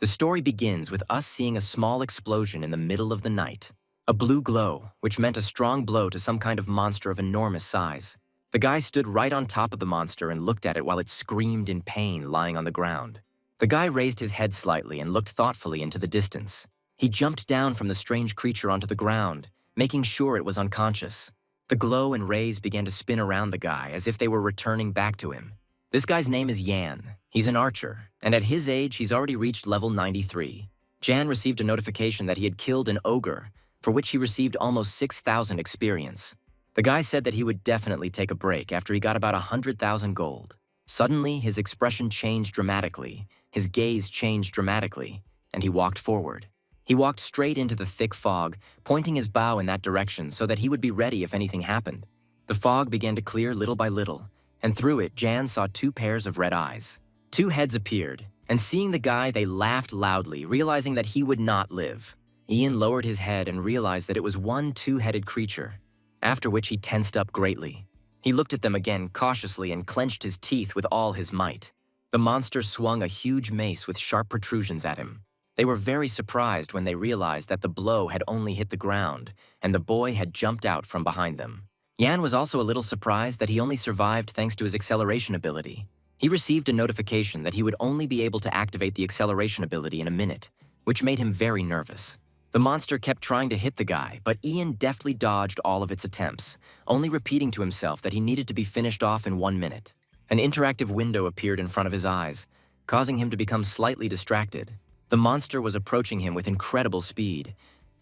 The story begins with us seeing a small explosion in the middle of the night. A blue glow, which meant a strong blow to some kind of monster of enormous size. The guy stood right on top of the monster and looked at it while it screamed in pain lying on the ground. The guy raised his head slightly and looked thoughtfully into the distance. He jumped down from the strange creature onto the ground, making sure it was unconscious. The glow and rays began to spin around the guy as if they were returning back to him. This guy's name is Yan. He's an archer, and at his age, he's already reached level 93. Jan received a notification that he had killed an ogre, for which he received almost 6,000 experience. The guy said that he would definitely take a break after he got about 100,000 gold. Suddenly, his expression changed dramatically, his gaze changed dramatically, and he walked forward. He walked straight into the thick fog, pointing his bow in that direction so that he would be ready if anything happened. The fog began to clear little by little, and through it, Jan saw 2 pairs of red eyes. 2 heads appeared, and seeing the guy, they laughed loudly, realizing that he would not live. Ian lowered his head and realized that it was one 2-headed creature, after which he tensed up greatly. He looked at them again cautiously and clenched his teeth with all his might. The monster swung a huge mace with sharp protrusions at him. They were very surprised when they realized that the blow had only hit the ground, and the boy had jumped out from behind them. Yan was also a little surprised that he only survived thanks to his acceleration ability. He received a notification that he would only be able to activate the acceleration ability in a minute, which made him very nervous. The monster kept trying to hit the guy, but Ian deftly dodged all of its attempts, only repeating to himself that he needed to be finished off in 1 minute. An interactive window appeared in front of his eyes, causing him to become slightly distracted. The monster was approaching him with incredible speed.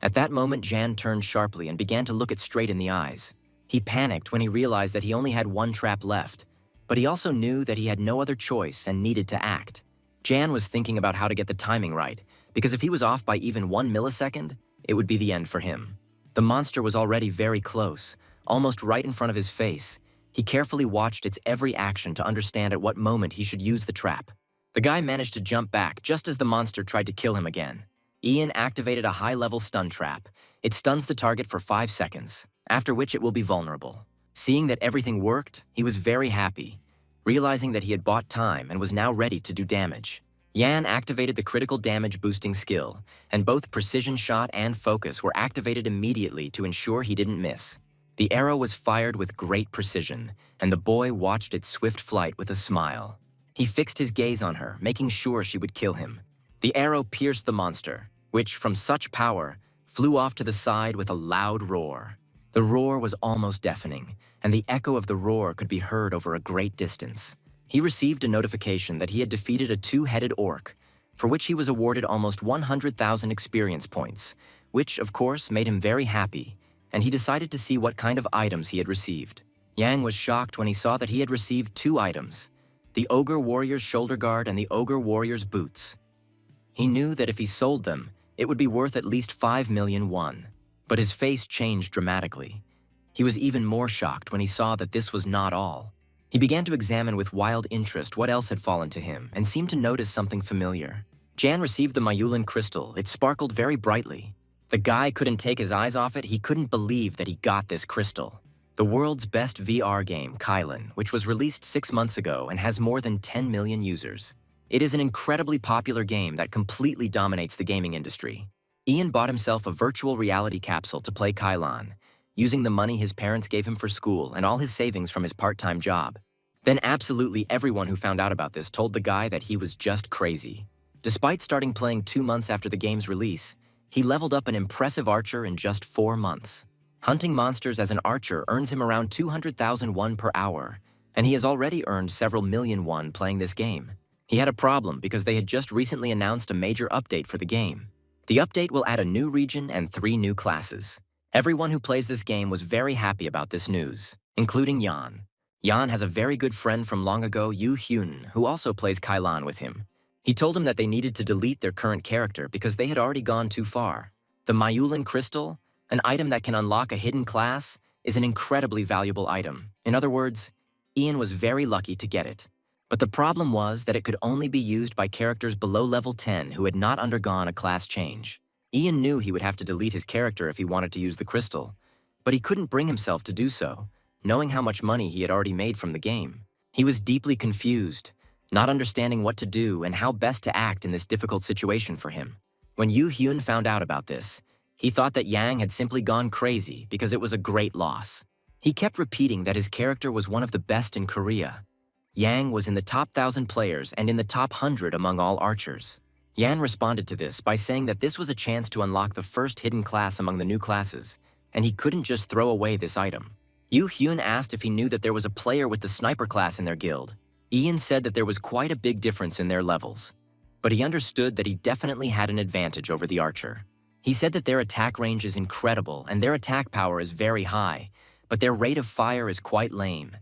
At that moment, Jan turned sharply and began to look it straight in the eyes. He panicked when he realized that he only had 1 trap left, but he also knew that he had no other choice and needed to act. Jan was thinking about how to get the timing right, because if he was off by even 1 millisecond, it would be the end for him. The monster was already very close, almost right in front of his face. He carefully watched its every action to understand at what moment he should use the trap. The guy managed to jump back just as the monster tried to kill him again. Ian activated a high-level stun trap. It stuns the target for 5 seconds, after which it will be vulnerable. Seeing that everything worked, he was very happy, realizing that he had bought time and was now ready to do damage. Yan activated the critical damage boosting skill, and both precision shot and focus were activated immediately to ensure he didn't miss. The arrow was fired with great precision, and the boy watched its swift flight with a smile. He fixed his gaze on her, making sure she would kill him. The arrow pierced the monster, which, from such power, flew off to the side with a loud roar. The roar was almost deafening, and the echo of the roar could be heard over a great distance. He received a notification that he had defeated a 2-headed orc, for which he was awarded almost 100,000 experience points, which, of course, made him very happy, and he decided to see what kind of items he had received. Yang was shocked when he saw that he had received 2 items, the Ogre Warrior's shoulder guard and the Ogre Warrior's boots. He knew that if he sold them, it would be worth at least 5 million won, but his face changed dramatically. He was even more shocked when he saw that this was not all. He began to examine with wild interest what else had fallen to him and seemed to notice something familiar. Jan received the Mayulan crystal. It sparkled very brightly. The guy couldn't take his eyes off it. He couldn't believe that he got this crystal. The world's best VR game, Kylan, which was released 6 months ago and has more than 10 million users. It is an incredibly popular game that completely dominates the gaming industry. Ian bought himself a virtual reality capsule to play Kylan, using the money his parents gave him for school and all his savings from his part-time job. Then absolutely everyone who found out about this told the guy that he was just crazy. Despite starting playing 2 months after the game's release, he leveled up an impressive archer in just 4 months. Hunting monsters as an archer earns him around 200,000 won per hour, and he has already earned several million won playing this game. He had a problem because they had just recently announced a major update for the game. The update will add a new region and 3 new classes. Everyone who plays this game was very happy about this news, including Yan. Yan has a very good friend from long ago, Yu Hyun, who also plays Kylan with him. He told him that they needed to delete their current character because they had already gone too far. The Mayulan crystal, an item that can unlock a hidden class, is an incredibly valuable item. In other words, Ian was very lucky to get it. But the problem was that it could only be used by characters below level 10 who had not undergone a class change. Ian knew he would have to delete his character if he wanted to use the crystal, but he couldn't bring himself to do so, knowing how much money he had already made from the game. He was deeply confused. not understanding what to do and how best to act in this difficult situation for him. When Yu Hyun found out about this, he thought that Yang had simply gone crazy because it was a great loss. He kept repeating that his character was one of the best in Korea. Yang was in the top 1,000 players and in the top 100 among all archers. Yan responded to this by saying that this was a chance to unlock the first hidden class among the new classes, and he couldn't just throw away this item. Yu Hyun asked if he knew that there was a player with the sniper class in their guild. Ian said that there was quite a big difference in their levels, but he understood that he definitely had an advantage over the archer. He said that their attack range is incredible and their attack power is very high, but their rate of fire is quite lame.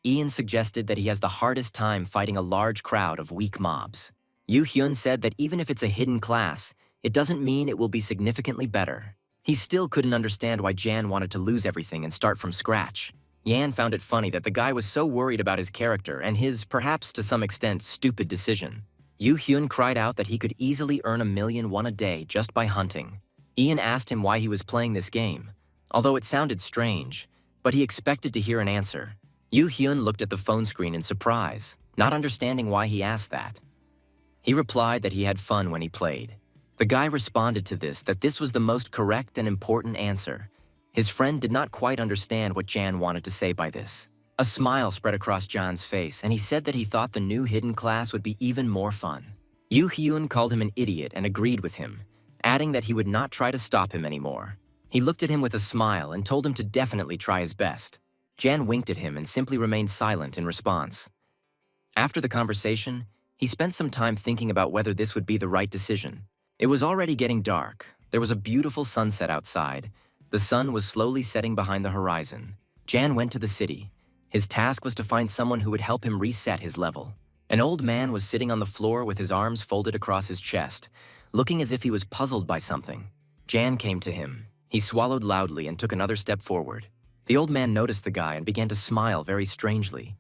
Ian suggested that he has the hardest time fighting a large crowd of weak mobs. Yu Hyun said that even if it's a hidden class, it doesn't mean it will be significantly better. He still couldn't understand why Jan wanted to lose everything and start from scratch. Yan found it funny that the guy was so worried about his character and his, perhaps to some extent, stupid decision. Yu Hyun cried out that he could easily earn 1,000,000 a day just by hunting. Ian asked him why he was playing this game, although it sounded strange, but he expected to hear an answer. Yu Hyun looked at the phone screen in surprise, not understanding why he asked that. He replied that he had fun when he played. The guy responded to this that this was the most correct and important answer. His friend did not quite understand what Jan wanted to say by this. A smile spread across Jan's face, and he said that he thought the new hidden class would be even more fun. Yu Hyun called him an idiot and agreed with him, adding that he would not try to stop him anymore. He looked at him with a smile and told him to definitely try his best. Jan winked at him and simply remained silent in response. After the conversation, he spent some time thinking about whether this would be the right decision. It was already getting dark. There was a beautiful sunset outside. The sun was slowly setting behind the horizon. Jan went to the city. His task was to find someone who would help him reset his level. An old man was sitting on the floor with his arms folded across his chest, looking as if he was puzzled by something. Jan came to him. He swallowed loudly and took another step forward. The old man noticed the guy and began to smile very strangely.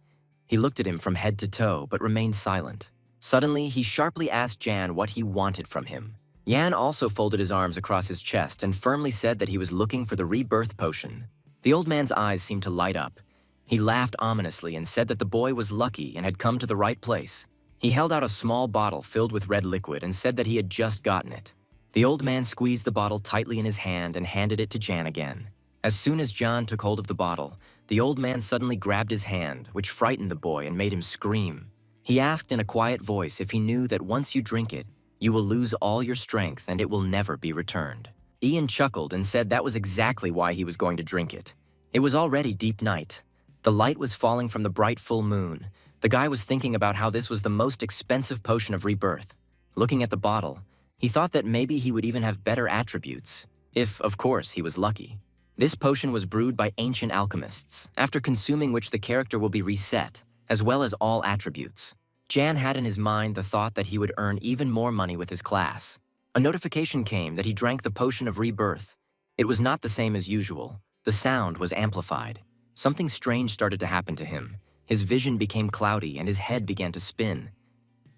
He looked at him from head to toe but remained silent. Suddenly, he sharply asked Jan what he wanted from him. Jan also folded his arms across his chest and firmly said that he was looking for the rebirth potion. The old man's eyes seemed to light up. He laughed ominously and said that the boy was lucky and had come to the right place. He held out a small bottle filled with red liquid and said that he had just gotten it. The old man squeezed the bottle tightly in his hand and handed it to Jan again. As soon as Jan took hold of the bottle, the old man suddenly grabbed his hand, which frightened the boy and made him scream. He asked in a quiet voice if he knew that once you drink it, you will lose all your strength and it will never be returned. Ian chuckled and said that was exactly why he was going to drink it. It was already deep night. The light was falling from the bright full moon. The guy was thinking about how this was the most expensive potion of rebirth. Looking at the bottle, he thought that maybe he would even have better attributes, if, of course, he was lucky. This potion was brewed by ancient alchemists, after consuming which the character will be reset, as well as all attributes. Jan had in his mind the thought that he would earn even more money with his class. A notification came that he drank the potion of rebirth. It was not the same as usual. The sound was amplified. Something strange started to happen to him. His vision became cloudy and his head began to spin.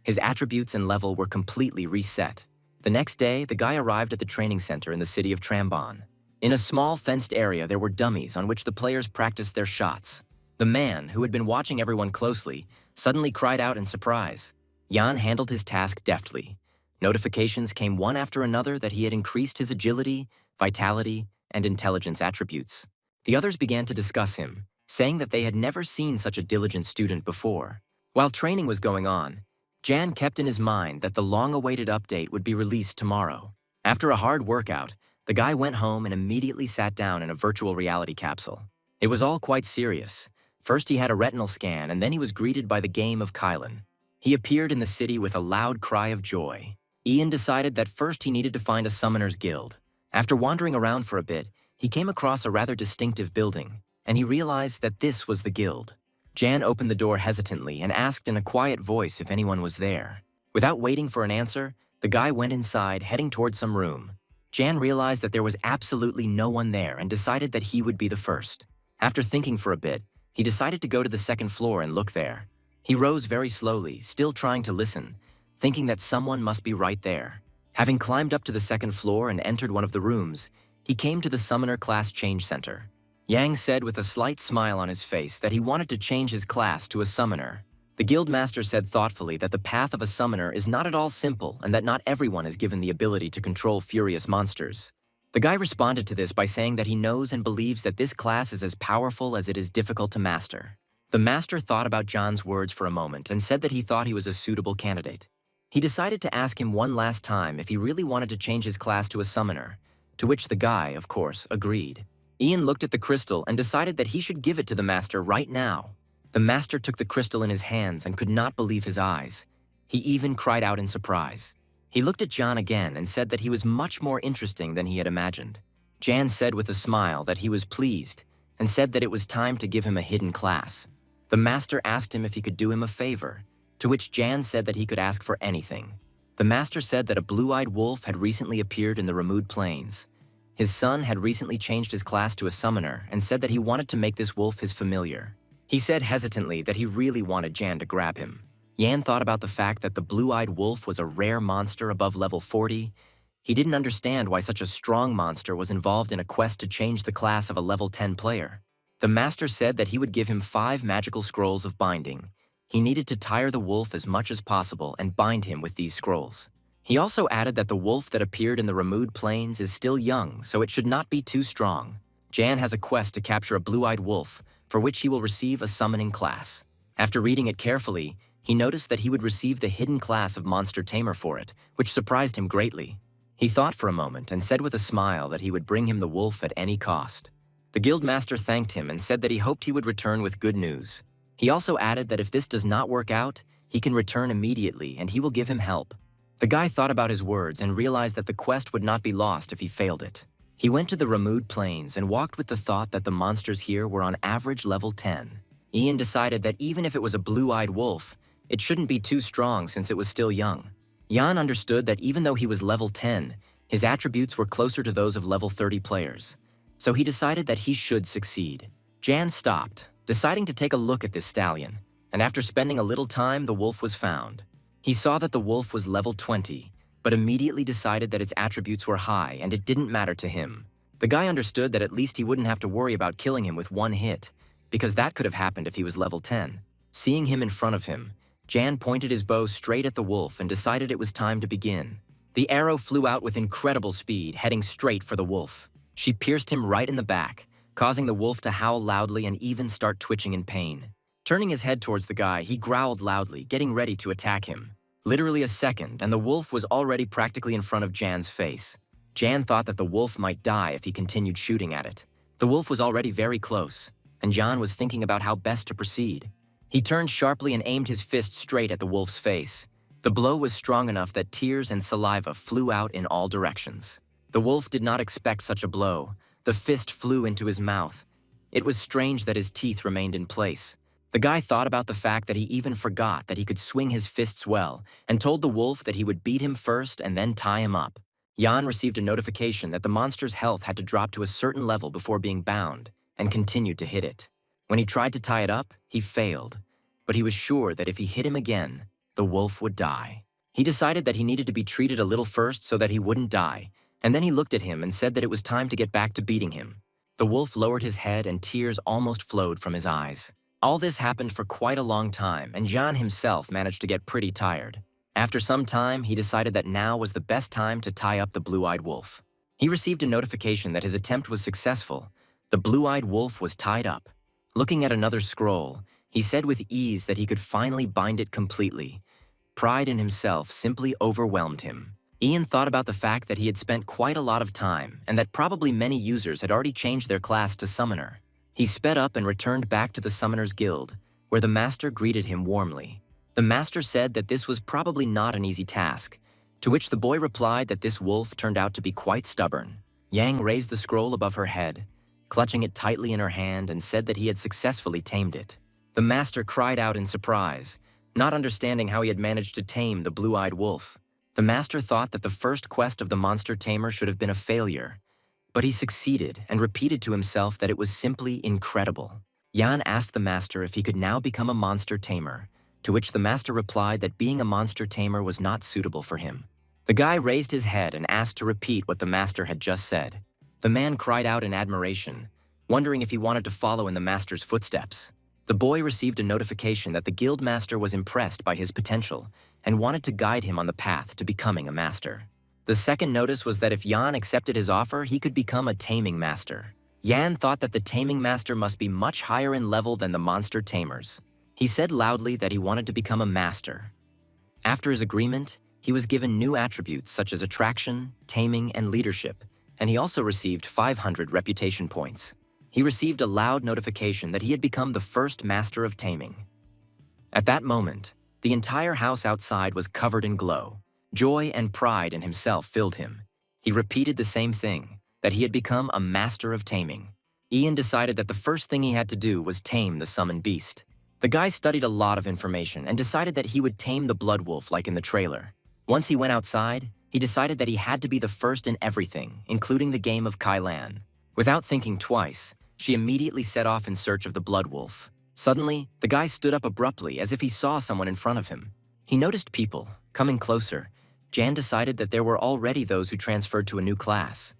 His attributes and level were completely reset. The next day, the guy arrived at the training center in the city of Trambon. In a small fenced area, there were dummies on which the players practiced their shots. The man, who had been watching everyone closely, suddenly cried out in surprise. Jan handled his task deftly. Notifications came one after another that he had increased his agility, vitality, and intelligence attributes. The others began to discuss him, saying that they had never seen such a diligent student before. While training was going on, Jan kept in his mind that the long-awaited update would be released tomorrow. After a hard workout, the guy went home and immediately sat down in a virtual reality capsule. It was all quite serious. First he had a retinal scan, and then he was greeted by the game of Kylan. He appeared in the city with a loud cry of joy. Ian decided that first he needed to find a summoner's guild. After wandering around for a bit, he came across a rather distinctive building, and he realized that this was the guild. Jan opened the door hesitantly and asked in a quiet voice if anyone was there. Without waiting for an answer, the guy went inside, heading toward some room. Jan realized that there was absolutely no one there and decided that he would be the first. After thinking for a bit, he decided to go to the second floor and look there. He rose very slowly, still trying to listen, thinking that someone must be right there. Having climbed up to the second floor and entered one of the rooms, he came to the Summoner Class Change Center. Yang said with a slight smile on his face that he wanted to change his class to a Summoner. The guildmaster said thoughtfully that the path of a summoner is not at all simple and that not everyone is given the ability to control furious monsters. The guy responded to this by saying that he knows and believes that this class is as powerful as it is difficult to master. The master thought about John's words for a moment and said that he thought he was a suitable candidate. He decided to ask him one last time if he really wanted to change his class to a summoner, to which the guy, of course, agreed. Ian looked at the crystal and decided that he should give it to the master right now. The master took the crystal in his hands and could not believe his eyes. He even cried out in surprise. He looked at John again and said that he was much more interesting than he had imagined. Jan said with a smile that he was pleased and said that it was time to give him a hidden class. The master asked him if he could do him a favor, to which Jan said that he could ask for anything. The master said that a blue-eyed wolf had recently appeared in the removed plains. His son had recently changed his class to a summoner and said that he wanted to make this wolf his familiar. He said hesitantly that he really wanted Jan to grab him. Yan thought about the fact that the blue-eyed wolf was a rare monster above level 40. He didn't understand why such a strong monster was involved in a quest to change the class of a level 10 player. The master said that he would give him 5 magical scrolls of binding. He needed to tire the wolf as much as possible and bind him with these scrolls. He also added that the wolf that appeared in the removed plains is still young, so it should not be too strong. Jan has a quest to capture a blue-eyed wolf, for which he will receive a summoning class. After reading it carefully, he noticed that he would receive the hidden class of monster tamer for it, which surprised him greatly. He thought for a moment and said with a smile that he would bring him the wolf at any cost. The guildmaster thanked him and said that he hoped he would return with good news. He also added that if this does not work out, he can return immediately and he will give him help. The guy thought about his words and realized that the quest would not be lost if he failed it. He went to the removed plains and walked with the thought that the monsters here were on average level 10. Ian decided that even if it was a blue-eyed wolf, it shouldn't be too strong since it was still young. Jan understood that even though he was level 10, his attributes were closer to those of level 30 players. So he decided that he should succeed. Jan stopped, deciding to take a look at this stallion, and after spending a little time, the wolf was found. He saw that the wolf was level 20, but immediately decided that its attributes were high and it didn't matter to him. The guy understood that at least he wouldn't have to worry about killing him with one hit, because that could have happened if he was level 10. Seeing him in front of him, Jan pointed his bow straight at the wolf and decided it was time to begin. The arrow flew out with incredible speed, heading straight for the wolf. She pierced him right in the back, causing the wolf to howl loudly and even start twitching in pain. Turning his head towards the guy, he growled loudly, getting ready to attack him. Literally a second, and the wolf was already practically in front of Jan's face. Jan thought that the wolf might die if he continued shooting at it. The wolf was already very close, and Jan was thinking about how best to proceed. He turned sharply and aimed his fist straight at the wolf's face. The blow was strong enough that tears and saliva flew out in all directions. The wolf did not expect such a blow. The fist flew into his mouth. It was strange that his teeth remained in place. The guy thought about the fact that he even forgot that he could swing his fists well and told the wolf that he would beat him first and then tie him up. Jan received a notification that the monster's health had to drop to a certain level before being bound and continued to hit it. When he tried to tie it up, he failed, but he was sure that if he hit him again, the wolf would die. He decided that he needed to be treated a little first so that he wouldn't die, and then he looked at him and said that it was time to get back to beating him. The wolf lowered his head and tears almost flowed from his eyes. All this happened for quite a long time, and Jan himself managed to get pretty tired. After some time, he decided that now was the best time to tie up the blue-eyed wolf. He received a notification that his attempt was successful. The blue-eyed wolf was tied up. Looking at another scroll, he said with ease that he could finally bind it completely. Pride in himself simply overwhelmed him. Ian thought about the fact that he had spent quite a lot of time and that probably many users had already changed their class to summoner. He sped up and returned back to the Summoners Guild, where the master greeted him warmly. The master said that this was probably not an easy task, to which the boy replied that this wolf turned out to be quite stubborn. Yang raised the scroll above her head, clutching it tightly in her hand, and said that he had successfully tamed it. The master cried out in surprise, not understanding how he had managed to tame the blue-eyed wolf. The master thought that the first quest of the monster tamer should have been a failure, but he succeeded and repeated to himself that it was simply incredible. Jan asked the master if he could now become a monster tamer, to which the master replied that being a monster tamer was not suitable for him. The guy raised his head and asked to repeat what the master had just said. The man cried out in admiration, wondering if he wanted to follow in the master's footsteps. The boy received a notification that the guildmaster was impressed by his potential and wanted to guide him on the path to becoming a master. The second notice was that if Yan accepted his offer, he could become a taming master. Yan thought that the taming master must be much higher in level than the monster tamers. He said loudly that he wanted to become a master. After his agreement, he was given new attributes such as attraction, taming, and leadership, and he also received 500 reputation points. He received a loud notification that he had become the first master of taming. At that moment, the entire house outside was covered in glow. Joy and pride in himself filled him. He repeated the same thing, that he had become a master of taming. Ian decided that the first thing he had to do was tame the summoned beast. The guy studied a lot of information and decided that he would tame the blood wolf like in the trailer. Once he went outside, he decided that he had to be the first in everything, including the game of Kailan. Without thinking twice, she immediately set off in search of the blood wolf. Suddenly, the guy stood up abruptly as if he saw someone in front of him. He noticed people. Coming closer, Jan decided that there were already those who transferred to a new class.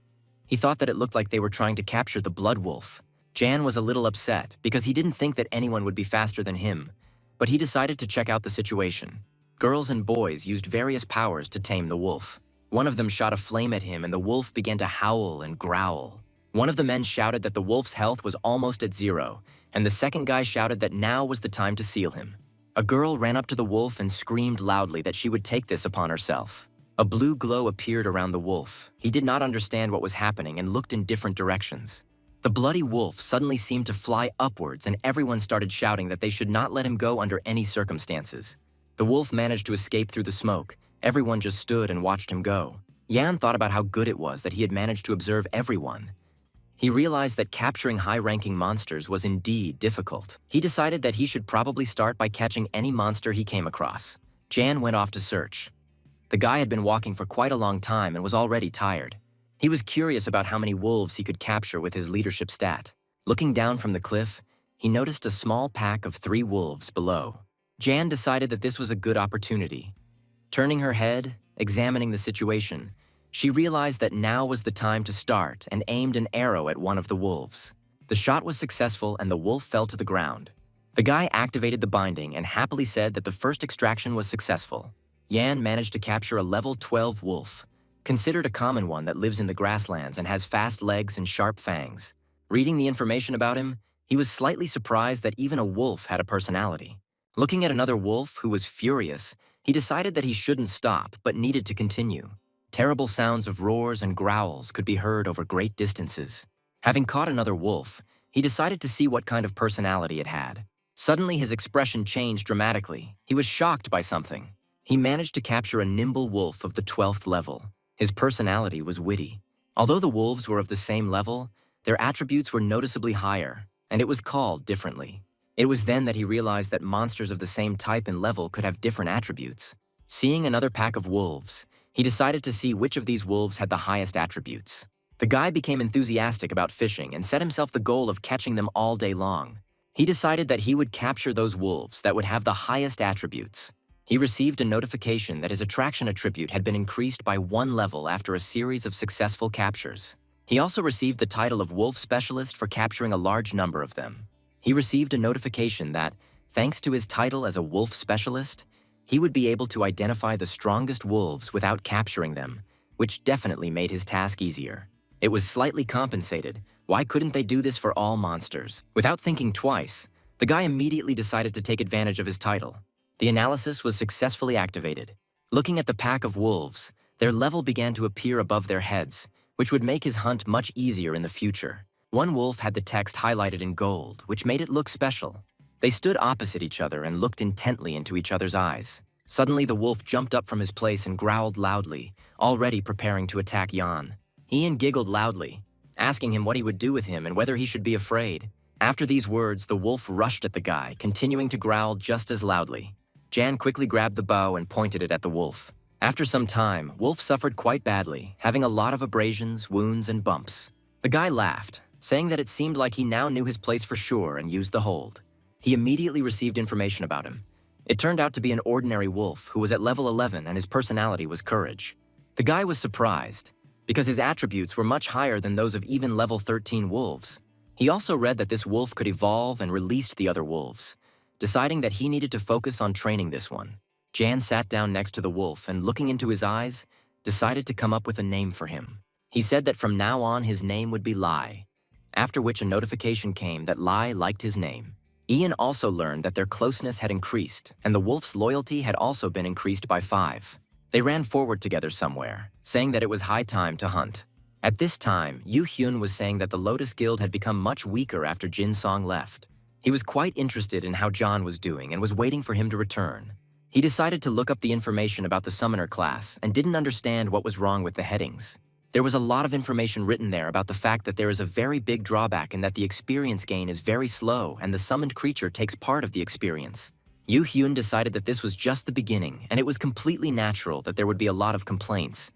He thought that it looked like they were trying to capture the blood wolf. Jan was a little upset because he didn't think that anyone would be faster than him, but he decided to check out the situation. Girls and boys used various powers to tame the wolf. One of them shot a flame at him and the wolf began to howl and growl. One of the men shouted that the wolf's health was almost at 0, and the second guy shouted that now was the time to seal him. A girl ran up to the wolf and screamed loudly that she would take this upon herself. A blue glow appeared around the wolf. He did not understand what was happening and looked in different directions. The bloody wolf suddenly seemed to fly upwards and everyone started shouting that they should not let him go under any circumstances. The wolf managed to escape through the smoke. Everyone just stood and watched him go. Yan thought about how good it was that he had managed to observe everyone. He realized that capturing high-ranking monsters was indeed difficult. He decided that he should probably start by catching any monster he came across. Jan went off to search. The guy had been walking for quite a long time and was already tired. He was curious about how many wolves he could capture with his leadership stat. Looking down from the cliff, he noticed a small pack of 3 wolves below. Jan decided that this was a good opportunity. Turning her head, examining the situation, she realized that now was the time to start and aimed an arrow at one of the wolves. The shot was successful and the wolf fell to the ground. The guy activated the binding and happily said that the first extraction was successful. Yan managed to capture a level 12 wolf, considered a common one that lives in the grasslands and has fast legs and sharp fangs. Reading the information about him, he was slightly surprised that even a wolf had a personality. Looking at another wolf who was furious, he decided that he shouldn't stop but needed to continue. Terrible sounds of roars and growls could be heard over great distances. Having caught another wolf, he decided to see what kind of personality it had. Suddenly, his expression changed dramatically. He was shocked by something. He managed to capture a nimble wolf of the 12th level. His personality was witty. Although the wolves were of the same level, their attributes were noticeably higher, and it was called differently. It was then that he realized that monsters of the same type and level could have different attributes. Seeing another pack of wolves, he decided to see which of these wolves had the highest attributes. The guy became enthusiastic about fishing and set himself the goal of catching them all day long. He decided that he would capture those wolves that would have the highest attributes. He received a notification that his attraction attribute had been increased by 1 level after a series of successful captures. He also received the title of Wolf Specialist for capturing a large number of them. He received a notification that, thanks to his title as a Wolf Specialist, he would be able to identify the strongest wolves without capturing them, which definitely made his task easier. It was slightly compensated. Why couldn't they do this for all monsters? Without thinking twice, the guy immediately decided to take advantage of his title. The analysis was successfully activated. Looking at the pack of wolves, their level began to appear above their heads, which would make his hunt much easier in the future. One wolf had the text highlighted in gold, which made it look special. They stood opposite each other and looked intently into each other's eyes. Suddenly, the wolf jumped up from his place and growled loudly, already preparing to attack Jan. Ian giggled loudly, asking him what he would do with him and whether he should be afraid. After these words, the wolf rushed at the guy, continuing to growl just as loudly. Jan quickly grabbed the bow and pointed it at the wolf. After some time, Wolf suffered quite badly, having a lot of abrasions, wounds, and bumps. The guy laughed, saying that it seemed like he now knew his place for sure and used the hold. He immediately received information about him. It turned out to be an ordinary wolf who was at level 11 and his personality was courage. The guy was surprised, because his attributes were much higher than those of even level 13 wolves. He also read that this wolf could evolve and released the other wolves, deciding that he needed to focus on training this one. Jan sat down next to the wolf and, looking into his eyes, decided to come up with a name for him. He said that from now on his name would be Lai, after which a notification came that Lai liked his name. Ian also learned that their closeness had increased, and the wolf's loyalty had also been increased by 5. They ran forward together somewhere, saying that it was high time to hunt. At this time, Yu Hyun was saying that the Lotus Guild had become much weaker after Jin Song left. He was quite interested in how John was doing and was waiting for him to return. He decided to look up the information about the summoner class and didn't understand what was wrong with the headings. There was a lot of information written there about the fact that there is a very big drawback in that the experience gain is very slow and the summoned creature takes part of the experience. Yu Hyun decided that this was just the beginning and it was completely natural that there would be a lot of complaints.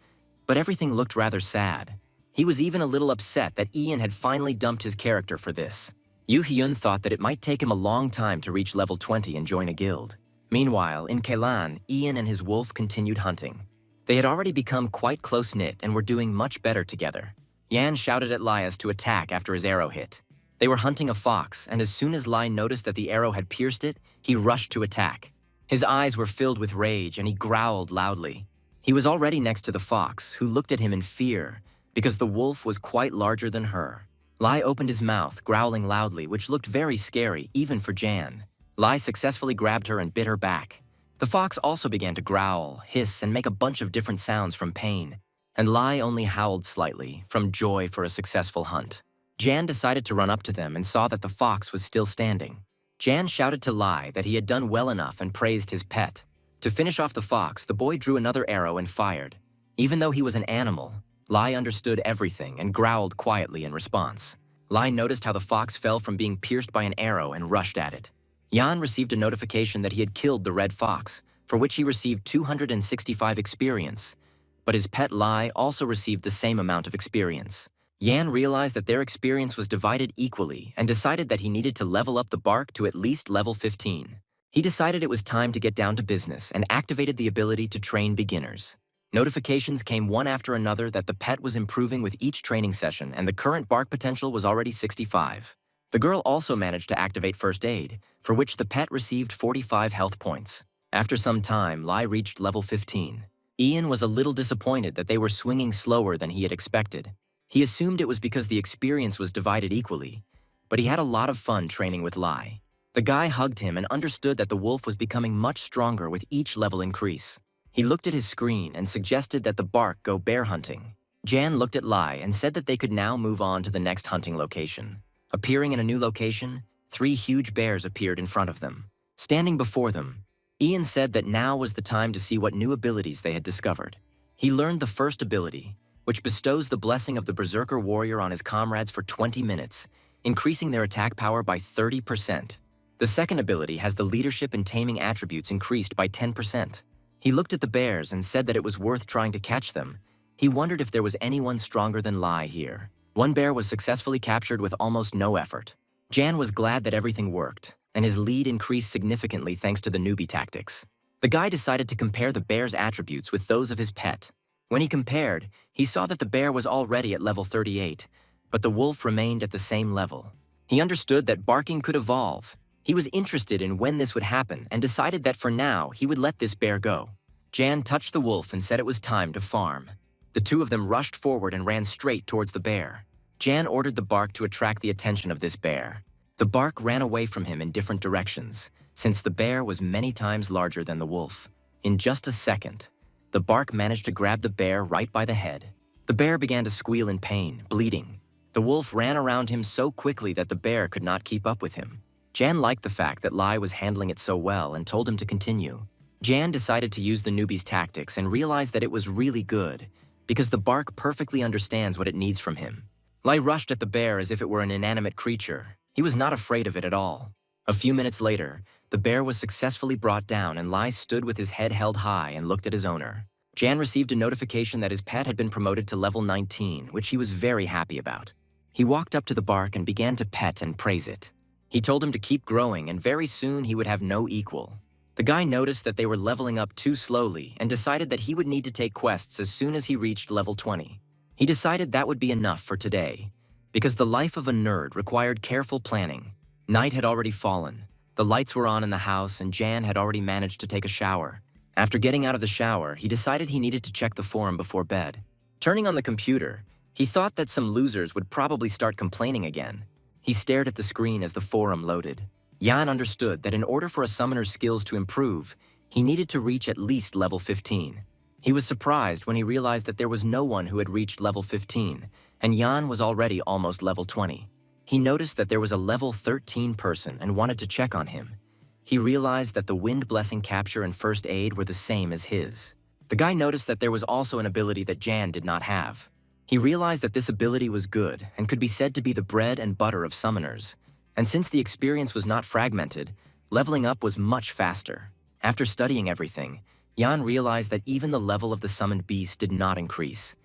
But everything looked rather sad. He was even a little upset that Ian had finally dumped his character for this. Yu Hyun thought that it might take him a long time to reach level 20 and join a guild. Meanwhile, in Keilan, Ian and his wolf continued hunting. They had already become quite close-knit and were doing much better together. Yan shouted at Laius to attack after his arrow hit. They were hunting a fox, and as soon as Lai noticed that the arrow had pierced it, he rushed to attack. His eyes were filled with rage, and he growled loudly. He was already next to the fox, who looked at him in fear, because the wolf was quite larger than her. Lai opened his mouth, growling loudly, which looked very scary, even for Jan. Lai successfully grabbed her and bit her back. The fox also began to growl, hiss, and make a bunch of different sounds from pain, and Lai only howled slightly, from joy for a successful hunt. Jan decided to run up to them and saw that the fox was still standing. Jan shouted to Lai that he had done well enough and praised his pet. To finish off the fox, the boy drew another arrow and fired. Even though he was an animal, Lai understood everything and growled quietly in response. Lai noticed how the fox fell from being pierced by an arrow and rushed at it. Yan received a notification that he had killed the red fox, for which he received 265 experience, but his pet Lai also received the same amount of experience. Yan realized that their experience was divided equally and decided that he needed to level up the bark to at least level 15. He decided it was time to get down to business and activated the ability to train beginners. Notifications came one after another that the pet was improving with each training session and the current bark potential was already 65. The girl also managed to activate first aid, for which the pet received 45 health points. After some time, Lai reached level 15. Ian was a little disappointed that they were swinging slower than he had expected. He assumed it was because the experience was divided equally, but he had a lot of fun training with Lai. The guy hugged him and understood that the wolf was becoming much stronger with each level increase. He looked at his screen and suggested that the bark go bear hunting. Jan looked at Lai and said that they could now move on to the next hunting location. Appearing in a new location, 3 huge bears appeared in front of them. Standing before them, Ian said that now was the time to see what new abilities they had discovered. He learned the first ability, which bestows the blessing of the Berserker Warrior on his comrades for 20 minutes, increasing their attack power by 30%. The second ability has the leadership and taming attributes increased by 10%. He looked at the bears and said that it was worth trying to catch them. He wondered if there was anyone stronger than Lai here. One bear was successfully captured with almost no effort. Jan was glad that everything worked, and his lead increased significantly thanks to the newbie tactics. The guy decided to compare the bear's attributes with those of his pet. When he compared, he saw that the bear was already at level 38, but the wolf remained at the same level. He understood that barking could evolve. He was interested in when this would happen and decided that for now he would let this bear go. Jan touched the wolf and said it was time to farm. The two of them rushed forward and ran straight towards the bear. Jan ordered the bark to attract the attention of this bear. The bark ran away from him in different directions, since the bear was many times larger than the wolf. In just a second, the bark managed to grab the bear right by the head. The bear began to squeal in pain, bleeding. The wolf ran around him so quickly that the bear could not keep up with him. Jan liked the fact that Lai was handling it so well and told him to continue. Jan decided to use the newbie's tactics and realized that it was really good, because the bark perfectly understands what it needs from him. Lai rushed at the bear as if it were an inanimate creature. He was not afraid of it at all. A few minutes later, the bear was successfully brought down and Lai stood with his head held high and looked at his owner. Jan received a notification that his pet had been promoted to level 19, which he was very happy about. He walked up to the bark and began to pet and praise it. He told him to keep growing and very soon he would have no equal. The guy noticed that they were leveling up too slowly and decided that he would need to take quests as soon as he reached level 20. He decided that would be enough for today, because the life of a nerd required careful planning. Night had already fallen. The lights were on in the house, and Jan had already managed to take a shower. After getting out of the shower, he decided he needed to check the forum before bed. Turning on the computer, he thought that some losers would probably start complaining again. He stared at the screen as the forum loaded. Jan understood that in order for a summoner's skills to improve, he needed to reach at least level 15. He was surprised when he realized that there was no one who had reached level 15, and Jan was already almost level 20. He noticed that there was a level 13 person and wanted to check on him. He realized that the Wind Blessing Capture and First Aid were the same as his. The guy noticed that there was also an ability that Jan did not have. He realized that this ability was good and could be said to be the bread and butter of summoners. And since the experience was not fragmented, leveling up was much faster. After studying everything, Jan realized that even the level of the summoned beast did not increase.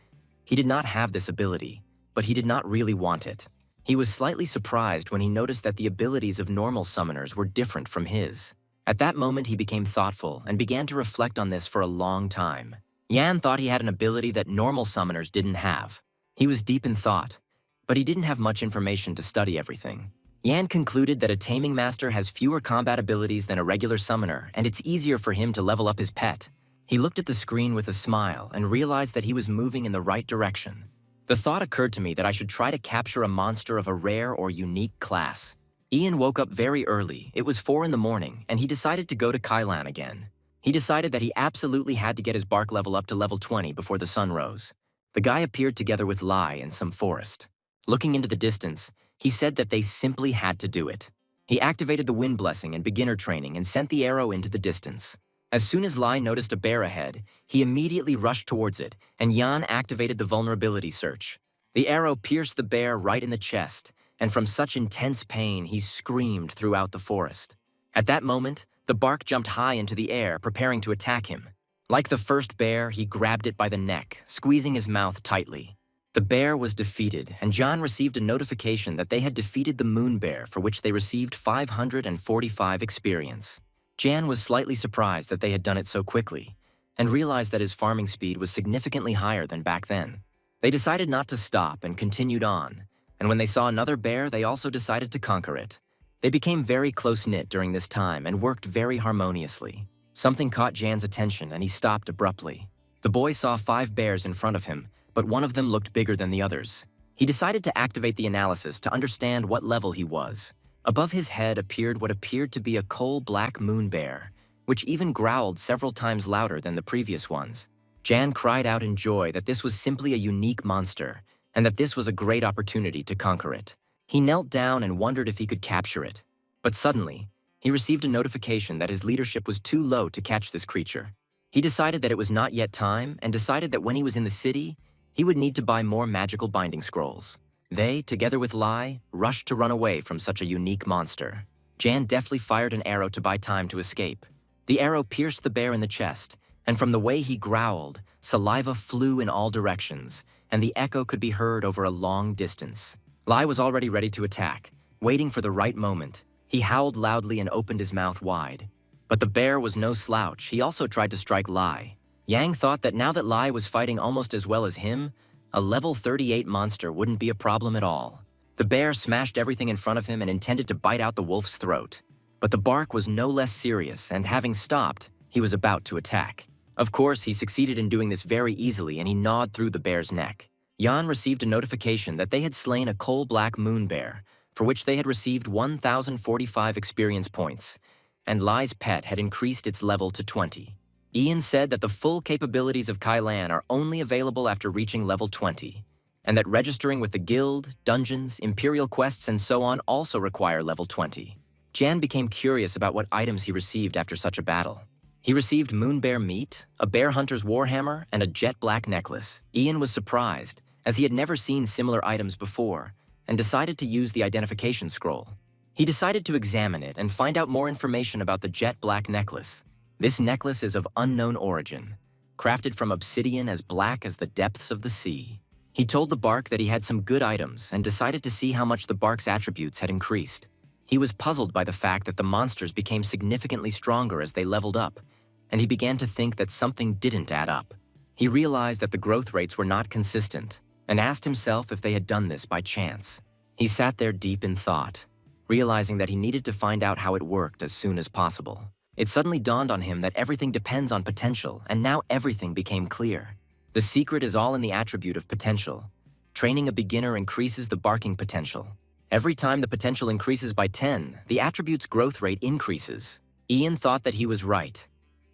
He did not have this ability, but he did not really want it. He was slightly surprised when he noticed that the abilities of normal summoners were different from his. At that moment, he became thoughtful and began to reflect on this for a long time. Jan thought he had an ability that normal summoners didn't have. He was deep in thought, but he didn't have much information to study everything. Jan concluded that a taming master has fewer combat abilities than a regular summoner, and it's easier for him to level up his pet. He looked at the screen with a smile and realized that he was moving in the right direction. The thought occurred to me that I should try to capture a monster of a rare or unique class. Ian woke up very early. It was 4 in the morning, and he decided to go to Kailan again. He decided that he absolutely had to get his bark level up to level 20 before the sun rose. The guy appeared together with Lai in some forest. Looking into the distance, he said that they simply had to do it. He activated the Wind Blessing and beginner training and sent the arrow into the distance. As soon as Lai noticed a bear ahead, he immediately rushed towards it, and Jan activated the vulnerability search. The arrow pierced the bear right in the chest, and from such intense pain, he screamed throughout the forest. At that moment, the bark jumped high into the air, preparing to attack him. Like the first bear, he grabbed it by the neck, squeezing his mouth tightly. The bear was defeated, and Jan received a notification that they had defeated the moon bear, for which they received 545 experience. Jan was slightly surprised that they had done it so quickly, and realized that his farming speed was significantly higher than back then. They decided not to stop and continued on, and when they saw another bear, they also decided to conquer it. They became very close-knit during this time and worked very harmoniously. Something caught Jan's attention, and he stopped abruptly. The boy saw 5 bears in front of him, but one of them looked bigger than the others. He decided to activate the analysis to understand what level he was. Above his head appeared what appeared to be a coal-black moon bear, which even growled several times louder than the previous ones. Jan cried out in joy that this was simply a unique monster, and that this was a great opportunity to conquer it. He knelt down and wondered if he could capture it. But suddenly, he received a notification that his leadership was too low to catch this creature. He decided that it was not yet time, and decided that when he was in the city, he would need to buy more magical binding scrolls. They, together with Lai, rushed to run away from such a unique monster. Jan deftly fired an arrow to buy time to escape. The arrow pierced the bear in the chest, and from the way he growled, saliva flew in all directions, and the echo could be heard over a long distance. Lai was already ready to attack, waiting for the right moment. He howled loudly and opened his mouth wide. But the bear was no slouch. He also tried to strike Lai. Yang thought that now that Lai was fighting almost as well as him, a level 38 monster wouldn't be a problem at all. The bear smashed everything in front of him and intended to bite out the wolf's throat. But the bark was no less serious, and having stopped, he was about to attack. Of course, he succeeded in doing this very easily, and he gnawed through the bear's neck. Jan received a notification that they had slain a coal-black moon bear, for which they had received 1,045 experience points, and Lai's pet had increased its level to 20. Ian said that the full capabilities of Kailan are only available after reaching level 20, and that registering with the guild, dungeons, imperial quests, and so on also require level 20. Jan became curious about what items he received after such a battle. He received moon bear meat, a bear hunter's warhammer, and a jet black necklace. Ian was surprised, as he had never seen similar items before, and decided to use the identification scroll. He decided to examine it and find out more information about the jet black necklace. This necklace is of unknown origin, crafted from obsidian as black as the depths of the sea. He told the bark that he had some good items and decided to see how much the bark's attributes had increased. He was puzzled by the fact that the monsters became significantly stronger as they leveled up, and he began to think that something didn't add up. He realized that the growth rates were not consistent. and asked himself if they had done this by chance. He sat there deep in thought, realizing that he needed to find out how it worked as soon as possible. It suddenly dawned on him that everything depends on potential, and now everything became clear. The secret is all in the attribute of potential. Training a beginner increases the barking potential. Every time the potential increases by 10, the attribute's growth rate increases. Ian thought that he was right,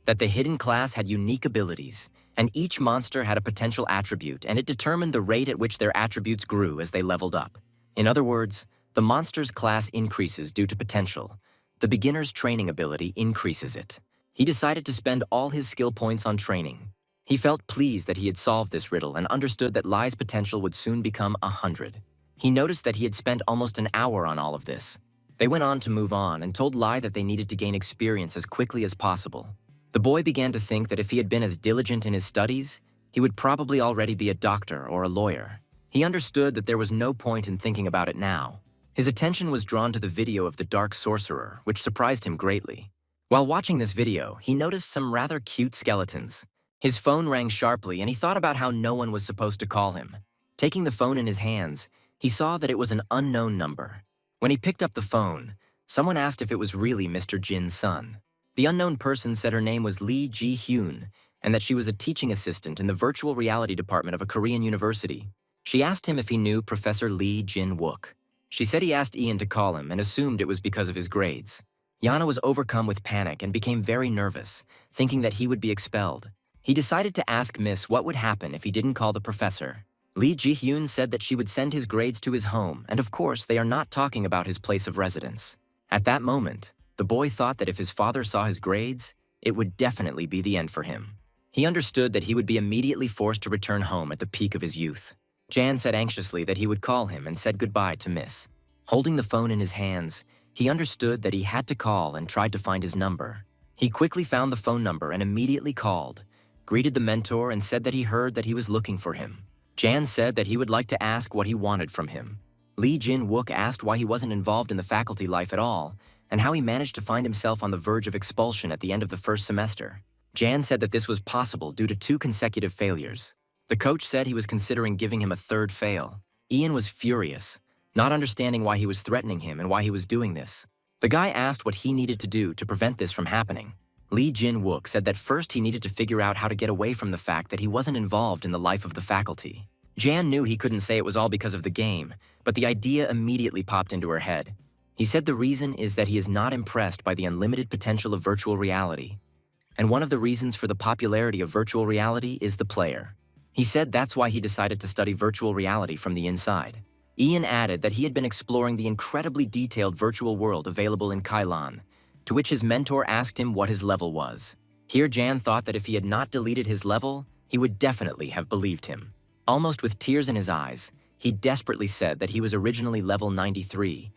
that the hidden class had unique abilities, and each monster had a potential attribute, and it determined the rate at which their attributes grew as they leveled up. In other words, the monster's class increases due to potential. The beginner's training ability increases it. He decided to spend all his skill points on training. He felt pleased that he had solved this riddle and understood that Lai's potential would soon become 100. He noticed that he had spent almost an hour on all of this. They went on to move on and told Lai that they needed to gain experience as quickly as possible. The boy began to think that if he had been as diligent in his studies, he would probably already be a doctor or a lawyer. He understood that there was no point in thinking about it now. His attention was drawn to the video of the Dark Sorcerer, which surprised him greatly. While watching this video, he noticed some rather cute skeletons. His phone rang sharply, and he thought about how no one was supposed to call him. Taking the phone in his hands, he saw that it was an unknown number. When he picked up the phone, someone asked if it was really Mr. Jin's son. The unknown person said her name was Lee Ji-hyun, and that she was a teaching assistant in the virtual reality department of a Korean university. She asked him if he knew Professor Lee Jin-wook. She said he asked Ian to call him and assumed it was because of his grades. Yana was overcome with panic and became very nervous, thinking that he would be expelled. He decided to ask Miss what would happen if he didn't call the professor. Lee Ji-hyun said that she would send his grades to his home, and of course they are not talking about his place of residence. At that moment, the boy thought that if his father saw his grades, it would definitely be the end for him. He understood that he would be immediately forced to return home at the peak of his youth. Jan said anxiously that he would call him and said goodbye to Miss. Holding the phone in his hands, he understood that he had to call and tried to find his number. He quickly found the phone number and immediately called, greeted the mentor and said that he heard that he was looking for him. Jan said that he would like to ask what he wanted from him. Lee Jin-wook asked why he wasn't involved in the faculty life at all, and how he managed to find himself on the verge of expulsion at the end of the first semester. Jan said that this was possible due to 2 consecutive failures. The coach said he was considering giving him a 3rd fail. Ian was furious, not understanding why he was threatening him and why he was doing this. The guy asked what he needed to do to prevent this from happening. Lee Jin-wook said that first he needed to figure out how to get away from the fact that he wasn't involved in the life of the faculty. Jan knew he couldn't say it was all because of the game, but the idea immediately popped into her head. He said the reason is that he is not impressed by the unlimited potential of virtual reality. And one of the reasons for the popularity of virtual reality is the player. He said that's why he decided to study virtual reality from the inside. Ian added that he had been exploring the incredibly detailed virtual world available in Kailan, to which his mentor asked him what his level was. Here Jan thought that if he had not deleted his level, he would definitely have believed him. Almost with tears in his eyes, he desperately said that he was originally level 93,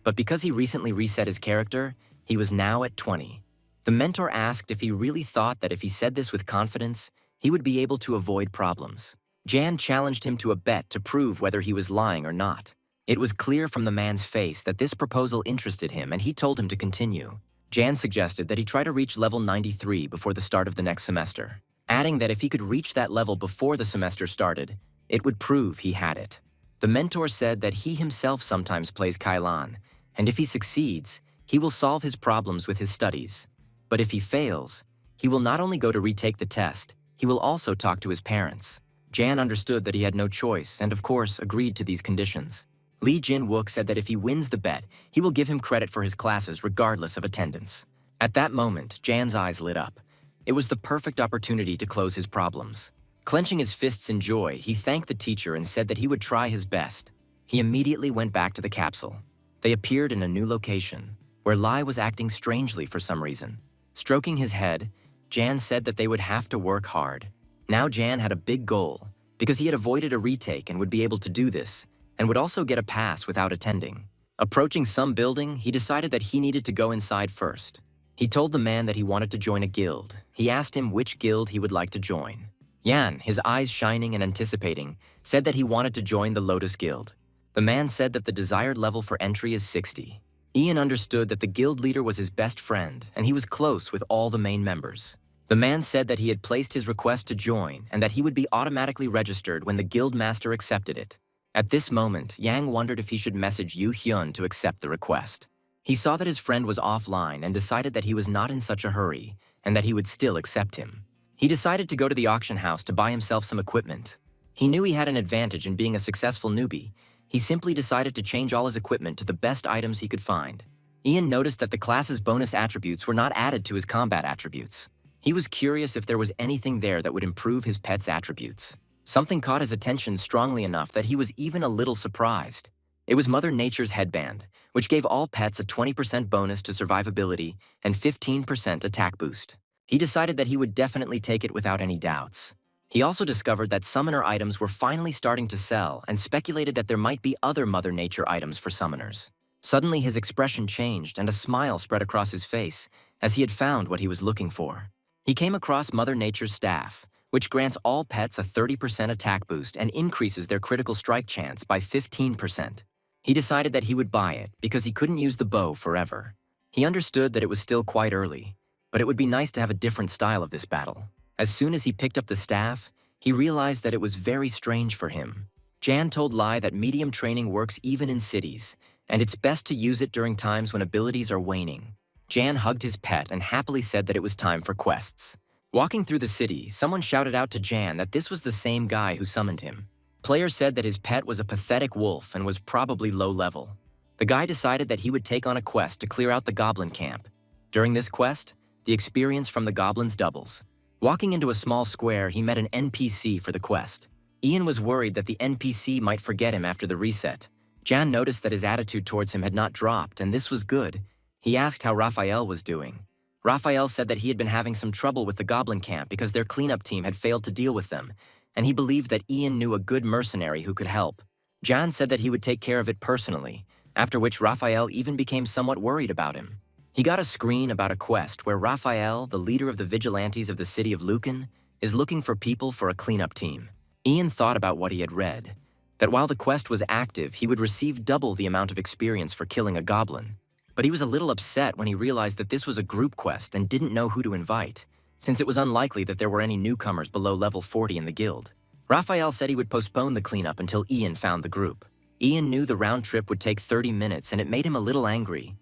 but because he recently reset his character, he was now at 20. The mentor asked if he really thought that if he said this with confidence, he would be able to avoid problems. Jan challenged him to a bet to prove whether he was lying or not. It was clear from the man's face that this proposal interested him, and he told him to continue. Jan suggested that he try to reach level 93 before the start of the next semester, adding that if he could reach that level before the semester started, it would prove he had it. The mentor said that he himself sometimes plays Kailan, and if he succeeds, he will solve his problems with his studies. But if he fails, he will not only go to retake the test, he will also talk to his parents. Jan understood that he had no choice and, of course, agreed to these conditions. Lee Jin-wook said that if he wins the bet, he will give him credit for his classes regardless of attendance. At that moment, Jan's eyes lit up. It was the perfect opportunity to close his problems. Clenching his fists in joy, he thanked the teacher and said that he would try his best. He immediately went back to the capsule. They appeared in a new location, where Lai was acting strangely for some reason. Stroking his head, Jan said that they would have to work hard. Now Jan had a big goal, because he had avoided a retake and would be able to do this, and would also get a pass without attending. Approaching some building, he decided that he needed to go inside first. He told the man that he wanted to join a guild. He asked him which guild he would like to join. Yan, his eyes shining and anticipating, said that he wanted to join the Lotus Guild. The man said that the desired level for entry is 60. Ian understood that the guild leader was his best friend, and he was close with all the main members. The man said that he had placed his request to join and that he would be automatically registered when the guild master accepted it. At this moment, Yang wondered if he should message Yu Hyun to accept the request. He saw that his friend was offline and decided that he was not in such a hurry and that he would still accept him. He decided to go to the auction house to buy himself some equipment. He knew he had an advantage in being a successful newbie. He simply decided to change all his equipment to the best items he could find. Ian noticed that the class's bonus attributes were not added to his combat attributes. He was curious if there was anything there that would improve his pet's attributes. Something caught his attention strongly enough that he was even a little surprised. It was Mother Nature's headband, which gave all pets a 20% bonus to survivability and 15% attack boost. He decided that he would definitely take it without any doubts. He also discovered that summoner items were finally starting to sell and speculated that there might be other Mother Nature items for summoners. Suddenly his expression changed and a smile spread across his face as he had found what he was looking for. He came across Mother Nature's staff, which grants all pets a 30% attack boost and increases their critical strike chance by 15%. He decided that he would buy it because he couldn't use the bow forever. He understood that it was still quite early, but it would be nice to have a different style of this battle. As soon as he picked up the staff, he realized that it was very strange for him. Jan told Lai that medium training works even in cities, and it's best to use it during times when abilities are waning. Jan hugged his pet and happily said that it was time for quests. Walking through the city, someone shouted out to Jan that this was the same guy who summoned him. Player said that his pet was a pathetic wolf and was probably low level. The guy decided that he would take on a quest to clear out the goblin camp. During this quest, the experience from the goblins doubles. Walking into a small square, he met an NPC for the quest. Ian was worried that the NPC might forget him after the reset. Jan noticed that his attitude towards him had not dropped, and this was good. He asked how Raphael was doing. Raphael said that he had been having some trouble with the goblin camp because their cleanup team had failed to deal with them, and he believed that Ian knew a good mercenary who could help. Jan said that he would take care of it personally, after which Raphael even became somewhat worried about him. He got a screen about a quest where Raphael, the leader of the vigilantes of the city of Lucan, is looking for people for a cleanup team. Ian thought about what he had read, that while the quest was active, he would receive double the amount of experience for killing a goblin. But he was a little upset when he realized that this was a group quest and didn't know who to invite, since it was unlikely that there were any newcomers below level 40 in the guild. Raphael said he would postpone the cleanup until Ian found the group. Ian knew the round trip would take 30 minutes and it made him a little angry,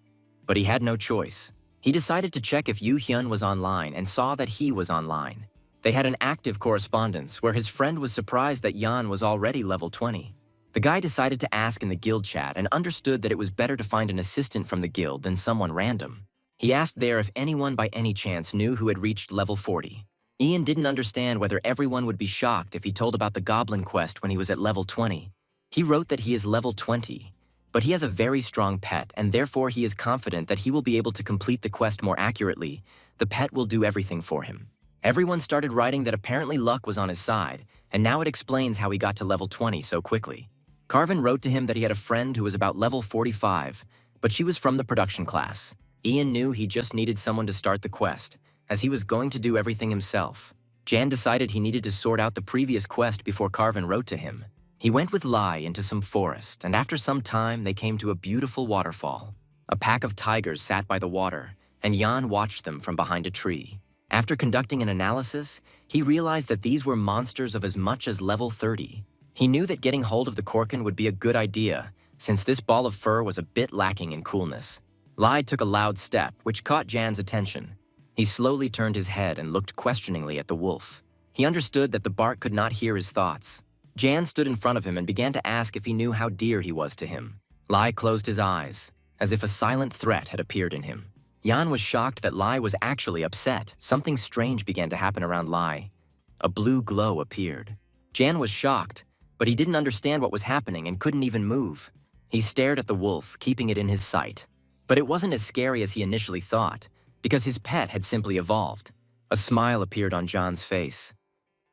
but he had no choice. He decided to check if Yu Hyun was online and saw that he was online. They had an active correspondence where his friend was surprised that Yan was already level 20. The guy decided to ask in the guild chat and understood that it was better to find an assistant from the guild than someone random. He asked there if anyone by any chance knew who had reached level 40. Ian didn't understand whether everyone would be shocked if he told about the goblin quest when he was at level 20. He wrote that he is level 20, but he has a very strong pet and therefore he is confident that he will be able to complete the quest more accurately. The pet will do everything for him. Everyone started writing that apparently luck was on his side, and now it explains how he got to level 20 so quickly. Carvin wrote to him that he had a friend who was about level 45, but she was from the production class. Ian knew he just needed someone to start the quest, as he was going to do everything himself. Jan decided he needed to sort out the previous quest before Carvin wrote to him. He went with Lai into some forest, and after some time they came to a beautiful waterfall. A pack of tigers sat by the water, and Jan watched them from behind a tree. After conducting an analysis, he realized that these were monsters of as much as level 30. He knew that getting hold of the Korkan would be a good idea, since this ball of fur was a bit lacking in coolness. Lai took a loud step, which caught Jan's attention. He slowly turned his head and looked questioningly at the wolf. He understood that the bark could not hear his thoughts. Jan stood in front of him and began to ask if he knew how dear he was to him. Lai closed his eyes, as if a silent threat had appeared in him. Jan was shocked that Lai was actually upset. Something strange began to happen around Lai. A blue glow appeared. Jan was shocked, but he didn't understand what was happening and couldn't even move. He stared at the wolf, keeping it in his sight. But it wasn't as scary as he initially thought, because his pet had simply evolved. A smile appeared on Jan's face.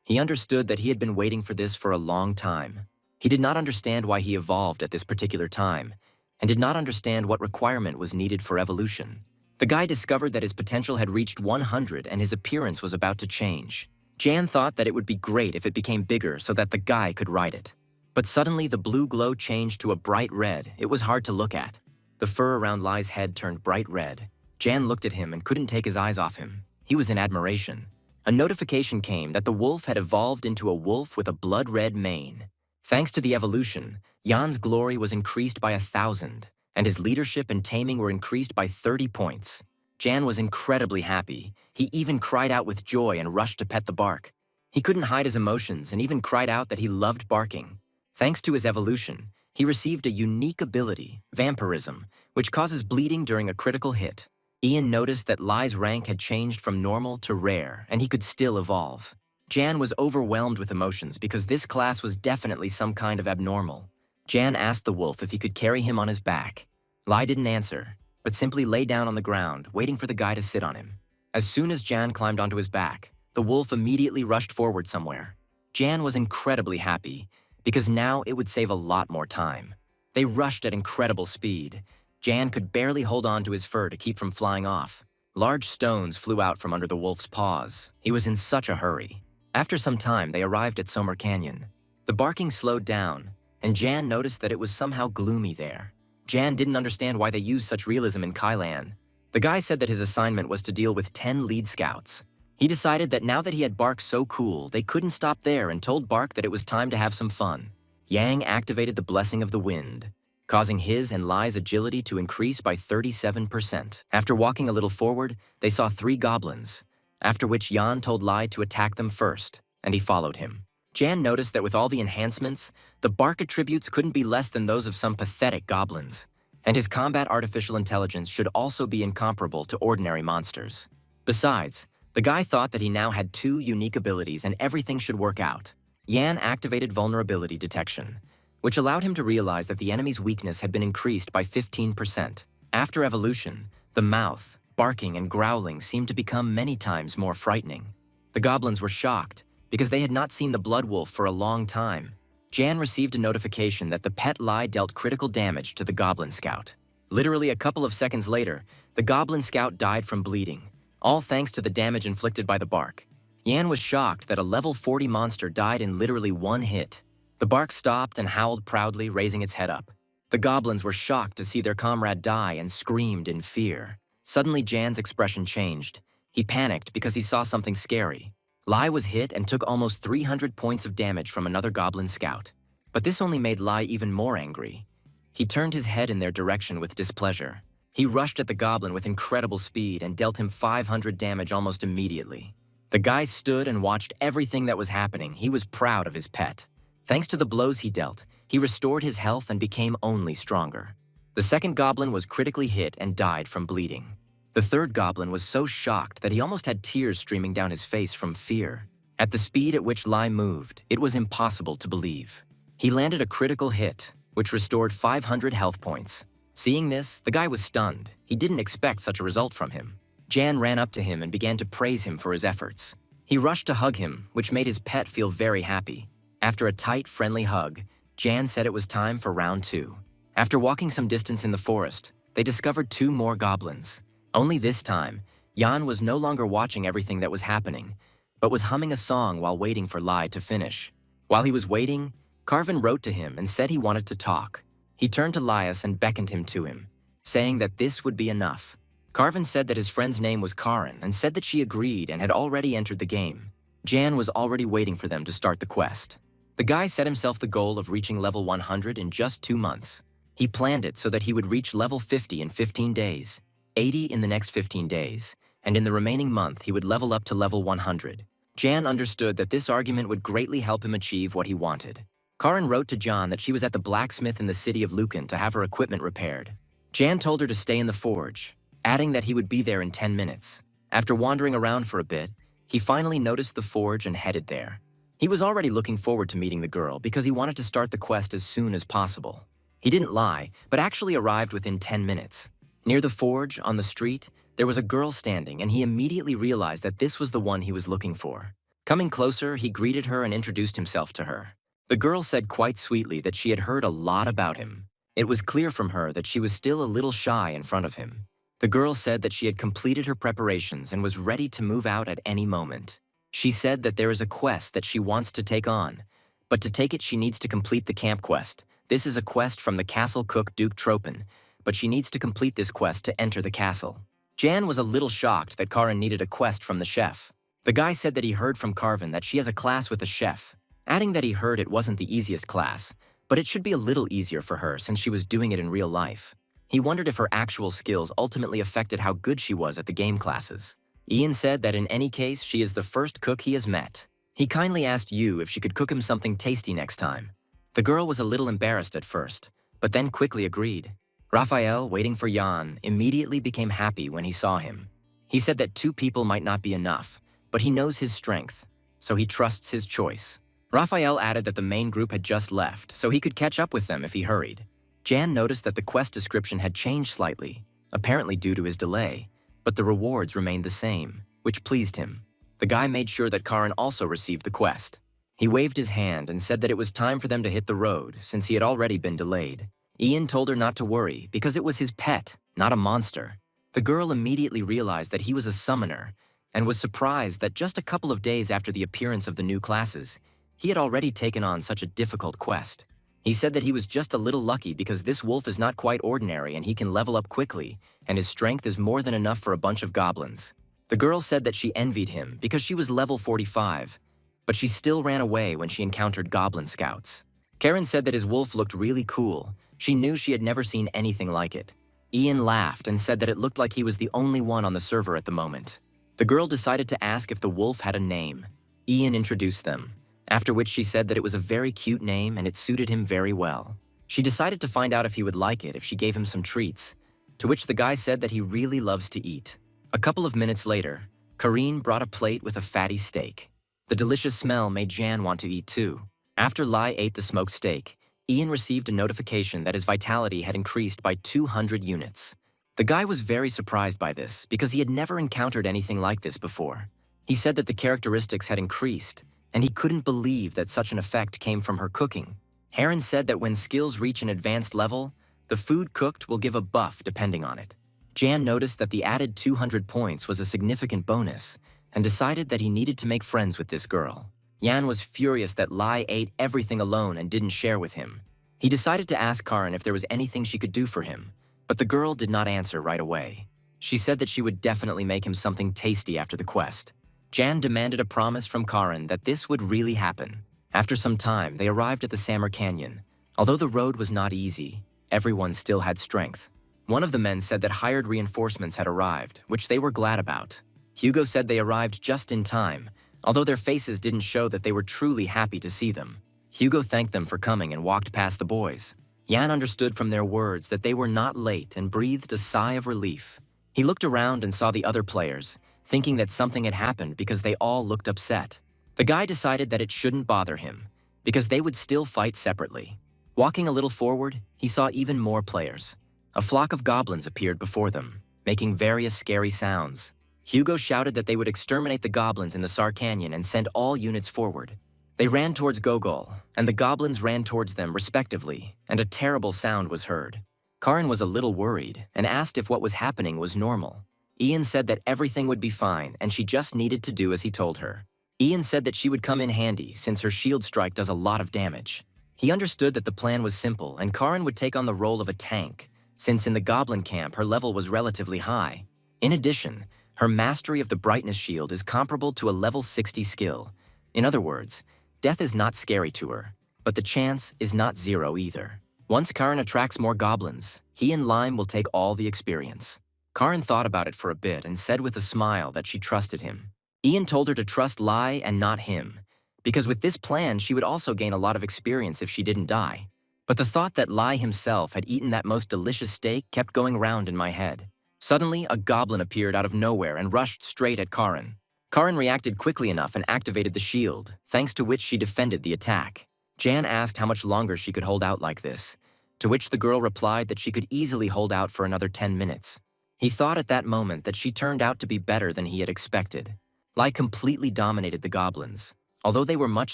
He understood that he had been waiting for this for a long time. He did not understand why he evolved at this particular time, and did not understand what requirement was needed for evolution. The guy discovered that his potential had reached 100 and his appearance was about to change. Jan thought that it would be great if it became bigger so that the guy could ride it. But suddenly the blue glow changed to a bright red. It was hard to look at. The fur around Lai's head turned bright red. Jan looked at him and couldn't take his eyes off him. He was in admiration. a notification came that the wolf had evolved into a wolf with a blood-red mane. Thanks to the evolution, Jan's glory was increased by 1,000, and his leadership and taming were increased by 30 points. Jan was incredibly happy. He even cried out with joy and rushed to pet the bark. He couldn't hide his emotions and even cried out that he loved barking. Thanks to his evolution, he received a unique ability, vampirism, which causes bleeding during a critical hit. Ian noticed that Lai's rank had changed from normal to rare, and he could still evolve. Jan was overwhelmed with emotions because this class was definitely some kind of abnormal. Jan asked the wolf if he could carry him on his back. Lai didn't answer, but simply lay down on the ground, waiting for the guy to sit on him. As soon as Jan climbed onto his back, the wolf immediately rushed forward somewhere. Jan was incredibly happy, because now it would save a lot more time. They rushed at incredible speed. Jan could barely hold on to his fur to keep from flying off. Large stones flew out from under the wolf's paws. He was in such a hurry. After some time, they arrived at Somer Canyon. The barking slowed down, and Jan noticed that it was somehow gloomy there. Jan didn't understand why they used such realism in Kailan. The guy said that his assignment was to deal with 10 lead scouts. He decided that now that he had Bark so cool, they couldn't stop there and told Bark that it was time to have some fun. Yang activated the Blessing of the Wind, causing his and Lai's agility to increase by 37%. After walking a little forward, they saw 3 goblins, after which Jan told Lai to attack them first, and he followed him. Jan noticed that with all the enhancements, the Bark attributes couldn't be less than those of some pathetic goblins, and his combat artificial intelligence should also be incomparable to ordinary monsters. Besides, the guy thought that he now had 2 unique abilities and everything should work out. Yan activated vulnerability detection, which allowed him to realize that the enemy's weakness had been increased by 15%. After evolution, the mouth, barking, and growling seemed to become many times more frightening. The goblins were shocked because they had not seen the blood wolf for a long time. Jan received a notification that the pet Lai dealt critical damage to the goblin scout. Literally a couple of seconds later, the goblin scout died from bleeding, all thanks to the damage inflicted by the bark. Yan was shocked that a level 40 monster died in literally one hit. The bark stopped and howled proudly, raising its head up. The goblins were shocked to see their comrade die and screamed in fear. Suddenly, Jan's expression changed. He panicked because he saw something scary. Lai was hit and took almost 300 points of damage from another goblin scout. But this only made Lai even more angry. He turned his head in their direction with displeasure. He rushed at the goblin with incredible speed and dealt him 500 damage almost immediately. The guy stood and watched everything that was happening. He was proud of his pet. Thanks to the blows he dealt, he restored his health and became only stronger. The second goblin was critically hit and died from bleeding. The third goblin was so shocked that he almost had tears streaming down his face from fear. At the speed at which Lai moved, it was impossible to believe. He landed a critical hit, which restored 500 health points. Seeing this, the guy was stunned. He didn't expect such a result from him. Jan ran up to him and began to praise him for his efforts. He rushed to hug him, which made his pet feel very happy. After a tight, friendly hug, Jan said it was time for round 2. After walking some distance in the forest, they discovered 2 more goblins. Only this time, Jan was no longer watching everything that was happening, but was humming a song while waiting for Lai to finish. While he was waiting, Carvin wrote to him and said he wanted to talk. He turned to Laius and beckoned him to him, saying that this would be enough. Carvin said that his friend's name was Karin and said that she agreed and had already entered the game. Jan was already waiting for them to start the quest. The guy set himself the goal of reaching level 100 in just 2 months. He planned it so that he would reach level 50 in 15 days, 80 in the next 15 days, and in the remaining month he would level up to level 100. Jan understood that this argument would greatly help him achieve what he wanted. Karin wrote to Jan that she was at the blacksmith in the city of Lucan to have her equipment repaired. Jan told her to stay in the forge, adding that he would be there in 10 minutes. After wandering around for a bit, he finally noticed the forge and headed there. He was already looking forward to meeting the girl because he wanted to start the quest as soon as possible. He didn't lie, but actually arrived within 10 minutes. Near the forge, on the street, there was a girl standing, and he immediately realized that this was the one he was looking for. Coming closer, he greeted her and introduced himself to her. The girl said quite sweetly that she had heard a lot about him. It was clear from her that she was still a little shy in front of him. The girl said that she had completed her preparations and was ready to move out at any moment. She said that there is a quest that she wants to take on, but to take it she needs to complete the camp quest. This is a quest from the castle cook Duke Tropin, but she needs to complete this quest to enter the castle. Jan was a little shocked that Karin needed a quest from the chef. The guy said that he heard from Carvin that she has a class with a chef, adding that he heard it wasn't the easiest class, but it should be a little easier for her since she was doing it in real life. He wondered if her actual skills ultimately affected how good she was at the game classes. Ian said that in any case, she is the first cook he has met. He kindly asked Yu if she could cook him something tasty next time. The girl was a little embarrassed at first, but then quickly agreed. Raphael, waiting for Jan, immediately became happy when he saw him. He said that 2 people might not be enough, but he knows his strength, so he trusts his choice. Raphael added that the main group had just left, so he could catch up with them if he hurried. Jan noticed that the quest description had changed slightly, apparently due to his delay, but the rewards remained the same, which pleased him. The guy made sure that Karin also received the quest. He waved his hand and said that it was time for them to hit the road, since he had already been delayed. Ian told her not to worry, because it was his pet, not a monster. The girl immediately realized that he was a summoner, and was surprised that just a couple of days after the appearance of the new classes, he had already taken on such a difficult quest. He said that he was just a little lucky because this wolf is not quite ordinary and he can level up quickly, and his strength is more than enough for a bunch of goblins. The girl said that she envied him because she was level 45, but she still ran away when she encountered goblin scouts. Karen said that his wolf looked really cool. She knew she had never seen anything like it. Ian laughed and said that it looked like he was the only one on the server at the moment. The girl decided to ask if the wolf had a name. Ian introduced them, after which she said that it was a very cute name and it suited him very well. She decided to find out if he would like it if she gave him some treats, to which the guy said that he really loves to eat. A couple of minutes later, Karine brought a plate with a fatty steak. The delicious smell made Jan want to eat too. After Lai ate the smoked steak, Ian received a notification that his vitality had increased by 200 units. The guy was very surprised by this because he had never encountered anything like this before. He said that the characteristics had increased, and he couldn't believe that such an effect came from her cooking. Heron said that when skills reach an advanced level, the food cooked will give a buff depending on it. Jan noticed that the added 200 points was a significant bonus, and decided that he needed to make friends with this girl. Jan was furious that Lai ate everything alone and didn't share with him. He decided to ask Karin if there was anything she could do for him, but the girl did not answer right away. She said that she would definitely make him something tasty after the quest. Jan demanded a promise from Karin that this would really happen. After some time, they arrived at the Samur Canyon. Although the road was not easy, everyone still had strength. One of the men said that hired reinforcements had arrived, which they were glad about. Hugo said they arrived just in time, although their faces didn't show that they were truly happy to see them. Hugo thanked them for coming and walked past the boys. Jan understood from their words that they were not late and breathed a sigh of relief. He looked around and saw the other players, thinking that something had happened because they all looked upset. The guy decided that it shouldn't bother him, because they would still fight separately. Walking a little forward, he saw even more players. A flock of goblins appeared before them, making various scary sounds. Hugo shouted that they would exterminate the goblins in the Sar Canyon and send all units forward. They ran towards Gogol, and the goblins ran towards them respectively, and a terrible sound was heard. Karin was a little worried and asked if what was happening was normal. Ian said that everything would be fine and she just needed to do as he told her. Ian said that she would come in handy since her shield strike does a lot of damage. He understood that the plan was simple and Karin would take on the role of a tank, since in the goblin camp her level was relatively high. In addition, her mastery of the brightness shield is comparable to a level 60 skill. In other words, death is not scary to her, but the chance is not zero either. Once Karin attracts more goblins, he and Lime will take all the experience. Karin thought about it for a bit and said with a smile that she trusted him. Ian told her to trust Lai and not him, because with this plan she would also gain a lot of experience if she didn't die. But the thought that Lai himself had eaten that most delicious steak kept going round in my head. Suddenly, a goblin appeared out of nowhere and rushed straight at Karin. Karin reacted quickly enough and activated the shield, thanks to which she defended the attack. Jan asked how much longer she could hold out like this, to which the girl replied that she could easily hold out for another 10 minutes. He thought at that moment that she turned out to be better than he had expected. Lai completely dominated the goblins. Although they were much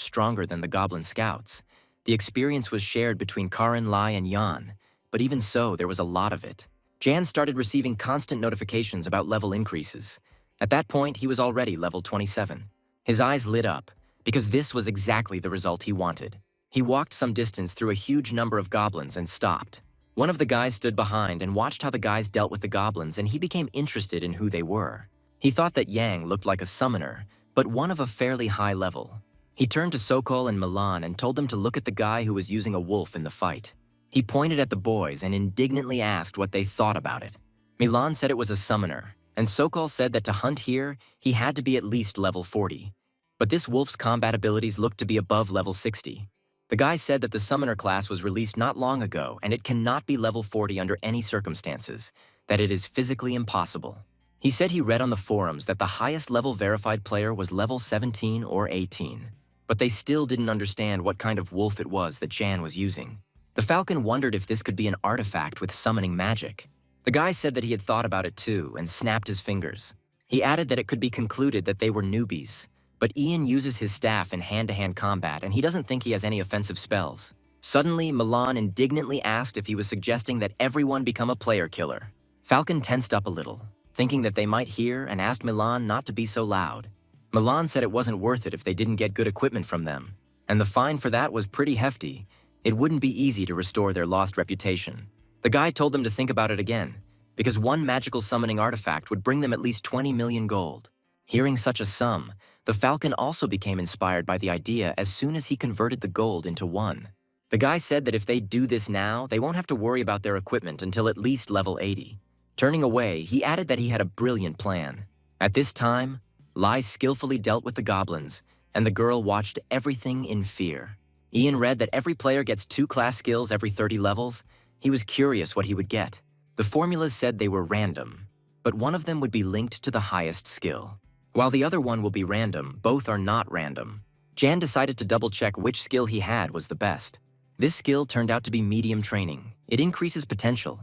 stronger than the goblin scouts, the experience was shared between Karin, Lai, and Jan, but even so, there was a lot of it. Jan started receiving constant notifications about level increases. At that point, he was already level 27. His eyes lit up, because this was exactly the result he wanted. He walked some distance through a huge number of goblins and stopped. One of the guys stood behind and watched how the guys dealt with the goblins, and he became interested in who they were. He thought that Yang looked like a summoner, but one of a fairly high level. He turned to Sokol and Milan and told them to look at the guy who was using a wolf in the fight. He pointed at the boys and indignantly asked what they thought about it. Milan said it was a summoner, and Sokol said that to hunt here, he had to be at least level 40. But this wolf's combat abilities looked to be above level 60. The guy said that the summoner class was released not long ago and it cannot be level 40 under any circumstances, that it is physically impossible. He said he read on the forums that the highest level verified player was level 17 or 18. But they still didn't understand what kind of wolf it was that Jan was using. The Falcon wondered if this could be an artifact with summoning magic. The guy said that he had thought about it too and snapped his fingers. He added that it could be concluded that they were newbies, but Ian uses his staff in hand-to-hand combat and he doesn't think he has any offensive spells. Suddenly, Milan indignantly asked if he was suggesting that everyone become a player killer. Falcon tensed up a little, thinking that they might hear, and asked Milan not to be so loud. Milan said it wasn't worth it if they didn't get good equipment from them, and the fine for that was pretty hefty. It wouldn't be easy to restore their lost reputation. The guy told them to think about it again, because one magical summoning artifact would bring them at least 20 million gold. Hearing such a sum, the Falcon also became inspired by the idea as soon as he converted the gold into one. The guy said that if they do this now, they won't have to worry about their equipment until at least level 80. Turning away, he added that he had a brilliant plan. At this time, Lai skillfully dealt with the goblins, and the girl watched everything in fear. Ian read that every player gets 2 class skills every 30 levels. He was curious what he would get. The formulas said they were random, but one of them would be linked to the highest skill. While the other one will be random, both are not random. Jan decided to double-check which skill he had was the best. This skill turned out to be medium training. It increases potential.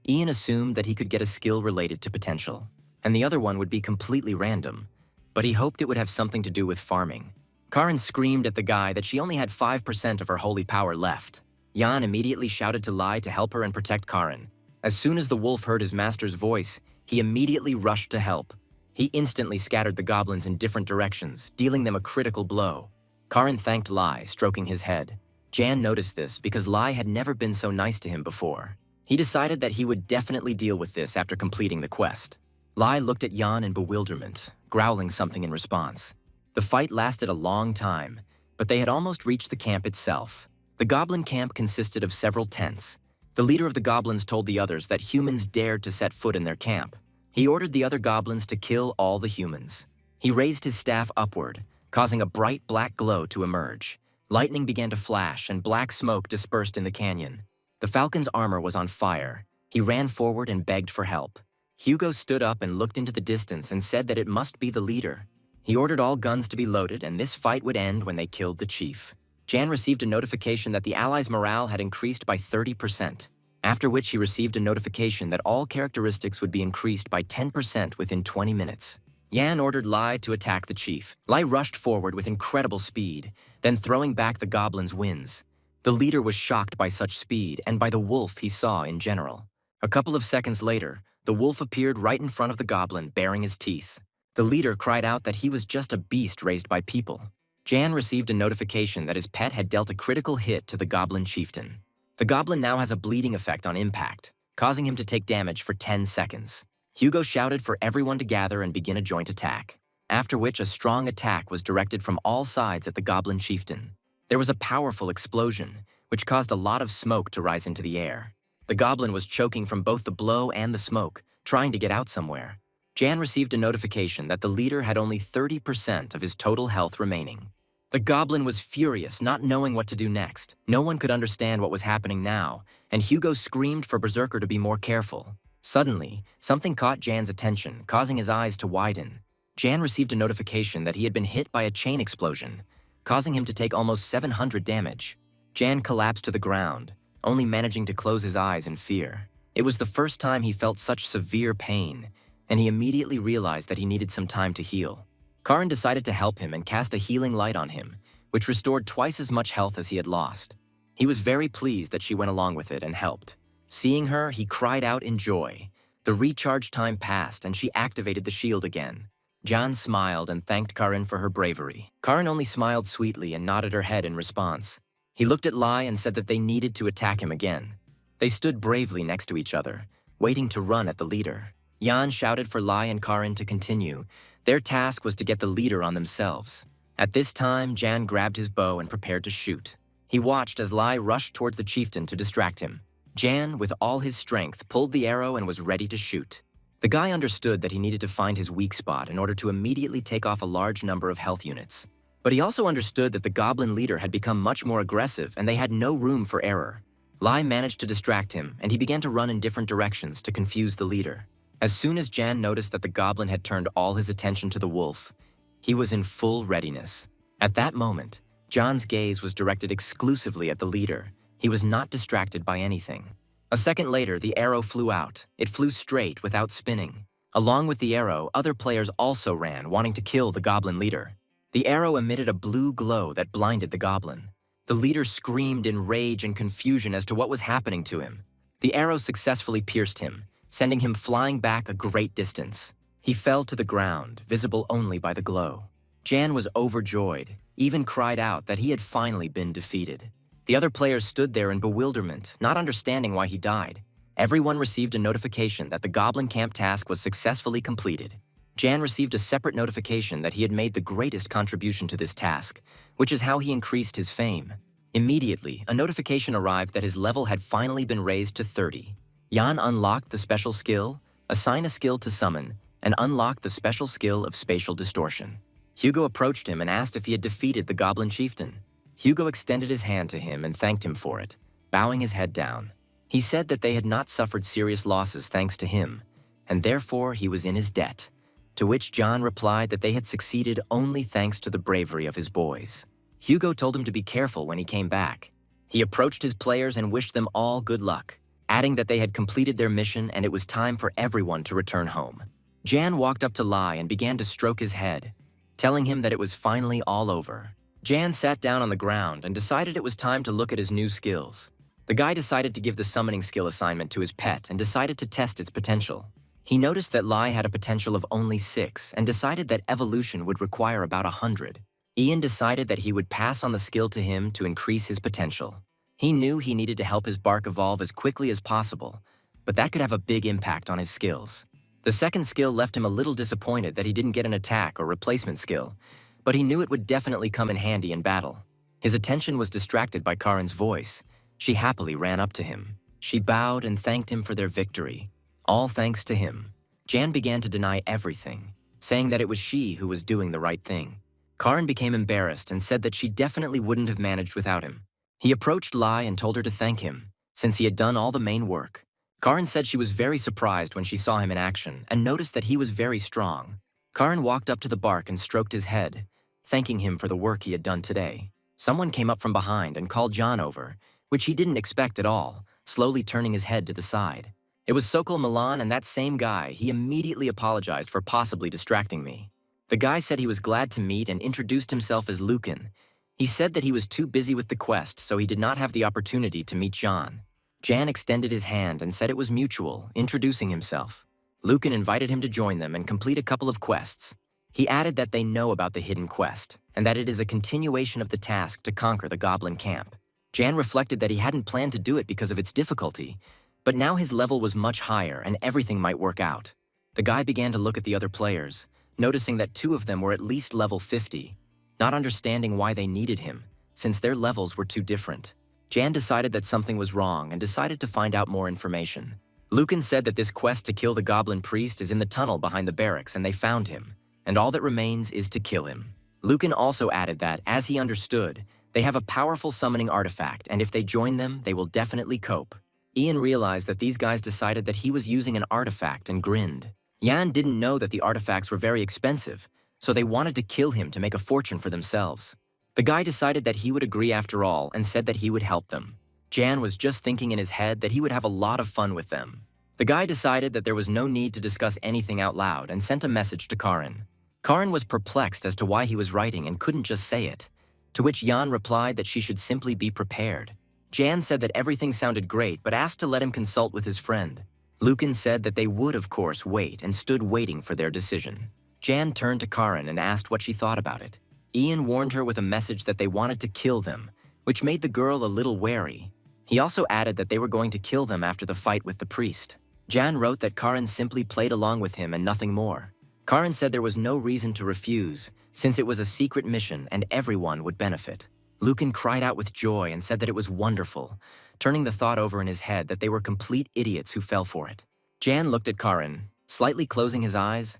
Ian assumed that he could get a skill related to potential, and the other one would be completely random, but he hoped it would have something to do with farming. Karin screamed at the guy that she only had 5% of her holy power left. Jan immediately shouted to Lai to help her and protect Karin. As soon as the wolf heard his master's voice, he immediately rushed to help. He instantly scattered the goblins in different directions, dealing them a critical blow. Karin thanked Lai, stroking his head. Jan noticed this because Lai had never been so nice to him before. He decided that he would definitely deal with this after completing the quest. Lai looked at Jan in bewilderment, growling something in response. The fight lasted a long time, but they had almost reached the camp itself. The goblin camp consisted of several tents. The leader of the goblins told the others that humans dared to set foot in their camp. He ordered the other goblins to kill all the humans. He raised his staff upward, causing a bright black glow to emerge. Lightning began to flash and black smoke dispersed in the canyon. The Falcon's armor was on fire. He ran forward and begged for help. Hugo stood up and looked into the distance and said that it must be the leader. He ordered all guns to be loaded and this fight would end when they killed the chief. Jan received a notification that the allies' morale had increased by 30%, after which he received a notification that all characteristics would be increased by 10% within 20 minutes. Jan ordered Lai to attack the chief. Lai rushed forward with incredible speed, then throwing back the goblins' wins. The leader was shocked by such speed and by the wolf he saw in general. A couple of seconds later, the wolf appeared right in front of the goblin, baring his teeth. The leader cried out that he was just a beast raised by people. Jan received a notification that his pet had dealt a critical hit to the goblin chieftain. The goblin now has a bleeding effect on impact, causing him to take damage for 10 seconds. Hugo shouted for everyone to gather and begin a joint attack, after which a strong attack was directed from all sides at the goblin chieftain. There was a powerful explosion, which caused a lot of smoke to rise into the air. The goblin was choking from both the blow and the smoke, trying to get out somewhere. Jan received a notification that the leader had only 30% of his total health remaining. The goblin was furious, not knowing what to do next. No one could understand what was happening now, and Hugo screamed for Berserker to be more careful. Suddenly, something caught Jan's attention, causing his eyes to widen. Jan received a notification that he had been hit by a chain explosion, causing him to take almost 700 damage. Jan collapsed to the ground, only managing to close his eyes in fear. It was the first time he felt such severe pain, and he immediately realized that he needed some time to heal. Karin decided to help him and cast a healing light on him, which restored twice as much health as he had lost. He was very pleased that she went along with it and helped. Seeing her, he cried out in joy. The recharge time passed and she activated the shield again. Jan smiled and thanked Karin for her bravery. Karin only smiled sweetly and nodded her head in response. He looked at Lai and said that they needed to attack him again. They stood bravely next to each other, waiting to run at the leader. Jan shouted for Lai and Karin to continue, Their task was to get the leader on themselves. At this time, Jan grabbed his bow and prepared to shoot. He watched as Lai rushed towards the chieftain to distract him. Jan, with all his strength, pulled the arrow and was ready to shoot. The guy understood that he needed to find his weak spot in order to immediately take off a large number of health units. But he also understood that the goblin leader had become much more aggressive and they had no room for error. Lai managed to distract him, and he began to run in different directions to confuse the leader. As soon as Jan noticed that the goblin had turned all his attention to the wolf, he was in full readiness. At that moment, Jan's gaze was directed exclusively at the leader. He was not distracted by anything. A second later, the arrow flew out. It flew straight without spinning. Along with the arrow, other players also ran, wanting to kill the goblin leader. The arrow emitted a blue glow that blinded the goblin. The leader screamed in rage and confusion as to what was happening to him. The arrow successfully pierced him, sending him flying back a great distance. He fell to the ground, visible only by the glow. Jan was overjoyed, even cried out that he had finally been defeated. The other players stood there in bewilderment, not understanding why he died. Everyone received a notification that the goblin camp task was successfully completed. Jan received a separate notification that he had made the greatest contribution to this task, which is how he increased his fame. Immediately, a notification arrived that his level had finally been raised to 30. Jan unlocked the special skill, assign a skill to summon, and unlocked the special skill of spatial distortion. Hugo approached him and asked if he had defeated the goblin chieftain. Hugo extended his hand to him and thanked him for it, bowing his head down. He said that they had not suffered serious losses thanks to him, and therefore he was in his debt. To which Jan replied that they had succeeded only thanks to the bravery of his boys. Hugo told him to be careful when he came back. He approached his players and wished them all good luck, adding that they had completed their mission and it was time for everyone to return home. Jan walked up to Lai and began to stroke his head, telling him that it was finally all over. Jan sat down on the ground and decided it was time to look at his new skills. The guy decided to give the summoning skill assignment to his pet and decided to test its potential. He noticed that Lai had a potential of only 6 and decided that evolution would require about 100. Ian decided that he would pass on the skill to him to increase his potential. He knew he needed to help his bark evolve as quickly as possible, but that could have a big impact on his skills. The second skill left him a little disappointed that he didn't get an attack or replacement skill, but he knew it would definitely come in handy in battle. His attention was distracted by Karin's voice. She happily ran up to him. She bowed and thanked him for their victory. All thanks to him. Jan began to deny everything, saying that it was she who was doing the right thing. Karin became embarrassed and said that she definitely wouldn't have managed without him. He approached Lai and told her to thank him, since he had done all the main work. Karin said she was very surprised when she saw him in action and noticed that he was very strong. Karin walked up to the bark and stroked his head, thanking him for the work he had done today. Someone came up from behind and called Jan over, which he didn't expect at all, slowly turning his head to the side. It was Sokol Milan and that same guy. He immediately apologized for possibly distracting me. The guy said he was glad to meet and introduced himself as Lucan. He said that he was too busy with the quest, so he did not have the opportunity to meet Jan. Jan extended his hand and said it was mutual, introducing himself. Lucan invited him to join them and complete a couple of quests. He added that they know about the hidden quest, and that it is a continuation of the task to conquer the goblin camp. Jan reflected that he hadn't planned to do it because of its difficulty, but now his level was much higher and everything might work out. The guy began to look at the other players, noticing that 2 of them were at least level 50, not understanding why they needed him, since their levels were too different. Jan decided that something was wrong and decided to find out more information. Lucan said that this quest to kill the goblin priest is in the tunnel behind the barracks and they found him, and all that remains is to kill him. Lucan also added that, as he understood, they have a powerful summoning artifact and if they join them, they will definitely cope. Ian realized that these guys decided that he was using an artifact and grinned. Jan didn't know that the artifacts were very expensive, so they wanted to kill him to make a fortune for themselves. The guy decided that he would agree after all and said that he would help them. Jan was just thinking in his head that he would have a lot of fun with them. The guy decided that there was no need to discuss anything out loud and sent a message to Karin. Karin was perplexed as to why he was writing and couldn't just say it, to which Jan replied that she should simply be prepared. Jan said that everything sounded great but asked to let him consult with his friend. Lucan said that they would of course wait and stood waiting for their decision. Jan turned to Karin and asked what she thought about it. Ian warned her with a message that they wanted to kill them, which made the girl a little wary. He also added that they were going to kill them after the fight with the priest. Jan wrote that Karin simply played along with him and nothing more. Karin said there was no reason to refuse, since it was a secret mission and everyone would benefit. Lucan cried out with joy and said that it was wonderful, turning the thought over in his head that they were complete idiots who fell for it. Jan looked at Karin, slightly closing his eyes.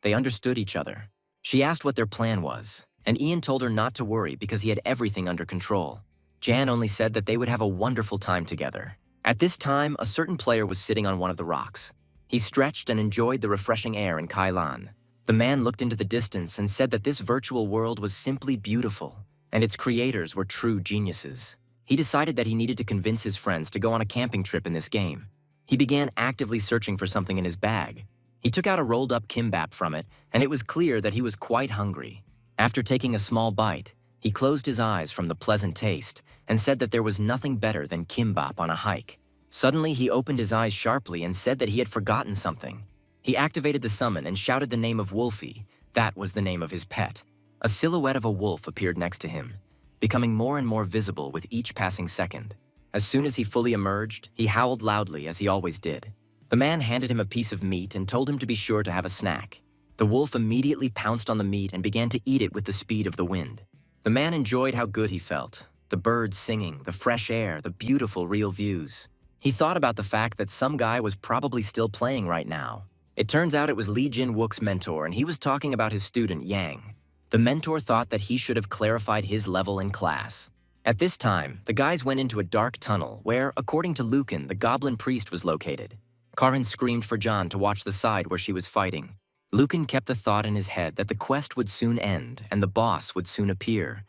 They understood each other. She asked what their plan was, and Ian told her not to worry because he had everything under control. Jan only said that they would have a wonderful time together. At this time, a certain player was sitting on one of the rocks. He stretched and enjoyed the refreshing air in Kailan. The man looked into the distance and said that this virtual world was simply beautiful, and its creators were true geniuses. He decided that he needed to convince his friends to go on a camping trip in this game. He began actively searching for something in his bag. He took out a rolled-up kimbap from it, and it was clear that he was quite hungry. After taking a small bite, he closed his eyes from the pleasant taste and said that there was nothing better than kimbap on a hike. Suddenly, he opened his eyes sharply and said that he had forgotten something. He activated the summon and shouted the name of Wolfie. That was the name of his pet. A silhouette of a wolf appeared next to him, becoming more and more visible with each passing second. As soon as he fully emerged, he howled loudly as he always did. The man handed him a piece of meat and told him to be sure to have a snack. The wolf immediately pounced on the meat and began to eat it with the speed of the wind. The man enjoyed how good he felt. The birds singing, the fresh air, the beautiful real views. He thought about the fact that some guy was probably still playing right now. It turns out it was Lee Jin-wook's mentor, and he was talking about his student, Yang. The mentor thought that he should have clarified his level in class. At this time, the guys went into a dark tunnel where, according to Lucan, the goblin priest was located. Karin screamed for John to watch the side where she was fighting. Lucan kept the thought in his head that the quest would soon end and the boss would soon appear,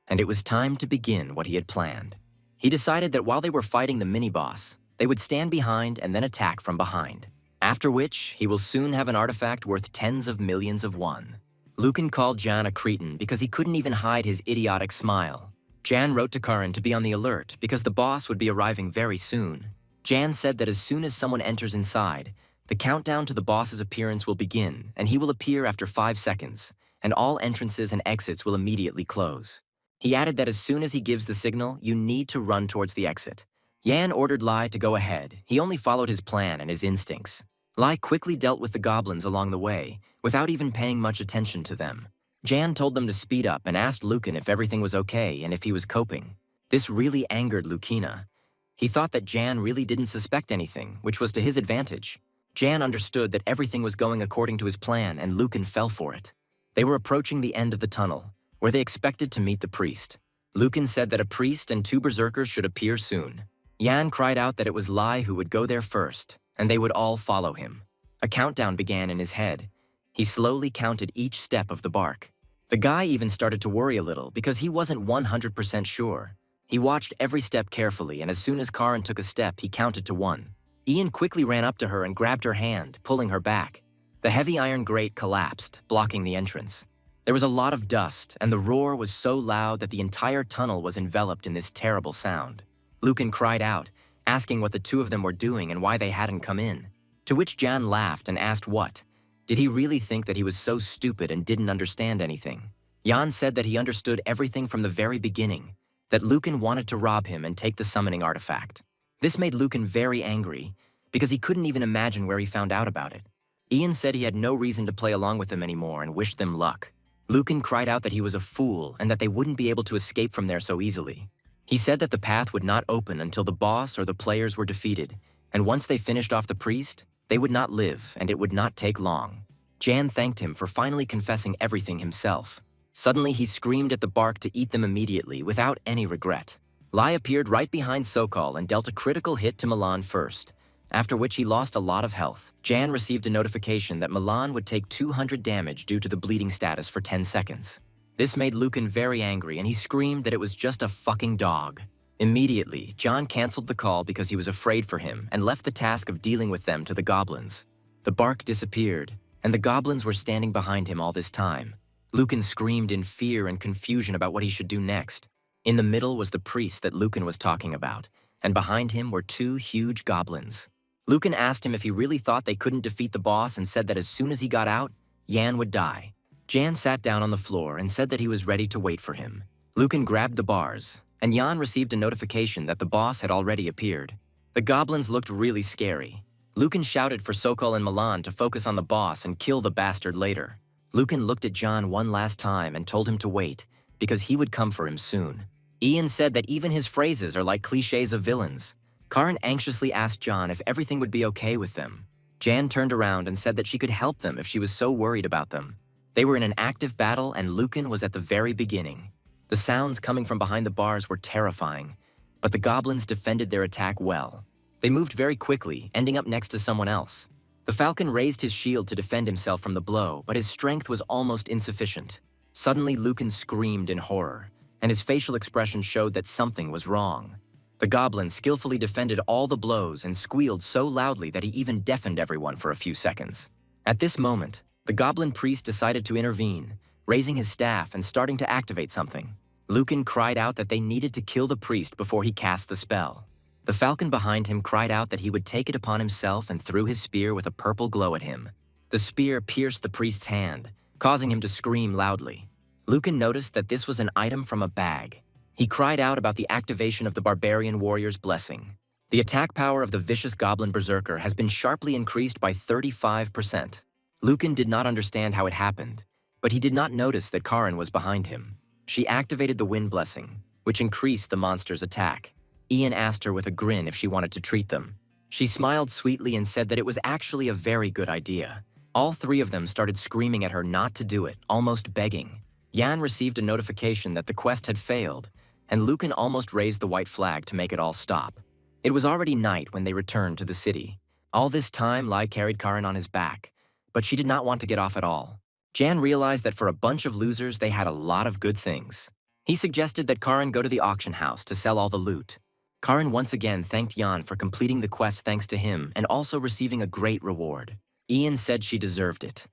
and it was time to begin what he had planned. He decided that while they were fighting the mini-boss, they would stand behind and then attack from behind, after which he will soon have an artifact worth tens of millions of won. Lucan called Jan a cretin because he couldn't even hide his idiotic smile. Jan wrote to Karin to be on the alert because the boss would be arriving very soon. Jan said that as soon as someone enters inside, the countdown to the boss's appearance will begin, and he will appear after 5 seconds, and all entrances and exits will immediately close. He added that as soon as he gives the signal, you need to run towards the exit. Yan ordered Lai to go ahead. He only followed his plan and his instincts. Lai quickly dealt with the goblins along the way, without even paying much attention to them. Jan told them to speed up and asked Lucan if everything was okay and if he was coping. This really angered Lucina. He thought that Jan really didn't suspect anything, which was to his advantage. Jan understood that everything was going according to his plan, and Lucan fell for it. They were approaching the end of the tunnel, where they expected to meet the priest. Lucan said that a priest and 2 berserkers should appear soon. Yan cried out that it was Lai who would go there first, and they would all follow him. A countdown began in his head. He slowly counted each step of the bark. The guy even started to worry a little because he wasn't 100% sure. He watched every step carefully, and as soon as Karin took a step, he counted to 1. Ian quickly ran up to her and grabbed her hand, pulling her back. The heavy iron grate collapsed, blocking the entrance. There was a lot of dust, and the roar was so loud that the entire tunnel was enveloped in this terrible sound. Lucan cried out, asking what the 2 of them were doing and why they hadn't come in. To which Jan laughed and asked what. Did he really think that he was so stupid and didn't understand anything? Jan said that he understood everything from the very beginning, that Lucan wanted to rob him and take the summoning artifact. This made Lucan very angry, because he couldn't even imagine where he found out about it. Ian said he had no reason to play along with them anymore and wished them luck. Lucan cried out that he was a fool and that they wouldn't be able to escape from there so easily. He said that the path would not open until the boss or the players were defeated, and once they finished off the priest, they would not live and it would not take long. Jan thanked him for finally confessing everything himself. Suddenly, he screamed at the bark to eat them immediately without any regret. Lai appeared right behind Sokol and dealt a critical hit to Milan first, after which he lost a lot of health. Jan received a notification that Milan would take 200 damage due to the bleeding status for 10 seconds. This made Lucan very angry, and he screamed that it was just a fucking dog. Immediately, John canceled the call because he was afraid for him and left the task of dealing with them to the goblins. The bark disappeared, and the goblins were standing behind him all this time. Lucan screamed in fear and confusion about what he should do next. In the middle was the priest that Lucan was talking about, and behind him were 2 huge goblins. Lucan asked him if he really thought they couldn't defeat the boss and said that as soon as he got out, Yan would die. Jan sat down on the floor and said that he was ready to wait for him. Lucan grabbed the bars, and Jan received a notification that the boss had already appeared. The goblins looked really scary. Lucan shouted for Sokol and Milan to focus on the boss and kill the bastard later. Lucan looked at John one last time and told him to wait, because he would come for him soon. Ian said that even his phrases are like cliches of villains. Karin anxiously asked John if everything would be okay with them. Jan turned around and said that she could help them if she was so worried about them. They were in an active battle and Lucan was at the very beginning. The sounds coming from behind the bars were terrifying, but the goblins defended their attack well. They moved very quickly, ending up next to someone else. The Falcon raised his shield to defend himself from the blow, but his strength was almost insufficient. Suddenly, Lucan screamed in horror, and his facial expression showed that something was wrong. The goblin skillfully defended all the blows and squealed so loudly that he even deafened everyone for a few seconds. At this moment, the goblin priest decided to intervene, raising his staff and starting to activate something. Lucan cried out that they needed to kill the priest before he cast the spell. The Falcon behind him cried out that he would take it upon himself and threw his spear with a purple glow at him. The spear pierced the priest's hand, causing him to scream loudly. Lucan noticed that this was an item from a bag. He cried out about the activation of the barbarian warrior's blessing. The attack power of the vicious goblin berserker has been sharply increased by 35%. Lucan did not understand how it happened, but he did not notice that Karin was behind him. She activated the wind blessing, which increased the monster's attack. Ian asked her with a grin if she wanted to treat them. She smiled sweetly and said that it was actually a very good idea. All three of them started screaming at her not to do it, almost begging. Jan received a notification that the quest had failed, and Lucan almost raised the white flag to make it all stop. It was already night when they returned to the city. All this time, Lai carried Karin on his back, but she did not want to get off at all. Jan realized that for a bunch of losers, they had a lot of good things. He suggested that Karin go to the auction house to sell all the loot. Karin once again thanked Jan for completing the quest thanks to him and also receiving a great reward. Ian said she deserved it.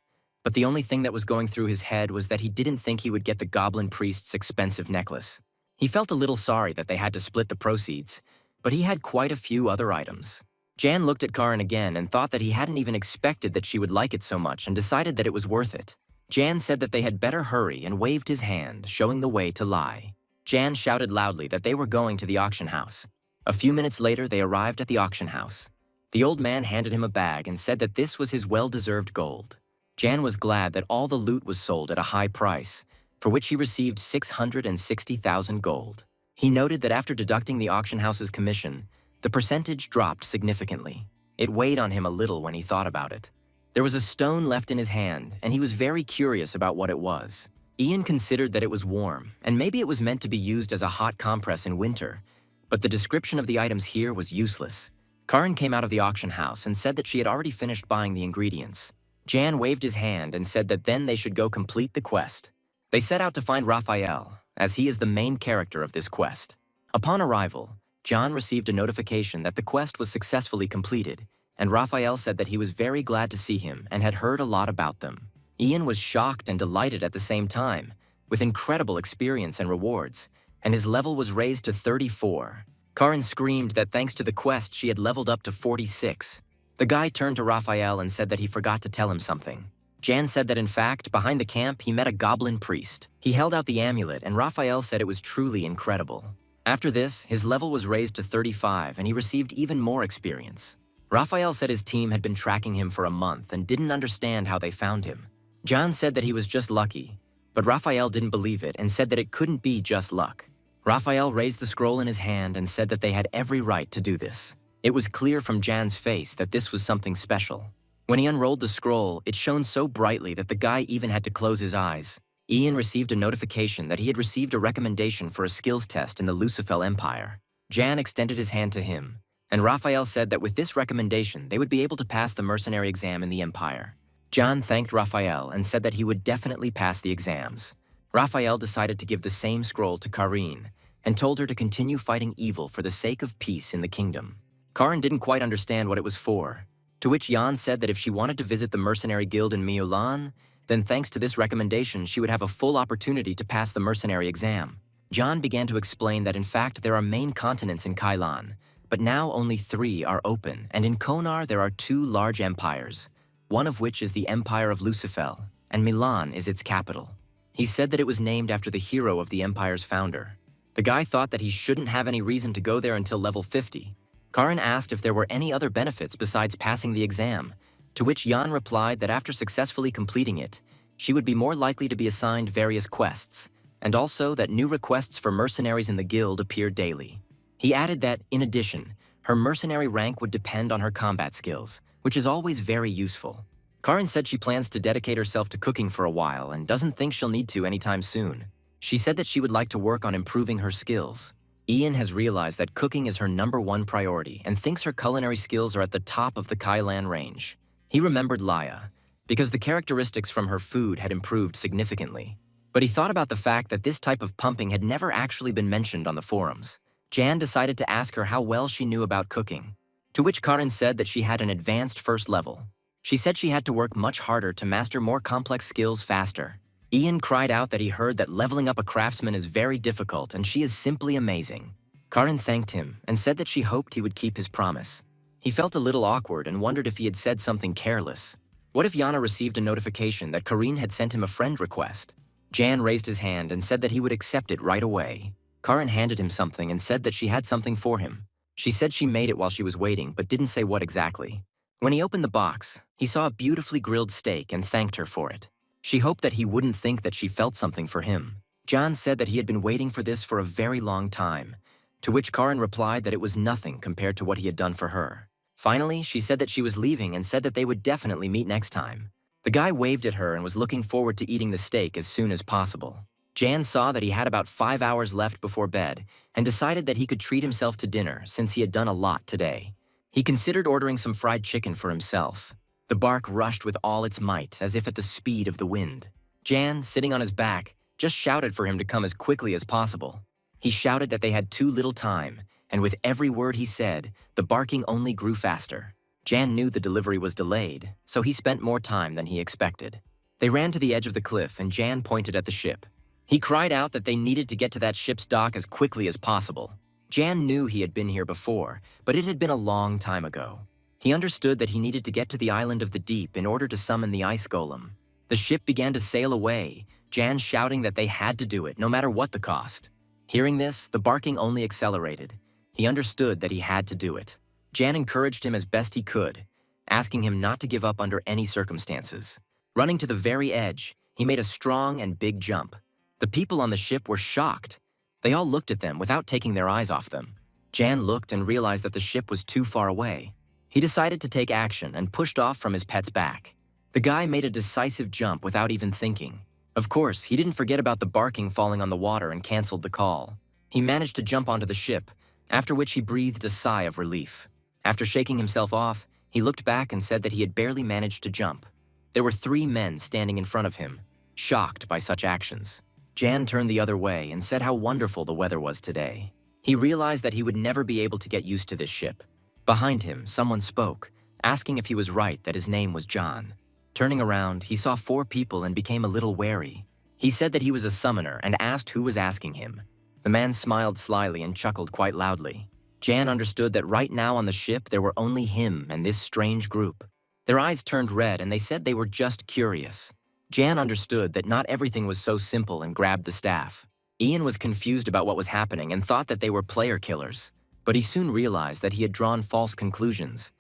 But the only thing that was going through his head was that he didn't think he would get the goblin priest's expensive necklace. He felt a little sorry that they had to split the proceeds, but he had quite a few other items. Jan looked at Karin again and thought that he hadn't even expected that she would like it so much and decided that it was worth it. Jan said that they had better hurry and waved his hand, showing the way to Lai. Jan shouted loudly that they were going to the auction house. A few minutes later, they arrived at the auction house. The old man handed him a bag and said that this was his well-deserved gold. Jan was glad that all the loot was sold at a high price, for which he received 660,000 gold. He noted that after deducting the auction house's commission, the percentage dropped significantly. It weighed on him a little when he thought about it. There was a stone left in his hand, and he was very curious about what it was. Ian considered that it was warm, and maybe it was meant to be used as a hot compress in winter, but the description of the items here was useless. Karin came out of the auction house and said that she had already finished buying the ingredients. Jan waved his hand and said that then they should go complete the quest. They set out to find Raphael, as he is the main character of this quest. Upon arrival, John received a notification that the quest was successfully completed, and Raphael said that he was very glad to see him and had heard a lot about them. Ian was shocked and delighted at the same time, with incredible experience and rewards, and his level was raised to 34. Karin screamed that thanks to the quest she had leveled up to 46. The guy turned to Raphael and said that he forgot to tell him something. Jan said that in fact, behind the camp, he met a goblin priest. He held out the amulet, and Raphael said it was truly incredible. After this, his level was raised to 35, and he received even more experience. Raphael said his team had been tracking him for a month and didn't understand how they found him. John said that he was just lucky, but Raphael didn't believe it and said that it couldn't be just luck. Raphael raised the scroll in his hand and said that they had every right to do this. It was clear from Jan's face that this was something special. When he unrolled the scroll, it shone so brightly that the guy even had to close his eyes. Ian received a notification that he had received a recommendation for a skills test in the Lucifel Empire. Jan extended his hand to him, and Raphael said that with this recommendation, they would be able to pass the mercenary exam in the Empire. John thanked Raphael and said that he would definitely pass the exams. Raphael decided to give the same scroll to Karin and told her to continue fighting evil for the sake of peace in the kingdom. Karin didn't quite understand what it was for, to which Jan said that if she wanted to visit the mercenary guild in Miolan, then thanks to this recommendation, she would have a full opportunity to pass the mercenary exam. John began to explain that in fact there are main continents in Kailan, but now only 3 are open, and in Konar there are 2 large empires, one of which is the Empire of Lucifel, and Milan is its capital. He said that it was named after the hero of the empire's founder. The guy thought that he shouldn't have any reason to go there until level 50. Karin asked if there were any other benefits besides passing the exam, to which Jan replied that after successfully completing it, she would be more likely to be assigned various quests, and also that new requests for mercenaries in the guild appeared daily. He added that, in addition, her mercenary rank would depend on her combat skills, which is always very useful. Karin said she plans to dedicate herself to cooking for a while and doesn't think she'll need to anytime soon. She said that she would like to work on improving her skills. Ian has realized that cooking is her #1 priority and thinks her culinary skills are at the top of the Kailan range. He remembered Laya, because the characteristics from her food had improved significantly. But he thought about the fact that this type of pumping had never actually been mentioned on the forums. Jan decided to ask her how well she knew about cooking, to which Karin said that she had an advanced first level. She said she had to work much harder to master more complex skills faster. Ian cried out that he heard that leveling up a craftsman is very difficult and she is simply amazing. Karin thanked him and said that she hoped he would keep his promise. He felt a little awkward and wondered if he had said something careless. What if Yana received a notification that Karin had sent him a friend request? Jan raised his hand and said that he would accept it right away. Karin handed him something and said that she had something for him. She said she made it while she was waiting, but didn't say what exactly. When he opened the box, he saw a beautifully grilled steak and thanked her for it. She hoped that he wouldn't think that she felt something for him. John said that he had been waiting for this for a very long time, to which Karin replied that it was nothing compared to what he had done for her. Finally, she said that she was leaving and said that they would definitely meet next time. The guy waved at her and was looking forward to eating the steak as soon as possible. Jan saw that he had about 5 hours left before bed and decided that he could treat himself to dinner since he had done a lot today. He considered ordering some fried chicken for himself. The bark rushed with all its might, as if at the speed of the wind. Jan, sitting on his back, just shouted for him to come as quickly as possible. He shouted that they had too little time, and with every word he said, the barking only grew faster. Jan knew the delivery was delayed, so he spent more time than he expected. They ran to the edge of the cliff, and Jan pointed at the ship. He cried out that they needed to get to that ship's dock as quickly as possible. Jan knew he had been here before, but it had been a long time ago. He understood that he needed to get to the island of the deep in order to summon the ice golem. The ship began to sail away, Jan shouting that they had to do it, no matter what the cost. Hearing this, the barking only accelerated. He understood that he had to do it. Jan encouraged him as best he could, asking him not to give up under any circumstances. Running to the very edge, he made a strong and big jump. The people on the ship were shocked. They all looked at them without taking their eyes off them. Jan looked and realized that the ship was too far away. He decided to take action and pushed off from his pet's back. The guy made a decisive jump without even thinking. Of course, he didn't forget about the barking falling on the water and canceled the call. He managed to jump onto the ship, after which he breathed a sigh of relief. After shaking himself off, he looked back and said that he had barely managed to jump. There were 3 men standing in front of him, shocked by such actions. Jan turned the other way and said how wonderful the weather was today. He realized that he would never be able to get used to this ship. Behind him, someone spoke, asking if he was right that his name was John. Turning around, he saw 4 people and became a little wary. He said that he was a summoner and asked who was asking him. The man smiled slyly and chuckled quite loudly. Jan understood that right now on the ship there were only him and this strange group. Their eyes turned red and they said they were just curious. Jan understood that not everything was so simple and grabbed the staff. Ian was confused about what was happening and thought that they were player killers. But he soon realized that he had drawn false conclusions,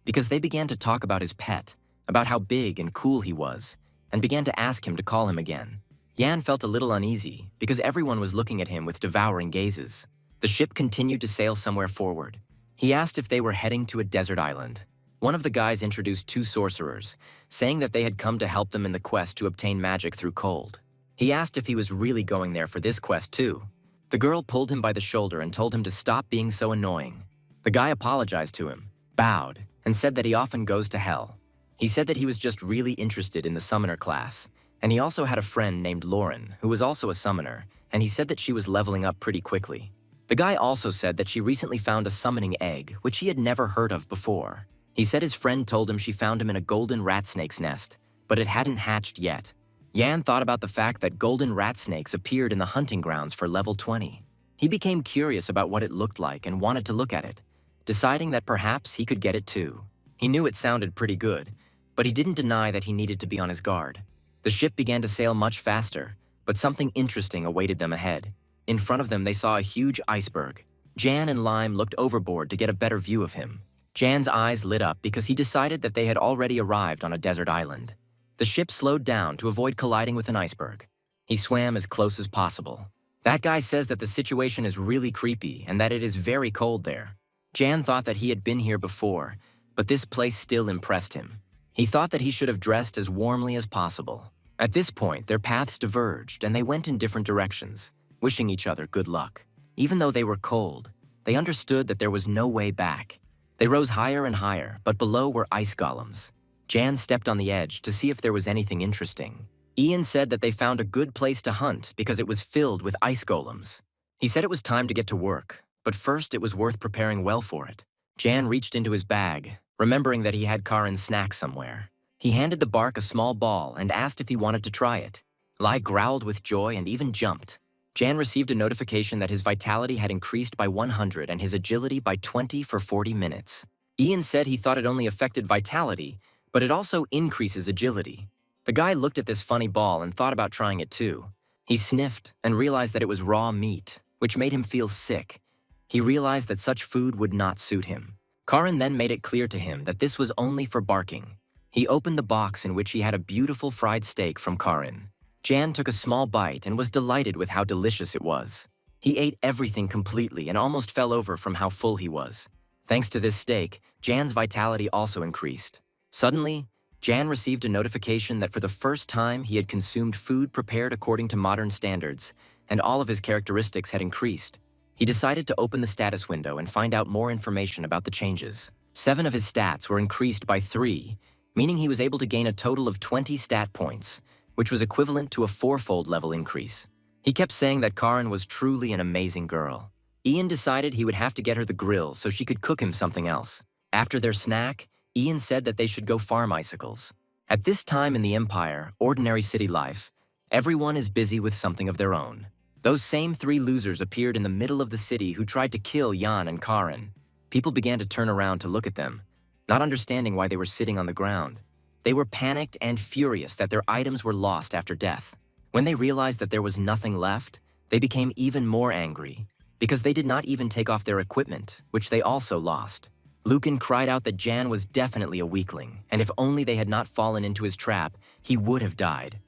because they began to talk about his pet, about how big and cool he was, and began to ask him to call him again. Jan felt a little uneasy, because everyone was looking at him with devouring gazes. The ship continued to sail somewhere forward. He asked if they were heading to a desert island. One of the guys introduced 2 sorcerers, saying that they had come to help them in the quest to obtain magic through cold. He asked if he was really going there for this quest too. The girl pulled him by the shoulder and told him to stop being so annoying. The guy apologized to him, bowed, and said that he often goes to hell. He said that he was just really interested in the summoner class, and he also had a friend named Lauren, who was also a summoner, and he said that she was leveling up pretty quickly. The guy also said that she recently found a summoning egg, which he had never heard of before. He said his friend told him she found him in a golden rat snake's nest, but it hadn't hatched yet. Yan thought about the fact that golden rat snakes appeared in the hunting grounds for level 20. He became curious about what it looked like and wanted to look at it, deciding that perhaps he could get it too. He knew it sounded pretty good, but he didn't deny that he needed to be on his guard. The ship began to sail much faster, but something interesting awaited them ahead. In front of them, they saw a huge iceberg. Jan and Lime looked overboard to get a better view of him. Jan's eyes lit up because he decided that they had already arrived on a desert island. The ship slowed down to avoid colliding with an iceberg. He swam as close as possible. That guy says that the situation is really creepy and that it is very cold there. Jan thought that he had been here before, but this place still impressed him. He thought that he should have dressed as warmly as possible. At this point, their paths diverged and they went in different directions, wishing each other good luck. Even though they were cold, they understood that there was no way back. They rose higher and higher, but below were ice golems. Jan stepped on the edge to see if there was anything interesting. Ian said that they found a good place to hunt because it was filled with ice golems. He said it was time to get to work, but first it was worth preparing well for it. Jan reached into his bag, remembering that he had Karin's snack somewhere. He handed the bark a small ball and asked if he wanted to try it. Lai growled with joy and even jumped. Jan received a notification that his vitality had increased by 100 and his agility by 20 for 40 minutes. Ian said he thought it only affected vitality, but it also increases agility. The guy looked at this funny ball and thought about trying it too. He sniffed and realized that it was raw meat, which made him feel sick. He realized that such food would not suit him. Karin then made it clear to him that this was only for barking. He opened the box in which he had a beautiful fried steak from Karin. Jan took a small bite and was delighted with how delicious it was. He ate everything completely and almost fell over from how full he was. Thanks to this steak, Jan's vitality also increased. Suddenly, Jan received a notification that for the first time he had consumed food prepared according to modern standards, and all of his characteristics had increased. He decided to open the status window and find out more information about the changes. 7 of his stats were increased by 3, meaning he was able to gain a total of 20 stat points, which was equivalent to a 4-fold level increase. He kept saying that Karin was truly an amazing girl. Ian decided he would have to get her the grill so she could cook him something else. After their snack, Ian said that they should go farm icicles. At this time in the Empire, ordinary city life, everyone is busy with something of their own. Those same 3 losers appeared in the middle of the city who tried to kill Jan and Karin. People began to turn around to look at them, not understanding why they were sitting on the ground. They were panicked and furious that their items were lost after death. When they realized that there was nothing left, they became even more angry, because they did not even take off their equipment, which they also lost. Lucan cried out that Jan was definitely a weakling, and if only they had not fallen into his trap, he would have died.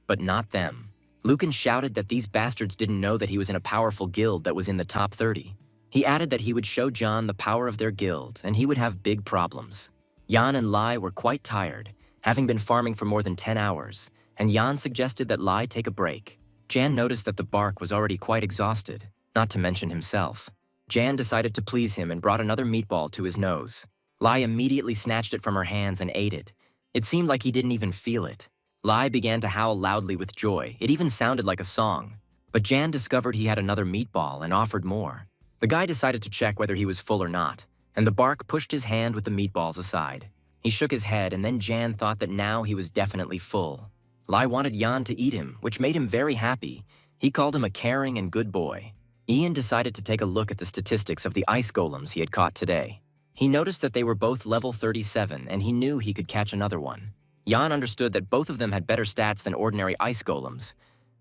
But not them. Lucan shouted that these bastards didn't know that he was in a powerful guild that was in the top 30. He added that he would show Jan the power of their guild, and he would have big problems. Jan and Lai were quite tired, having been farming for more than 10 hours, and Jan suggested that Lai take a break. Jan noticed that the bark was already quite exhausted, not to mention himself. Jan decided to please him and brought another meatball to his nose. Lai immediately snatched it from her hands and ate it. It seemed like he didn't even feel it. Lai began to howl loudly with joy. It even sounded like a song. But Jan discovered he had another meatball and offered more. The guy decided to check whether he was full or not, and the bark pushed his hand with the meatballs aside. He shook his head, and then Jan thought that now he was definitely full. Lai wanted Jan to eat him, which made him very happy. He called him a caring and good boy. Ian decided to take a look at the statistics of the ice golems he had caught today. He noticed that they were both level 37, and he knew he could catch another one. Jan understood that both of them had better stats than ordinary ice golems,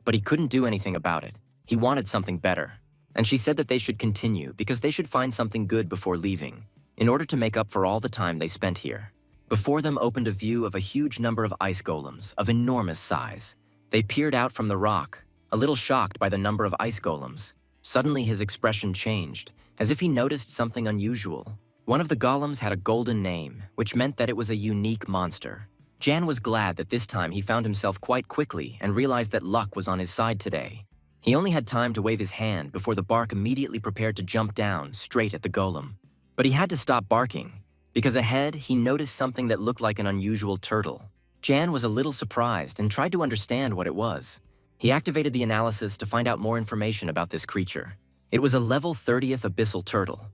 but he couldn't do anything about it. He wanted something better. And she said that they should continue because they should find something good before leaving, in order to make up for all the time they spent here. Before them opened a view of a huge number of ice golems of enormous size. They peered out from the rock, a little shocked by the number of ice golems. Suddenly his expression changed, as if he noticed something unusual. One of the golems had a golden name, which meant that it was a unique monster. Jan was glad that this time he found himself quite quickly and realized that luck was on his side today. He only had time to wave his hand before the bark immediately prepared to jump down straight at the golem. But he had to stop barking, because ahead he noticed something that looked like an unusual turtle. Jan was a little surprised and tried to understand what it was. He activated the analysis to find out more information about this creature. It was a level 30th abyssal turtle.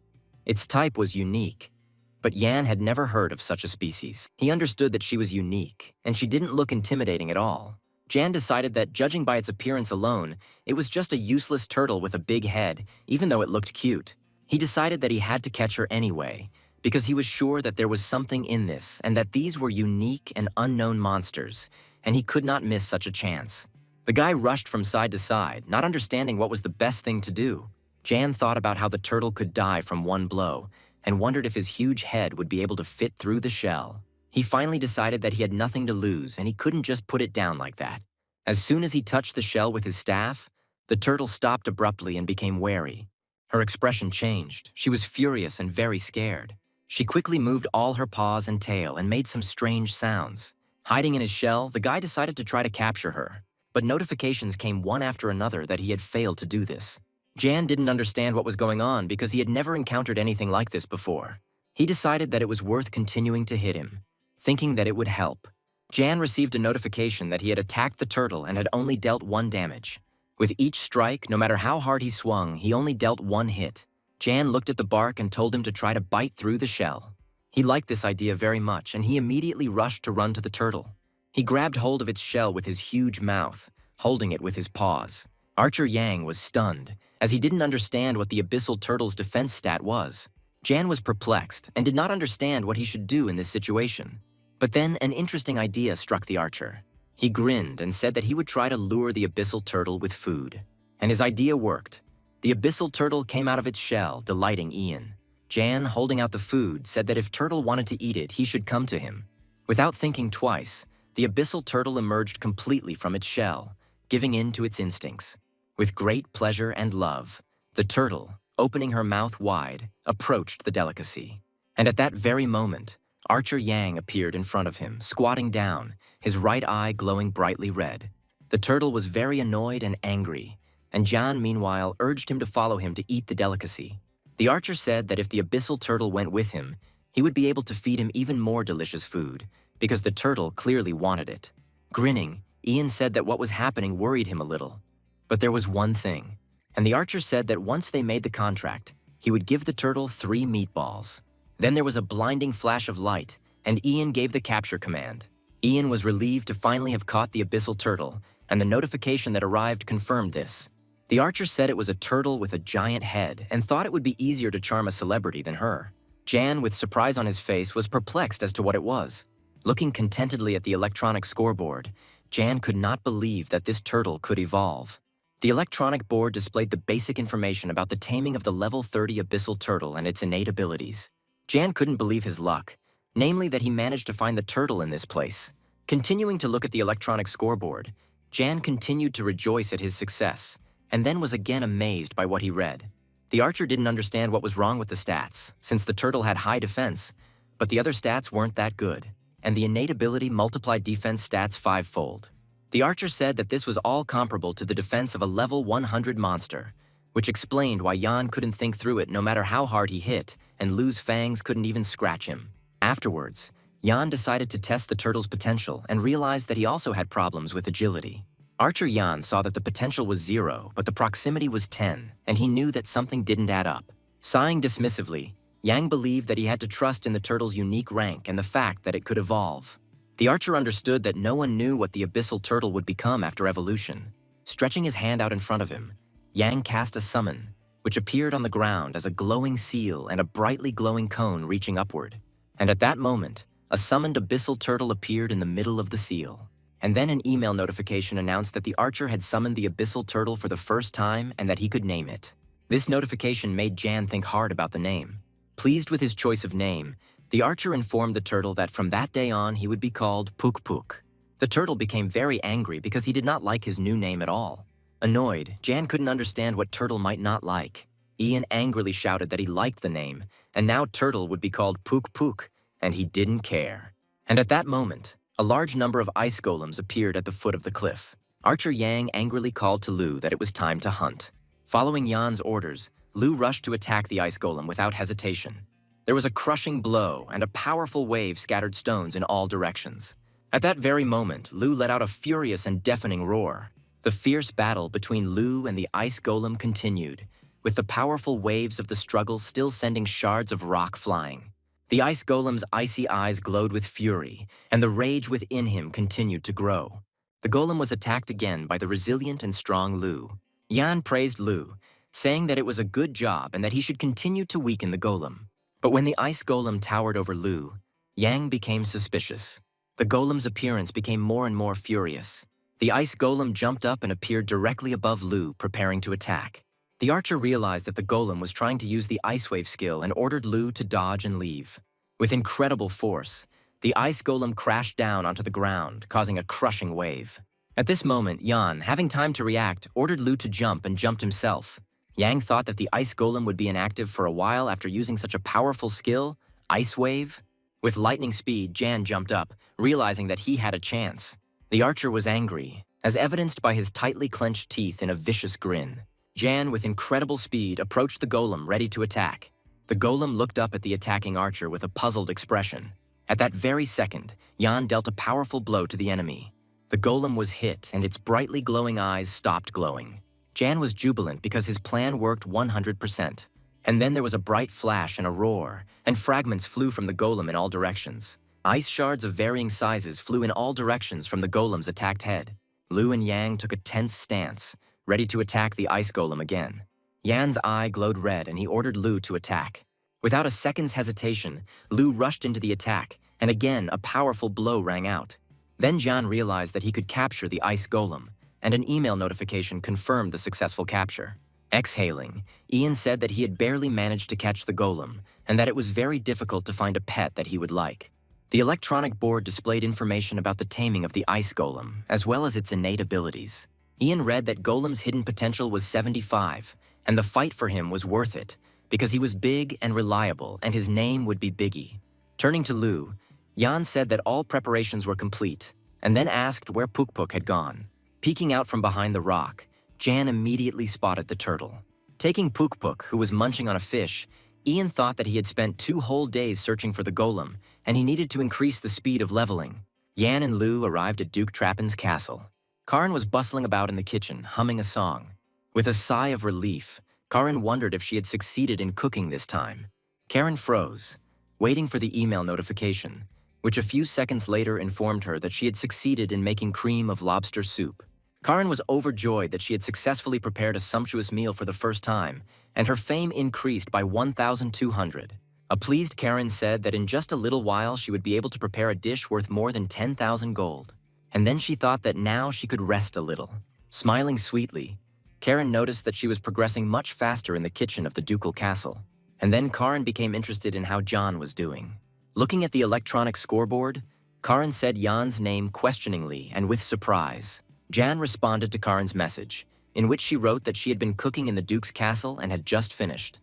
Its type was unique, but Jan had never heard of such a species. He understood that she was unique, and she didn't look intimidating at all. Jan decided that, judging by its appearance alone, it was just a useless turtle with a big head, even though it looked cute. He decided that he had to catch her anyway, because he was sure that there was something in this and that these were unique and unknown monsters, and he could not miss such a chance. The guy rushed from side to side, not understanding what was the best thing to do. Jan thought about how the turtle could die from one blow and wondered if his huge head would be able to fit through the shell. He finally decided that he had nothing to lose and he couldn't just put it down like that. As soon as he touched the shell with his staff, the turtle stopped abruptly and became wary. Her expression changed. She was furious and very scared. She quickly moved all her paws and tail and made some strange sounds. Hiding in his shell, the guy decided to try to capture her, but notifications came one after another that he had failed to do this. Jan didn't understand what was going on because he had never encountered anything like this before. He decided that it was worth continuing to hit him, thinking that it would help. Jan received a notification that he had attacked the turtle and had only dealt 1 damage. With each strike, no matter how hard he swung, he only dealt 1 hit. Jan looked at the bark and told him to try to bite through the shell. He liked this idea very much, and he immediately rushed to run to the turtle. He grabbed hold of its shell with his huge mouth, holding it with his paws. Archer Yang was stunned, as he didn't understand what the abyssal turtle's defense stat was. Jan was perplexed and did not understand what he should do in this situation. But then an interesting idea struck the archer. He grinned and said that he would try to lure the abyssal turtle with food. And his idea worked. The abyssal turtle came out of its shell, delighting Ian. Jan, holding out the food, said that if Turtle wanted to eat it, he should come to him. Without thinking twice, the abyssal turtle emerged completely from its shell, giving in to its instincts. With great pleasure and love, the turtle, opening her mouth wide, approached the delicacy. And at that very moment, Archer Yang appeared in front of him, squatting down, his right eye glowing brightly red. The turtle was very annoyed and angry, and Jan, meanwhile, urged him to follow him to eat the delicacy. The archer said that if the abyssal turtle went with him, he would be able to feed him even more delicious food, because the turtle clearly wanted it. Grinning, Ian said that what was happening worried him a little. But there was one thing, and the archer said that once they made the contract, he would give the turtle 3 meatballs. Then there was a blinding flash of light, and Ian gave the capture command. Ian was relieved to finally have caught the abyssal turtle, and the notification that arrived confirmed this. The archer said it was a turtle with a giant head and thought it would be easier to charm a celebrity than her. Jan, with surprise on his face, was perplexed as to what it was. Looking contentedly at the electronic scoreboard, Jan could not believe that this turtle could evolve. The electronic board displayed the basic information about the taming of the level 30 abyssal turtle and its innate abilities. Jan couldn't believe his luck, namely that he managed to find the turtle in this place. Continuing to look at the electronic scoreboard, Jan continued to rejoice at his success, and then was again amazed by what he read. The archer didn't understand what was wrong with the stats, since the turtle had high defense, but the other stats weren't that good, and the innate ability multiplied defense stats 5-fold. The archer said that this was all comparable to the defense of a level 100 monster, which explained why Jan couldn't think through it no matter how hard he hit, and Lu's fangs couldn't even scratch him. Afterwards, Jan decided to test the turtle's potential and realized that he also had problems with agility. Archer Jan saw that the potential was 0, but the proximity was 10, and he knew that something didn't add up. Sighing dismissively, Yang believed that he had to trust in the turtle's unique rank and the fact that it could evolve. The archer understood that no one knew what the abyssal turtle would become after evolution. Stretching his hand out in front of him, Yang cast a summon, which appeared on the ground as a glowing seal and a brightly glowing cone reaching upward. And at that moment, a summoned abyssal turtle appeared in the middle of the seal. And then an email notification announced that the archer had summoned the abyssal turtle for the first time and that he could name it. This notification made Jan think hard about the name. Pleased with his choice of name, the archer informed the turtle that from that day on he would be called Puk Puk. The turtle became very angry because he did not like his new name at all. Annoyed, Jan couldn't understand what Turtle might not like. Ian angrily shouted that he liked the name, and now Turtle would be called Puk Puk, and he didn't care. And at that moment, a large number of ice golems appeared at the foot of the cliff. Archer Yang angrily called to Lu that it was time to hunt. Following Jan's orders, Lu rushed to attack the ice golem without hesitation. There was a crushing blow, and a powerful wave scattered stones in all directions. At that very moment, Lu let out a furious and deafening roar. The fierce battle between Lu and the ice golem continued, with the powerful waves of the struggle still sending shards of rock flying. The ice golem's icy eyes glowed with fury, and the rage within him continued to grow. The golem was attacked again by the resilient and strong Lu. Jan praised Lu, saying that it was a good job and that he should continue to weaken the golem. But when the ice golem towered over Lu, Yang became suspicious. The golem's appearance became more and more furious. The ice golem jumped up and appeared directly above Lu, preparing to attack. The archer realized that the golem was trying to use the ice wave skill and ordered Lu to dodge and leave. With incredible force, the ice golem crashed down onto the ground, causing a crushing wave. At this moment, Yan, having time to react, ordered Lu to jump and jumped himself. Yang thought that the ice golem would be inactive for a while after using such a powerful skill, ice wave. With lightning speed, Jan jumped up, realizing that he had a chance. The archer was angry, as evidenced by his tightly clenched teeth in a vicious grin. Jan, with incredible speed, approached the golem, ready to attack. The golem looked up at the attacking archer with a puzzled expression. At that very second, Jan dealt a powerful blow to the enemy. The golem was hit, and its brightly glowing eyes stopped glowing. Jan was jubilant because his plan worked 100%. And then there was a bright flash and a roar, and fragments flew from the golem in all directions. Ice shards of varying sizes flew in all directions from the golem's attacked head. Lu and Yang took a tense stance, ready to attack the ice golem again. Yan's eye glowed red, and he ordered Lu to attack. Without a second's hesitation, Lu rushed into the attack, and again a powerful blow rang out. Then Jan realized that he could capture the ice golem, and an email notification confirmed the successful capture. Exhaling, Ian said that he had barely managed to catch the golem, and that it was very difficult to find a pet that he would like. The electronic board displayed information about the taming of the ice golem, as well as its innate abilities. Ian read that Golem's hidden potential was 75, and the fight for him was worth it, because he was big and reliable, and his name would be Biggie. Turning to Lu, Jan said that all preparations were complete, and then asked where Puk had gone. Peeking out from behind the rock, Jan immediately spotted the turtle. Taking Puk, who was munching on a fish, Ian thought that he had spent 2 whole days searching for the golem, and he needed to increase the speed of leveling. Yan and Lu arrived at Duke Trappin's castle. Karin was bustling about in the kitchen, humming a song. With a sigh of relief, Karin wondered if she had succeeded in cooking this time. Karin froze, waiting for the email notification, which a few seconds later informed her that she had succeeded in making cream of lobster soup. Karin was overjoyed that she had successfully prepared a sumptuous meal for the first time, and her fame increased by 1,200. A pleased Karin said that in just a little while she would be able to prepare a dish worth more than 10,000 gold. And then she thought that now she could rest a little. Smiling sweetly, Karin noticed that she was progressing much faster in the kitchen of the ducal castle. And then Karin became interested in how Jan was doing. Looking at the electronic scoreboard, Karin said Jan's name questioningly and with surprise. Jan responded to Karin's message, in which she wrote that she had been cooking in the Duke's castle and had just finished.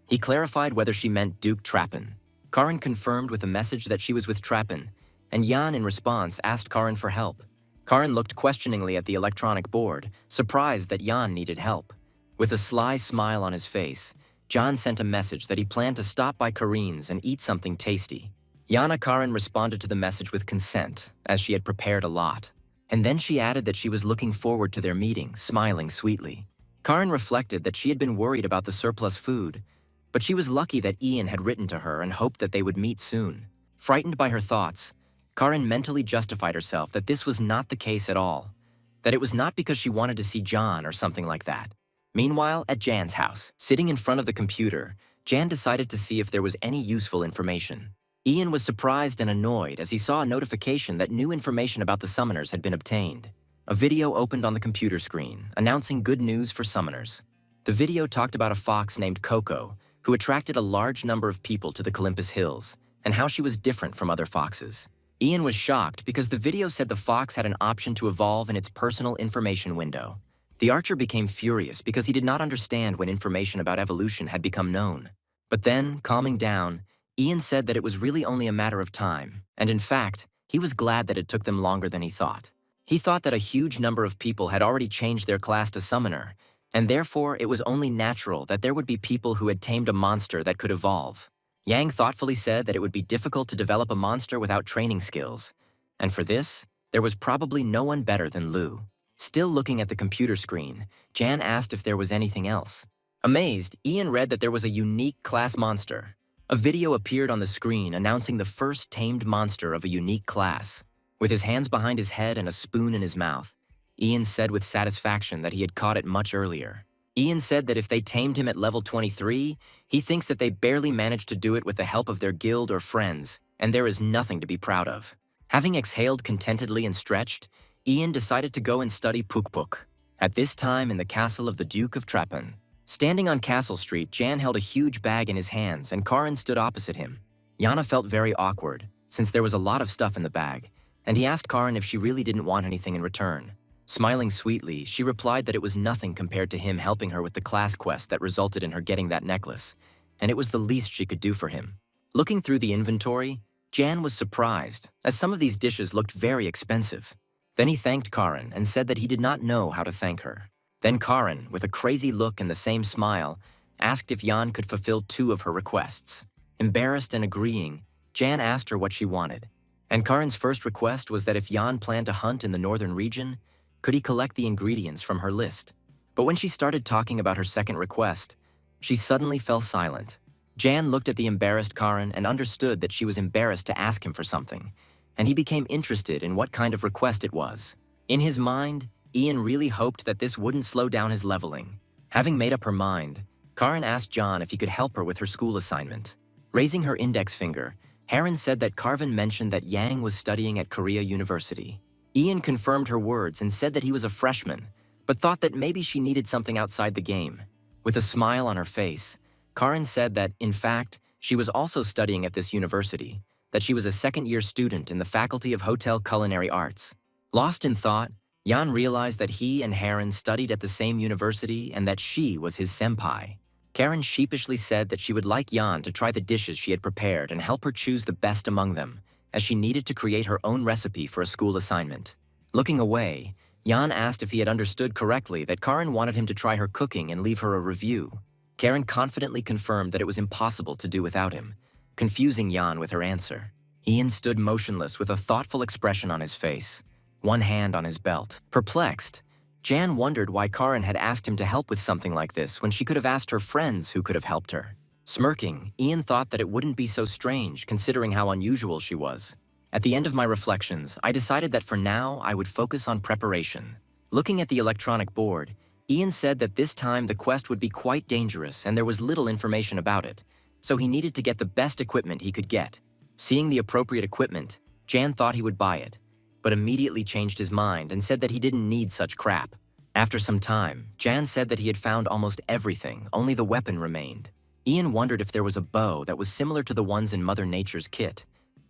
He clarified whether she meant Duke Trappin. Karin confirmed with a message that she was with Trappin, and Jan in response asked Karin for help. Karin looked questioningly at the electronic board, surprised that Jan needed help. With a sly smile on his face, Jan sent a message that he planned to stop by Karin's and eat something tasty. Yana Karin responded to the message with consent, as she had prepared a lot. And then she added that she was looking forward to their meeting, smiling sweetly. Karin reflected that she had been worried about the surplus food, but she was lucky that Ian had written to her and hoped that they would meet soon. Frightened by her thoughts, Karin mentally justified herself that this was not the case at all, that it was not because she wanted to see Jan or something like that. Meanwhile, at Jan's house, sitting in front of the computer, Jan decided to see if there was any useful information. Ian was surprised and annoyed as he saw a notification that new information about the summoners had been obtained. A video opened on the computer screen, announcing good news for summoners. The video talked about a fox named Coco, who attracted a large number of people to the Olympus Hills, and how she was different from other foxes. Ian was shocked because the video said the fox had an option to evolve in its personal information window. The archer became furious because he did not understand when information about evolution had become known. But then, calming down, Ian said that it was really only a matter of time, and in fact, he was glad that it took them longer than he thought. He thought that a huge number of people had already changed their class to summoner, and therefore it was only natural that there would be people who had tamed a monster that could evolve. Yang thoughtfully said that it would be difficult to develop a monster without training skills, and for this, there was probably no one better than Lu. Still looking at the computer screen, Jan asked if there was anything else. Amazed, Ian read that there was a unique class monster. A video appeared on the screen announcing the first tamed monster of a unique class. With his hands behind his head and a spoon in his mouth, Ian said with satisfaction that he had caught it much earlier. Ian said that if they tamed him at level 23, he thinks that they barely managed to do it with the help of their guild or friends, and there is nothing to be proud of. Having exhaled contentedly and stretched, Ian decided to go and study Puk. At this time in the castle of the Duke of Trappin, Standing on Castle Street, Jan held a huge bag in his hands and Karin stood opposite him. Yana felt very awkward, since there was a lot of stuff in the bag, and he asked Karin if she really didn't want anything in return. Smiling sweetly, she replied that it was nothing compared to him helping her with the class quest that resulted in her getting that necklace, and it was the least she could do for him. Looking through the inventory, Jan was surprised, as some of these dishes looked very expensive. Then he thanked Karin and said that he did not know how to thank her. Then Karin, with a crazy look and the same smile, asked if Jan could fulfill 2 of her requests. Embarrassed and agreeing, Jan asked her what she wanted. And Karin's first request was that if Jan planned to hunt in the northern region, could he collect the ingredients from her list? But when she started talking about her second request, she suddenly fell silent. Jan looked at the embarrassed Karin and understood that she was embarrassed to ask him for something, and he became interested in what kind of request it was. In his mind, Ian really hoped that this wouldn't slow down his leveling. Having made up her mind, Karin asked Jan if he could help her with her school assignment. Raising her index finger, Heron said that Carvin mentioned that Yang was studying at Korea University. Ian confirmed her words and said that he was a freshman, but thought that maybe she needed something outside the game. With a smile on her face, Karin said that, in fact, she was also studying at this university, that she was a second-year student in the Faculty of Hotel Culinary Arts. Lost in thought, Jan realized that he and Heron studied at the same university and that she was his senpai. Karen sheepishly said that she would like Jan to try the dishes she had prepared and help her choose the best among them, as she needed to create her own recipe for a school assignment. Looking away, Jan asked if he had understood correctly that Karin wanted him to try her cooking and leave her a review. Karen confidently confirmed that it was impossible to do without him, confusing Jan with her answer. Ian stood motionless with a thoughtful expression on his face, one hand on his belt. Perplexed, Jan wondered why Karin had asked him to help with something like this when she could have asked her friends who could have helped her. Smirking, Ian thought that it wouldn't be so strange considering how unusual she was. At the end of my reflections, I decided that for now I would focus on preparation. Looking at the electronic board, Ian said that this time the quest would be quite dangerous and there was little information about it, so he needed to get the best equipment he could get. Seeing the appropriate equipment, Jan thought he would buy it, but immediately changed his mind and said that he didn't need such crap. After some time, Jan said that he had found almost everything, only the weapon remained. Ian wondered if there was a bow that was similar to the ones in Mother Nature's kit,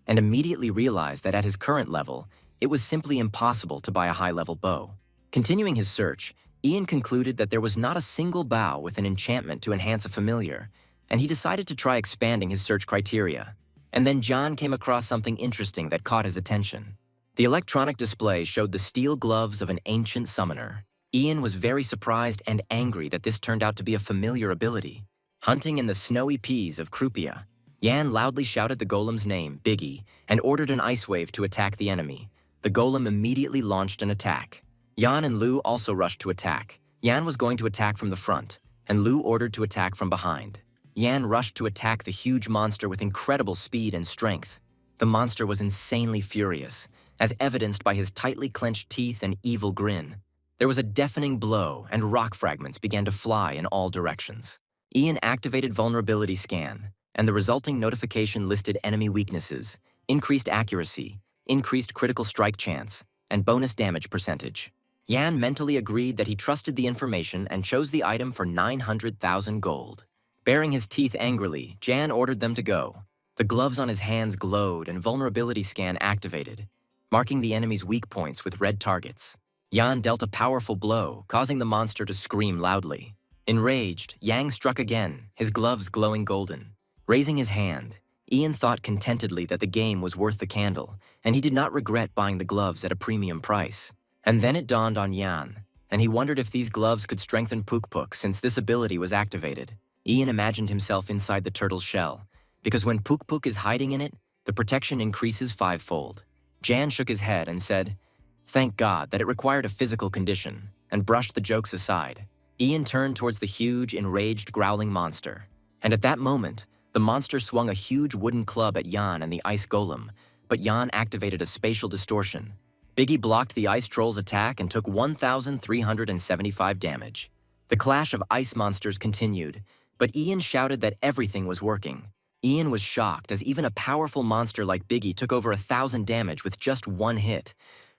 and immediately realized that at his current level, it was simply impossible to buy a high-level bow. Continuing his search, Ian concluded that there was not a single bow with an enchantment to enhance a familiar, and he decided to try expanding his search criteria. And then John came across something interesting that caught his attention. The electronic display showed the steel gloves of an ancient summoner. Ian was very surprised and angry that this turned out to be a familiar ability. Hunting in the snowy peas of Krupia, Yan loudly shouted the golem's name, Biggie, and ordered an ice wave to attack the enemy. The golem immediately launched an attack. Yan and Lu also rushed to attack. Yan was going to attack from the front, and Lu ordered to attack from behind. Yan rushed to attack the huge monster with incredible speed and strength. The monster was insanely furious, as evidenced by his tightly clenched teeth and evil grin. There was a deafening blow, and rock fragments began to fly in all directions. Ian activated vulnerability scan, and the resulting notification listed enemy weaknesses, increased accuracy, increased critical strike chance, and bonus damage percentage. Yan mentally agreed that he trusted the information and chose the item for 900,000 gold. Baring his teeth angrily, Jan ordered them to go. The gloves on his hands glowed and vulnerability scan activated, marking the enemy's weak points with red targets. Yan dealt a powerful blow, causing the monster to scream loudly. Enraged, Yang struck again, his gloves glowing golden. Raising his hand, Ian thought contentedly that the game was worth the candle, and he did not regret buying the gloves at a premium price. And then it dawned on Yan, and he wondered if these gloves could strengthen Puk Puk since this ability was activated. Ian imagined himself inside the turtle's shell, because when Puk Puk is hiding in it, the protection increases 5-fold. Jan shook his head and said, "Thank God that it required a physical condition," and brushed the jokes aside. Ian turned towards the huge, enraged, growling monster. And at that moment, the monster swung a huge wooden club at Yan and the ice golem, but Yan activated a spatial distortion. Biggie blocked the ice troll's attack and took 1,375 damage. The clash of ice monsters continued, but Ian shouted that everything was working. Ian was shocked as even a powerful monster like Biggie took over 1,000 damage with just one hit,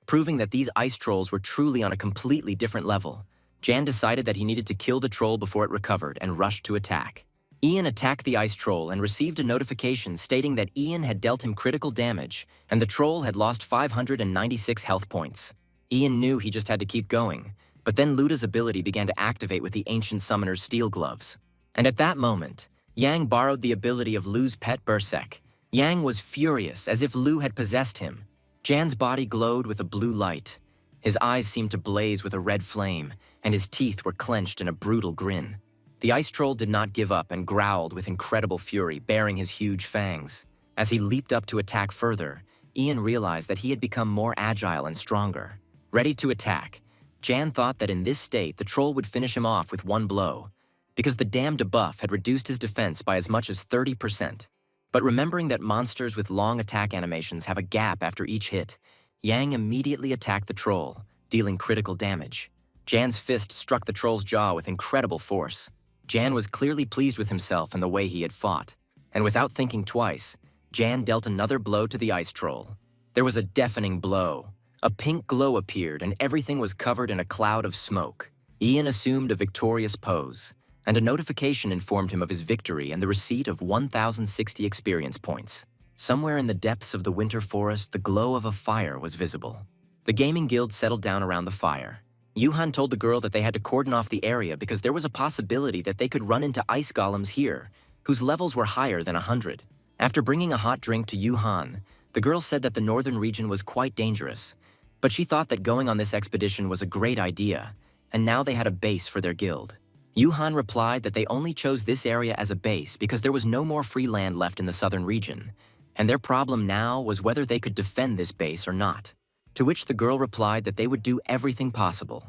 proving that these ice trolls were truly on a completely different level. Jan decided that he needed to kill the troll before it recovered and rushed to attack. Ian attacked the ice troll and received a notification stating that Ian had dealt him critical damage and the troll had lost 596 health points. Ian knew he just had to keep going, but then Luda's ability began to activate with the ancient summoner's steel gloves. And at that moment, Yang borrowed the ability of Lu's pet Berserk. Yang was furious, as if Lu had possessed him. Jan's body glowed with a blue light. His eyes seemed to blaze with a red flame, and his teeth were clenched in a brutal grin. The ice troll did not give up and growled with incredible fury, baring his huge fangs. As he leaped up to attack further, Ian realized that he had become more agile and stronger. Ready to attack, Jan thought that in this state the troll would finish him off with one blow, because the damned debuff had reduced his defense by as much as 30%. But remembering that monsters with long attack animations have a gap after each hit, Yang immediately attacked the troll, dealing critical damage. Jan's fist struck the troll's jaw with incredible force. Jan was clearly pleased with himself and the way he had fought, and without thinking twice, Jan dealt another blow to the ice troll. There was a deafening blow. A pink glow appeared and everything was covered in a cloud of smoke. Ian assumed a victorious pose, and a notification informed him of his victory and the receipt of 1,060 experience points. Somewhere in the depths of the winter forest, the glow of a fire was visible. The gaming guild settled down around the fire. Yuhan told the girl that they had to cordon off the area because there was a possibility that they could run into ice golems here, whose levels were higher than 100. After bringing a hot drink to Yuhan, the girl said that the northern region was quite dangerous, but she thought that going on this expedition was a great idea, and now they had a base for their guild. Yuhan replied that they only chose this area as a base because there was no more free land left in the southern region, and their problem now was whether they could defend this base or not. To which the girl replied that they would do everything possible,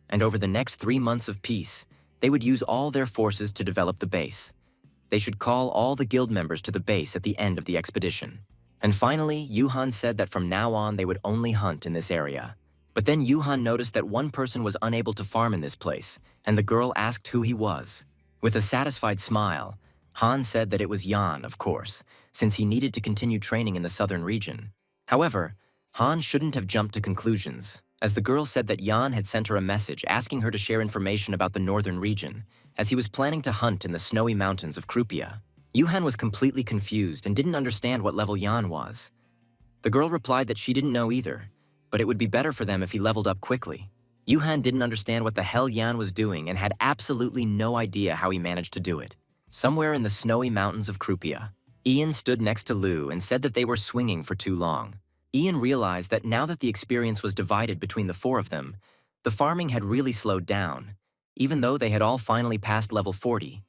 and over the next 3 months of peace, they would use all their forces to develop the base. They should call all the guild members to the base at the end of the expedition. And finally, Yuhan said that from now on they would only hunt in this area. But then Yuhan noticed that one person was unable to farm in this place, and the girl asked who he was. With a satisfied smile, Han said that it was Yan, of course, since he needed to continue training in the southern region. However, Han shouldn't have jumped to conclusions, as the girl said that Yan had sent her a message asking her to share information about the northern region, as he was planning to hunt in the snowy mountains of Krupia. Yuhan was completely confused and didn't understand what level Yan was. The girl replied that she didn't know either, but it would be better for them if he leveled up quickly. Yuhan didn't understand what the hell Yan was doing and had absolutely no idea how he managed to do it. Somewhere in the snowy mountains of Krupia, Ian stood next to Lu and said that they were swinging for too long. Ian realized that now that the experience was divided between the four of them, the farming had really slowed down, even though they had all finally passed level 40,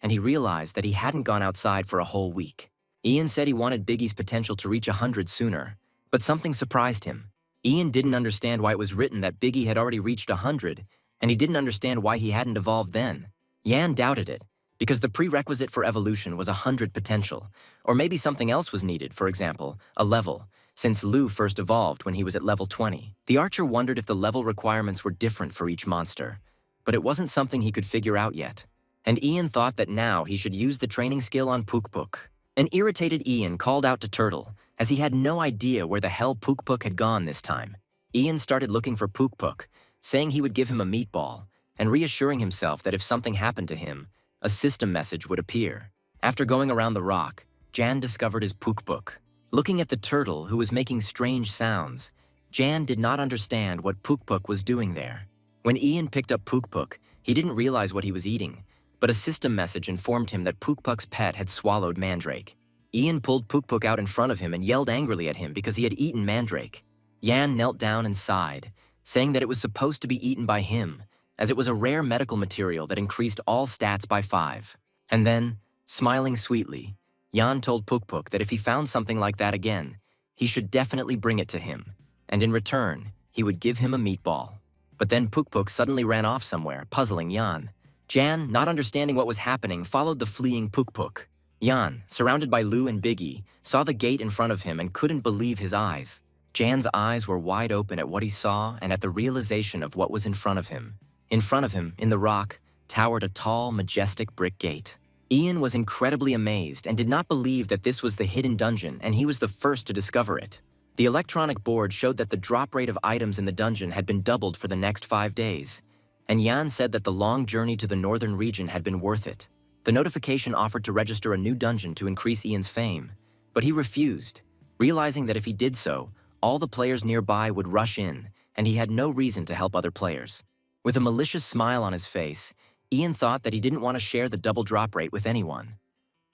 and he realized that he hadn't gone outside for a whole week. Ian said he wanted Biggie's potential to reach 100 sooner, but something surprised him. Ian didn't understand why it was written that Biggie had already reached 100, and he didn't understand why he hadn't evolved then. Yan doubted it, because the prerequisite for evolution was 100 potential, or maybe something else was needed, for example, a level, since Lu first evolved when he was at level 20. The archer wondered if the level requirements were different for each monster, but it wasn't something he could figure out yet. And Ian thought that now he should use the training skill on Puk. An irritated Ian called out to Turtle, as he had no idea where the hell Puk had gone this time. Ian started looking for Puk, saying he would give him a meatball, and reassuring himself that if something happened to him, a system message would appear. After going around the rock, Jan discovered his Puk. Looking at the turtle, who was making strange sounds, Jan did not understand what Puk was doing there. When Ian picked up Puk, he didn't realize what he was eating, but a system message informed him that Puk's pet had swallowed Mandrake. Ian pulled Puk out in front of him and yelled angrily at him because he had eaten Mandrake. Yan knelt down and sighed, saying that it was supposed to be eaten by him, as it was a rare medical material that increased all stats by 5. And then, smiling sweetly, Yan told Puk that if he found something like that again, he should definitely bring it to him, and in return, he would give him a meatball. But then Puk suddenly ran off somewhere, puzzling Yan. Jan, not understanding what was happening, followed the fleeing Puk. Yan, surrounded by Lu and Biggie, saw the gate in front of him and couldn't believe his eyes. Jan's eyes were wide open at what he saw and at the realization of what was in front of him. In front of him, in the rock, towered a tall, majestic brick gate. Ian was incredibly amazed and did not believe that this was the hidden dungeon and he was the first to discover it. The electronic board showed that the drop rate of items in the dungeon had been doubled for the next 5 days. and Yan said that the long journey to the northern region had been worth it. The notification offered to register a new dungeon to increase Ian's fame, but he refused, realizing that if he did so, all the players nearby would rush in, and he had no reason to help other players. With a malicious smile on his face, Ian thought that he didn't want to share the double drop rate with anyone.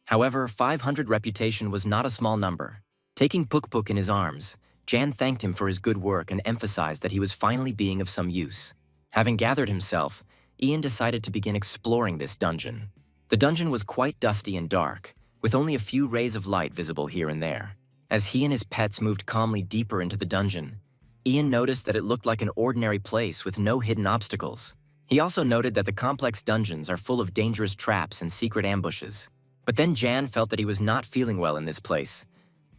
However, 500 reputation was not a small number. Taking Puk Puk in his arms, Jan thanked him for his good work and emphasized that he was finally being of some use. Having gathered himself, Ian decided to begin exploring this dungeon. The dungeon was quite dusty and dark, with only a few rays of light visible here and there. As he and his pets moved calmly deeper into the dungeon, Ian noticed that it looked like an ordinary place with no hidden obstacles. He also noted that the complex dungeons are full of dangerous traps and secret ambushes. But then Jan felt that he was not feeling well in this place,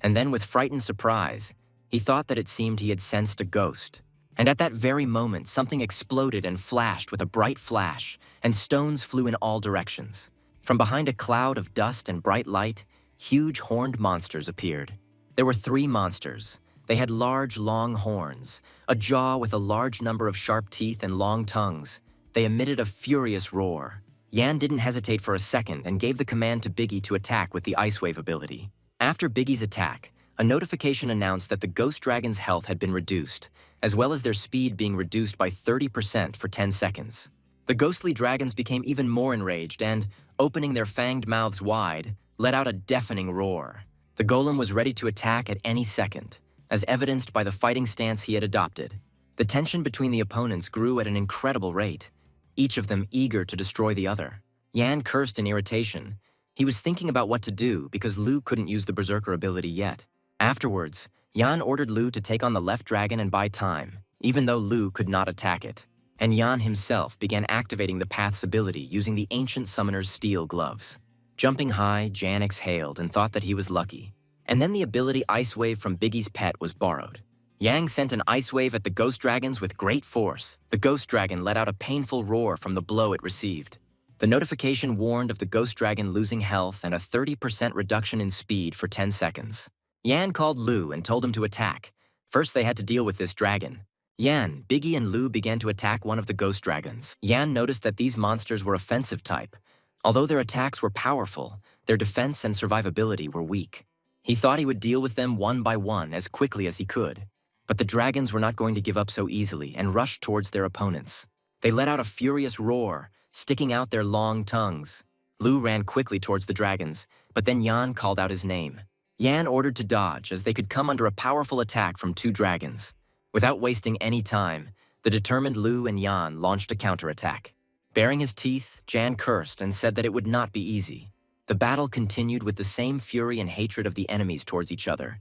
and then with frightened surprise, he thought that it seemed he had sensed a ghost. And at that very moment, something exploded and flashed with a bright flash, and stones flew in all directions. From behind a cloud of dust and bright light, huge horned monsters appeared. There were 3 monsters. They had large, long horns, a jaw with a large number of sharp teeth and long tongues. They emitted a furious roar. Yan didn't hesitate for a second and gave the command to Biggie to attack with the Ice Wave ability. After Biggie's attack, a notification announced that the Ghost Dragon's health had been reduced, as well as their speed being reduced by 30% for 10 seconds. The ghostly dragons became even more enraged and, opening their fanged mouths wide, let out a deafening roar. The golem was ready to attack at any second, as evidenced by the fighting stance he had adopted. The tension between the opponents grew at an incredible rate, each of them eager to destroy the other. Yan cursed in irritation. He was thinking about what to do because Lu couldn't use the Berserker ability yet. Afterwards, Yan ordered Lu to take on the left dragon and buy time, even though Lu could not attack it. And Yan himself began activating the Path's ability using the Ancient Summoner's steel gloves. Jumping high, Jan exhaled and thought that he was lucky. And then the ability Ice Wave from Biggie's pet was borrowed. Yang sent an ice wave at the ghost dragons with great force. The ghost dragon let out a painful roar from the blow it received. The notification warned of the ghost dragon losing health and a 30% reduction in speed for 10 seconds. Yan called Lu and told him to attack. First they had to deal with this dragon. Yan, Biggie, and Lu began to attack one of the ghost dragons. Yan noticed that these monsters were offensive type. Although their attacks were powerful, their defense and survivability were weak. He thought he would deal with them one by one as quickly as he could. But the dragons were not going to give up so easily and rushed towards their opponents. They let out a furious roar, sticking out their long tongues. Lu ran quickly towards the dragons, but then Yan called out his name. Yan ordered to dodge as they could come under a powerful attack from 2 dragons. Without wasting any time, the determined Lu and Yan launched a counterattack. Baring his teeth, Jan cursed and said that it would not be easy. The battle continued with the same fury and hatred of the enemies towards each other,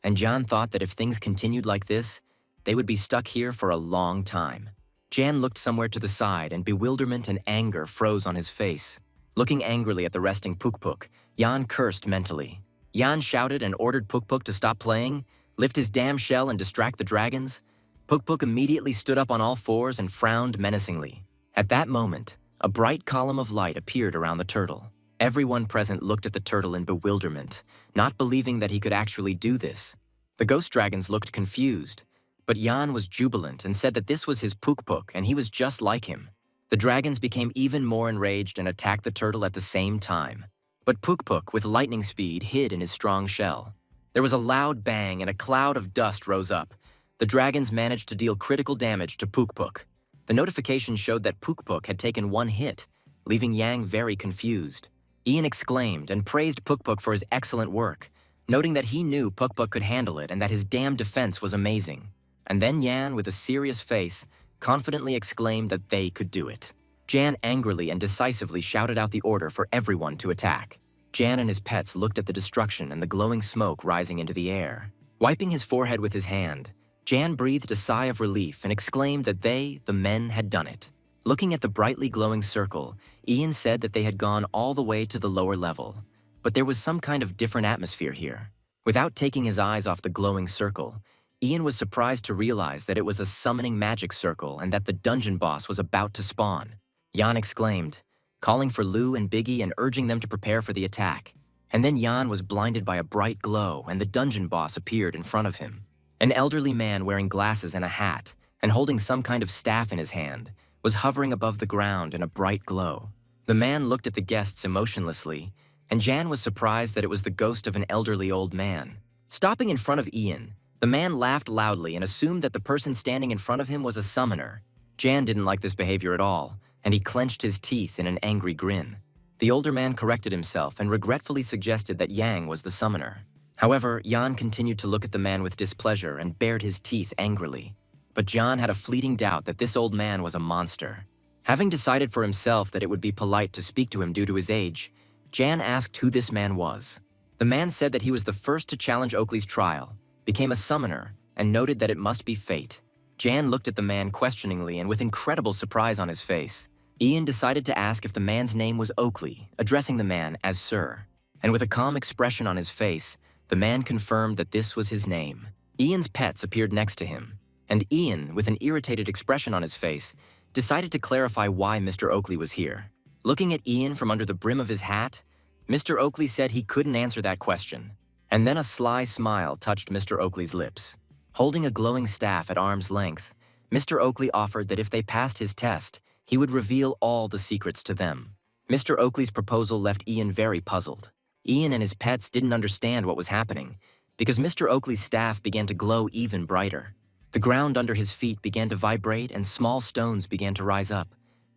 and Jan thought that if things continued like this, they would be stuck here for a long time. Jan looked somewhere to the side and bewilderment and anger froze on his face. Looking angrily at the resting Puk Puk, Jan cursed mentally. Jan shouted and ordered Puk Puk to stop playing, lift his damn shell and distract the dragons. Puk Puk immediately stood up on all fours and frowned menacingly. At that moment, a bright column of light appeared around the turtle. Everyone present looked at the turtle in bewilderment, not believing that he could actually do this. The ghost dragons looked confused, but Jan was jubilant and said that this was his Puk Puk and he was just like him. The dragons became even more enraged and attacked the turtle at the same time. But Puk Puk, with lightning speed, hid in his strong shell. There was a loud bang and a cloud of dust rose up. The dragons managed to deal critical damage to Puk Puk. The notification showed that Puk Puk had taken 1 hit, leaving Yang very confused. Ian exclaimed and praised Puk Puk for his excellent work, noting that he knew Puk Puk could handle it and that his damn defense was amazing. And then Yan, with a serious face, confidently exclaimed that they could do it. Jan angrily and decisively shouted out the order for everyone to attack. Jan and his pets looked at the destruction and the glowing smoke rising into the air. Wiping his forehead with his hand, Jan breathed a sigh of relief and exclaimed that they, the men, had done it. Looking at the brightly glowing circle, Ian said that they had gone all the way to the lower level, but there was some kind of different atmosphere here. Without taking his eyes off the glowing circle, Ian was surprised to realize that it was a summoning magic circle and that the dungeon boss was about to spawn. Jan exclaimed, calling for Lu and Biggie and urging them to prepare for the attack. And then Jan was blinded by a bright glow and the dungeon boss appeared in front of him. An elderly man wearing glasses and a hat and holding some kind of staff in his hand was hovering above the ground in a bright glow. The man looked at the guests emotionlessly, and Jan was surprised that it was the ghost of an elderly old man. Stopping in front of Ian, the man laughed loudly and assumed that the person standing in front of him was a summoner. Jan didn't like this behavior at all, and he clenched his teeth in an angry grin. The older man corrected himself and regretfully suggested that Yang was the summoner. However, Jan continued to look at the man with displeasure and bared his teeth angrily. But Jan had a fleeting doubt that this old man was a monster. Having decided for himself that it would be polite to speak to him due to his age, Jan asked who this man was. The man said that he was the first to challenge Oakley's trial, became a summoner, and noted that it must be fate. Jan looked at the man questioningly and with incredible surprise on his face. Ian decided to ask if the man's name was Oakley, addressing the man as Sir. And with a calm expression on his face, the man confirmed that this was his name. Ian's pets appeared next to him, and Ian, with an irritated expression on his face, decided to clarify why Mr. Oakley was here. Looking at Ian from under the brim of his hat, Mr. Oakley said he couldn't answer that question. And then a sly smile touched Mr. Oakley's lips. Holding a glowing staff at arm's length, Mr. Oakley offered that if they passed his test, he would reveal all the secrets to them. Mr. Oakley's proposal left Ian very puzzled. Ian and his pets didn't understand what was happening, because Mr. Oakley's staff began to glow even brighter. The ground under his feet began to vibrate and small stones began to rise up.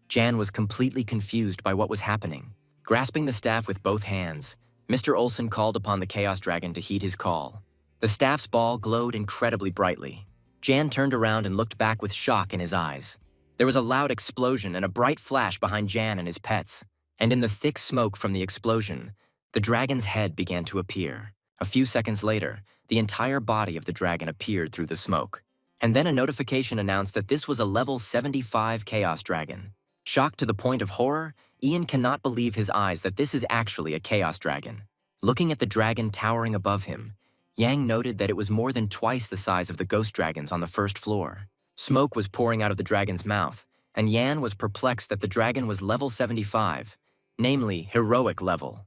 Jan was completely confused by what was happening. Grasping the staff with both hands, Mr. Olsen called upon the Chaos Dragon to heed his call. The staff's ball glowed incredibly brightly. Jan turned around and looked back with shock in his eyes. There was a loud explosion and a bright flash behind Jan and his pets. And in the thick smoke from the explosion, the dragon's head began to appear. A few seconds later, the entire body of the dragon appeared through the smoke. And then a notification announced that this was a level 75 Chaos Dragon. Shocked to the point of horror, Ian cannot believe his eyes that this is actually a Chaos Dragon. Looking at the dragon towering above him, Yang noted that it was more than twice the size of the ghost dragons on the first floor. Smoke was pouring out of the dragon's mouth, and Yan was perplexed that the dragon was level 75, namely heroic level.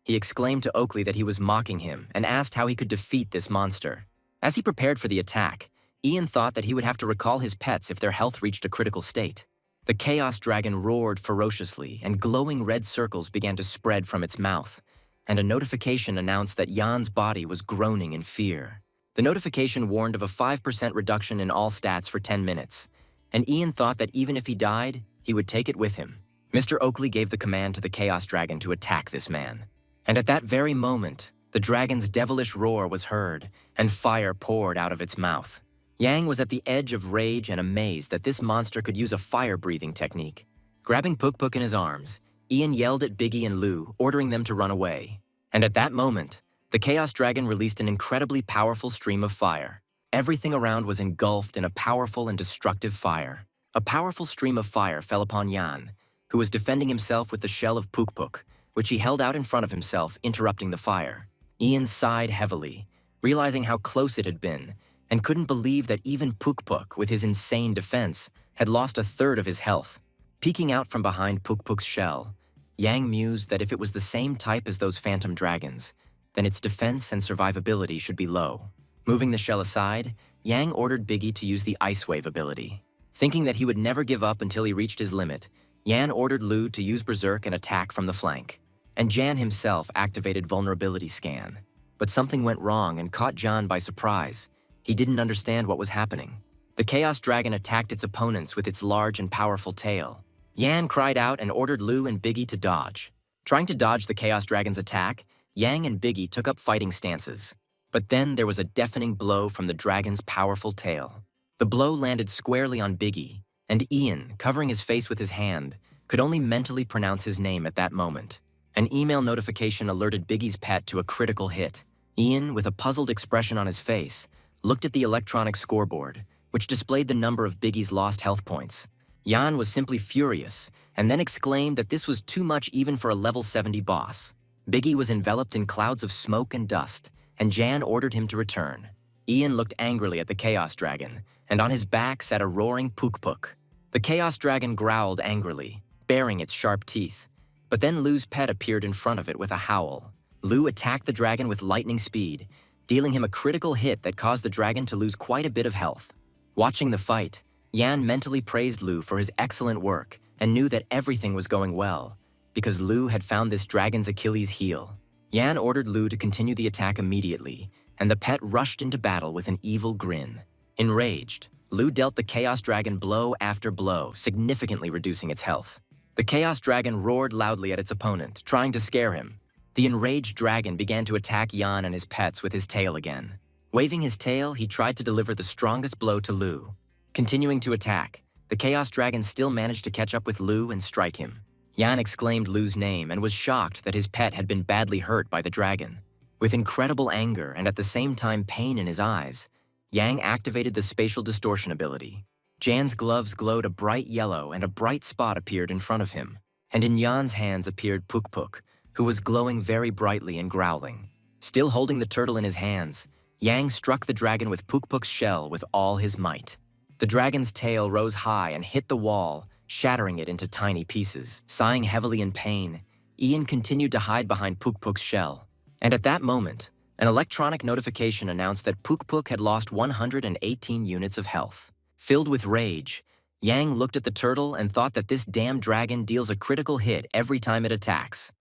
He exclaimed to Oakley that he was mocking him and asked how he could defeat this monster. As he prepared for the attack, Ian thought that he would have to recall his pets if their health reached a critical state. The Chaos Dragon roared ferociously, and glowing red circles began to spread from its mouth, and a notification announced that Jan's body was groaning in fear. The notification warned of a 5% reduction in all stats for 10 minutes, and Ian thought that even if he died, he would take it with him. Mr. Oakley gave the command to the Chaos Dragon to attack this man. And at that very moment, the dragon's devilish roar was heard, and fire poured out of its mouth. Yang was at the edge of rage and amazed that this monster could use a fire-breathing technique. Grabbing Puk in his arms, Ian yelled at Biggie and Lou, ordering them to run away. And at that moment, the Chaos Dragon released an incredibly powerful stream of fire. Everything around was engulfed in a powerful and destructive fire. A powerful stream of fire fell upon Jan, who was defending himself with the shell of Puk, which he held out in front of himself, interrupting the fire. Ian sighed heavily, realizing how close it had been, and couldn't believe that even Puk, with his insane defense, had lost a third of his health. Peeking out from behind Puk's shell, Yang mused that if it was the same type as those phantom dragons, then its defense and survivability should be low. Moving the shell aside, Yang ordered Biggie to use the Ice Wave ability. Thinking that he would never give up until he reached his limit, Yan ordered Lou to use Berserk and attack from the flank. And Jan himself activated Vulnerability Scan. But something went wrong and caught Jan by surprise. He didn't understand what was happening. The Chaos Dragon attacked its opponents with its large and powerful tail. Yan cried out and ordered Lou and Biggie to dodge. Trying to dodge the Chaos Dragon's attack, Yang and Biggie took up fighting stances. But then there was a deafening blow from the dragon's powerful tail. The blow landed squarely on Biggie, and Ian, covering his face with his hand, could only mentally pronounce his name at that moment. An email notification alerted Biggie's pet to a critical hit. Ian, with a puzzled expression on his face, looked at the electronic scoreboard, which displayed the number of Biggie's lost health points. Jan was simply furious, and then exclaimed that this was too much even for a level 70 boss. Biggie was enveloped in clouds of smoke and dust, and Jan ordered him to return. Ian looked angrily at the Chaos Dragon, and on his back sat a roaring Puk. The Chaos Dragon growled angrily, baring its sharp teeth, but then Lou's pet appeared in front of it with a howl. Lou attacked the dragon with lightning speed, dealing him a critical hit that caused the dragon to lose quite a bit of health. Watching the fight, Yan mentally praised Lu for his excellent work and knew that everything was going well, because Lu had found this dragon's Achilles heel. Yan ordered Lu to continue the attack immediately, and the pet rushed into battle with an evil grin. Enraged, Lu dealt the Chaos Dragon blow after blow, significantly reducing its health. The Chaos Dragon roared loudly at its opponent, trying to scare him. The enraged dragon began to attack Yan and his pets with his tail again. Waving his tail, he tried to deliver the strongest blow to Lu. Continuing to attack, the Chaos Dragon still managed to catch up with Lu and strike him. Yan exclaimed Lu's name and was shocked that his pet had been badly hurt by the dragon. With incredible anger and at the same time pain in his eyes, Yang activated the spatial distortion ability. Jan's gloves glowed a bright yellow and a bright spot appeared in front of him. And in Yan's hands appeared Puk Puk, who was glowing very brightly and growling. Still holding the turtle in his hands, Yang struck the dragon with Puk Puk's shell with all his might. The dragon's tail rose high and hit the wall, shattering it into tiny pieces. Sighing heavily in pain, Ian continued to hide behind Puk Puk's shell. And at that moment, an electronic notification announced that Puk Puk had lost 118 units of health. Filled with rage, Yang looked at the turtle and thought that this damn dragon deals a critical hit every time it attacks.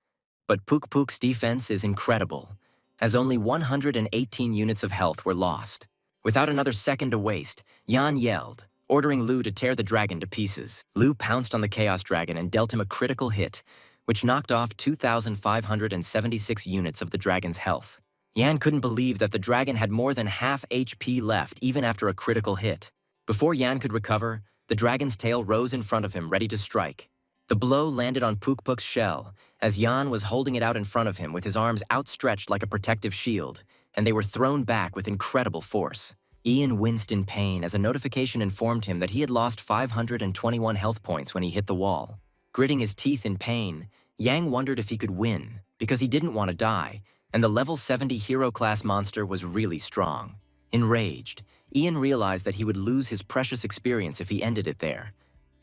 But Puk Puk's defense is incredible, as only 118 units of health were lost. Without another second to waste, Yan yelled, ordering Lu to tear the dragon to pieces. Lu pounced on the Chaos Dragon and dealt him a critical hit, which knocked off 2,576 units of the dragon's health. Yan couldn't believe that the dragon had more than half HP left even after a critical hit. Before Yan could recover, the dragon's tail rose in front of him, ready to strike. The blow landed on Puk Puk's shell, as Yan was holding it out in front of him with his arms outstretched like a protective shield, and they were thrown back with incredible force. Ian winced in pain as a notification informed him that he had lost 521 health points when he hit the wall. Gritting his teeth in pain, Yang wondered if he could win, because he didn't want to die, and the level 70 hero-class monster was really strong. Enraged, Ian realized that he would lose his precious experience if he ended it there.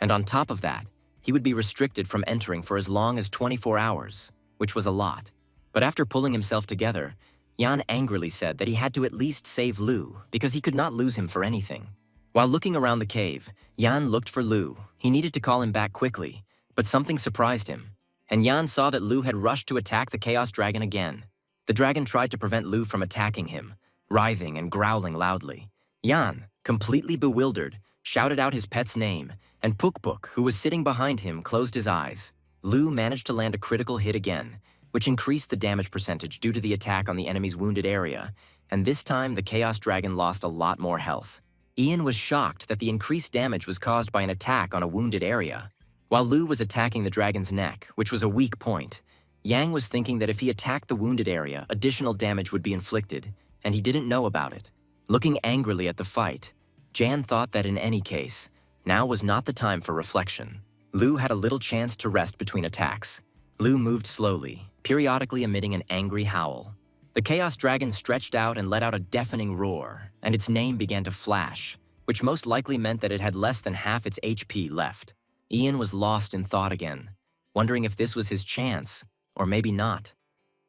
And on top of that, he would be restricted from entering for as long as 24 hours, which was a lot. But after pulling himself together, Yan angrily said that he had to at least save Lu, because he could not lose him for anything. While looking around the cave, Yan looked for Lu. He needed to call him back quickly, but something surprised him. And Yan saw that Lu had rushed to attack the Chaos Dragon again. The dragon tried to prevent Lu from attacking him, writhing and growling loudly. Yan, completely bewildered, shouted out his pet's name, and Puk Puk, who was sitting behind him, closed his eyes. Lu managed to land a critical hit again, which increased the damage percentage due to the attack on the enemy's wounded area, and this time the Chaos Dragon lost a lot more health. Ian was shocked that the increased damage was caused by an attack on a wounded area. While Lu was attacking the dragon's neck, which was a weak point, Yang was thinking that if he attacked the wounded area, additional damage would be inflicted, and he didn't know about it. Looking angrily at the fight, Jan thought that in any case, now was not the time for reflection. Lu had a little chance to rest between attacks. Lu moved slowly, periodically emitting an angry howl. The Chaos Dragon stretched out and let out a deafening roar, and its name began to flash, which most likely meant that it had less than half its HP left. Ian was lost in thought again, wondering if this was his chance, or maybe not.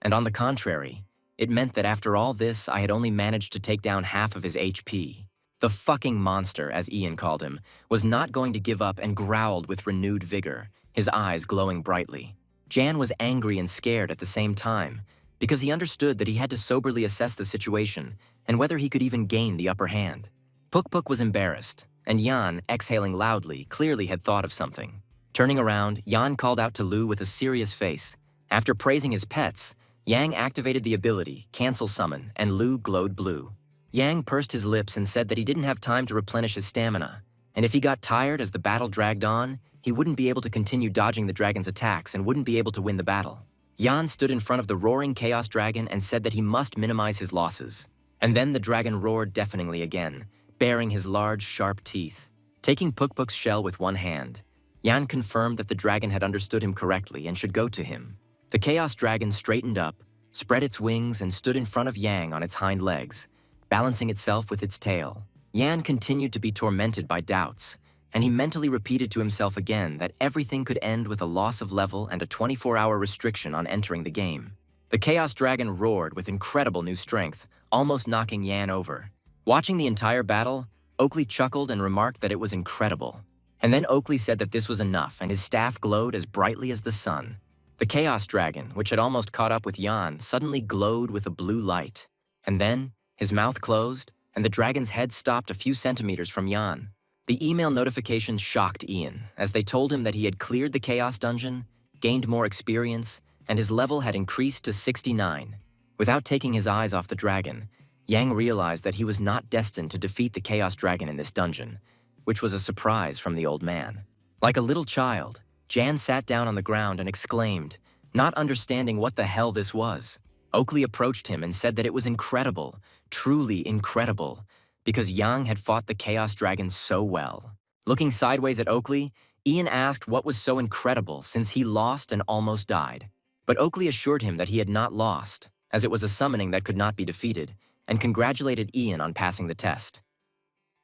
And on the contrary, it meant that after all this, I had only managed to take down half of his HP. The fucking monster, as Ian called him, was not going to give up and growled with renewed vigor, his eyes glowing brightly. Jan was angry and scared at the same time, because he understood that he had to soberly assess the situation and whether he could even gain the upper hand. Puk Puk was embarrassed, and Jan, exhaling loudly, clearly had thought of something. Turning around, Jan called out to Lu with a serious face. After praising his pets, Yang activated the ability, Cancel Summon, and Lu glowed blue. Yang pursed his lips and said that he didn't have time to replenish his stamina, and if he got tired as the battle dragged on, he wouldn't be able to continue dodging the dragon's attacks and wouldn't be able to win the battle. Yan stood in front of the roaring Chaos Dragon and said that he must minimize his losses. And then the dragon roared deafeningly again, baring his large, sharp teeth. Taking Puk Puk's shell with one hand, Yan confirmed that the dragon had understood him correctly and should go to him. The Chaos Dragon straightened up, spread its wings, and stood in front of Yang on its hind legs, balancing itself with its tail. Yan continued to be tormented by doubts, and he mentally repeated to himself again that everything could end with a loss of level and a 24-hour restriction on entering the game. The Chaos Dragon roared with incredible new strength, almost knocking Yan over. Watching the entire battle, Oakley chuckled and remarked that it was incredible. And then Oakley said that this was enough, and his staff glowed as brightly as the sun. The Chaos Dragon, which had almost caught up with Jan, suddenly glowed with a blue light. And then, his mouth closed, and the dragon's head stopped a few centimeters from Jan. The email notifications shocked Ian, as they told him that he had cleared the Chaos Dungeon, gained more experience, and his level had increased to 69. Without taking his eyes off the dragon, Yang realized that he was not destined to defeat the Chaos Dragon in this dungeon, which was a surprise from the old man. Like a little child, Jan sat down on the ground and exclaimed, not understanding what the hell this was. Oakley approached him and said that it was incredible, truly incredible, because Yang had fought the Chaos Dragon so well. Looking sideways at Oakley, Ian asked what was so incredible since he lost and almost died. But Oakley assured him that he had not lost, as it was a summoning that could not be defeated, and congratulated Ian on passing the test.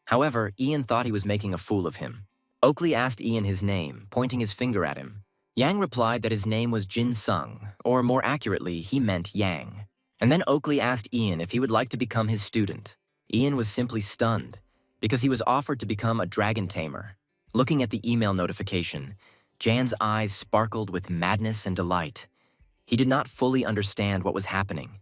However, Ian thought he was making a fool of him. Oakley asked Ian his name, pointing his finger at him. Yang replied that his name was Jin Sung, or more accurately, he meant Yang. And then Oakley asked Ian if he would like to become his student. Ian was simply stunned, because he was offered to become a dragon tamer. Looking at the email notification, Jan's eyes sparkled with madness and delight. He did not fully understand what was happening,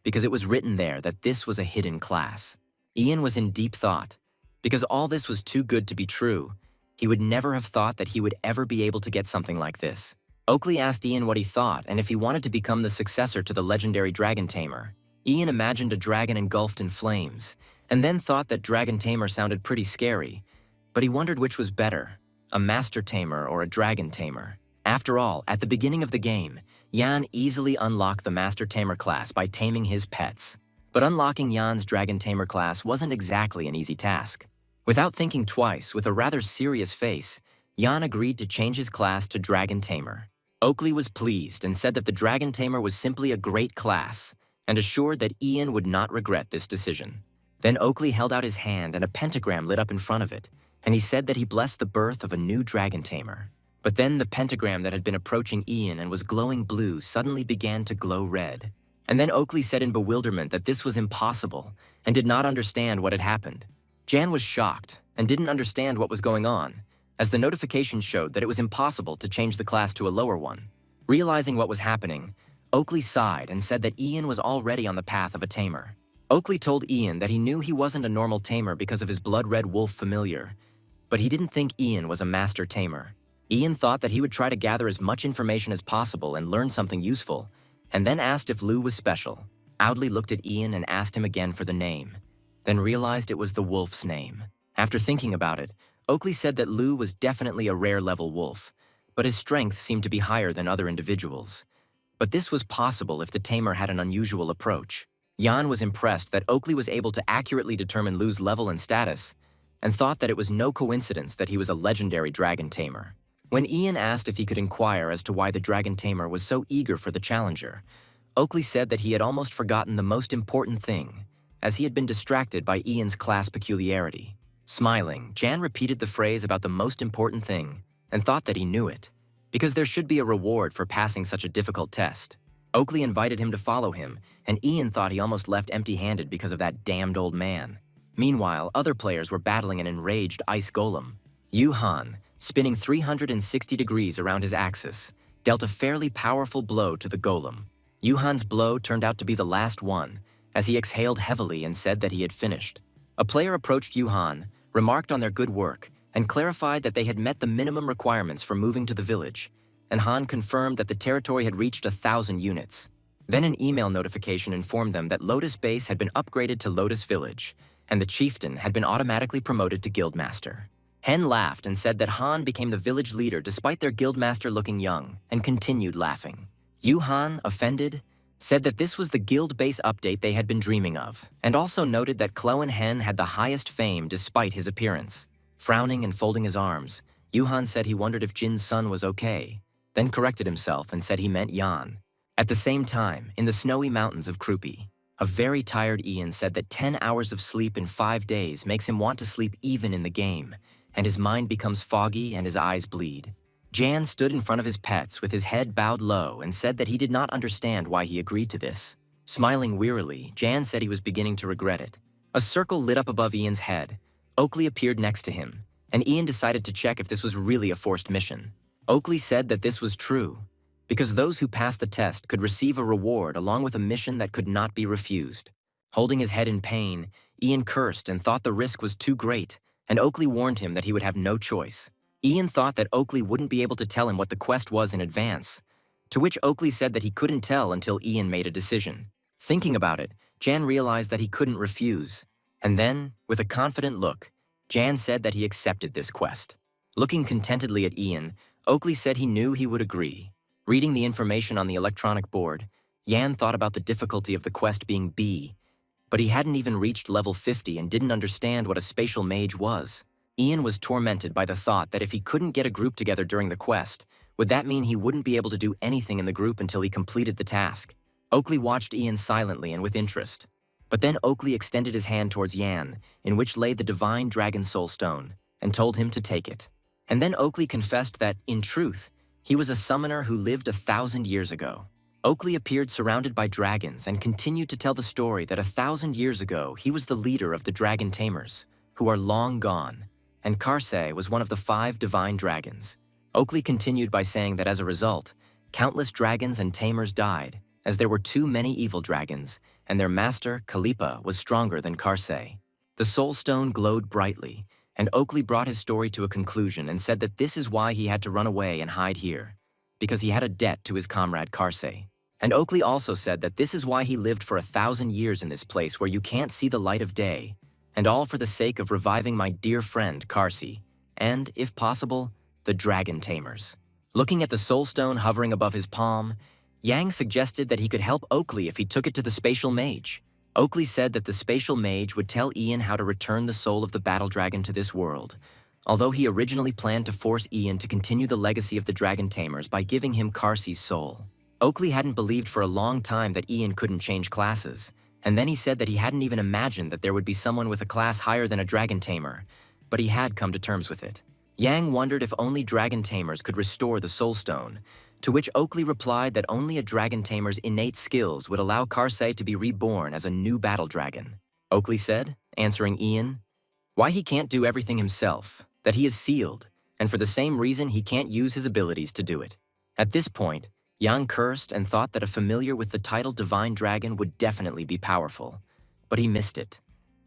because it was written there that this was a hidden class. Ian was in deep thought, because all this was too good to be true. He would never have thought that he would ever be able to get something like this. Oakley asked Ian what he thought and if he wanted to become the successor to the legendary dragon tamer. Ian imagined a dragon engulfed in flames, and then thought that dragon tamer sounded pretty scary, but he wondered which was better, a master tamer or a dragon tamer. After all, at the beginning of the game, Jan easily unlocked the Master Tamer class by taming his pets. But unlocking Jan's Dragon Tamer class wasn't exactly an easy task. Without thinking twice, with a rather serious face, Jan agreed to change his class to Dragon Tamer. Oakley was pleased and said that the Dragon Tamer was simply a great class, and assured that Ian would not regret this decision. Then Oakley held out his hand and a pentagram lit up in front of it, and he said that he blessed the birth of a new Dragon Tamer. But then the pentagram that had been approaching Ian and was glowing blue suddenly began to glow red. And then Oakley said in bewilderment that this was impossible and did not understand what had happened. Jan was shocked and didn't understand what was going on, as the notification showed that it was impossible to change the class to a lower one. Realizing what was happening, Oakley sighed and said that Ian was already on the path of a tamer. Oakley told Ian that he knew he wasn't a normal tamer because of his blood-red wolf familiar, but he didn't think Ian was a master tamer. Ian thought that he would try to gather as much information as possible and learn something useful, and then asked if Lou was special. Audley looked at Ian and asked him again for the name, then realized it was the wolf's name. After thinking about it, Oakley said that Lou was definitely a rare-level wolf, but his strength seemed to be higher than other individuals. But this was possible if the tamer had an unusual approach. Jan was impressed that Oakley was able to accurately determine Lou's level and status, and thought that it was no coincidence that he was a legendary dragon tamer. When Ian asked if he could inquire as to why the dragon tamer was so eager for the challenger, Oakley said that he had almost forgotten the most important thing, as he had been distracted by Ian's class peculiarity. Smiling, Jan repeated the phrase about the most important thing, and thought that he knew it, because there should be a reward for passing such a difficult test. Oakley invited him to follow him, and Ian thought he almost left empty-handed because of that damned old man. Meanwhile, other players were battling an enraged ice golem. Yu-Han, spinning 360 degrees around his axis, dealt a fairly powerful blow to the golem. Yu-Han's blow turned out to be the last one, as he exhaled heavily and said that he had finished. A player approached Yu-Han, remarked on their good work, and clarified that they had met the minimum requirements for moving to the village, and Han confirmed that the territory had reached 1,000 units. Then an email notification informed them that Lotus Base had been upgraded to Lotus Village, and the chieftain had been automatically promoted to guildmaster. Hen laughed and said that Han became the village leader despite their guildmaster looking young, and continued laughing. Yu-Han, offended, said that this was the guild base update they had been dreaming of, and also noted that Chloe Hen had the highest fame despite his appearance. Frowning and folding his arms, Yu-Han said he wondered if Jin's son was okay, then corrected himself and said he meant Yan. At the same time, in the snowy mountains of Krupi, a very tired Ian said that 10 hours of sleep in 5 days makes him want to sleep even in the game, and his mind becomes foggy and his eyes bleed. Jan stood in front of his pets with his head bowed low and said that he did not understand why he agreed to this. Smiling wearily, Jan said he was beginning to regret it. A circle lit up above Ian's head. Oakley appeared next to him, and Ian decided to check if this was really a forced mission. Oakley said that this was true, because those who passed the test could receive a reward along with a mission that could not be refused. Holding his head in pain, Ian cursed and thought the risk was too great, and Oakley warned him that he would have no choice. Ian thought that Oakley wouldn't be able to tell him what the quest was in advance, to which Oakley said that he couldn't tell until Ian made a decision. Thinking about it, Jan realized that he couldn't refuse, and then, with a confident look, Jan said that he accepted this quest. Looking contentedly at Ian, Oakley said he knew he would agree. Reading the information on the electronic board, Jan thought about the difficulty of the quest being B, but he hadn't even reached level 50 and didn't understand what a spatial mage was. Ian was tormented by the thought that if he couldn't get a group together during the quest, would that mean he wouldn't be able to do anything in the group until he completed the task? Oakley watched Ian silently and with interest. But then Oakley extended his hand towards Jan, in which lay the divine dragon soul stone, and told him to take it. And then Oakley confessed that, in truth, he was a summoner who lived 1,000 years ago. Oakley appeared surrounded by dragons and continued to tell the story that 1,000 years ago he was the leader of the dragon tamers, who are long gone, and Karsay was one of the 5 divine dragons. Oakley continued by saying that as a result, countless dragons and tamers died, as there were too many evil dragons, and their master, Kalipa, was stronger than Karsay. The soul stone glowed brightly, and Oakley brought his story to a conclusion and said that this is why he had to run away and hide here, because he had a debt to his comrade Karsay. And Oakley also said that this is why he lived for 1,000 years in this place where you can't see the light of day, and all for the sake of reviving my dear friend Karsay, and, if possible, the dragon tamers. Looking at the soul stone hovering above his palm, Yang suggested that he could help Oakley if he took it to the spatial mage. Oakley said that the spatial mage would tell Ian how to return the soul of the battle dragon to this world, although he originally planned to force Ian to continue the legacy of the dragon tamers by giving him Karsay's soul. Oakley hadn't believed for a long time that Ian couldn't change classes, and then he said that he hadn't even imagined that there would be someone with a class higher than a dragon tamer, but he had come to terms with it. Yang wondered if only dragon tamers could restore the soul stone, to which Oakley replied that only a dragon tamer's innate skills would allow Karsay to be reborn as a new battle dragon. Oakley said, answering Ian, why he can't do everything himself, that he is sealed, and for the same reason he can't use his abilities to do it. At this point, Yang cursed and thought that a familiar with the title Divine Dragon would definitely be powerful, but he missed it.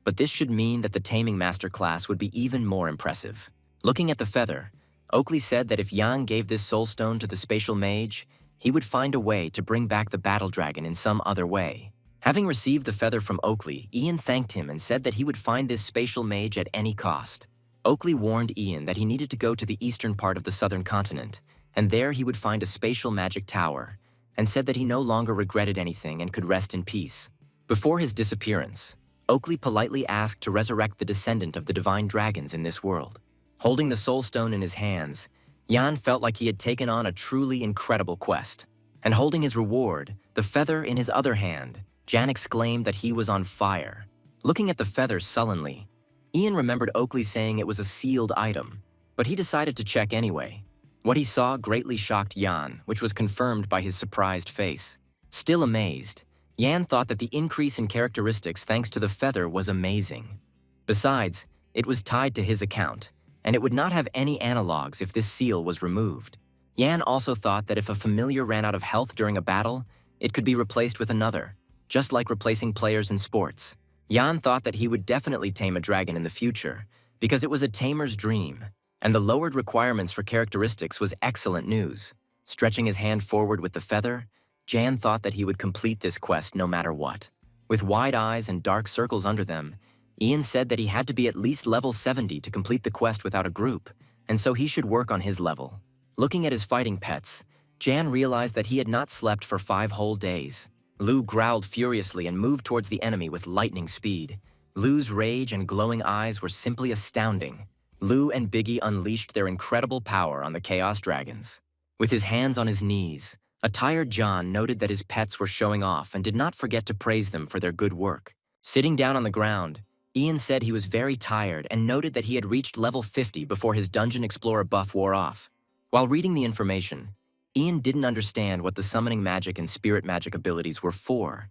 But this should mean that the Taming Master class would be even more impressive. Looking at the feather, Oakley said that if Yang gave this soul stone to the spatial mage, he would find a way to bring back the battle dragon in some other way. Having received the feather from Oakley, Ian thanked him and said that he would find this spatial mage at any cost. Oakley warned Ian that he needed to go to the eastern part of the southern continent, and there he would find a spatial magic tower, and said that he no longer regretted anything and could rest in peace. Before his disappearance, Oakley politely asked to resurrect the descendant of the divine dragons in this world. Holding the soul stone in his hands, Jan felt like he had taken on a truly incredible quest. And holding his reward, the feather in his other hand, Jan exclaimed that he was on fire. Looking at the feather sullenly, Ian remembered Oakley saying it was a sealed item, but he decided to check anyway. What he saw greatly shocked Jan, which was confirmed by his surprised face. Still amazed, Jan thought that the increase in characteristics thanks to the feather was amazing. Besides, it was tied to his account, and it would not have any analogs if this seal was removed. Jan also thought that if a familiar ran out of health during a battle, it could be replaced with another, just like replacing players in sports. Jan thought that he would definitely tame a dragon in the future, because it was a tamer's dream, and the lowered requirements for characteristics was excellent news. Stretching his hand forward with the feather, Jan thought that he would complete this quest no matter what. With wide eyes and dark circles under them, Ian said that he had to be at least level 70 to complete the quest without a group, and so he should work on his level. Looking at his fighting pets, Jan realized that he had not slept for 5 whole days. Lu growled furiously and moved towards the enemy with lightning speed. Lu's rage and glowing eyes were simply astounding. Lu and Biggie unleashed their incredible power on the Chaos Dragons. With his hands on his knees, a tired John noted that his pets were showing off and did not forget to praise them for their good work. Sitting down on the ground, Ian said he was very tired and noted that he had reached level 50 before his Dungeon Explorer buff wore off. While reading the information, Ian didn't understand what the summoning magic and spirit magic abilities were for,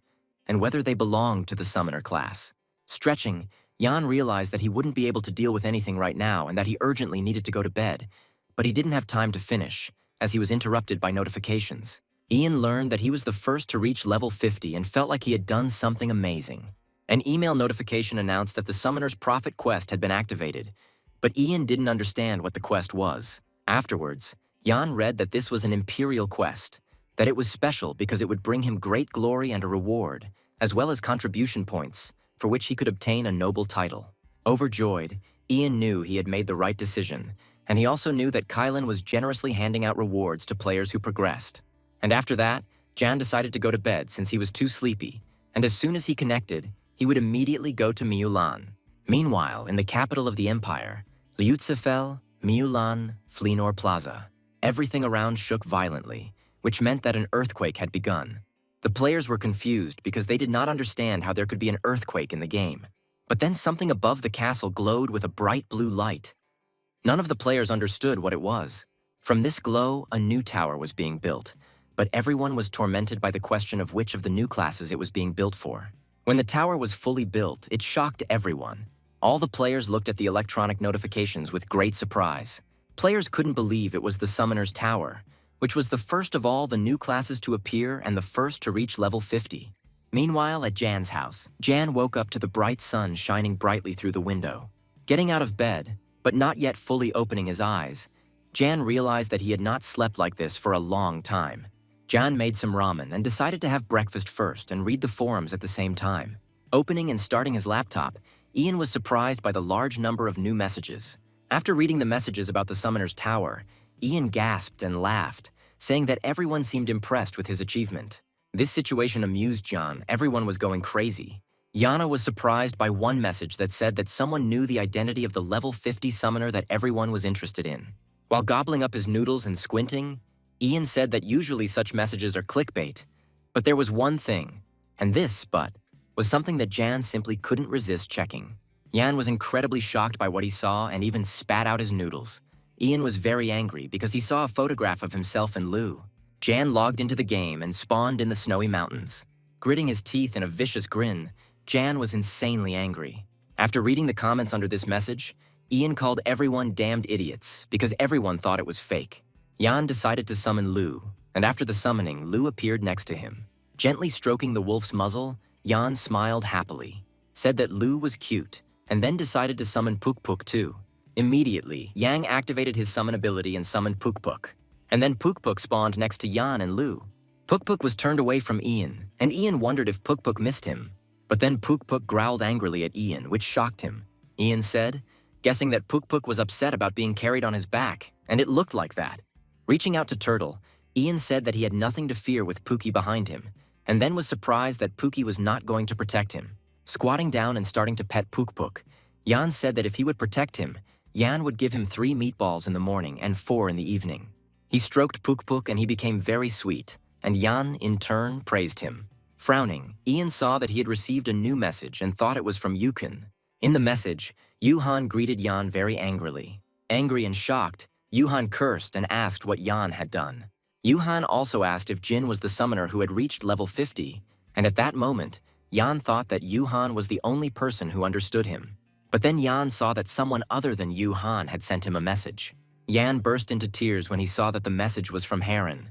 and whether they belonged to the summoner class. Stretching, Jan realized that he wouldn't be able to deal with anything right now and that he urgently needed to go to bed, but he didn't have time to finish, as he was interrupted by notifications. Ian learned that he was the first to reach level 50 and felt like he had done something amazing. An email notification announced that the Summoner's Prophet quest had been activated, but Ian didn't understand what the quest was. Afterwards, Jan read that this was an Imperial quest, that it was special because it would bring him great glory and a reward, as well as contribution points, for which he could obtain a noble title. Overjoyed, Ian knew he had made the right decision, and he also knew that Kylan was generously handing out rewards to players who progressed. And after that, Jan decided to go to bed since he was too sleepy, and as soon as he connected, he would immediately go to Miulan. Meanwhile, in the capital of the Empire, Liutsefel, Miulan, Flenor Plaza, everything around shook violently, which meant that an earthquake had begun. The players were confused because they did not understand how there could be an earthquake in the game. But then something above the castle glowed with a bright blue light. None of the players understood what it was. From this glow, a new tower was being built, but everyone was tormented by the question of which of the new classes it was being built for. When the tower was fully built, it shocked everyone. All the players looked at the electronic notifications with great surprise. Players couldn't believe it was the Summoner's Tower, which was the first of all the new classes to appear and the first to reach level 50. Meanwhile, at Jan's house, Jan woke up to the bright sun shining brightly through the window. Getting out of bed, but not yet fully opening his eyes, Jan realized that he had not slept like this for a long time. Jan made some ramen and decided to have breakfast first and read the forums at the same time. Opening and starting his laptop, Ian was surprised by the large number of new messages. After reading the messages about the Summoner's Tower, Ian gasped and laughed, saying that everyone seemed impressed with his achievement. This situation amused Jan. Everyone was going crazy. Yana was surprised by one message that said that someone knew the identity of the level 50 summoner that everyone was interested in. While gobbling up his noodles and squinting, Ian said that usually such messages are clickbait. But there was one thing, and this, was something that Jan simply couldn't resist checking. Jan was incredibly shocked by what he saw and even spat out his noodles. Ian was very angry because he saw a photograph of himself and Lou. Jan logged into the game and spawned in the snowy mountains. Gritting his teeth in a vicious grin, Jan was insanely angry. After reading the comments under this message, Ian called everyone damned idiots because everyone thought it was fake. Jan decided to summon Lou, and after the summoning, Lou appeared next to him. Gently stroking the wolf's muzzle, Jan smiled happily, said that Lou was cute, and then decided to summon Puk Puk too. Immediately, Yang activated his summon ability and summoned Puk Puk. And then Puk Puk spawned next to Jan and Lou. Puk Puk was turned away from Ian, and Ian wondered if Puk Puk missed him. But then Puk Puk growled angrily at Ian, which shocked him. Ian said, guessing that Puk Puk was upset about being carried on his back, and it looked like that. Reaching out to Turtle, Ian said that he had nothing to fear with Pookie behind him, and then was surprised that Pookie was not going to protect him. Squatting down and starting to pet Puk Puk, Jan said that if he would protect him, Jan would give him 3 meatballs in the morning and 4 in the evening. He stroked Puk Puk and he became very sweet, and Jan, in turn, praised him. Frowning, Ian saw that he had received a new message and thought it was from Yukon. In the message, Yuhan greeted Jan very angrily. Angry and shocked, Yuhan cursed and asked what Jan had done. Yuhan also asked if Jin was the summoner who had reached level 50, and at that moment, Jan thought that Yuhan was the only person who understood him. But then Jan saw that someone other than Yuhan had sent him a message. Jan burst into tears when he saw that the message was from Heron,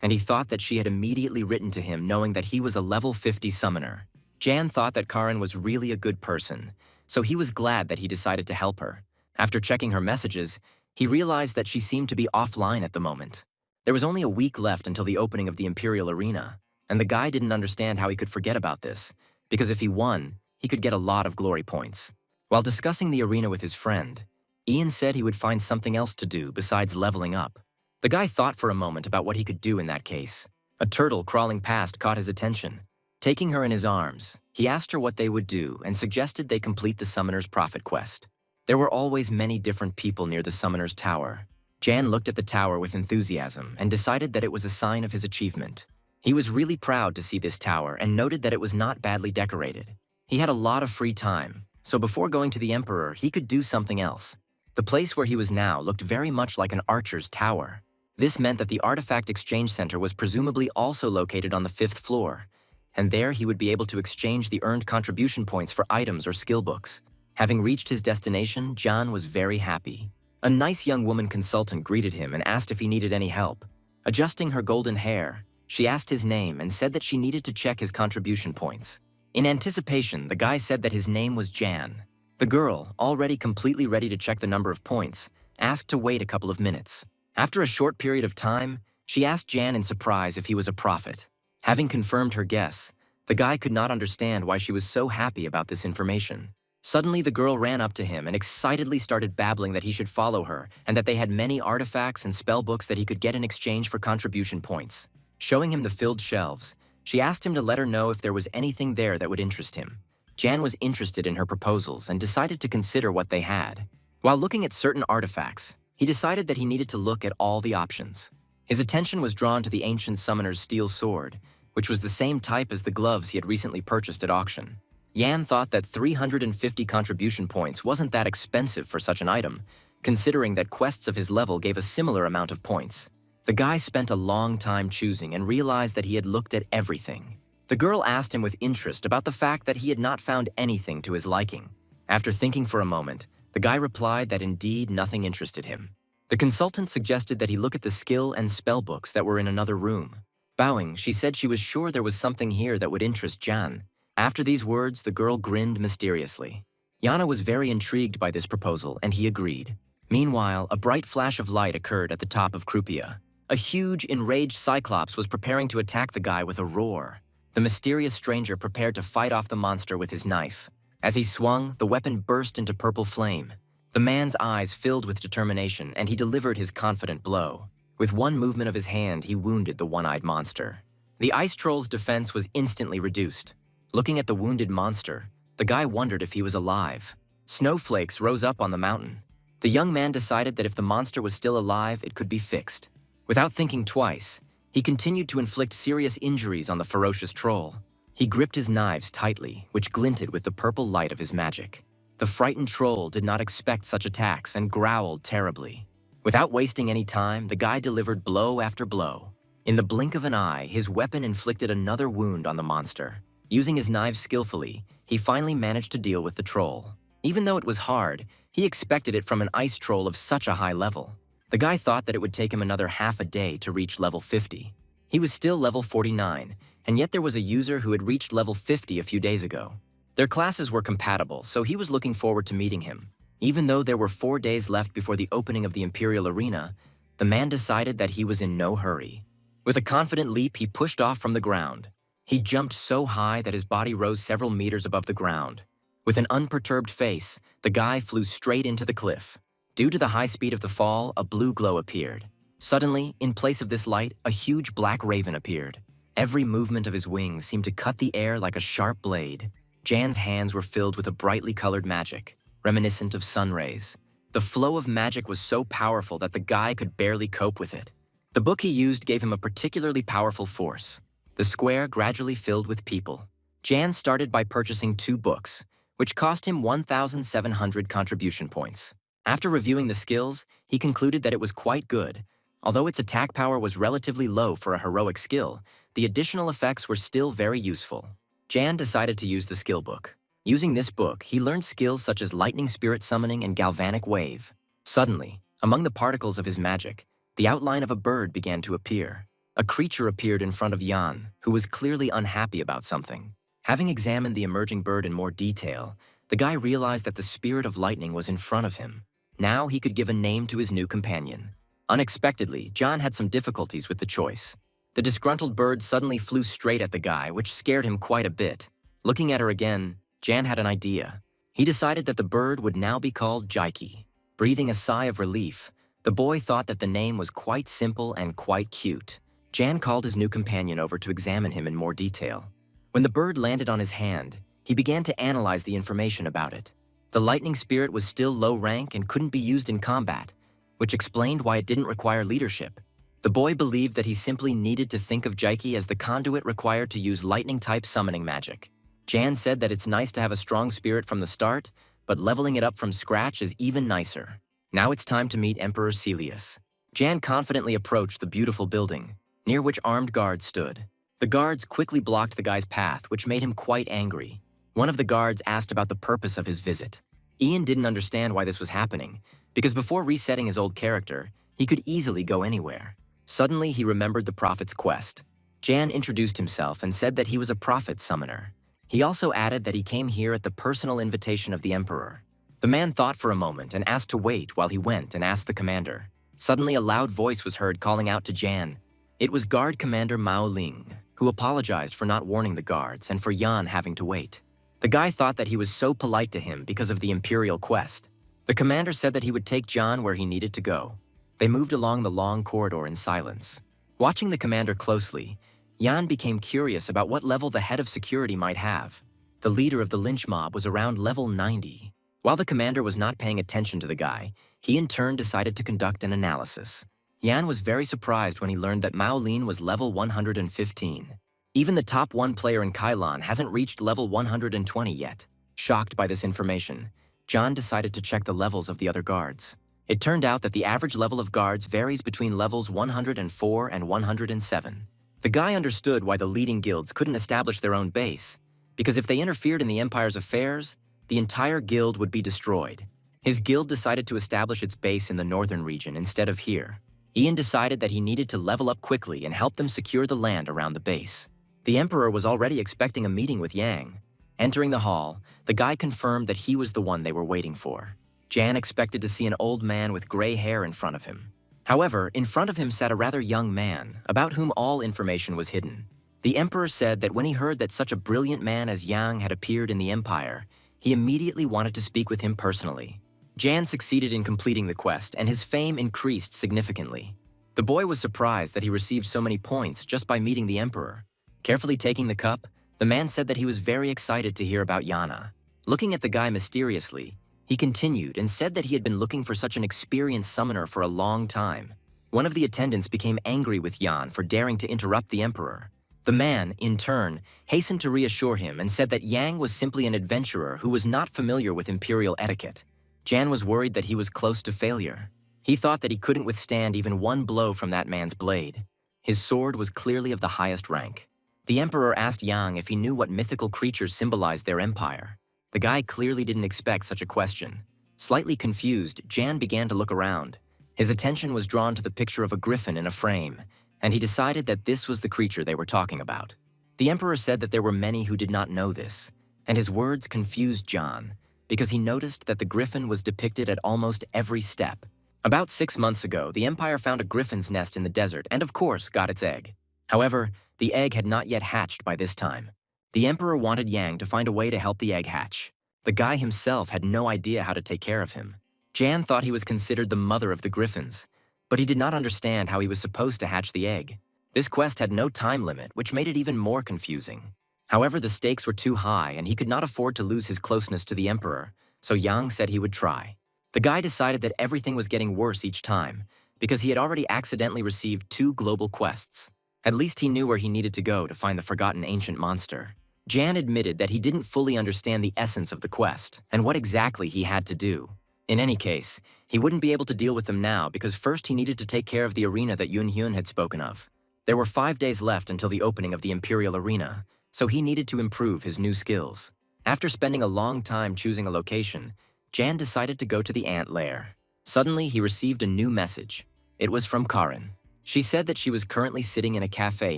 and he thought that she had immediately written to him knowing that he was a level 50 summoner. Jan thought that Karen was really a good person, so he was glad that he decided to help her. After checking her messages, he realized that she seemed to be offline at the moment. There was only a week left until the opening of the Imperial Arena, and the guy didn't understand how he could forget about this, because if he won, he could get a lot of glory points. While discussing the arena with his friend, Ian said he would find something else to do besides leveling up. The guy thought for a moment about what he could do in that case. A turtle crawling past caught his attention. Taking her in his arms, he asked her what they would do and suggested they complete the Summoner's Prophet quest. There were always many different people near the Summoner's Tower. Jan looked at the tower with enthusiasm and decided that it was a sign of his achievement. He was really proud to see this tower and noted that it was not badly decorated. He had a lot of free time, so before going to the Emperor, he could do something else. The place where he was now looked very much like an archer's tower. This meant that the Artifact Exchange Center was presumably also located on the 5th floor, and there he would be able to exchange the earned contribution points for items or skill books. Having reached his destination, John was very happy. A nice young woman consultant greeted him and asked if he needed any help. Adjusting her golden hair, she asked his name and said that she needed to check his contribution points. In anticipation, the guy said that his name was Jan. The girl, already completely ready to check the number of points, asked to wait a couple of minutes. After a short period of time, she asked Jan in surprise if he was a prophet. Having confirmed her guess, the guy could not understand why she was so happy about this information. Suddenly, the girl ran up to him and excitedly started babbling that he should follow her and that they had many artifacts and spell books that he could get in exchange for contribution points. Showing him the filled shelves, she asked him to let her know if there was anything there that would interest him. Jan was interested in her proposals and decided to consider what they had. While looking at certain artifacts, he decided that he needed to look at all the options. His attention was drawn to the ancient summoner's steel sword, which was the same type as the gloves he had recently purchased at auction. Yan thought that 350 contribution points wasn't that expensive for such an item, considering that quests of his level gave a similar amount of points. The guy spent a long time choosing and realized that he had looked at everything. The girl asked him with interest about the fact that he had not found anything to his liking. After thinking for a moment, the guy replied that indeed nothing interested him. The consultant suggested that he look at the skill and spell books that were in another room. Bowing, she said she was sure there was something here that would interest Jan. After these words, the girl grinned mysteriously. Yana was very intrigued by this proposal, and he agreed. Meanwhile, a bright flash of light occurred at the top of Krupia. A huge, enraged Cyclops was preparing to attack the guy with a roar. The mysterious stranger prepared to fight off the monster with his knife. As he swung, the weapon burst into purple flame. The man's eyes filled with determination, and he delivered his confident blow. With one movement of his hand, he wounded the one-eyed monster. The ice troll's defense was instantly reduced. Looking at the wounded monster, the guy wondered if he was alive. Snowflakes rose up on the mountain. The young man decided that if the monster was still alive, it could be fixed. Without thinking twice, he continued to inflict serious injuries on the ferocious troll. He gripped his knives tightly, which glinted with the purple light of his magic. The frightened troll did not expect such attacks and growled terribly. Without wasting any time, the guy delivered blow after blow. In the blink of an eye, his weapon inflicted another wound on the monster. Using his knives skillfully, he finally managed to deal with the troll. Even though it was hard, he expected it from an ice troll of such a high level. The guy thought that it would take him another half a day to reach level 50. He was still level 49, and yet there was a user who had reached level 50 a few days ago. Their classes were compatible, so he was looking forward to meeting him. Even though there were 4 days left before the opening of the Imperial Arena, the man decided that he was in no hurry. With a confident leap, he pushed off from the ground. He jumped so high that his body rose several meters above the ground. With an unperturbed face, the guy flew straight into the cliff. Due to the high speed of the fall, a blue glow appeared. Suddenly, in place of this light, a huge black raven appeared. Every movement of his wings seemed to cut the air like a sharp blade. Jan's hands were filled with a brightly colored magic, reminiscent of sun rays. The flow of magic was so powerful that the guy could barely cope with it. The book he used gave him a particularly powerful force. The square gradually filled with people. Jan started by purchasing 2 books, which cost him 1,700 contribution points. After reviewing the skills, he concluded that it was quite good. Although its attack power was relatively low for a heroic skill, the additional effects were still very useful. Jan decided to use the skill book. Using this book, he learned skills such as lightning spirit summoning and galvanic wave. Suddenly, among the particles of his magic, the outline of a bird began to appear. A creature appeared in front of Jan, who was clearly unhappy about something. Having examined the emerging bird in more detail, the guy realized that the spirit of lightning was in front of him. Now he could give a name to his new companion. Unexpectedly, Jan had some difficulties with the choice. The disgruntled bird suddenly flew straight at the guy, which scared him quite a bit. Looking at her again, Jan had an idea. He decided that the bird would now be called Jaiki. Breathing a sigh of relief, the boy thought that the name was quite simple and quite cute. Jan called his new companion over to examine him in more detail. When the bird landed on his hand, he began to analyze the information about it. The lightning spirit was still low rank and couldn't be used in combat, which explained why it didn't require leadership. The boy believed that he simply needed to think of Jaiki as the conduit required to use lightning-type summoning magic. Jan said that it's nice to have a strong spirit from the start, but leveling it up from scratch is even nicer. Now it's time to meet Emperor Celius. Jan confidently approached the beautiful building, near which armed guards stood. The guards quickly blocked the guy's path, which made him quite angry. One of the guards asked about the purpose of his visit. Ian didn't understand why this was happening, because before resetting his old character, he could easily go anywhere. Suddenly, he remembered the prophet's quest. Jan introduced himself and said that he was a prophet summoner. He also added that he came here at the personal invitation of the emperor. The man thought for a moment and asked to wait while he went and asked the commander. Suddenly, a loud voice was heard calling out to Jan. It was Guard Commander Mao Ling, who apologized for not warning the guards and for Jan having to wait. The guy thought that he was so polite to him because of the imperial quest. The commander said that he would take Jan where he needed to go. They moved along the long corridor in silence. Watching the commander closely, Jan became curious about what level the head of security might have. The leader of the lynch mob was around level 90. While the commander was not paying attention to the guy, he in turn decided to conduct an analysis. Jan was very surprised when he learned that Mao Lin was level 115. Even the top 1 player in Kailan hasn't reached level 120 yet. Shocked by this information, John decided to check the levels of the other guards. It turned out that the average level of guards varies between levels 104 and 107. The guy understood why the leading guilds couldn't establish their own base, because if they interfered in the Empire's affairs, the entire guild would be destroyed. His guild decided to establish its base in the northern region instead of here. Ian decided that he needed to level up quickly and help them secure the land around the base. The Emperor was already expecting a meeting with Yang. Entering the hall, the guy confirmed that he was the one they were waiting for. Jan expected to see an old man with gray hair in front of him. However, in front of him sat a rather young man, about whom all information was hidden. The Emperor said that when he heard that such a brilliant man as Yang had appeared in the Empire, he immediately wanted to speak with him personally. Jan succeeded in completing the quest, and his fame increased significantly. The boy was surprised that he received so many points just by meeting the Emperor. Carefully taking the cup, the man said that he was very excited to hear about Yana. Looking at the guy mysteriously, he continued and said that he had been looking for such an experienced summoner for a long time. One of the attendants became angry with Jan for daring to interrupt the Emperor. The man, in turn, hastened to reassure him and said that Yang was simply an adventurer who was not familiar with imperial etiquette. Jan was worried that he was close to failure. He thought that he couldn't withstand even one blow from that man's blade. His sword was clearly of the highest rank. The Emperor asked Yang if he knew what mythical creatures symbolized their empire. The guy clearly didn't expect such a question. Slightly confused, Jan began to look around. His attention was drawn to the picture of a griffin in a frame, and he decided that this was the creature they were talking about. The Emperor said that there were many who did not know this, and his words confused Jan, because he noticed that the griffin was depicted at almost every step. About 6 months ago, the Empire found a griffin's nest in the desert and, of course, got its egg. However, the egg had not yet hatched by this time. The Emperor wanted Yang to find a way to help the egg hatch. The guy himself had no idea how to take care of him. Jan thought he was considered the mother of the griffins, but he did not understand how he was supposed to hatch the egg. This quest had no time limit, which made it even more confusing. However, the stakes were too high and he could not afford to lose his closeness to the Emperor, so Yang said he would try. The guy decided that everything was getting worse each time, because he had already accidentally received 2 global quests. At least he knew where he needed to go to find the forgotten ancient monster. Jan admitted that he didn't fully understand the essence of the quest and what exactly he had to do. In any case, he wouldn't be able to deal with them now because first he needed to take care of the arena that Yun-hyun had spoken of. There were 5 days left until the opening of the Imperial Arena, so he needed to improve his new skills. After spending a long time choosing a location, Jan decided to go to the ant lair. Suddenly, he received a new message. It was from Karin. She said that she was currently sitting in a cafe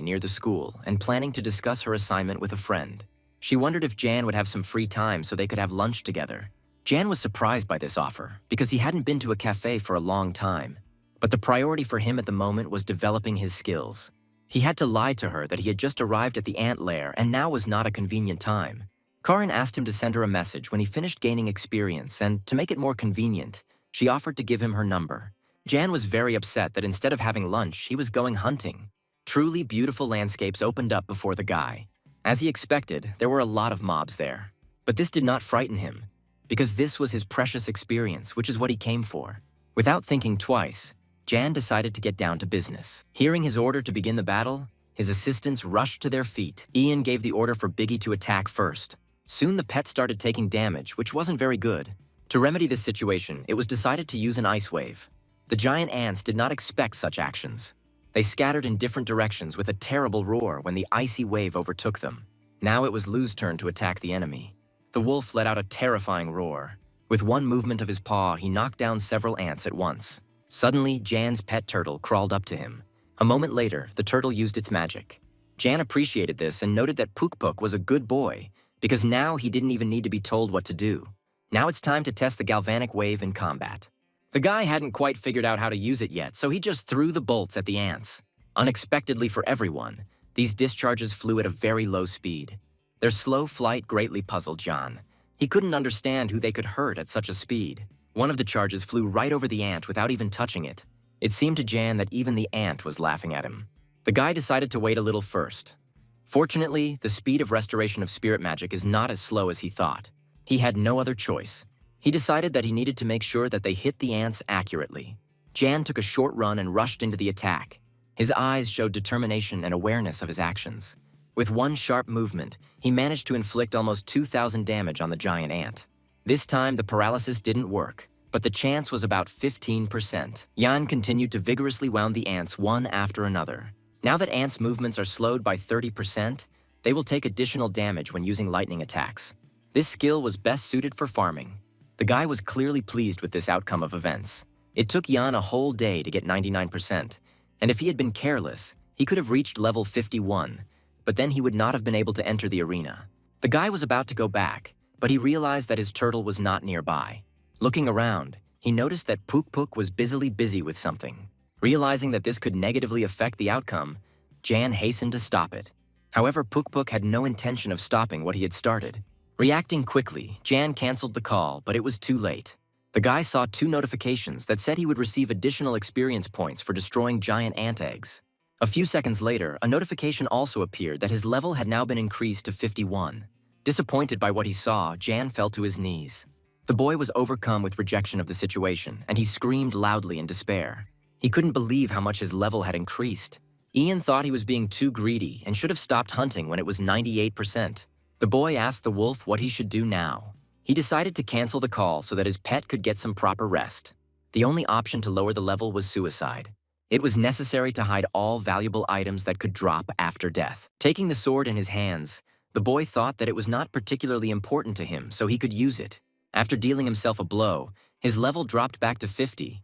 near the school and planning to discuss her assignment with a friend. She wondered if Jan would have some free time so they could have lunch together. Jan was surprised by this offer because he hadn't been to a cafe for a long time. But the priority for him at the moment was developing his skills. He had to lie to her that he had just arrived at the ant lair and now was not a convenient time. Karin asked him to send her a message when he finished gaining experience, and to make it more convenient, she offered to give him her number. Jan was very upset that instead of having lunch, he was going hunting. Truly beautiful landscapes opened up before the guy. As he expected, there were a lot of mobs there. But this did not frighten him, because this was his precious experience, which is what he came for. Without thinking twice, Jan decided to get down to business. Hearing his order to begin the battle, his assistants rushed to their feet. Ian gave the order for Biggie to attack first. Soon the pet started taking damage, which wasn't very good. To remedy this situation, it was decided to use an ice wave. The giant ants did not expect such actions. They scattered in different directions with a terrible roar when the icy wave overtook them. Now it was Lu's turn to attack the enemy. The wolf let out a terrifying roar. With one movement of his paw, he knocked down several ants at once. Suddenly, Jan's pet turtle crawled up to him. A moment later, the turtle used its magic. Jan appreciated this and noted that Puk was a good boy, because now he didn't even need to be told what to do. Now it's time to test the galvanic wave in combat. The guy hadn't quite figured out how to use it yet, so he just threw the bolts at the ants. Unexpectedly for everyone, these discharges flew at a very low speed. Their slow flight greatly puzzled Jan. He couldn't understand who they could hurt at such a speed. One of the charges flew right over the ant without even touching it. It seemed to Jan that even the ant was laughing at him. The guy decided to wait a little first. Fortunately, the speed of restoration of spirit magic is not as slow as he thought. He had no other choice. He decided that he needed to make sure that they hit the ants accurately. Jan took a short run and rushed into the attack. His eyes showed determination and awareness of his actions. With one sharp movement, he managed to inflict almost 2,000 damage on the giant ant. This time, the paralysis didn't work, but the chance was about 15%. Jan continued to vigorously wound the ants one after another. Now that ants' movements are slowed by 30%, they will take additional damage when using lightning attacks. This skill was best suited for farming. The guy was clearly pleased with this outcome of events. It took Jan a whole day to get 99%, and if he had been careless, he could have reached level 51, but then he would not have been able to enter the arena. The guy was about to go back, but he realized that his turtle was not nearby. Looking around, he noticed that Puk was busy with something. Realizing that this could negatively affect the outcome, Jan hastened to stop it. However, Puk had no intention of stopping what he had started. Reacting quickly, Jan canceled the call, but it was too late. The guy saw 2 notifications that said he would receive additional experience points for destroying giant ant eggs. A few seconds later, a notification also appeared that his level had now been increased to 51. Disappointed by what he saw, Jan fell to his knees. The boy was overcome with rejection of the situation, and he screamed loudly in despair. He couldn't believe how much his level had increased. Ian thought he was being too greedy and should have stopped hunting when it was 98%. The boy asked the wolf what he should do now. He decided to cancel the call so that his pet could get some proper rest. The only option to lower the level was suicide. It was necessary to hide all valuable items that could drop after death. Taking the sword in his hands, the boy thought that it was not particularly important to him, so he could use it. After dealing himself a blow, his level dropped back to 50.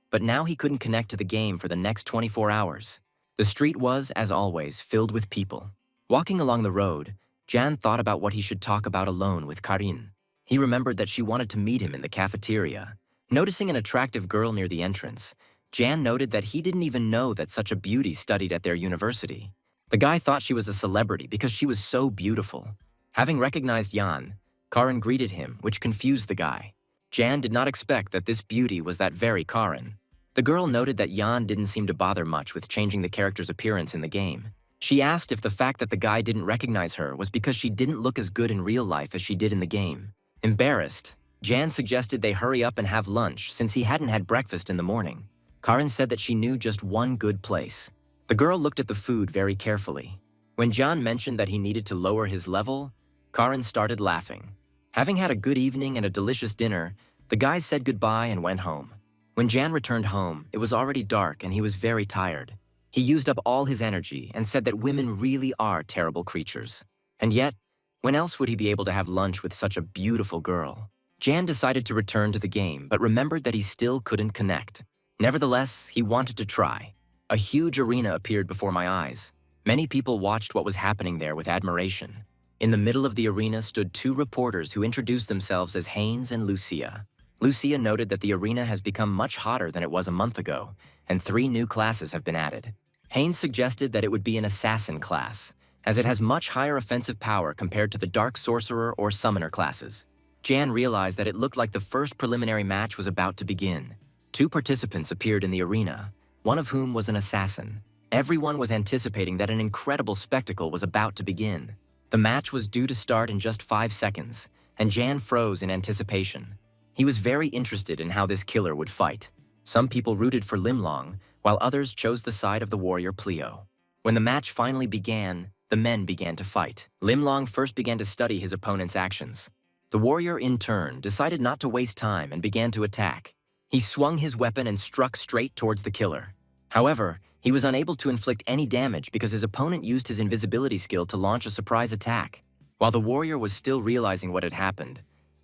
But now he couldn't connect to the game for the next 24 hours. The street was, as always, filled with people. Walking along the road, Jan thought about what he should talk about alone with Karin. He remembered that she wanted to meet him in the cafeteria. Noticing an attractive girl near the entrance, Jan noted that he didn't even know that such a beauty studied at their university. The guy thought she was a celebrity because she was so beautiful. Having recognized Jan, Karin greeted him, which confused the guy. Jan did not expect that this beauty was that very Karin. The girl noted that Jan didn't seem to bother much with changing the character's appearance in the game. She asked if the fact that the guy didn't recognize her was because she didn't look as good in real life as she did in the game. Embarrassed, Jan suggested they hurry up and have lunch since he hadn't had breakfast in the morning. Karin said that she knew just one good place. The girl looked at the food very carefully. When Jan mentioned that he needed to lower his level, Karin started laughing. Having had a good evening and a delicious dinner, the guys said goodbye and went home. When Jan returned home, it was already dark and he was very tired. He used up all his energy and said that women really are terrible creatures. And yet, when else would he be able to have lunch with such a beautiful girl? Jan decided to return to the game, but remembered that he still couldn't connect. Nevertheless, he wanted to try. A huge arena appeared before my eyes. Many people watched what was happening there with admiration. In the middle of the arena stood 2 reporters who introduced themselves as Haynes and Lucia. Lucia noted that the arena has become much hotter than it was a month ago, and 3 new classes have been added. Haynes suggested that it would be an assassin class, as it has much higher offensive power compared to the dark sorcerer or summoner classes. Jan realized that it looked like the first preliminary match was about to begin. 2 participants appeared in the arena, one of whom was an assassin. Everyone was anticipating that an incredible spectacle was about to begin. The match was due to start in just 5 seconds, and Jan froze in anticipation. He was very interested in how this killer would fight. Some people rooted for Limlong, while others chose the side of the warrior Plio. When the match finally began, the men began to fight. Limlong first began to study his opponent's actions. The warrior, in turn, decided not to waste time and began to attack. He swung his weapon and struck straight towards the killer. However, he was unable to inflict any damage because his opponent used his invisibility skill to launch a surprise attack. While the warrior was still realizing what had happened,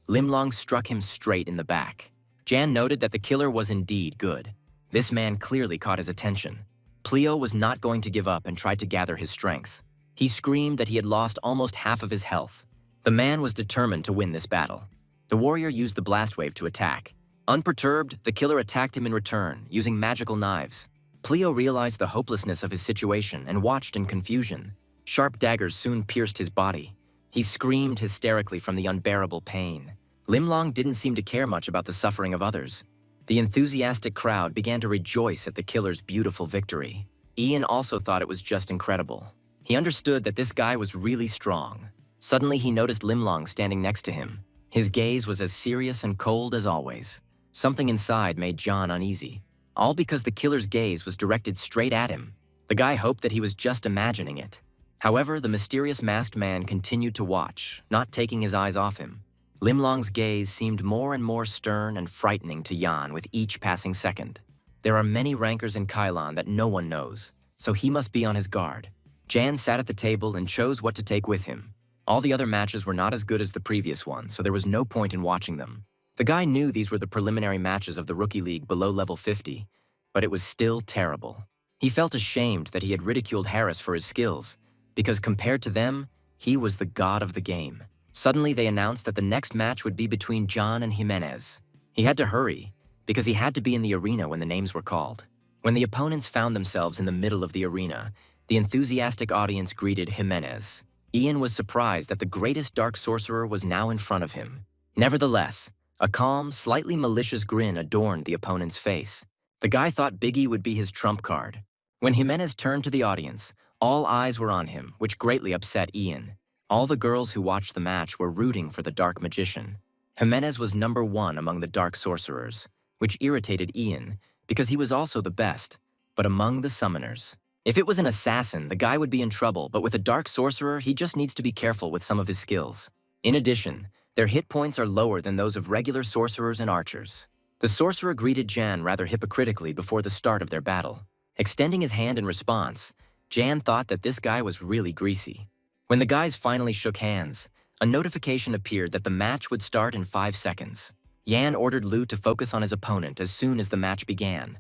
Limlong struck him straight in the back. Jan noted that the killer was indeed good. This man clearly caught his attention. Pleo was not going to give up and tried to gather his strength. He screamed that he had lost almost half of his health. The man was determined to win this battle. The warrior used the blast wave to attack. Unperturbed, the killer attacked him in return, using magical knives. Pleo realized the hopelessness of his situation and watched in confusion. Sharp daggers soon pierced his body. He screamed hysterically from the unbearable pain. Limlong didn't seem to care much about the suffering of others. The enthusiastic crowd began to rejoice at the killer's beautiful victory. Ian also thought it was just incredible. He understood that this guy was really strong. Suddenly, he noticed Limlong standing next to him. His gaze was as serious and cold as always. Something inside made John uneasy, all because the killer's gaze was directed straight at him. The guy hoped that he was just imagining it. However, the mysterious masked man continued to watch, not taking his eyes off him. Limlong's gaze seemed more and more stern and frightening to Jan with each passing second. There are many rankers in Kylon that no one knows, so he must be on his guard. Jan sat at the table and chose what to take with him. All the other matches were not as good as the previous one, so there was no point in watching them. The guy knew these were the preliminary matches of the Rookie League below level 50, but it was still terrible. He felt ashamed that he had ridiculed Harris for his skills, because compared to them, he was the god of the game. Suddenly, they announced that the next match would be between John and Jimenez. He had to hurry, because he had to be in the arena when the names were called. When the opponents found themselves in the middle of the arena, the enthusiastic audience greeted Jimenez. Ian was surprised that the greatest dark sorcerer was now in front of him. Nevertheless, a calm, slightly malicious grin adorned the opponent's face. The guy thought Biggie would be his trump card. When Jimenez turned to the audience, all eyes were on him, which greatly upset Ian. All the girls who watched the match were rooting for the dark magician. Jimenez was number one among the dark sorcerers, which irritated Ian because he was also the best, but among the summoners. If it was an assassin, the guy would be in trouble, but with a dark sorcerer, he just needs to be careful with some of his skills. In addition, their hit points are lower than those of regular sorcerers and archers. The sorcerer greeted Jan rather hypocritically before the start of their battle. Extending his hand in response, Jan thought that this guy was really greasy. When the guys finally shook hands, a notification appeared that the match would start in 5 seconds. Jan ordered Lu to focus on his opponent as soon as the match began,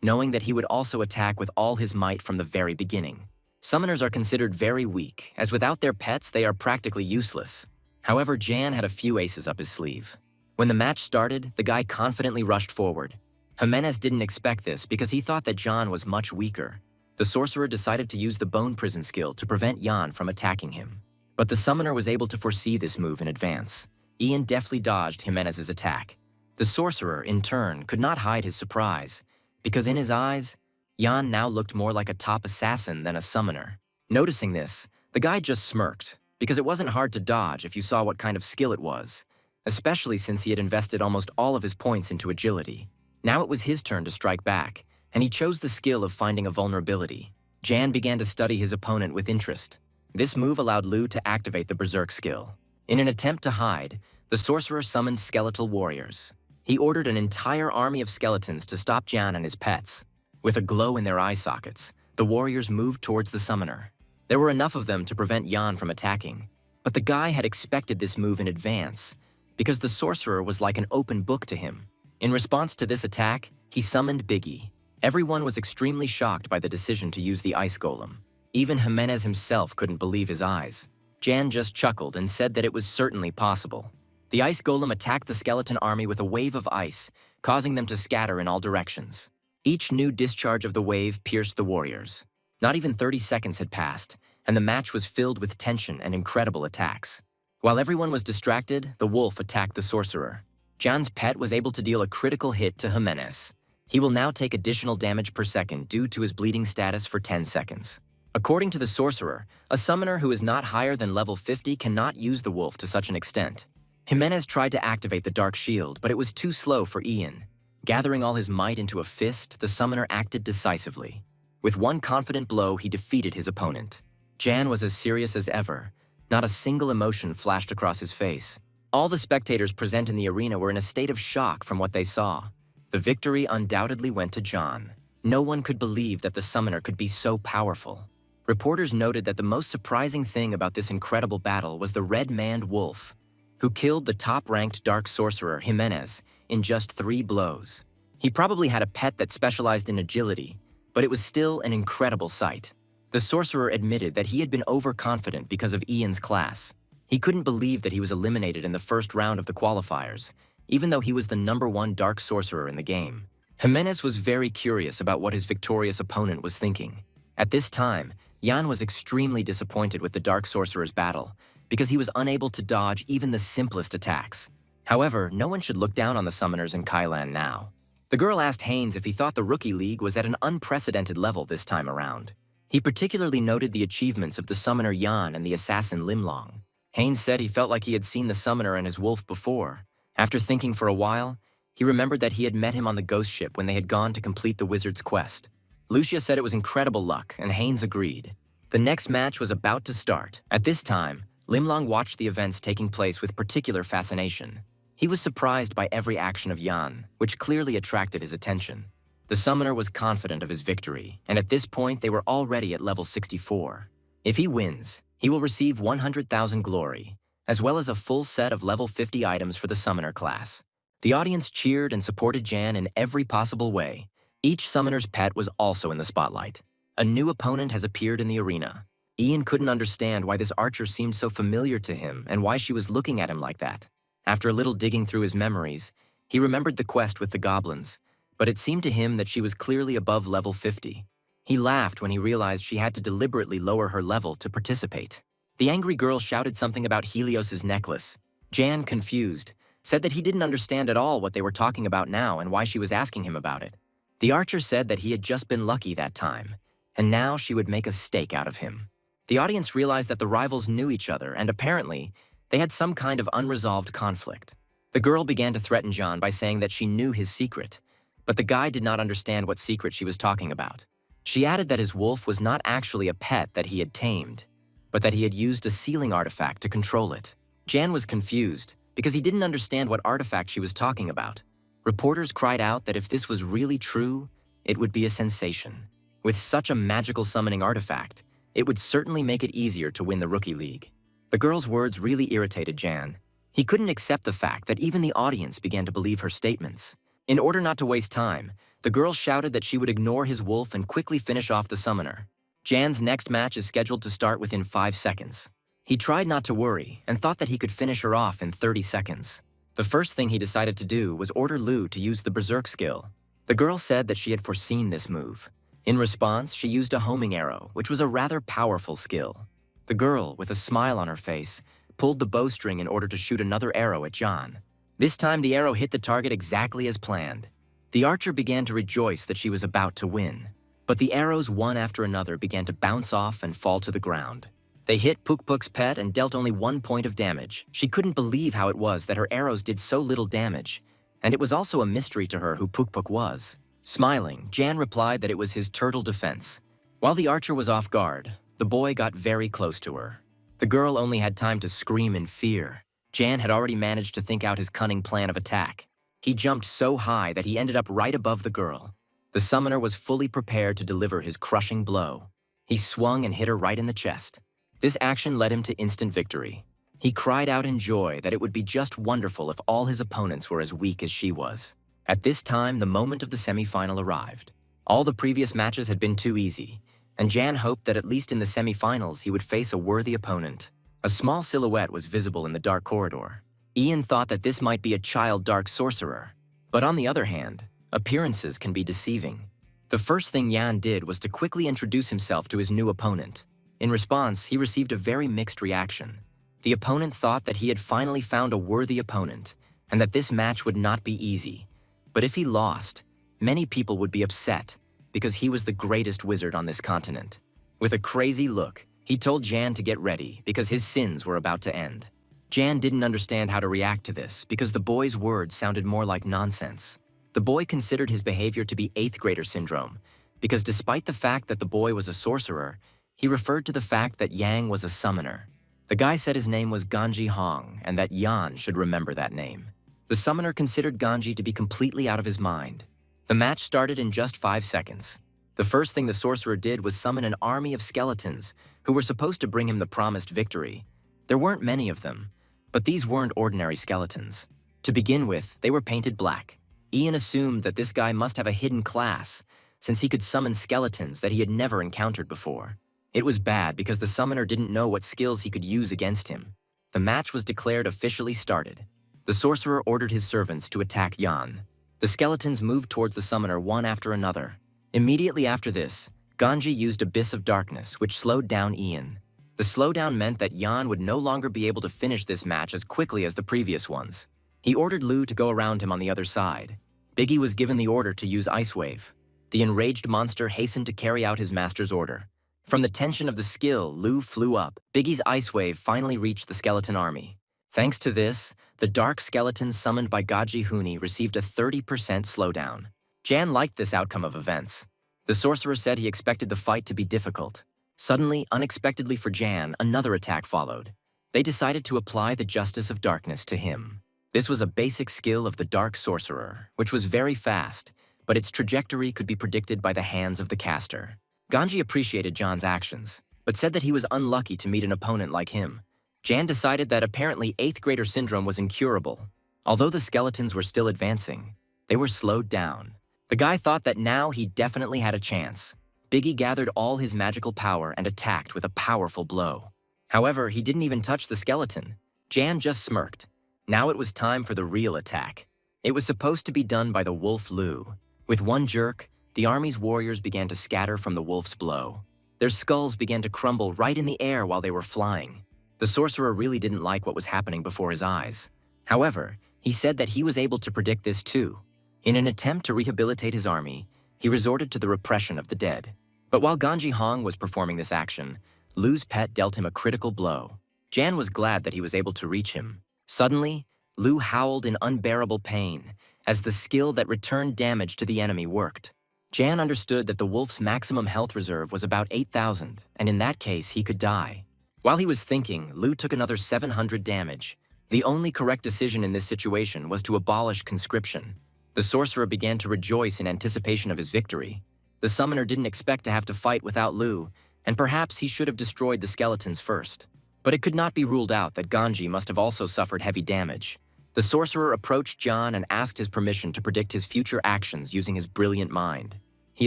knowing that he would also attack with all his might from the very beginning. Summoners are considered very weak, as without their pets they are practically useless. However, Jan had a few aces up his sleeve. When the match started, the guy confidently rushed forward. Jimenez didn't expect this because he thought that Jan was much weaker. The sorcerer decided to use the Bone Prison skill to prevent Jan from attacking him. But the summoner was able to foresee this move in advance. Ian deftly dodged Jimenez's attack. The sorcerer, in turn, could not hide his surprise, because in his eyes, Jan now looked more like a top assassin than a summoner. Noticing this, the guy just smirked, because it wasn't hard to dodge if you saw what kind of skill it was, especially since he had invested almost all of his points into agility. Now it was his turn to strike back, and he chose the skill of finding a vulnerability. Jan began to study his opponent with interest. This move allowed Lu to activate the Berserk skill. In an attempt to hide, the sorcerer summoned skeletal warriors. He ordered an entire army of skeletons to stop Jan and his pets. With a glow in their eye sockets, the warriors moved towards the summoner. There were enough of them to prevent Jan from attacking, but the guy had expected this move in advance, because the sorcerer was like an open book to him. In response to this attack, he summoned Biggie. Everyone was extremely shocked by the decision to use the ice golem. Even Jimenez himself couldn't believe his eyes. Jan just chuckled and said that it was certainly possible. The ice golem attacked the skeleton army with a wave of ice, causing them to scatter in all directions. Each new discharge of the wave pierced the warriors. Not even 30 seconds had passed, and the match was filled with tension and incredible attacks. While everyone was distracted, the wolf attacked the sorcerer. Jan's pet was able to deal a critical hit to Jimenez. He will now take additional damage per second due to his bleeding status for 10 seconds. According to the sorcerer, a summoner who is not higher than level 50 cannot use the wolf to such an extent. Jimenez tried to activate the Dark Shield, but it was too slow for Ian. Gathering all his might into a fist, the summoner acted decisively. With one confident blow, he defeated his opponent. Jan was as serious as ever. Not a single emotion flashed across his face. All the spectators present in the arena were in a state of shock from what they saw. The victory undoubtedly went to John. No one could believe that the summoner could be so powerful. Reporters noted that the most surprising thing about this incredible battle was the red-maned wolf. who killed the top-ranked dark sorcerer Jimenez in just 3 blows. He probably had a pet that specialized in agility, but it was still an incredible sight. The sorcerer admitted that he had been overconfident because of Ian's class. He couldn't believe that he was eliminated in the first round of the qualifiers, even though he was the #1 dark sorcerer in the game. Jimenez was very curious about what his victorious opponent was thinking. At this time, Jan was extremely disappointed with the dark sorcerer's battle because he was unable to dodge even the simplest attacks. However, no one should look down on the summoners in Kailan now. The girl asked Haynes if he thought the Rookie League was at an unprecedented level this time around. He particularly noted the achievements of the summoner Jan and the assassin Limlong. Haynes said he felt like he had seen the summoner and his wolf before. After thinking for a while, he remembered that he had met him on the ghost ship when they had gone to complete the wizard's quest. Lucia said it was incredible luck, and Haynes agreed. The next match was about to start. At this time, Limlong watched the events taking place with particular fascination. He was surprised by every action of Jan, which clearly attracted his attention. The summoner was confident of his victory, and at this point they were already at level 64. If he wins, he will receive 100,000 glory, as well as a full set of level 50 items for the summoner class. The audience cheered and supported Jan in every possible way. Each summoner's pet was also in the spotlight. A new opponent has appeared in the arena. Ian couldn't understand why this archer seemed so familiar to him and why she was looking at him like that. After a little digging through his memories, he remembered the quest with the goblins, but it seemed to him that she was clearly above level 50. He laughed when he realized she had to deliberately lower her level to participate. The angry girl shouted something about Helios's necklace. Jan, confused, said that he didn't understand at all what they were talking about now and why she was asking him about it. The archer said that he had just been lucky that time, and now she would make a stake out of him. The audience realized that the rivals knew each other, and apparently, they had some kind of unresolved conflict. The girl began to threaten John by saying that she knew his secret, but the guy did not understand what secret she was talking about. She added that his wolf was not actually a pet that he had tamed, but that he had used a sealing artifact to control it. Jan was confused because he didn't understand what artifact she was talking about. Reporters cried out that if this was really true, it would be a sensation. With such a magical summoning artifact, it would certainly make it easier to win the Rookie League. The girl's words really irritated Jan. He couldn't accept the fact that even the audience began to believe her statements. In order not to waste time, the girl shouted that she would ignore his wolf and quickly finish off the summoner. Jan's next match is scheduled to start within 5 seconds. He tried not to worry and thought that he could finish her off in 30 seconds. The first thing he decided to do was order Lu to use the Berserk skill. The girl said that she had foreseen this move. In response, she used a homing arrow, which was a rather powerful skill. The girl, with a smile on her face, pulled the bowstring in order to shoot another arrow at John. This time the arrow hit the target exactly as planned. The archer began to rejoice that she was about to win. But the arrows one after another began to bounce off and fall to the ground. They hit Puk-Puk's pet and dealt only 1 point of damage. She couldn't believe how it was that her arrows did so little damage, and it was also a mystery to her who Puk-Puk was. Smiling, Jan replied that it was his turtle defense. While the archer was off guard, the boy got very close to her. The girl only had time to scream in fear. Jan had already managed to think out his cunning plan of attack. He jumped so high that he ended up right above the girl. The summoner was fully prepared to deliver his crushing blow. He swung and hit her right in the chest. This action led him to instant victory. He cried out in joy that it would be just wonderful if all his opponents were as weak as she was. At this time, the moment of the semi-final arrived. All the previous matches had been too easy, and Jan hoped that at least in the semi-finals he would face a worthy opponent. A small silhouette was visible in the dark corridor. Ian thought that this might be a child dark sorcerer. But on the other hand, appearances can be deceiving. The first thing Jan did was to quickly introduce himself to his new opponent. In response, he received a very mixed reaction. The opponent thought that he had finally found a worthy opponent, and that this match would not be easy. But if he lost, many people would be upset because he was the greatest wizard on this continent. With a crazy look, he told Jan to get ready because his sins were about to end. Jan didn't understand how to react to this because the boy's words sounded more like nonsense. The boy considered his behavior to be 8th grader syndrome because despite the fact that the boy was a sorcerer, he referred to the fact that Yang was a summoner. The guy said his name was Ganji Hong and that Yan should remember that name. The summoner considered Ganji to be completely out of his mind. The match started in just 5 seconds. The first thing the sorcerer did was summon an army of skeletons who were supposed to bring him the promised victory. There weren't many of them, But these weren't ordinary skeletons. To begin with, they were painted black. Ian assumed that this guy must have a hidden class, since he could summon skeletons that he had never encountered before. It was bad because the summoner didn't know what skills he could use against him. The match was declared officially started. The sorcerer ordered his servants to attack Yan. The skeletons moved towards the summoner one after another. Immediately after this, Ganji used Abyss of Darkness, which slowed down Ian. The slowdown meant that Yan would no longer be able to finish this match as quickly as the previous ones. He ordered Lu to go around him on the other side. Biggie was given the order to use Ice Wave. The enraged monster hastened to carry out his master's order. From the tension of the skill, Lu flew up. Biggie's Ice Wave finally reached the skeleton army. Thanks to this, the dark skeletons summoned by Gaji Huni received a 30% slowdown. Jan liked this outcome of events. The sorcerer said he expected the fight to be difficult. Suddenly, unexpectedly for Jan, another attack followed. They decided to apply the Justice of Darkness to him. This was a basic skill of the Dark Sorcerer, which was very fast, but its trajectory could be predicted by the hands of the caster. Ganji appreciated Jan's actions, but said that he was unlucky to meet an opponent like him. Jan decided that apparently 8th grader syndrome was incurable. Although the skeletons were still advancing, they were slowed down. The guy thought that now he definitely had a chance. Biggie gathered all his magical power and attacked with a powerful blow. However, he didn't even touch the skeleton. Jan just smirked. Now it was time for the real attack. It was supposed to be done by the wolf Lu. With one jerk, the army's warriors began to scatter from the wolf's blow. Their skulls began to crumble right in the air while they were flying. The sorcerer really didn't like what was happening before his eyes. However, he said that he was able to predict this too. In an attempt to rehabilitate his army, he resorted to the repression of the dead. But while Ganji Hong was performing this action, Lu's pet dealt him a critical blow. Jan was glad that he was able to reach him. Suddenly, Lu howled in unbearable pain as the skill that returned damage to the enemy worked. Jan understood that the wolf's maximum health reserve was about 8,000, and in that case, he could die. While he was thinking, Lu took another 700 damage. The only correct decision in this situation was to abolish conscription. The sorcerer began to rejoice in anticipation of his victory. The summoner didn't expect to have to fight without Lu, and perhaps he should have destroyed the skeletons first. But it could not be ruled out that Ganji must have also suffered heavy damage. The sorcerer approached John and asked his permission to predict his future actions using his brilliant mind. He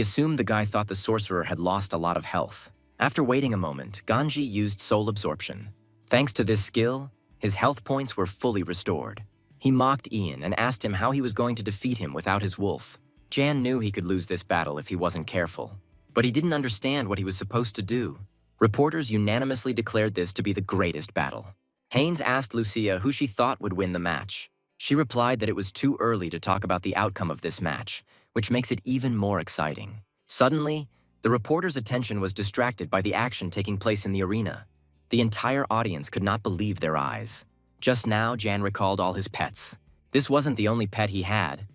assumed the guy thought the sorcerer had lost a lot of health. After waiting a moment, Ganji used soul absorption. Thanks to this skill, his health points were fully restored. He mocked Ian and asked him how he was going to defeat him without his wolf. Jan knew he could lose this battle if he wasn't careful, but he didn't understand what he was supposed to do. Reporters unanimously declared this to be the greatest battle. Haynes asked Lucia who she thought would win the match. She replied that it was too early to talk about the outcome of this match, which makes it even more exciting. Suddenly, the reporter's attention was distracted by the action taking place in the arena. The entire audience could not believe their eyes. Just now, Jan recalled all his pets. This wasn't the only pet he had,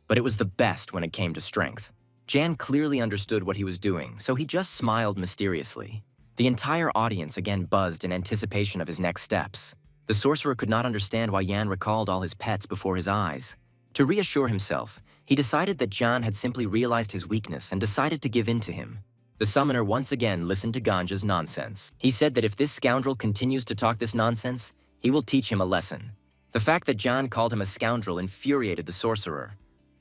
but it was the best when it came to strength. Jan clearly understood what he was doing, so he just smiled mysteriously. The entire audience again buzzed in anticipation of his next steps. The sorcerer could not understand why Jan recalled all his pets before his eyes. To reassure himself, he decided that Jan had simply realized his weakness and decided to give in to him. The summoner once again listened to Ganja's nonsense. He said that if this scoundrel continues to talk this nonsense, he will teach him a lesson. The fact that Jan called him a scoundrel infuriated the sorcerer.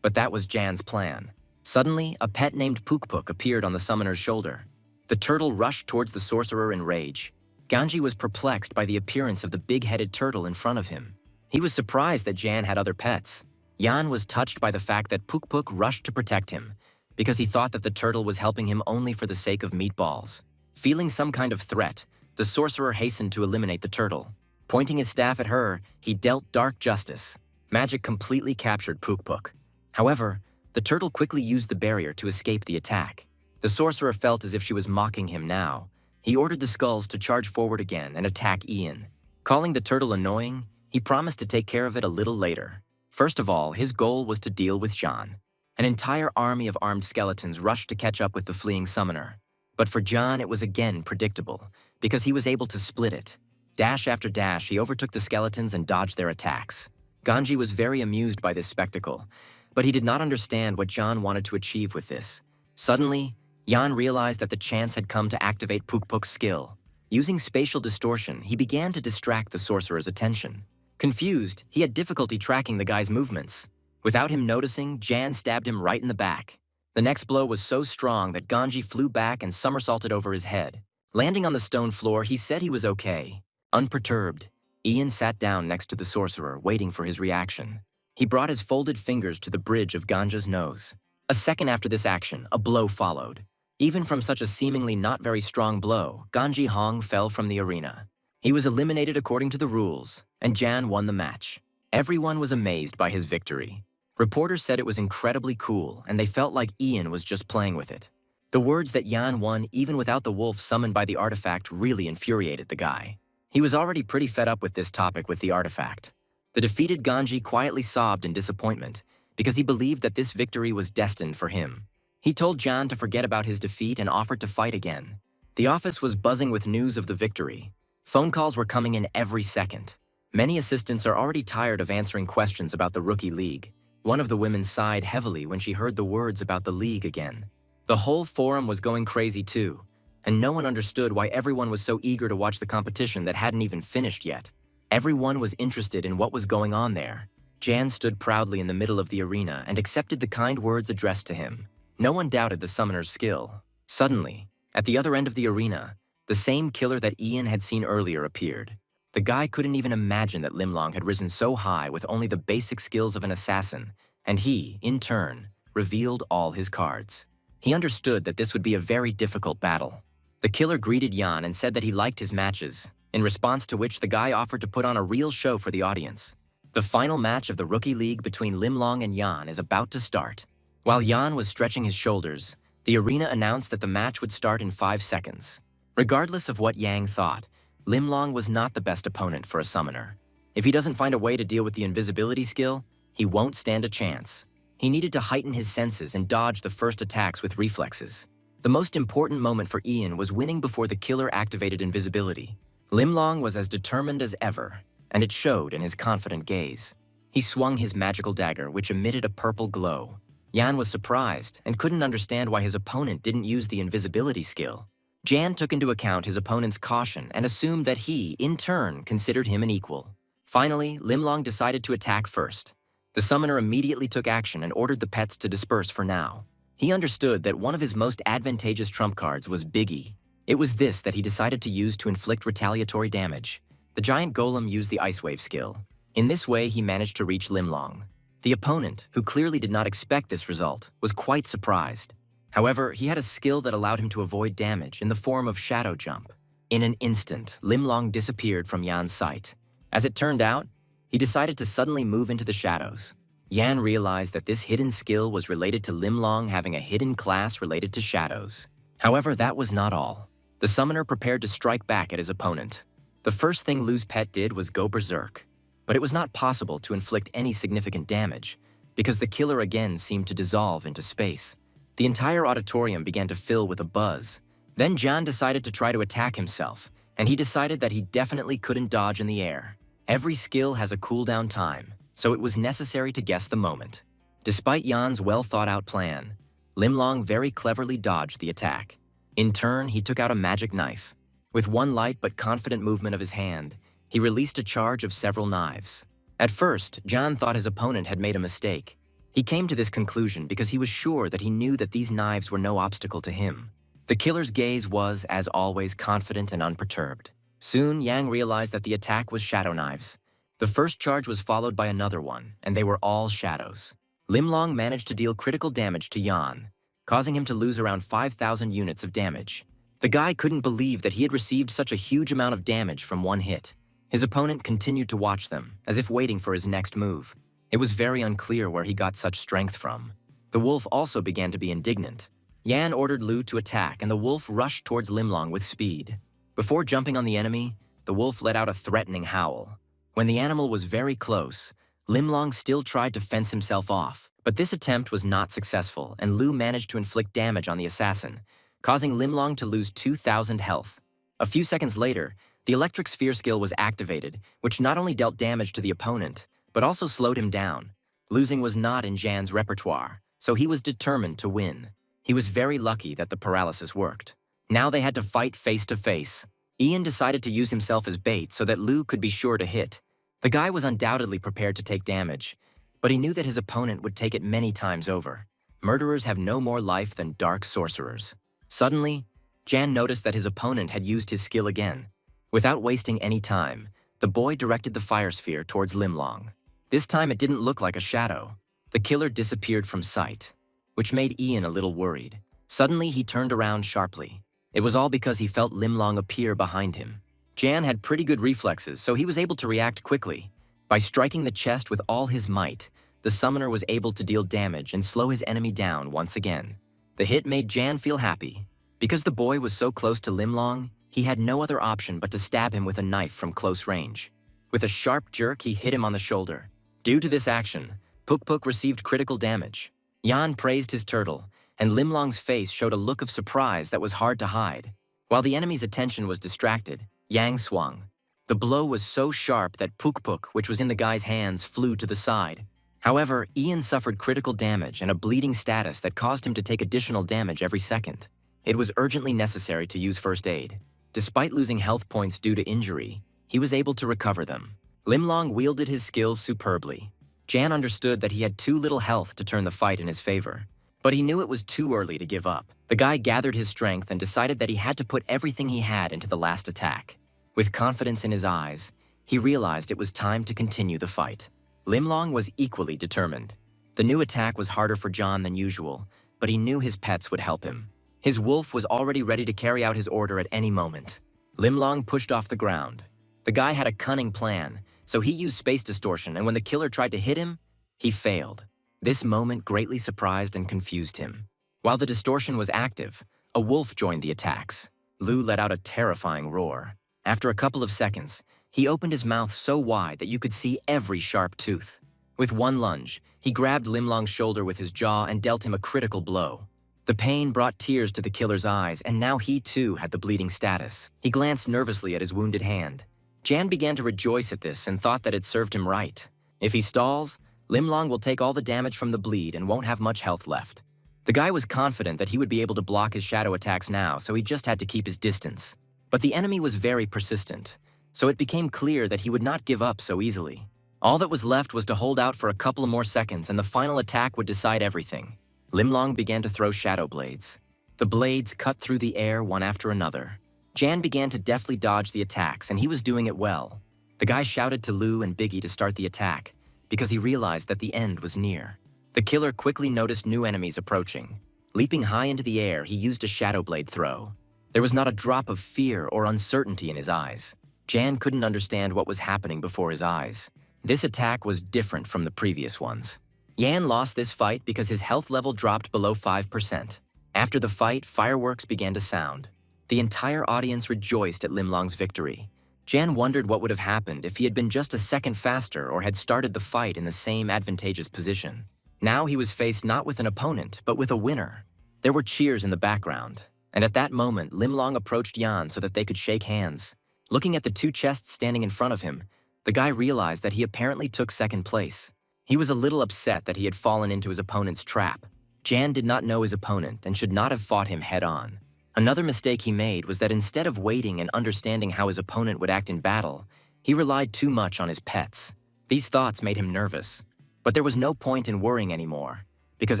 But that was Jan's plan. Suddenly, a pet named Puk appeared on the summoner's shoulder. The turtle rushed towards the sorcerer in rage. Ganji was perplexed by the appearance of the big-headed turtle in front of him. He was surprised that Jan had other pets. Jan was touched by the fact that Puk rushed to protect him, because he thought that the turtle was helping him only for the sake of meatballs. Feeling some kind of threat, the sorcerer hastened to eliminate the turtle. Pointing his staff at her, he dealt dark justice. Magic completely captured Puk. However, the turtle quickly used the barrier to escape the attack. The sorcerer felt as if she was mocking him now. He ordered the skulls to charge forward again and attack Ian. Calling the turtle annoying, he promised to take care of it a little later. First of all, his goal was to deal with Jan. An entire army of armed skeletons rushed to catch up with the fleeing summoner. But for Jan, it was again predictable, because he was able to split it. Dash after dash, he overtook the skeletons and dodged their attacks. Ganji was very amused by this spectacle, but he did not understand what Jan wanted to achieve with this. Suddenly, Jan realized that the chance had come to activate Puk's skill. Using spatial distortion, he began to distract the sorcerer's attention. Confused, he had difficulty tracking the guy's movements. Without him noticing, Jan stabbed him right in the back. The next blow was so strong that Ganji flew back and somersaulted over his head. Landing on the stone floor, he said he was okay. Unperturbed, Ian sat down next to the sorcerer, waiting for his reaction. He brought his folded fingers to the bridge of Ganja's nose. A second after this action, a blow followed. Even from such a seemingly not very strong blow, Ganji Hong fell from the arena. He was eliminated according to the rules, and Jan won the match. Everyone was amazed by his victory. Reporters said it was incredibly cool, and they felt like Ian was just playing with it. The words that Jan won even without the wolf summoned by the artifact really infuriated the guy. He was already pretty fed up with this topic with the artifact. The defeated Ganji quietly sobbed in disappointment because he believed that this victory was destined for him. He told Jan to forget about his defeat and offered to fight again. The office was buzzing with news of the victory. Phone calls were coming in every second. Many assistants are already tired of answering questions about the rookie league. One of the women sighed heavily when she heard the words about the league again. The whole forum was going crazy too, and no one understood why everyone was so eager to watch the competition that hadn't even finished yet. Everyone was interested in what was going on there. Jan stood proudly in the middle of the arena and accepted the kind words addressed to him. No one doubted the summoner's skill. Suddenly, at the other end of the arena, the same killer that Ian had seen earlier appeared. The guy couldn't even imagine that Limlong had risen so high with only the basic skills of an assassin, and he, in turn, revealed all his cards. He understood that this would be a very difficult battle. The killer greeted Jan and said that he liked his matches, in response to which the guy offered to put on a real show for the audience. The final match of the Rookie League between Limlong and Jan is about to start. While Jan was stretching his shoulders, the arena announced that the match would start in 5 seconds. Regardless of what Yang thought, Limlong was not the best opponent for a summoner. If he doesn't find a way to deal with the invisibility skill, he won't stand a chance. He needed to heighten his senses and dodge the first attacks with reflexes. The most important moment for Ian was winning before the killer activated invisibility. Limlong was as determined as ever, and it showed in his confident gaze. He swung his magical dagger, which emitted a purple glow. Jan was surprised and couldn't understand why his opponent didn't use the invisibility skill. Jan took into account his opponent's caution and assumed that he, in turn, considered him an equal. Finally, Limlong decided to attack first. The summoner immediately took action and ordered the pets to disperse for now. He understood that one of his most advantageous trump cards was Biggie. It was this that he decided to use to inflict retaliatory damage. The giant golem used the Ice Wave skill. In this way, he managed to reach Limlong. The opponent, who clearly did not expect this result, was quite surprised. However, he had a skill that allowed him to avoid damage in the form of shadow jump. In an instant, Limlong disappeared from Yan's sight. As it turned out, he decided to suddenly move into the shadows. Yan realized that this hidden skill was related to Limlong having a hidden class related to shadows. However, that was not all. The summoner prepared to strike back at his opponent. The first thing Lu's pet did was go berserk. But it was not possible to inflict any significant damage, because the killer again seemed to dissolve into space. The entire auditorium began to fill with a buzz. Then Jan decided to try to attack himself, and he decided that he definitely couldn't dodge in the air. Every skill has a cooldown time, so it was necessary to guess the moment. Despite Jan's well-thought-out plan, Limlong very cleverly dodged the attack. In turn, he took out a magic knife. With one light but confident movement of his hand, he released a charge of several knives. At first, Jan thought his opponent had made a mistake. He came to this conclusion because he was sure that he knew that these knives were no obstacle to him. The killer's gaze was, as always, confident and unperturbed. Soon, Yang realized that the attack was shadow knives. The first charge was followed by another one, and they were all shadows. Limlong managed to deal critical damage to Yan, causing him to lose around 5,000 units of damage. The guy couldn't believe that he had received such a huge amount of damage from one hit. His opponent continued to watch them, as if waiting for his next move. It was very unclear where he got such strength from. The wolf also began to be indignant. Yan ordered Lu to attack, and the wolf rushed towards Limlong with speed. Before jumping on the enemy, the wolf let out a threatening howl. When the animal was very close, Limlong still tried to fence himself off, but this attempt was not successful, and Lu managed to inflict damage on the assassin, causing Limlong to lose 2,000 health. A few seconds later, the electric sphere skill was activated, which not only dealt damage to the opponent, but also slowed him down. Losing was not in Jan's repertoire, so he was determined to win. He was very lucky that the paralysis worked. Now they had to fight face to face. Ian decided to use himself as bait so that Lu could be sure to hit. The guy was undoubtedly prepared to take damage, but he knew that his opponent would take it many times over. Murderers have no more life than dark sorcerers. Suddenly, Jan noticed that his opponent had used his skill again. Without wasting any time, the boy directed the fire sphere towards Limlong. This time it didn't look like a shadow. The killer disappeared from sight, which made Ian a little worried. Suddenly, he turned around sharply. It was all because he felt Limlong appear behind him. Jan had pretty good reflexes, so he was able to react quickly. By striking the chest with all his might, the summoner was able to deal damage and slow his enemy down once again. The hit made Jan feel happy. Because the boy was so close to Limlong, he had no other option but to stab him with a knife from close range. With a sharp jerk, he hit him on the shoulder. Due to this action, Puk received critical damage. Jan praised his turtle, and Limlong's face showed a look of surprise that was hard to hide. While the enemy's attention was distracted, Yang swung. The blow was so sharp that Puk, which was in the guy's hands, flew to the side. However, Ian suffered critical damage and a bleeding status that caused him to take additional damage every second. It was urgently necessary to use first aid. Despite losing health points due to injury, he was able to recover them. Limlong wielded his skills superbly. Jan understood that he had too little health to turn the fight in his favor. But he knew it was too early to give up. The guy gathered his strength and decided that he had to put everything he had into the last attack. With confidence in his eyes, he realized it was time to continue the fight. Limlong was equally determined. The new attack was harder for John than usual, but he knew his pets would help him. His wolf was already ready to carry out his order at any moment. Limlong pushed off the ground. The guy had a cunning plan, so he used space distortion, and when the killer tried to hit him, he failed. This moment greatly surprised and confused him. While the distortion was active, a wolf joined the attacks. Lu let out a terrifying roar. After a couple of seconds, he opened his mouth so wide that you could see every sharp tooth. With one lunge, he grabbed Limlong's shoulder with his jaw and dealt him a critical blow. The pain brought tears to the killer's eyes, and now he too had the bleeding status. He glanced nervously at his wounded hand. Jan began to rejoice at this and thought that it served him right. If he stalls, Limlong will take all the damage from the bleed and won't have much health left. The guy was confident that he would be able to block his shadow attacks now, so he just had to keep his distance. But the enemy was very persistent, so it became clear that he would not give up so easily. All that was left was to hold out for a couple more seconds, and the final attack would decide everything. Limlong began to throw shadow blades. The blades cut through the air one after another. Jan began to deftly dodge the attacks, and he was doing it well. The guy shouted to Lu and Biggie to start the attack, because he realized that the end was near. The killer quickly noticed new enemies approaching. Leaping high into the air, he used a shadow blade throw. There was not a drop of fear or uncertainty in his eyes. Jan couldn't understand what was happening before his eyes. This attack was different from the previous ones. Jan lost this fight because his health level dropped below 5%. After the fight, fireworks began to sound. The entire audience rejoiced at Limlong's victory. Jan wondered what would have happened if he had been just a second faster or had started the fight in the same advantageous position. Now he was faced not with an opponent, but with a winner. There were cheers in the background, and at that moment, Limlong approached Jan so that they could shake hands. Looking at the two chests standing in front of him, the guy realized that he apparently took second place. He was a little upset that he had fallen into his opponent's trap. Jan did not know his opponent and should not have fought him head-on. Another mistake he made was that instead of waiting and understanding how his opponent would act in battle, he relied too much on his pets. These thoughts made him nervous. But there was no point in worrying anymore, because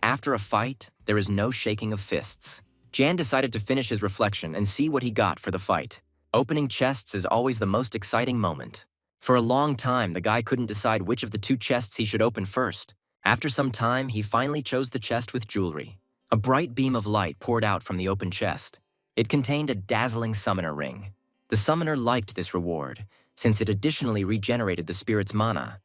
after a fight, there is no shaking of fists. Jan decided to finish his reflection and see what he got for the fight. Opening chests is always the most exciting moment. For a long time, the guy couldn't decide which of the two chests he should open first. After some time, he finally chose the chest with jewelry. A bright beam of light poured out from the open chest. It contained a dazzling summoner ring. The summoner liked this reward, since it additionally regenerated the spirit's mana.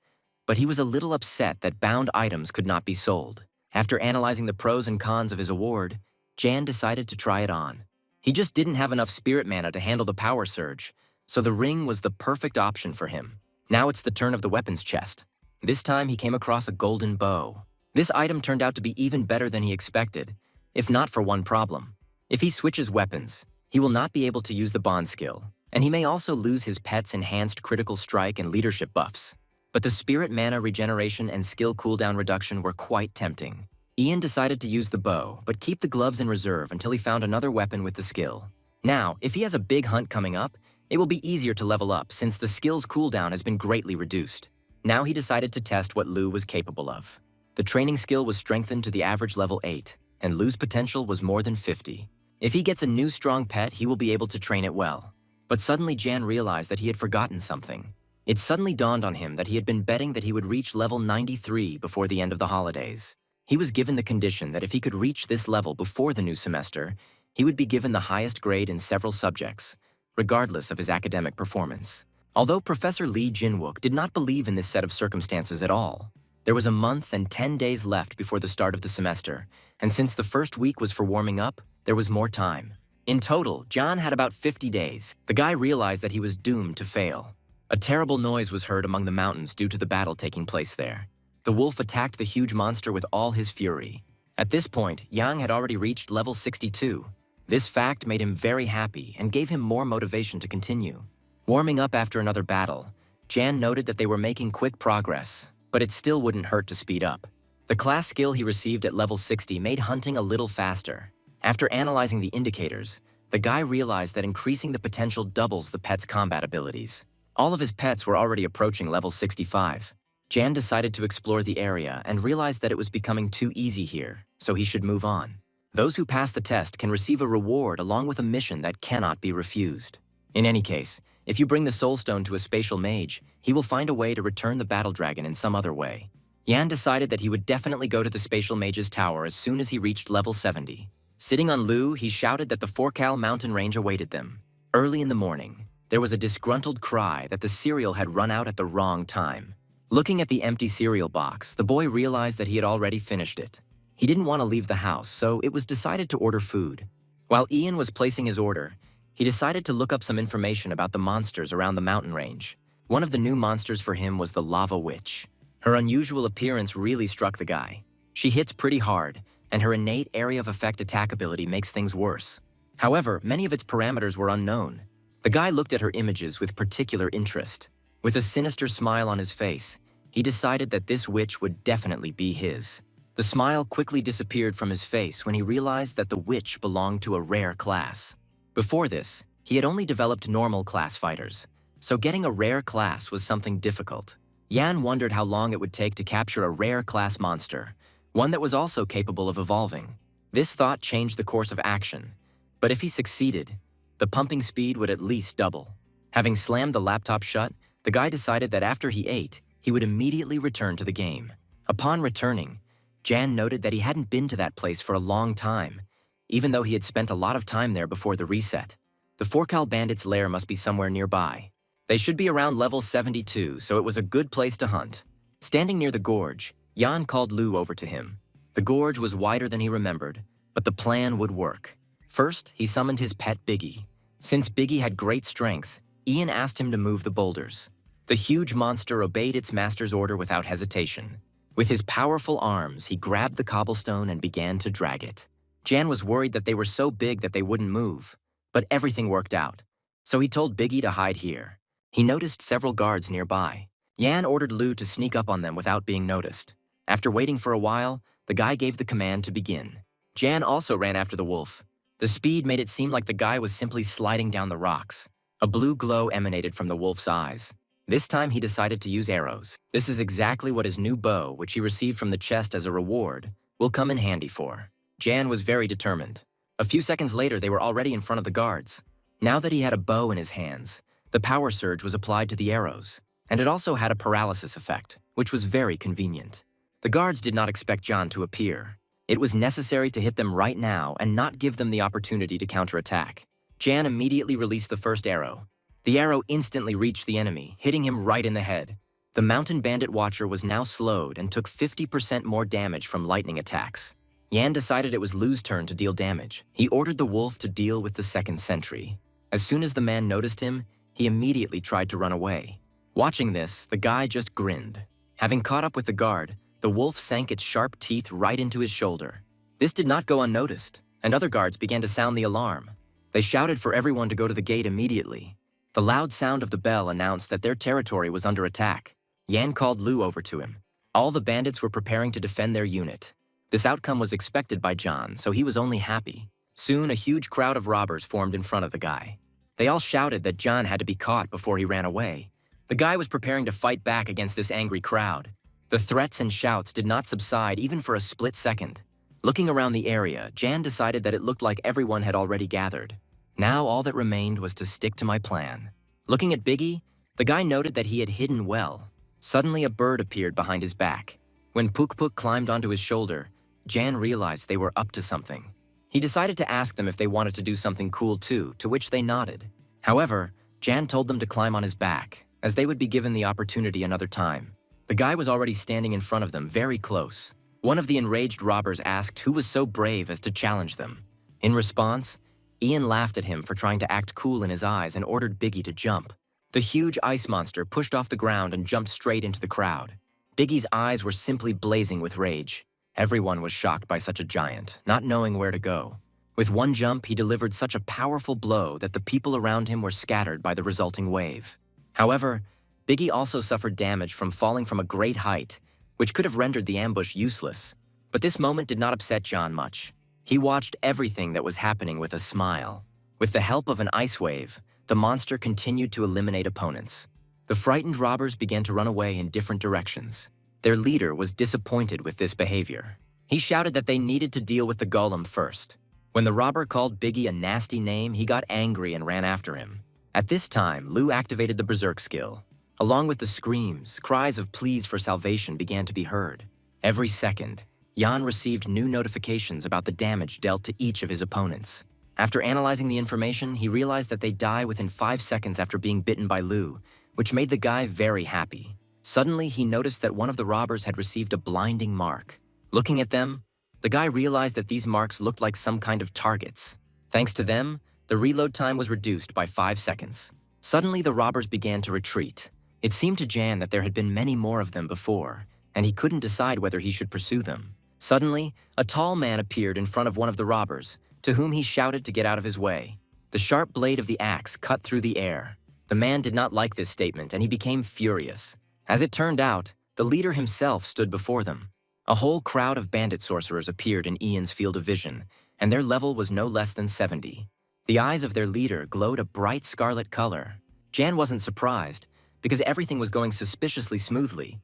But he was a little upset that bound items could not be sold. After analyzing the pros and cons of his award, Jan decided to try it on. He just didn't have enough spirit mana to handle the power surge, so the ring was the perfect option for him. Now it's the turn of the weapons chest. This time he came across a golden bow. This item turned out to be even better than he expected, if not for one problem. If he switches weapons, he will not be able to use the bond skill, and he may also lose his pet's enhanced critical strike and leadership buffs. But the spirit mana regeneration and skill cooldown reduction were quite tempting. Ian decided to use the bow, but keep the gloves in reserve until he found another weapon with the skill. Now, if he has a big hunt coming up, It will be easier to level up since the skill's cooldown has been greatly reduced. Now he decided to test what Lu was capable of. The training skill was strengthened to the average level 8, and Lu's potential was more than 50. If he gets a new strong pet, he will be able to train it well. But suddenly Jan realized that he had forgotten something. It suddenly dawned on him that he had been betting that he would reach level 93 before the end of the holidays. He was given the condition that if he could reach this level before the new semester, he would be given the highest grade in several subjects, regardless of his academic performance. Although Professor Lee Jinwook did not believe in this set of circumstances at all, there was a month and 10 days left before the start of the semester, and since the first week was for warming up, there was more time. In total, John had about 50 days. The guy realized that he was doomed to fail. A terrible noise was heard among the mountains due to the battle taking place there. The wolf attacked the huge monster with all his fury. At this point, Yang had already reached level 62. This fact made him very happy and gave him more motivation to continue. Warming up after another battle, Jan noted that they were making quick progress, but it still wouldn't hurt to speed up. The class skill he received at level 60 made hunting a little faster. After analyzing the indicators, the guy realized that increasing the potential doubles the pet's combat abilities. All of his pets were already approaching level 65. Jan decided to explore the area and realized that it was becoming too easy here, so he should move on. Those who pass the test can receive a reward along with a mission that cannot be refused. In any case, if you bring the Soul Stone to a spatial mage, he will find a way to return the battle dragon in some other way. Yan decided that he would definitely go to the spatial mage's tower as soon as he reached level 70. Sitting on Lu, he shouted that the Forcal mountain range awaited them. Early in the morning, there was a disgruntled cry that the cereal had run out at the wrong time. Looking at the empty cereal box, the boy realized that he had already finished it. He didn't want to leave the house, so it was decided to order food. While Ian was placing his order, he decided to look up some information about the monsters around the mountain range. One of the new monsters for him was the Lava Witch. Her unusual appearance really struck the guy. She hits pretty hard, and her innate area of effect attack ability makes things worse. However, many of its parameters were unknown. The guy looked at her images with particular interest. With a sinister smile on his face, he decided that this witch would definitely be his. The smile quickly disappeared from his face when he realized that the witch belonged to a rare class. Before this, he had only developed normal class fighters, so getting a rare class was something difficult. Yan wondered how long it would take to capture a rare class monster, one that was also capable of evolving. This thought changed the course of action, but if he succeeded, the pumping speed would at least double. Having slammed the laptop shut, the guy decided that after he ate, he would immediately return to the game. Upon returning, Jan noted that he hadn't been to that place for a long time, even though he had spent a lot of time there before the reset. The Forcal bandits' lair must be somewhere nearby. They should be around level 72, so it was a good place to hunt. Standing near the gorge, Jan called Lu over to him. The gorge was wider than he remembered, but the plan would work. First, he summoned his pet Biggie. Since Biggie had great strength, Ian asked him to move the boulders. The huge monster obeyed its master's order without hesitation. With his powerful arms, he grabbed the cobblestone and began to drag it. Jan was worried that they were so big that they wouldn't move, but everything worked out. So he told Biggie to hide here. He noticed several guards nearby. Yan ordered Lu to sneak up on them without being noticed. After waiting for a while, the guy gave the command to begin. Jan also ran after the wolf. The speed made it seem like the guy was simply sliding down the rocks. A blue glow emanated from the wolf's eyes. This time he decided to use arrows. This is exactly what his new bow, which he received from the chest as a reward, will come in handy for. Jan was very determined. A few seconds later, they were already in front of the guards. Now that he had a bow in his hands, the power surge was applied to the arrows, and it also had a paralysis effect, which was very convenient. The guards did not expect Jan to appear. It was necessary to hit them right now and not give them the opportunity to counterattack. Jan immediately released the first arrow. The arrow instantly reached the enemy, hitting him right in the head. The mountain bandit watcher was now slowed and took 50% more damage from lightning attacks. Yan decided it was Lu's turn to deal damage. He ordered the wolf to deal with the second sentry. As soon as the man noticed him, he immediately tried to run away. Watching this, the guy just grinned. Having caught up with the guard, the wolf sank its sharp teeth right into his shoulder. This did not go unnoticed, and other guards began to sound the alarm. They shouted for everyone to go to the gate immediately. The loud sound of the bell announced that their territory was under attack. Yan called Lu over to him. All the bandits were preparing to defend their unit. This outcome was expected by John, so he was only happy. Soon, a huge crowd of robbers formed in front of the guy. They all shouted that John had to be caught before he ran away. The guy was preparing to fight back against this angry crowd. The threats and shouts did not subside even for a split second. Looking around the area, Jan decided that it looked like everyone had already gathered. Now all that remained was to stick to my plan. Looking at Biggie, the guy noted that he had hidden well. Suddenly a bird appeared behind his back. When Puk Puk climbed onto his shoulder, Jan realized they were up to something. He decided to ask them if they wanted to do something cool too, to which they nodded. However, Jan told them to climb on his back, as they would be given the opportunity another time. The guy was already standing in front of them, very close. One of the enraged robbers asked who was so brave as to challenge them. In response, Ian laughed at him for trying to act cool in his eyes and ordered Biggie to jump. The huge ice monster pushed off the ground and jumped straight into the crowd. Biggie's eyes were simply blazing with rage. Everyone was shocked by such a giant, not knowing where to go. With one jump, he delivered such a powerful blow that the people around him were scattered by the resulting wave. However, Biggie also suffered damage from falling from a great height, which could have rendered the ambush useless. But this moment did not upset John much. He watched everything that was happening with a smile. With the help of an ice wave, the monster continued to eliminate opponents. The frightened robbers began to run away in different directions. Their leader was disappointed with this behavior. He shouted that they needed to deal with the golem first. When the robber called Biggie a nasty name, he got angry and ran after him. At this time, Lou activated the Berserk skill. Along with the screams, cries of pleas for salvation began to be heard. Every second, Jan received new notifications about the damage dealt to each of his opponents. After analyzing the information, he realized that they die within 5 seconds after being bitten by Lou, which made the guy very happy. Suddenly, he noticed that one of the robbers had received a blinding mark. Looking at them, the guy realized that these marks looked like some kind of targets. Thanks to them, the reload time was reduced by 5 seconds. Suddenly, the robbers began to retreat. It seemed to Jan that there had been many more of them before, and he couldn't decide whether he should pursue them. Suddenly, a tall man appeared in front of one of the robbers, to whom he shouted to get out of his way. The sharp blade of the axe cut through the air. The man did not like this statement, and he became furious. As it turned out, the leader himself stood before them. A whole crowd of bandit sorcerers appeared in Ian's field of vision, and their level was no less than 70. The eyes of their leader glowed a bright scarlet color. Jan wasn't surprised, because everything was going suspiciously smoothly,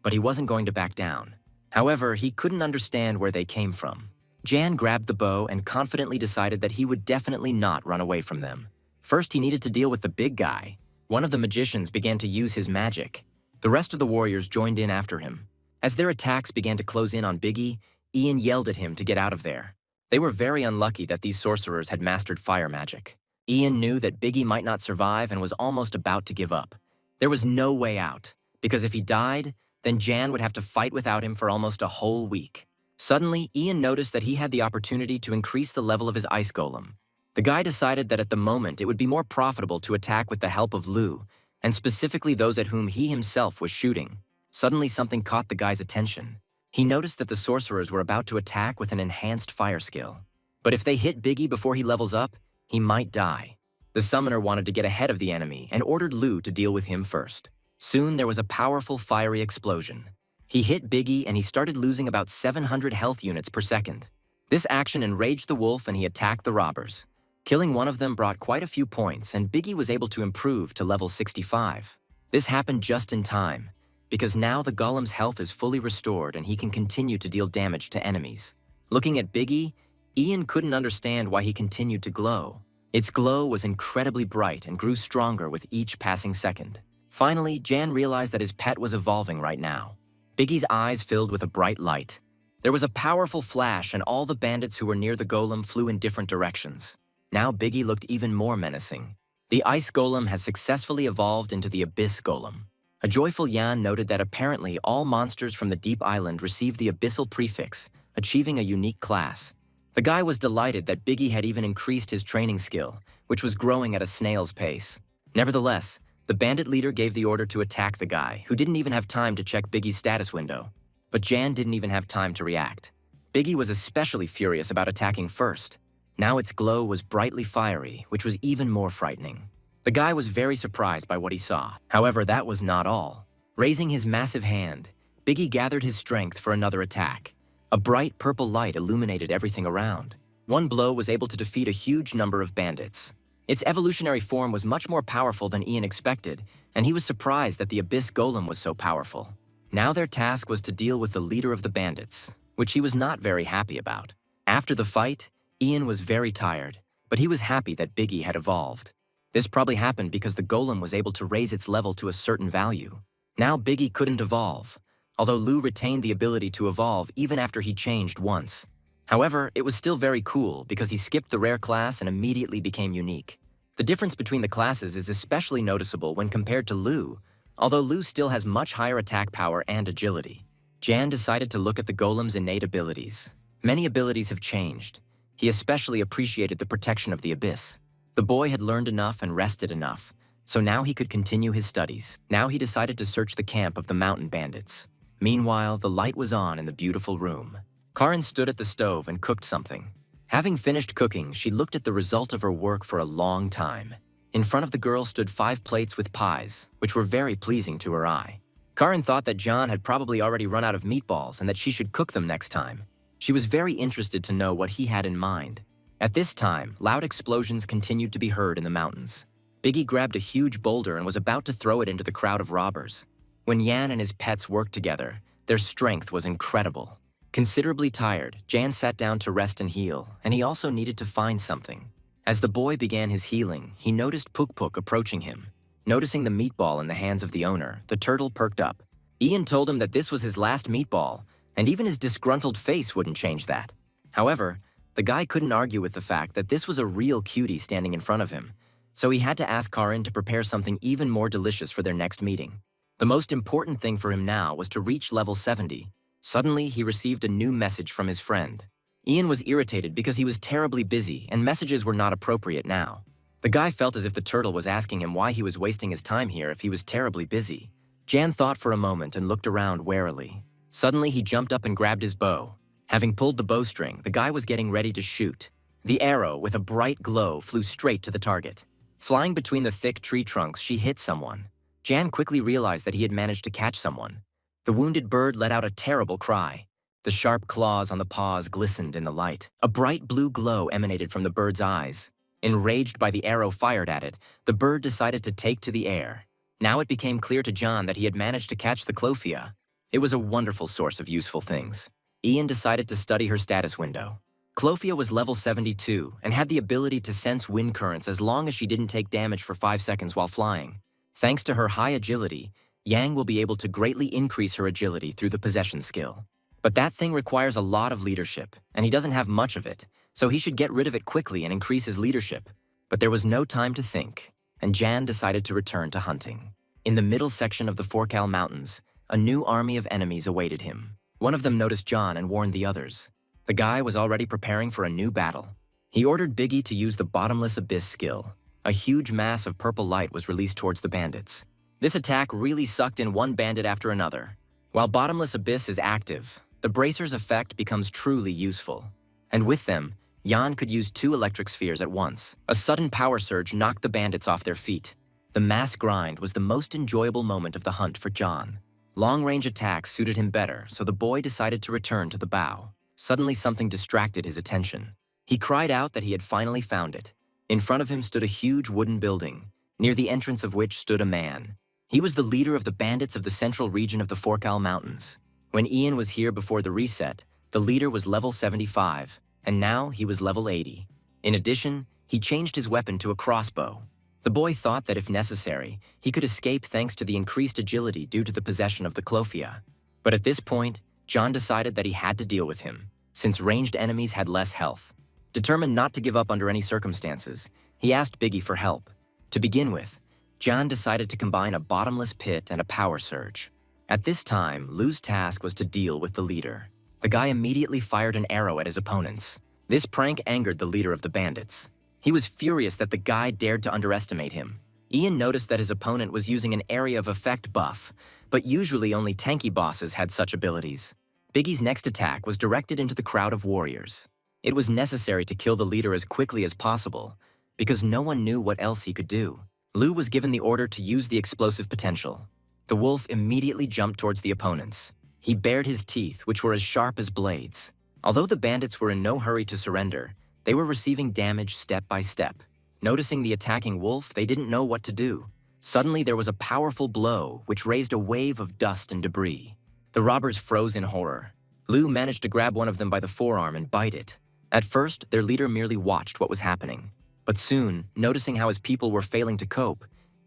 but he wasn't going to back down. However, he couldn't understand where they came from. Jan grabbed the bow and confidently decided that he would definitely not run away from them. First, he needed to deal with the big guy. One of the magicians began to use his magic. The rest of the warriors joined in after him. As their attacks began to close in on Biggie, Ian yelled at him to get out of there. They were very unlucky that these sorcerers had mastered fire magic. Ian knew that Biggie might not survive and was almost about to give up. There was no way out, because if he died, then Jan would have to fight without him for almost a whole week. Suddenly, Ian noticed that he had the opportunity to increase the level of his ice golem. The guy decided that at the moment it would be more profitable to attack with the help of Lou, and specifically those at whom he himself was shooting. Suddenly, something caught the guy's attention. He noticed that the sorcerers were about to attack with an enhanced fire skill. But if they hit Biggie before he levels up, he might die. The summoner wanted to get ahead of the enemy and ordered Lou to deal with him first. Soon, there was a powerful fiery explosion. He hit Biggie and he started losing about 700 health units per second. This action enraged the wolf and he attacked the robbers. Killing one of them brought quite a few points, and Biggie was able to improve to level 65. This happened just in time, because now the golem's health is fully restored and he can continue to deal damage to enemies. Looking at Biggie, Ian couldn't understand why he continued to glow. Its glow was incredibly bright and grew stronger with each passing second. Finally, Jan realized that his pet was evolving right now. Biggie's eyes filled with a bright light. There was a powerful flash and all the bandits who were near the golem flew in different directions. Now Biggie looked even more menacing. The ice golem has successfully evolved into the abyss golem. A joyful Jan noted that apparently all monsters from the deep island received the abyssal prefix, achieving a unique class. The guy was delighted that Biggie had even increased his training skill, which was growing at a snail's pace. Nevertheless, the bandit leader gave the order to attack the guy, who didn't even have time to check Biggie's status window. But Jan didn't even have time to react. Biggie was especially furious about attacking first. Now its glow was brightly fiery, which was even more frightening. The guy was very surprised by what he saw. However, that was not all. Raising his massive hand, Biggie gathered his strength for another attack. A bright purple light illuminated everything around. One blow was able to defeat a huge number of bandits. Its evolutionary form was much more powerful than Ian expected, and he was surprised that the Abyss Golem was so powerful. Now their task was to deal with the leader of the bandits, which he was not very happy about. After the fight, Ian was very tired, but he was happy that Biggie had evolved. This probably happened because the golem was able to raise its level to a certain value. Now Biggie couldn't evolve, although Lou retained the ability to evolve even after he changed once. However, it was still very cool because he skipped the rare class and immediately became unique. The difference between the classes is especially noticeable when compared to Lou, although Lou still has much higher attack power and agility. Jan decided to look at the golem's innate abilities. Many abilities have changed. He especially appreciated the protection of the abyss. The boy had learned enough and rested enough, so now he could continue his studies. Now he decided to search the camp of the mountain bandits. Meanwhile, the light was on in the beautiful room. Karin stood at the stove and cooked something. Having finished cooking, she looked at the result of her work for a long time. In front of the girl stood 5 plates with pies, which were very pleasing to her eye. Karin thought that John had probably already run out of meatballs and that she should cook them next time. She was very interested to know what he had in mind. At this time, loud explosions continued to be heard in the mountains. Biggie grabbed a huge boulder and was about to throw it into the crowd of robbers. When Yan and his pets worked together, their strength was incredible. Considerably tired, Jan sat down to rest and heal, and he also needed to find something. As the boy began his healing, he noticed Puk Puk approaching him. Noticing the meatball in the hands of the owner, the turtle perked up. Ian told him that this was his last meatball, and even his disgruntled face wouldn't change that. However, the guy couldn't argue with the fact that this was a real cutie standing in front of him, so he had to ask Karin to prepare something even more delicious for their next meeting. The most important thing for him now was to reach level 70. Suddenly, he received a new message from his friend. Ian was irritated because he was terribly busy and messages were not appropriate now. The guy felt as if the turtle was asking him why he was wasting his time here if he was terribly busy. Jan thought for a moment and looked around warily. Suddenly, he jumped up and grabbed his bow. Having pulled the bowstring, the guy was getting ready to shoot. The arrow, with a bright glow, flew straight to the target. Flying between the thick tree trunks, she hit someone. Jan quickly realized that he had managed to catch someone. The wounded bird let out a terrible cry. The sharp claws on the paws glistened in the light. A bright blue glow emanated from the bird's eyes. Enraged by the arrow fired at it, the bird decided to take to the air. Now it became clear to John that he had managed to catch the Clophia. It was a wonderful source of useful things. Ian decided to study her status window. Clophia was level 72 and had the ability to sense wind currents as long as she didn't take damage for 5 seconds while flying. Thanks to her high agility, Yang will be able to greatly increase her agility through the possession skill. But that thing requires a lot of leadership, and he doesn't have much of it, so he should get rid of it quickly and increase his leadership. But there was no time to think, and Jan decided to return to hunting. In the middle section of the Forcal Mountains, a new army of enemies awaited him. One of them noticed John and warned the others. The guy was already preparing for a new battle. He ordered Biggie to use the Bottomless Abyss skill. A huge mass of purple light was released towards the bandits. This attack really sucked in one bandit after another. While Bottomless Abyss is active, the Bracer's effect becomes truly useful. And with them, Jan could use 2 electric spheres at once. A sudden power surge knocked the bandits off their feet. The mass grind was the most enjoyable moment of the hunt for John. Long-range attacks suited him better, so the boy decided to return to the bow. Suddenly something distracted his attention. He cried out that he had finally found it. In front of him stood a huge wooden building, near the entrance of which stood a man. He was the leader of the bandits of the central region of the Forcal Mountains. When Ian was here before the reset, the leader was level 75, and now he was level 80. In addition, he changed his weapon to a crossbow. The boy thought that if necessary, he could escape thanks to the increased agility due to the possession of the Clophia. But at this point, John decided that he had to deal with him, since ranged enemies had less health. Determined not to give up under any circumstances, he asked Biggie for help. To begin with, John decided to combine a bottomless pit and a power surge. At this time, Lou's task was to deal with the leader. The guy immediately fired an arrow at his opponents. This prank angered the leader of the bandits. He was furious that the guy dared to underestimate him. Ian noticed that his opponent was using an area of effect buff, but usually only tanky bosses had such abilities. Biggie's next attack was directed into the crowd of warriors. It was necessary to kill the leader as quickly as possible, because no one knew what else he could do. Lou was given the order to use the explosive potential. The wolf immediately jumped towards the opponents. He bared his teeth, which were as sharp as blades. Although the bandits were in no hurry to surrender, they were receiving damage step by step. Noticing the attacking wolf, they didn't know what to do. Suddenly, there was a powerful blow, which raised a wave of dust and debris. The robbers froze in horror. Lu managed to grab one of them by the forearm and bite it. At first, their leader merely watched what was happening. But soon, noticing how his people were failing to cope,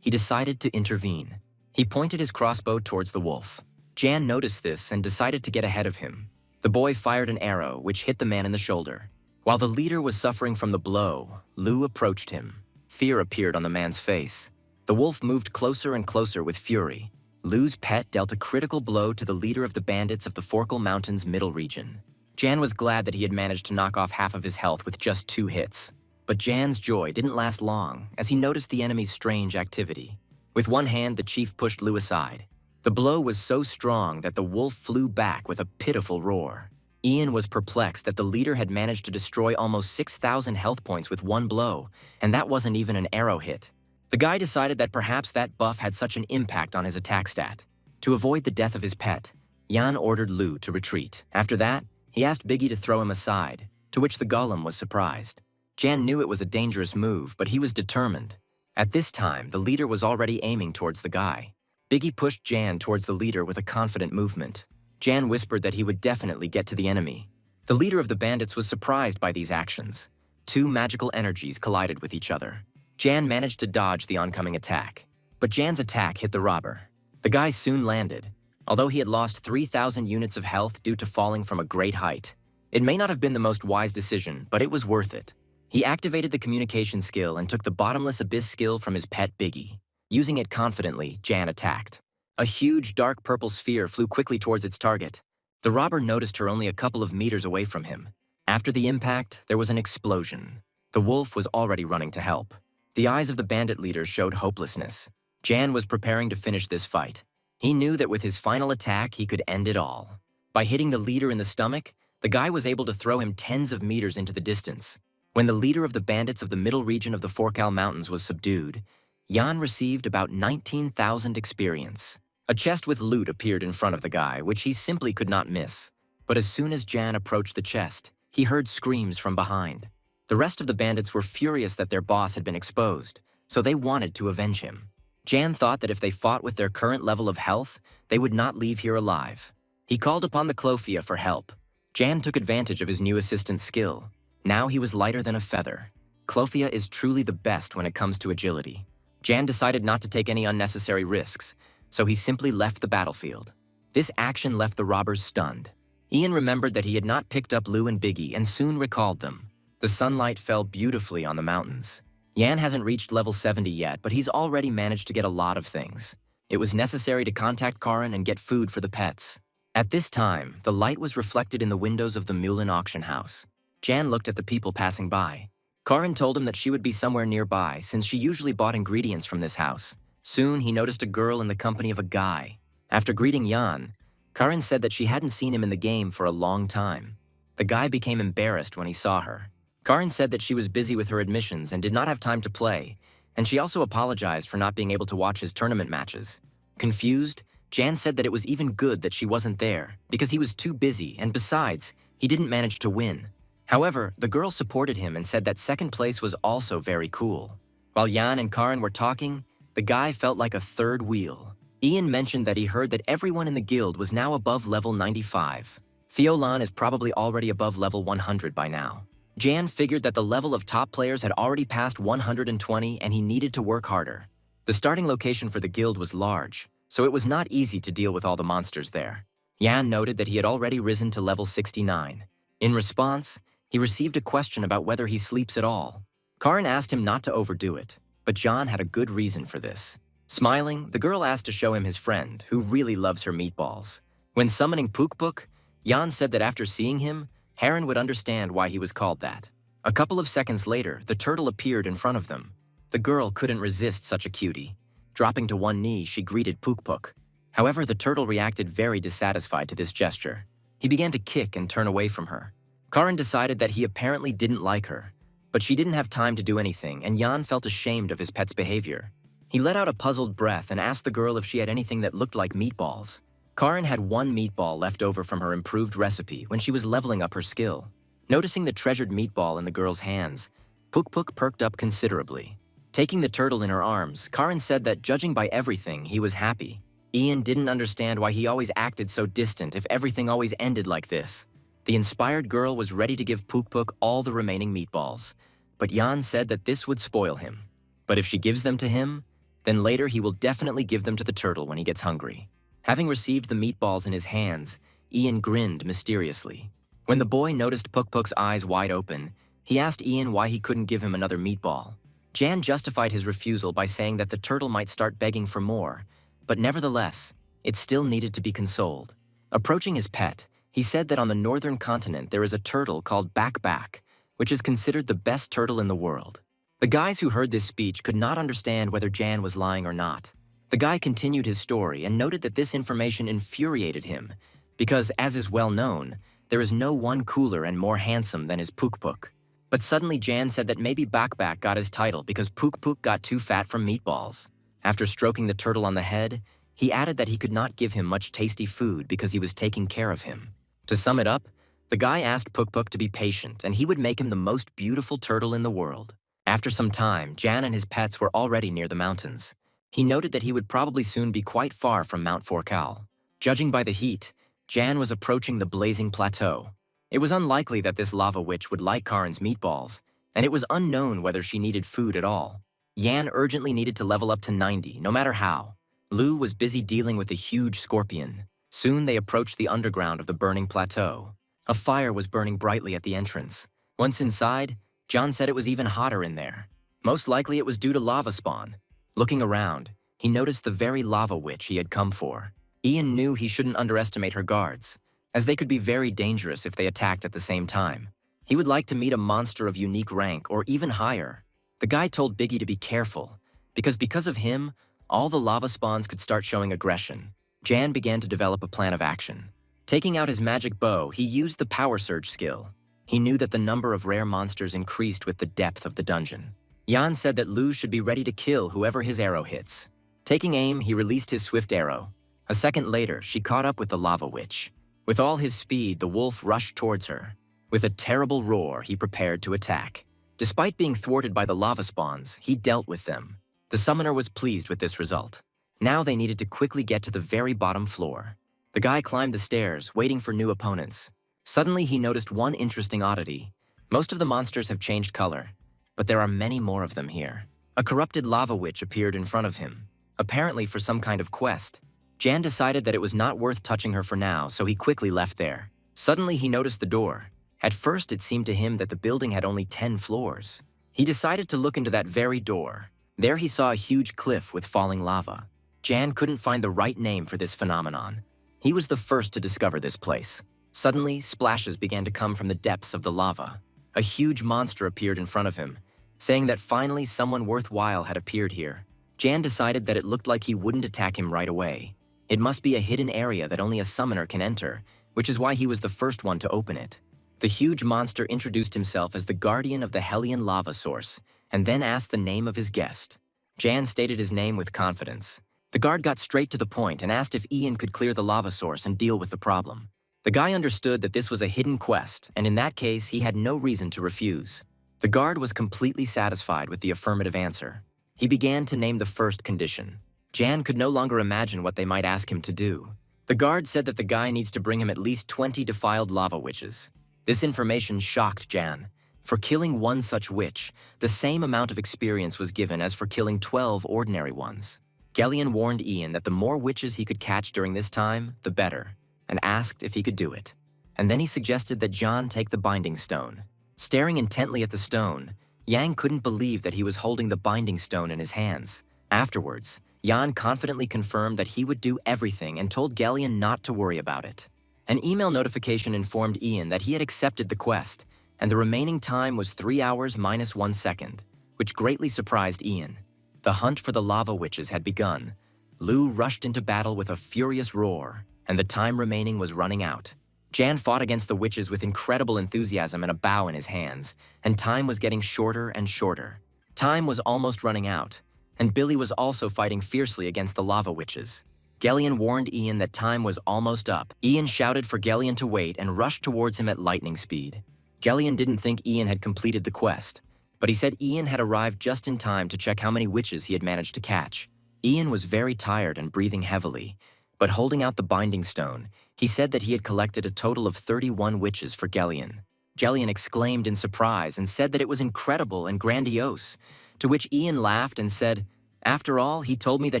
he decided to intervene. He pointed his crossbow towards the wolf. Jan noticed this and decided to get ahead of him. The boy fired an arrow, which hit the man in the shoulder. While the leader was suffering from the blow, Lu approached him. Fear appeared on the man's face. The wolf moved closer and closer with fury. Lu's pet dealt a critical blow to the leader of the bandits of the Forkal Mountains middle region. Jan was glad that he had managed to knock off half of his health with just 2 hits. But Jan's joy didn't last long as he noticed the enemy's strange activity. With one hand, the chief pushed Lu aside. The blow was so strong that the wolf flew back with a pitiful roar. Ian was perplexed that the leader had managed to destroy almost 6,000 health points with one blow, and that wasn't even an arrow hit. The guy decided that perhaps that buff had such an impact on his attack stat. To avoid the death of his pet, Jan ordered Lu to retreat. After that, he asked Biggie to throw him aside, to which the golem was surprised. Jan knew it was a dangerous move, but he was determined. At this time, the leader was already aiming towards the guy. Biggie pushed Jan towards the leader with a confident movement. Jan whispered that he would definitely get to the enemy. The leader of the bandits was surprised by these actions. 2 magical energies collided with each other. Jan managed to dodge the oncoming attack, but Jan's attack hit the robber. The guy soon landed. Although he had lost 3,000 units of health due to falling from a great height. It may not have been the most wise decision, but it was worth it. He activated the communication skill and took the bottomless abyss skill from his pet Biggie. Using it confidently, Jan attacked. A huge dark purple sphere flew quickly towards its target. The robber noticed her only a couple of meters away from him. After the impact, there was an explosion. The wolf was already running to help. The eyes of the bandit leader showed hopelessness. Jan was preparing to finish this fight. He knew that with his final attack, he could end it all. By hitting the leader in the stomach, the guy was able to throw him tens of meters into the distance. When the leader of the bandits of the middle region of the Forkal Mountains was subdued, Jan received about 19,000 experience. A chest with loot appeared in front of the guy, which he simply could not miss. But as soon as Jan approached the chest, he heard screams from behind. The rest of the bandits were furious that their boss had been exposed, so they wanted to avenge him. Jan thought that if they fought with their current level of health, they would not leave here alive. He called upon the Clofia for help. Jan took advantage of his new assistant's skill. Now he was lighter than a feather. Clofia is truly the best when it comes to agility. Jan decided not to take any unnecessary risks, so he simply left the battlefield. This action left the robbers stunned. Ian remembered that he had not picked up Lu and Biggie and soon recalled them. The sunlight fell beautifully on the mountains. Jan hasn't reached level 70 yet, but he's already managed to get a lot of things. It was necessary to contact Karin and get food for the pets. At this time, the light was reflected in the windows of the Mulin auction house. Jan looked at the people passing by. Karin told him that she would be somewhere nearby since she usually bought ingredients from this house. Soon, he noticed a girl in the company of a guy. After greeting Jan, Karin said that she hadn't seen him in the game for a long time. The guy became embarrassed when he saw her. Karin said that she was busy with her admissions and did not have time to play, and she also apologized for not being able to watch his tournament matches. Confused, Jan said that it was even good that she wasn't there, because he was too busy, and besides, he didn't manage to win. However, the girl supported him and said that second place was also very cool. While Jan and Karin were talking, the guy felt like a third wheel. Ian mentioned that he heard that everyone in the guild was now above level 95. Fiolan is probably already above level 100 by now. Jan figured that the level of top players had already passed 120 and he needed to work harder. The starting location for the guild was large, so it was not easy to deal with all the monsters there. Jan noted that he had already risen to level 69. In response, he received a question about whether he sleeps at all. Karin asked him not to overdo it, but Jan had a good reason for this. Smiling, the girl asked to show him his friend, who really loves her meatballs. When summoning Pukpuk, Jan said that after seeing him, Heron would understand why he was called that. A couple of seconds later, the turtle appeared in front of them. The girl couldn't resist such a cutie. Dropping to one knee, she greeted Pukpuk. However, the turtle reacted very dissatisfied to this gesture. He began to kick and turn away from her. Karin decided that he apparently didn't like her, but she didn't have time to do anything, and Jan felt ashamed of his pet's behavior. He let out a puzzled breath and asked the girl if she had anything that looked like meatballs. Karin had one meatball left over from her improved recipe when she was leveling up her skill. Noticing the treasured meatball in the girl's hands, Puk perked up considerably. Taking the turtle in her arms, Karin said that judging by everything, he was happy. Ian didn't understand why he always acted so distant if everything always ended like this. The inspired girl was ready to give Puk all the remaining meatballs, but Jan said that this would spoil him. But if she gives them to him, then later he will definitely give them to the turtle when he gets hungry. Having received the meatballs in his hands, Ian grinned mysteriously. When the boy noticed Puk's eyes wide open, he asked Ian why he couldn't give him another meatball. Jan justified his refusal by saying that the turtle might start begging for more, but nevertheless, it still needed to be consoled. Approaching his pet, he said that on the northern continent there is a turtle called Back, which is considered the best turtle in the world. The guys who heard this speech could not understand whether Jan was lying or not. The guy continued his story and noted that this information infuriated him, because, as is well known, there is no one cooler and more handsome than his Puk. But suddenly Jan said that maybe Back got his title because Puk got too fat from meatballs. After stroking the turtle on the head, he added that he could not give him much tasty food because he was taking care of him. To sum it up, the guy asked Puk to be patient and he would make him the most beautiful turtle in the world. After some time, Jan and his pets were already near the mountains. He noted that he would probably soon be quite far from Mount Forcal. Judging by the heat, Jan was approaching the blazing plateau. It was unlikely that this lava witch would like Karin's meatballs, and it was unknown whether she needed food at all. Jan urgently needed to level up to 90, no matter how. Lu was busy dealing with the huge scorpion. Soon they approached the underground of the burning plateau. A fire was burning brightly at the entrance. Once inside, John said it was even hotter in there. Most likely it was due to lava spawn. Looking around, he noticed the very lava witch he had come for. Ian knew he shouldn't underestimate her guards, as they could be very dangerous if they attacked at the same time. He would like to meet a monster of unique rank or even higher. The guy told Biggie to be careful, because of him, all the lava spawns could start showing aggression. Jan began to develop a plan of action. Taking out his magic bow, he used the power surge skill. He knew that the number of rare monsters increased with the depth of the dungeon. Jan said that Lu should be ready to kill whoever his arrow hits. Taking aim, he released his swift arrow. A second later, she caught up with the lava witch. With all his speed, the wolf rushed towards her. With a terrible roar, he prepared to attack. Despite being thwarted by the lava spawns, he dealt with them. The summoner was pleased with this result. Now they needed to quickly get to the very bottom floor. The guy climbed the stairs, waiting for new opponents. Suddenly, he noticed one interesting oddity. Most of the monsters have changed color, but there are many more of them here. A corrupted lava witch appeared in front of him, apparently for some kind of quest. Jan decided that it was not worth touching her for now, so he quickly left there. Suddenly, he noticed the door. At first, it seemed to him that the building had only 10 floors. He decided to look into that very door. There he saw a huge cliff with falling lava. Jan couldn't find the right name for this phenomenon. He was the first to discover this place. Suddenly, splashes began to come from the depths of the lava. A huge monster appeared in front of him, saying that finally someone worthwhile had appeared here. Jan decided that it looked like he wouldn't attack him right away. It must be a hidden area that only a summoner can enter, which is why he was the first one to open it. The huge monster introduced himself as the guardian of the Hellion lava source, and then asked the name of his guest. Jan stated his name with confidence. The guard got straight to the point and asked if Ian could clear the lava source and deal with the problem. The guy understood that this was a hidden quest, and in that case, he had no reason to refuse. The guard was completely satisfied with the affirmative answer. He began to name the first condition. Jan could no longer imagine what they might ask him to do. The guard said that the guy needs to bring him at least 20 defiled lava witches. This information shocked Jan. For killing one such witch, the same amount of experience was given as for killing 12 ordinary ones. Gellion warned Ian that the more witches he could catch during this time, the better, and asked if he could do it. And then he suggested that John take the binding stone. Staring intently at the stone, Yang couldn't believe that he was holding the binding stone in his hands. Afterwards, Jan confidently confirmed that he would do everything and told Gellion not to worry about it. An email notification informed Ian that he had accepted the quest, and the remaining time was 3 hours minus 1 second, which greatly surprised Ian. The hunt for the lava witches had begun. Lu rushed into battle with a furious roar, and the time remaining was running out. Jan fought against the witches with incredible enthusiasm and a bow in his hands, and time was getting shorter and shorter. Time was almost running out, and Billy was also fighting fiercely against the lava witches. Gellion warned Ian that time was almost up. Ian shouted for Gellion to wait and rushed towards him at lightning speed. Gellion didn't think Ian had completed the quest, but he said Ian had arrived just in time to check how many witches he had managed to catch. Ian was very tired and breathing heavily, but holding out the binding stone, he said that he had collected a total of 31 witches for Gellion. Gellion exclaimed in surprise and said that it was incredible and grandiose, to which Ian laughed and said, "After all, he told me that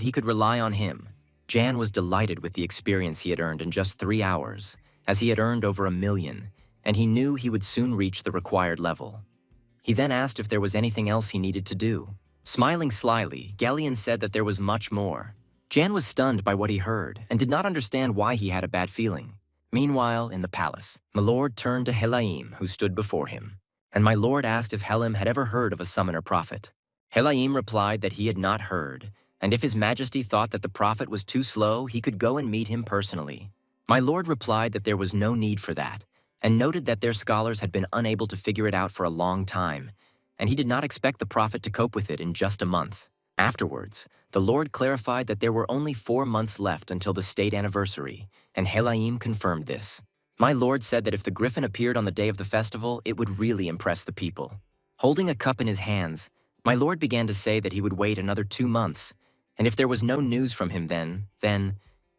he could rely on him." Jan was delighted with the experience he had earned in just 3 hours, as he had earned over 1 million, and he knew he would soon reach the required level. He then asked if there was anything else he needed to do. Smiling slyly, Gellion said that there was much more. Jan was stunned by what he heard and did not understand why he had a bad feeling. Meanwhile, in the palace, my lord turned to Helaim, who stood before him, and my lord asked if Helim had ever heard of a summoner prophet. Helaim replied that he had not heard, and if his majesty thought that the prophet was too slow, he could go and meet him personally. My lord replied that there was no need for that, and noted that their scholars had been unable to figure it out for a long time, and he did not expect the prophet to cope with it in just a month. Afterwards, the Lord clarified that there were only 4 months left until the state anniversary, and Helaim confirmed this. My lord said that if the griffin appeared on the day of the festival, it would really impress the people. Holding a cup in his hands, my lord began to say that he would wait another 2 months, and if there was no news from him then,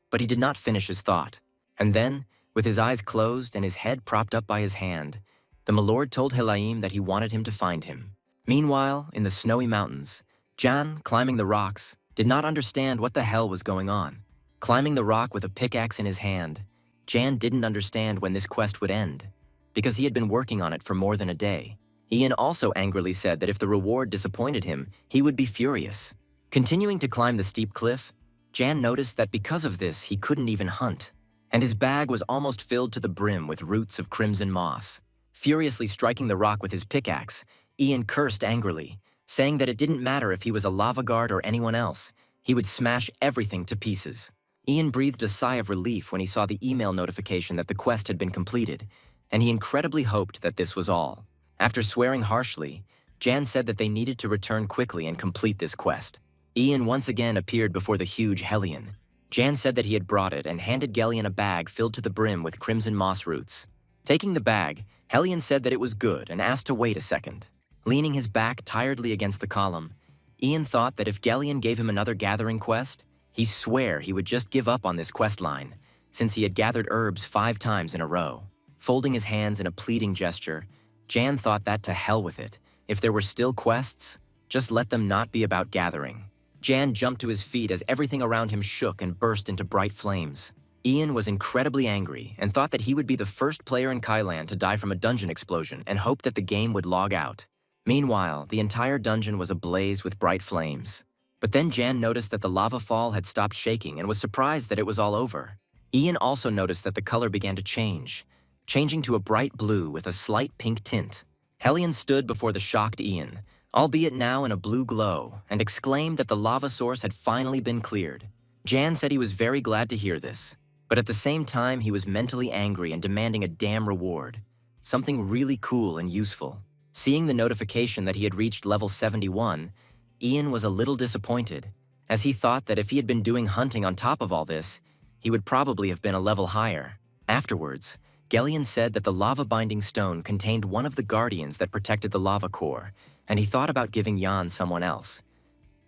but he did not finish his thought. And then, with his eyes closed and his head propped up by his hand, the milord told Helaim that he wanted him to find him. Meanwhile, in the snowy mountains, Jan, climbing the rocks, did not understand what the hell was going on. Climbing the rock with a pickaxe in his hand, Jan didn't understand when this quest would end, because he had been working on it for more than a day. Ian also angrily said that if the reward disappointed him, he would be furious. Continuing to climb the steep cliff, Jan noticed that because of this, he couldn't even hunt, and his bag was almost filled to the brim with roots of crimson moss. Furiously striking the rock with his pickaxe, Ian cursed angrily, saying that it didn't matter if he was a lava guard or anyone else, he would smash everything to pieces. Ian breathed a sigh of relief when he saw the email notification that the quest had been completed, and he incredibly hoped that this was all. After swearing harshly, Jan said that they needed to return quickly and complete this quest. Ian once again appeared before the huge Hellion. Jan said that he had brought it and handed Gellion a bag filled to the brim with crimson moss roots. Taking the bag, Hellion said that it was good and asked to wait a second. Leaning his back tiredly against the column, Ian thought that if Gellion gave him another gathering quest, he swore he would just give up on this quest line, since he had gathered herbs 5 times in a row. Folding his hands in a pleading gesture, Jan thought that to hell with it. If there were still quests, just let them not be about gathering. Jan jumped to his feet as everything around him shook and burst into bright flames. Ian was incredibly angry and thought that he would be the first player in Kailan to die from a dungeon explosion and hoped that the game would log out. Meanwhile, the entire dungeon was ablaze with bright flames. But then Jan noticed that the lava fall had stopped shaking and was surprised that it was all over. Ian also noticed that the color began to change, changing to a bright blue with a slight pink tint. Hellion stood before the shocked Ian, albeit now in a blue glow, and exclaimed that the lava source had finally been cleared. Jan said he was very glad to hear this, but at the same time he was mentally angry and demanding a damn reward, something really cool and useful. Seeing the notification that he had reached level 71, Ian was a little disappointed, as he thought that if he had been doing hunting on top of all this, he would probably have been a level higher. Afterwards, Gellion said that the lava-binding stone contained one of the guardians that protected the lava core, and he thought about giving Jan someone else.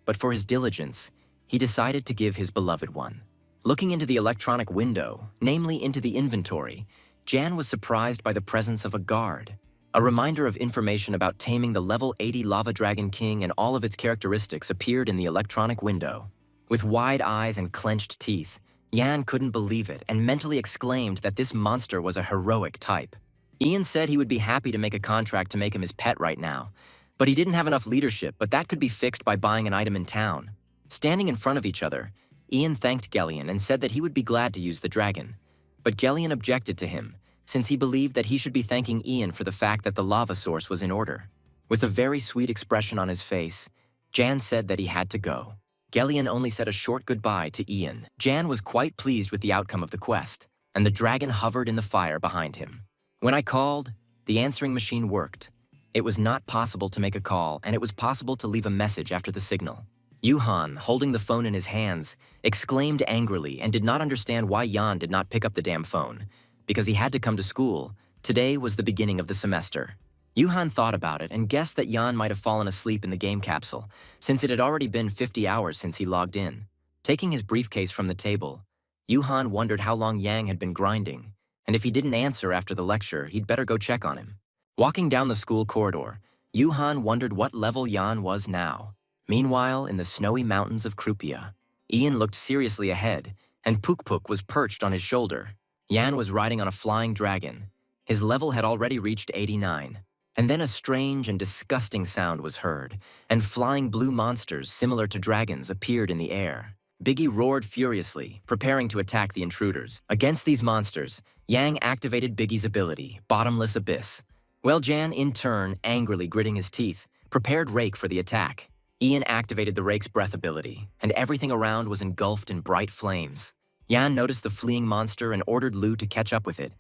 But for his diligence, he decided to give his beloved one. Looking into the electronic window, namely into the inventory, Jan was surprised by the presence of a guard. A reminder of information about taming the level 80 Lava Dragon King and all of its characteristics appeared in the electronic window. With wide eyes and clenched teeth, Jan couldn't believe it and mentally exclaimed that this monster was a heroic type. Ian said he would be happy to make a contract to make him his pet right now, but he didn't have enough leadership, but that could be fixed by buying an item in town. Standing in front of each other, Ian thanked Gellion and said that he would be glad to use the dragon. But Gellion objected to him, since he believed that he should be thanking Ian for the fact that the lava source was in order. With a very sweet expression on his face, Jan said that he had to go. Gellion only said a short goodbye to Ian. Jan was quite pleased with the outcome of the quest, and the dragon hovered in the fire behind him. When I called, the answering machine worked. It was not possible to make a call, and it was possible to leave a message after the signal. Yuhan, holding the phone in his hands, exclaimed angrily and did not understand why Jan did not pick up the damn phone. Because he had to come to school, today was the beginning of the semester. Yuhan thought about it and guessed that Yan might have fallen asleep in the game capsule, since it had already been 50 hours since he logged in. Taking his briefcase from the table, Yuhan wondered how long Yang had been grinding, and if he didn't answer after the lecture, he'd better go check on him. Walking down the school corridor, Yuhan wondered what level Yan was now. Meanwhile, in the snowy mountains of Krupia, Ian looked seriously ahead, and Puk Puk was perched on his shoulder. Yan was riding on a flying dragon. His level had already reached 89. And then a strange and disgusting sound was heard, and flying blue monsters similar to dragons appeared in the air. Biggie roared furiously, preparing to attack the intruders. Against these monsters, Yang activated Biggie's ability, Bottomless Abyss. While Jan, in turn, angrily gritting his teeth, prepared Rake for the attack. Ian activated the Rake's breath ability, and everything around was engulfed in bright flames. Yan noticed the fleeing monster and ordered Lu to catch up with it.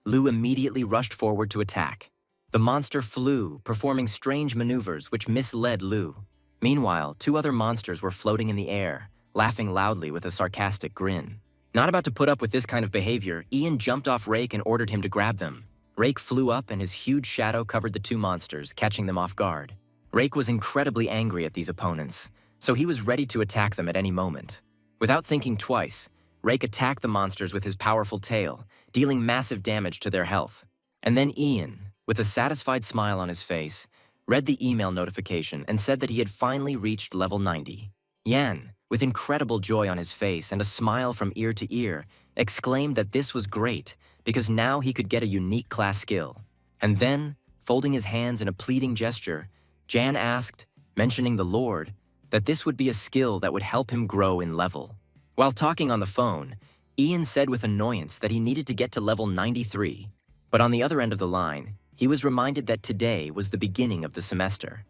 Lu immediately rushed forward to attack. The monster flew, performing strange maneuvers which misled Lu. Meanwhile, two other monsters were floating in the air, laughing loudly with a sarcastic grin. Not about to put up with this kind of behavior, Ian jumped off Rake and ordered him to grab them. Rake flew up and his huge shadow covered the two monsters, catching them off guard. Rake was incredibly angry at these opponents, so he was ready to attack them at any moment. Without thinking twice, Rake attacked the monsters with his powerful tail, dealing massive damage to their health. And then Ian, with a satisfied smile on his face, read the email notification and said that he had finally reached level 90. Yan, with incredible joy on his face and a smile from ear to ear, exclaimed that this was great because now he could get a unique class skill. And then, folding his hands in a pleading gesture, Jan asked, mentioning the Lord, that this would be a skill that would help him grow in level. While talking on the phone, Ian said with annoyance that he needed to get to level 93. But on the other end of the line, he was reminded that today was the beginning of the semester.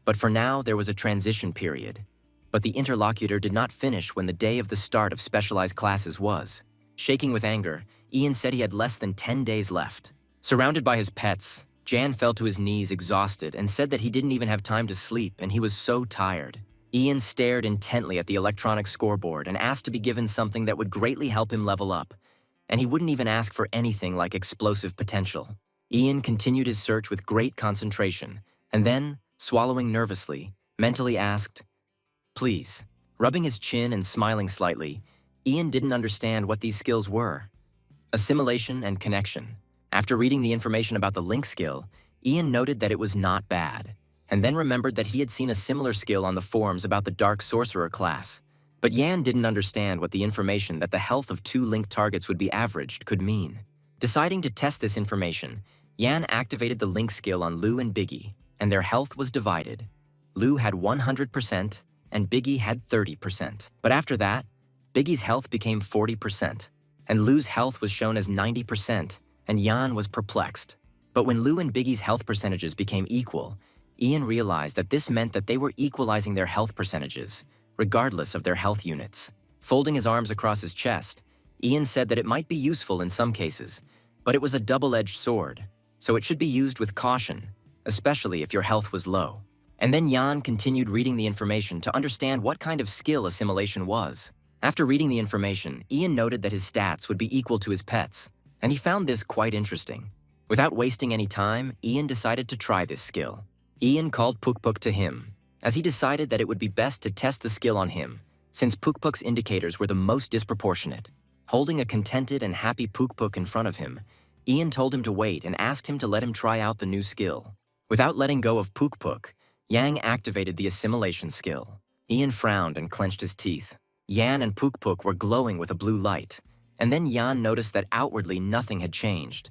But for now, there was a transition period. But the interlocutor did not finish when the day of the start of specialized classes was. Shaking with anger, Ian said he had less than 10 days left. Surrounded by his pets, Jan fell to his knees exhausted and said that he didn't even have time to sleep and he was so tired. Ian stared intently at the electronic scoreboard and asked to be given something that would greatly help him level up. And he wouldn't even ask for anything like explosive potential. Ian continued his search with great concentration, and then, swallowing nervously, mentally asked, "Please." Rubbing his chin and smiling slightly, Ian didn't understand what these skills were. Assimilation and connection. After reading the information about the link skill, Ian noted that it was not bad, and then remembered that he had seen a similar skill on the forums about the Dark Sorcerer class. But Yan didn't understand what the information that the health of two linked targets would be averaged could mean. Deciding to test this information, Yan activated the link skill on Lu and Biggie, and their health was divided. Lu had 100%, and Biggie had 30%. But after that, Biggie's health became 40%, and Lu's health was shown as 90%, and Yan was perplexed. But when Lu and Biggie's health percentages became equal, Ian realized that this meant that they were equalizing their health percentages, regardless of their health units. Folding his arms across his chest, Ian said that it might be useful in some cases, but it was a double-edged sword, so it should be used with caution, especially if your health was low. And then Yan continued reading the information to understand what kind of skill assimilation was. After reading the information, Ian noted that his stats would be equal to his pets, and he found this quite interesting. Without wasting any time, Ian decided to try this skill. Ian called Puk Puk to him, as he decided that it would be best to test the skill on him, since Puk Puk's indicators were the most disproportionate. Holding a contented and happy Puk Puk in front of him, Ian told him to wait and asked him to let him try out the new skill. Without letting go of Puk Puk, Yang activated the assimilation skill. Ian frowned and clenched his teeth. Yan and Puk Puk were glowing with a blue light, and then Yan noticed that outwardly nothing had changed.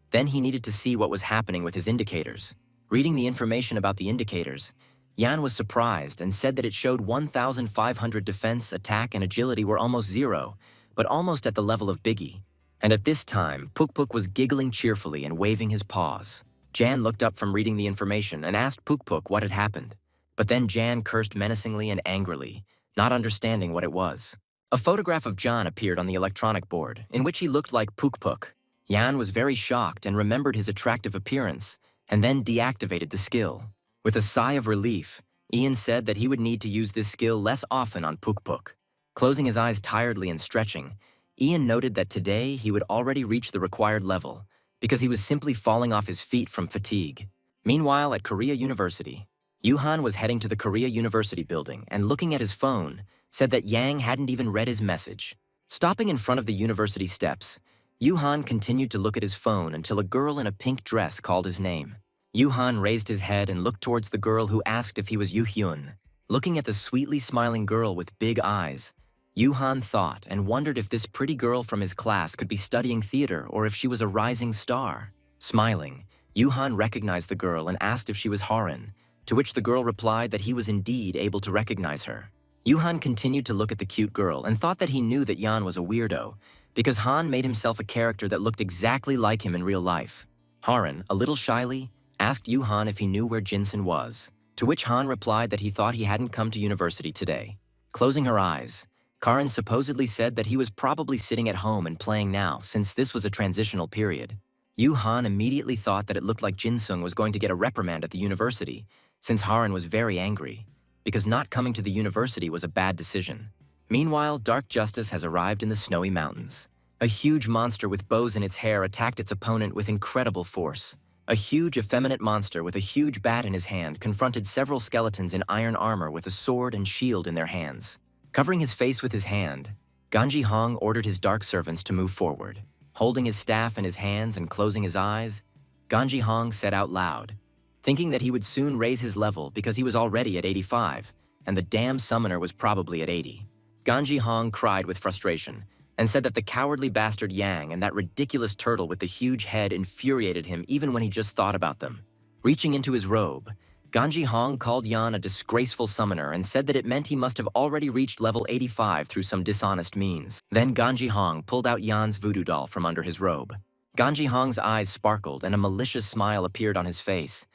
Then he needed to see what was happening with his indicators. Reading the information about the indicators, Yan was surprised and said that it showed 1,500 defense, attack, and agility were almost zero, but almost at the level of Biggie. And at this time, Puk Puk was giggling cheerfully and waving his paws. Jan looked up from reading the information and asked Puk Puk what had happened. But then Jan cursed menacingly and angrily, not understanding what it was. A photograph of Jan appeared on the electronic board, in which he looked like Puk Puk. Jan was very shocked and remembered his attractive appearance, and then deactivated the skill. With a sigh of relief, Ian said that he would need to use this skill less often on Puk Puk. Closing his eyes tiredly and stretching, Ian noted that today he would already reach the required level, because he was simply falling off his feet from fatigue. Meanwhile, at Korea University, Yuhan was heading to the Korea University building and looking at his phone, said that Yang hadn't even read his message. Stopping in front of the university steps, Yuhan continued to look at his phone until a girl in a pink dress called his name. Yuhan raised his head and looked towards the girl who asked if he was Yuhyun. Looking at the sweetly smiling girl with big eyes, Yuhan thought and wondered if this pretty girl from his class could be studying theater or if she was a rising star. Smiling, Yuhan recognized the girl and asked if she was Harin, to which the girl replied that he was indeed able to recognize her. Yuhan continued to look at the cute girl and thought that he knew that Yan was a weirdo, because Han made himself a character that looked exactly like him in real life. Harin, a little shyly, asked Yuhan if he knew where Jinsun was, to which Han replied that he thought he hadn't come to university today. Closing her eyes, Karin supposedly said that he was probably sitting at home and playing now, since this was a transitional period. Yuhan immediately thought that it looked like Jinsung was going to get a reprimand at the university, since Harin was very angry, because not coming to the university was a bad decision. Meanwhile, Dark Justice has arrived in the snowy mountains. A huge monster with bows in its hair attacked its opponent with incredible force. A huge effeminate monster with a huge bat in his hand confronted several skeletons in iron armor with a sword and shield in their hands. Covering his face with his hand, Ganji Hong ordered his dark servants to move forward. Holding his staff in his hands and closing his eyes, Ganji Hong said out loud, thinking that he would soon raise his level because he was already at 85, and the damn summoner was probably at 80. Ganji Hong cried with frustration and said that the cowardly bastard Yang and that ridiculous turtle with the huge head infuriated him even when he just thought about them. Reaching into his robe, Ganji Hong called Yan a disgraceful summoner and said that it meant he must have already reached level 85 through some dishonest means. Then Ganji Hong pulled out Yan's voodoo doll from under his robe. Ganji Hong's eyes sparkled and a malicious smile appeared on his face,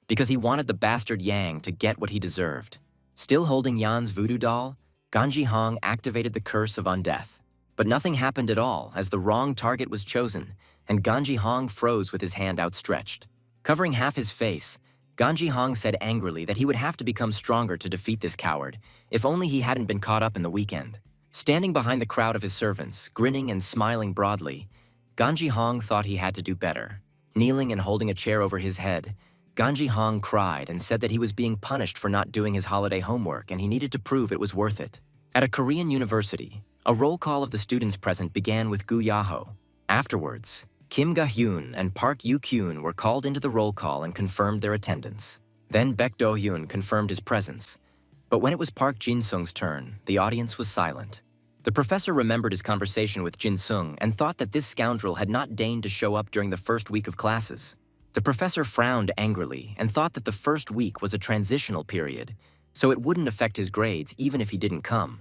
because he wanted the bastard Yang to get what he deserved. Still holding Yan's voodoo doll, Ganji Hong activated the curse of undeath. But nothing happened at all as the wrong target was chosen, and Ganji Hong froze with his hand outstretched. Covering half his face, Ganji Hong said angrily that he would have to become stronger to defeat this coward, if only he hadn't been caught up in the weekend. Standing behind the crowd of his servants, grinning and smiling broadly, Ganji Hong thought he had to do better. Kneeling and holding a chair over his head, Ganji Hong cried and said that he was being punished for not doing his holiday homework and he needed to prove it was worth it. At a Korean university, a roll call of the students present began with Gu Yaho. Afterwards, Kim Ga-hyun and Park Yu-kyun were called into the roll call and confirmed their attendance. Then Baek Do-hyun confirmed his presence. But when it was Park Jin-sung's turn, the audience was silent. The professor remembered his conversation with Jin-sung and thought that this scoundrel had not deigned to show up during the first week of classes. The professor frowned angrily and thought that the first week was a transitional period, so it wouldn't affect his grades even if he didn't come.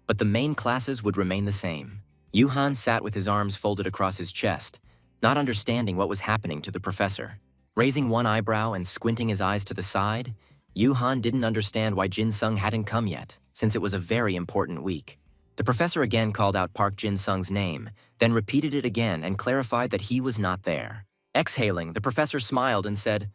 But the main classes would remain the same. Yuhan sat with his arms folded across his chest, not understanding what was happening to the professor. Raising one eyebrow and squinting his eyes to the side, Yuhan didn't understand why Jin-sung hadn't come yet, since it was a very important week. The professor again called out Park Jin-sung's name, then repeated it again and clarified that he was not there. Exhaling, the professor smiled and said,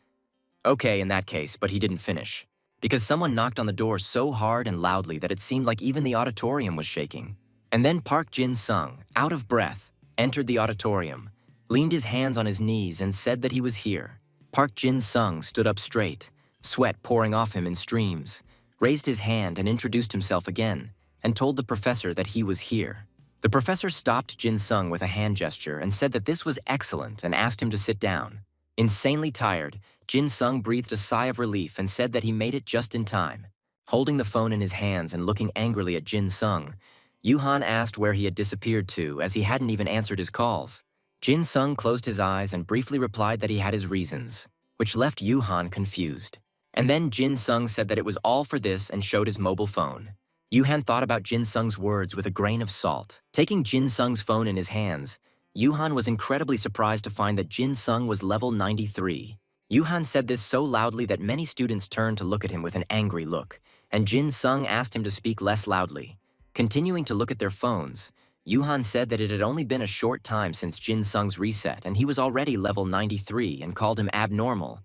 "Okay, in that case," but he didn't finish, because someone knocked on the door so hard and loudly that it seemed like even the auditorium was shaking. And then Park Jin-sung, out of breath, entered the auditorium, leaned his hands on his knees and said that he was here. Park Jin-sung stood up straight, sweat pouring off him in streams, raised his hand and introduced himself again, and told the professor that he was here. The professor stopped Jin-sung with a hand gesture and said that this was excellent and asked him to sit down. Insanely tired, Jin-sung breathed a sigh of relief and said that he made it just in time. Holding the phone in his hands and looking angrily at Jin-sung, Yuhan asked where he had disappeared to as he hadn't even answered his calls. Jin-sung closed his eyes and briefly replied that he had his reasons, which left Yuhan confused. And then Jin-sung said that it was all for this and showed his mobile phone. Yuhan thought about Jin-sung's words with a grain of salt. Taking Jin-sung's phone in his hands, Yuhan was incredibly surprised to find that Jin-sung was level 93. Yuhan said this so loudly that many students turned to look at him with an angry look, and Jin-sung asked him to speak less loudly. Continuing to look at their phones, Yuhan said that it had only been a short time since Jin-sung's reset and he was already level 93 and called him abnormal,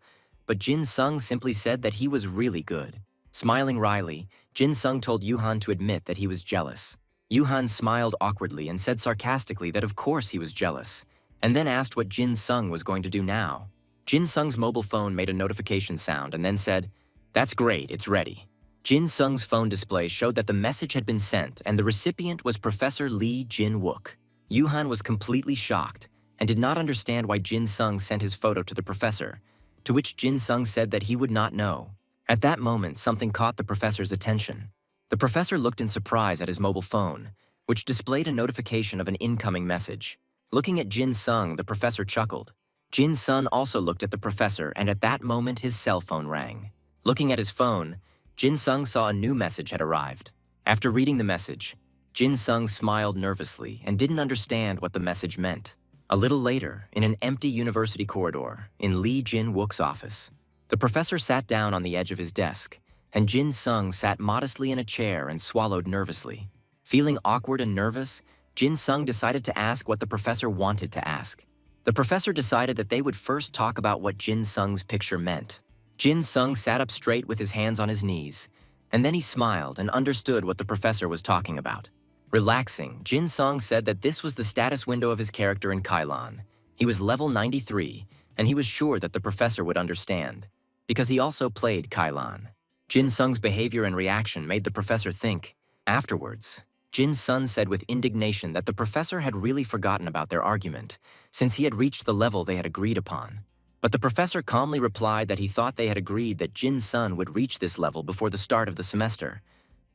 but Jin-sung simply said that he was really good. Smiling wryly, Jin-sung told Yuhan to admit that he was jealous. Yuhan smiled awkwardly and said sarcastically that of course he was jealous, and then asked what Jin-sung was going to do now. Jin Sung's mobile phone made a notification sound and then said, "That's great, it's ready." Jin Sung's phone display showed that the message had been sent and the recipient was Professor Lee Jin-wook. Yuhan was completely shocked and did not understand why Jin Sung sent his photo to the professor, to which Jin Sung said that he would not know. At that moment, something caught the professor's attention. The professor looked in surprise at his mobile phone, which displayed a notification of an incoming message. Looking at Jin Sung, the professor chuckled. Jin Sung also looked at the professor, and at that moment his cell phone rang. Looking at his phone, Jin Sung saw a new message had arrived. After reading the message, Jin Sung smiled nervously and didn't understand what the message meant. A little later, in an empty university corridor, in Lee Jin-wook's office, the professor sat down on the edge of his desk, and Jin Sung sat modestly in a chair and swallowed nervously. Feeling awkward and nervous, Jin Sung decided to ask what the professor wanted to ask. The professor decided that they would first talk about what Jin Sung's picture meant. Jin Sung sat up straight with his hands on his knees, and then he smiled and understood what the professor was talking about. Relaxing, Jin Sung said that this was the status window of his character in Kailan. He was level 93, and he was sure that the professor would understand, because he also played Kailan. Jin Sung's behavior and reaction made the professor think. Afterwards, Jin Sung said with indignation that the professor had really forgotten about their argument, since he had reached the level they had agreed upon. But the professor calmly replied that he thought they had agreed that Jin Sung would reach this level before the start of the semester.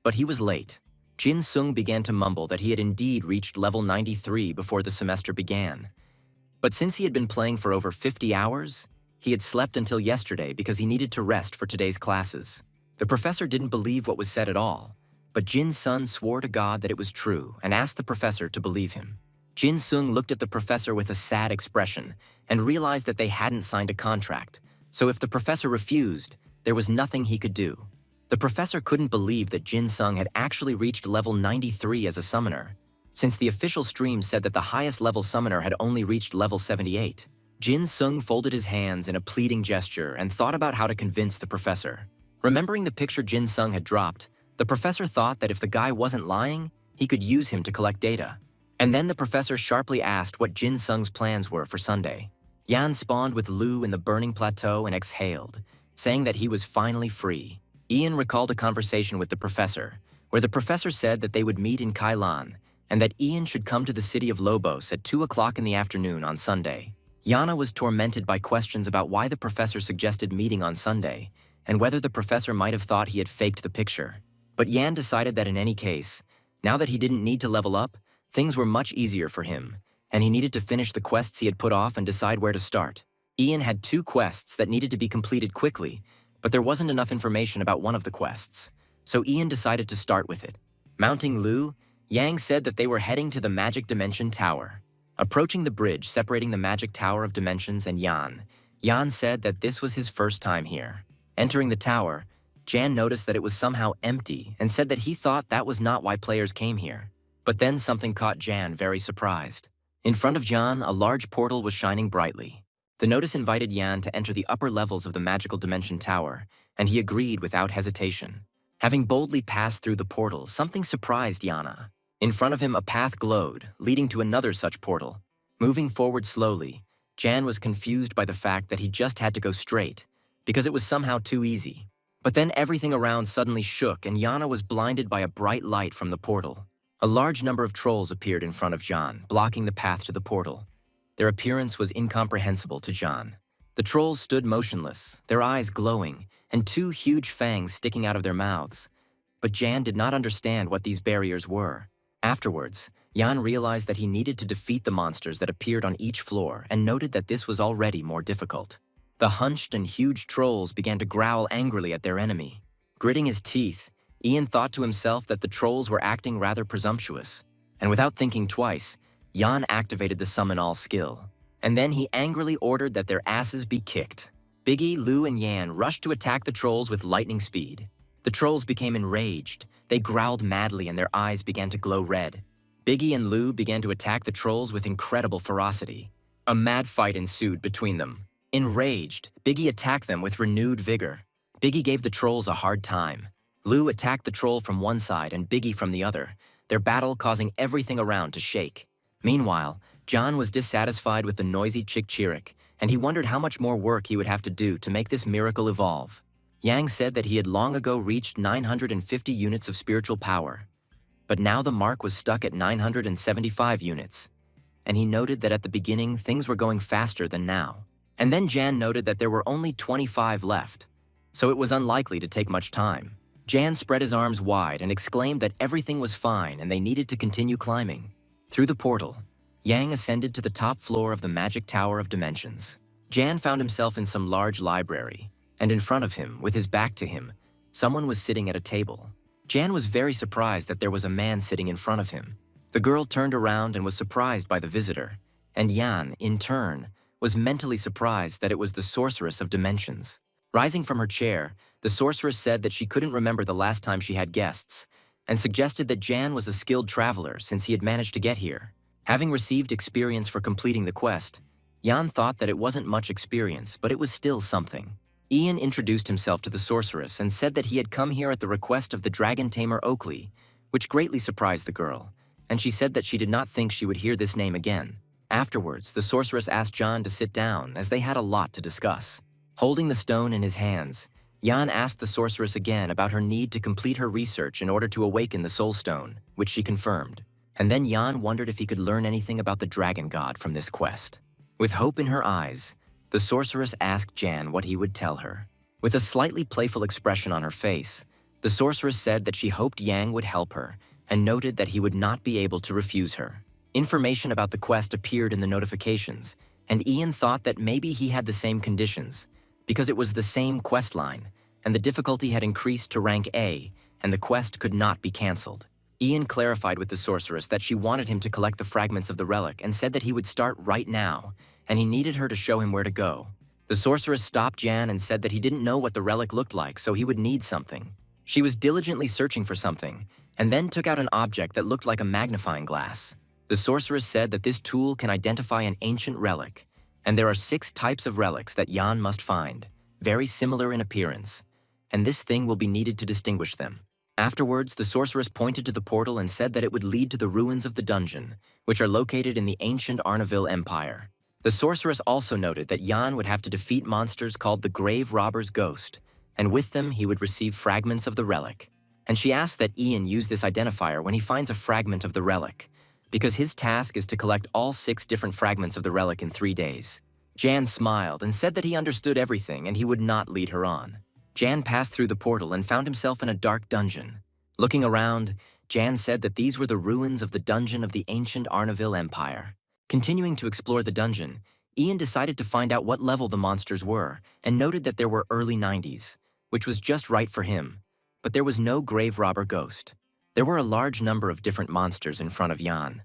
But he was late. Jin Sung began to mumble that he had indeed reached level 93 before the semester began. But since he had been playing for over 50 hours, he had slept until yesterday because he needed to rest for today's classes. The professor didn't believe what was said at all, but Jin Sung swore to God that it was true and asked the professor to believe him. Jin Sung looked at the professor with a sad expression and realized that they hadn't signed a contract, so if the professor refused, there was nothing he could do. The professor couldn't believe that Jin Sung had actually reached level 93 as a summoner, since the official stream said that the highest level summoner had only reached level 78. Jin Sung folded his hands in a pleading gesture and thought about how to convince the professor. Remembering the picture Jin Sung had dropped, the professor thought that if the guy wasn't lying, he could use him to collect data. And then the professor sharply asked what Jin Sung's plans were for Sunday. Yan spawned with Lu in the burning plateau and exhaled, saying that he was finally free. Ian recalled a conversation with the professor, where the professor said that they would meet in Kailan, and that Ian should come to the city of Lobos at 2 o'clock in the afternoon on Sunday. Yana was tormented by questions about why the professor suggested meeting on Sunday, and whether the professor might have thought he had faked the picture. But Yan decided that in any case, now that he didn't need to level up, things were much easier for him, and he needed to finish the quests he had put off and decide where to start. Ian had 2 quests that needed to be completed quickly, but there wasn't enough information about one of the quests, so Ian decided to start with it. Mounting Lu, Yang said that they were heading to the Magic Dimension Tower. Approaching the bridge separating the Magic Tower of Dimensions and Yan said that this was his first time here. Entering the tower, Jan noticed that it was somehow empty and said that he thought that was not why players came here. But then something caught Jan very surprised. In front of Jan, a large portal was shining brightly. The notice invited Yan to enter the upper levels of the Magical Dimension Tower, and he agreed without hesitation. Having boldly passed through the portal, something surprised Yana. In front of him, a path glowed, leading to another such portal. Moving forward slowly, Jan was confused by the fact that he just had to go straight, because it was somehow too easy. But then everything around suddenly shook, and Yana was blinded by a bright light from the portal. A large number of trolls appeared in front of Jan, blocking the path to the portal. Their appearance was incomprehensible to Jan. The trolls stood motionless, their eyes glowing, and 2 huge fangs sticking out of their mouths. But Jan did not understand what these barriers were. Afterwards, Jan realized that he needed to defeat the monsters that appeared on each floor and noted that this was already more difficult. The hunched and huge trolls began to growl angrily at their enemy. Gritting his teeth, Ian thought to himself that the trolls were acting rather presumptuous, and without thinking twice, Jan activated the Summon All skill. And then he angrily ordered that their asses be kicked. Biggie, Lu, and Yan rushed to attack the trolls with lightning speed. The trolls became enraged. They growled madly and their eyes began to glow red. Biggie and Lu began to attack the trolls with incredible ferocity. A mad fight ensued between them. Enraged, Biggie attacked them with renewed vigor. Biggie gave the trolls a hard time. Lu attacked the troll from one side and Biggie from the other, their battle causing everything around to shake. Meanwhile, John was dissatisfied with the noisy Chick-Chirik and he wondered how much more work he would have to do to make this miracle evolve. Yang said that he had long ago reached 950 units of spiritual power, but now the mark was stuck at 975 units, and he noted that at the beginning things were going faster than now. And then Jan noted that there were only 25 left, so it was unlikely to take much time. Jan spread his arms wide and exclaimed that everything was fine and they needed to continue climbing. Through the portal, Yang ascended to the top floor of the Magic Tower of Dimensions. Jan found himself in some large library, and in front of him, with his back to him, someone was sitting at a table. Jan was very surprised that there was a man sitting in front of him. The girl turned around and was surprised by the visitor, and Yan, in turn, was mentally surprised that it was the Sorceress of Dimensions. Rising from her chair, the sorceress said that she couldn't remember the last time she had guests, and suggested that Jan was a skilled traveler since he had managed to get here. Having received experience for completing the quest, Jan thought that it wasn't much experience, but it was still something. Ian introduced himself to the sorceress and said that he had come here at the request of the dragon tamer Oakley, which greatly surprised the girl, and she said that she did not think she would hear this name again. Afterwards, the sorceress asked Jan to sit down as they had a lot to discuss. Holding the stone in his hands, Jan asked the sorceress again about her need to complete her research in order to awaken the soul stone, which she confirmed. And then Jan wondered if he could learn anything about the dragon god from this quest. With hope in her eyes, the sorceress asked Jan what he would tell her. With a slightly playful expression on her face, the sorceress said that she hoped Yang would help her and noted that he would not be able to refuse her. Information about the quest appeared in the notifications, and Ian thought that maybe he had the same conditions, because it was the same quest line, and the difficulty had increased to rank A, and the quest could not be cancelled. Ian clarified with the sorceress that she wanted him to collect the fragments of the relic and said that he would start right now, and he needed her to show him where to go. The sorceress stopped Jan and said that he didn't know what the relic looked like, so he would need something. She was diligently searching for something, and then took out an object that looked like a magnifying glass. The sorceress said that this tool can identify an ancient relic, and there are 6 types of relics that Jan must find, very similar in appearance, and this thing will be needed to distinguish them. Afterwards, the sorceress pointed to the portal and said that it would lead to the ruins of the dungeon, which are located in the ancient Arnaville Empire. The sorceress also noted that Jan would have to defeat monsters called the Grave Robber's Ghost, and with them he would receive fragments of the relic. And she asked that Ian use this identifier when he finds a fragment of the relic, because his task is to collect all 6 different fragments of the relic in 3 days. Jan smiled and said that he understood everything and he would not lead her on. Jan passed through the portal and found himself in a dark dungeon. Looking around, Jan said that these were the ruins of the dungeon of the ancient Arnaville Empire. Continuing to explore the dungeon, Ian decided to find out what level the monsters were and noted that there were early 90s, which was just right for him, but there was no grave robber ghost. There were a large number of different monsters in front of Jan,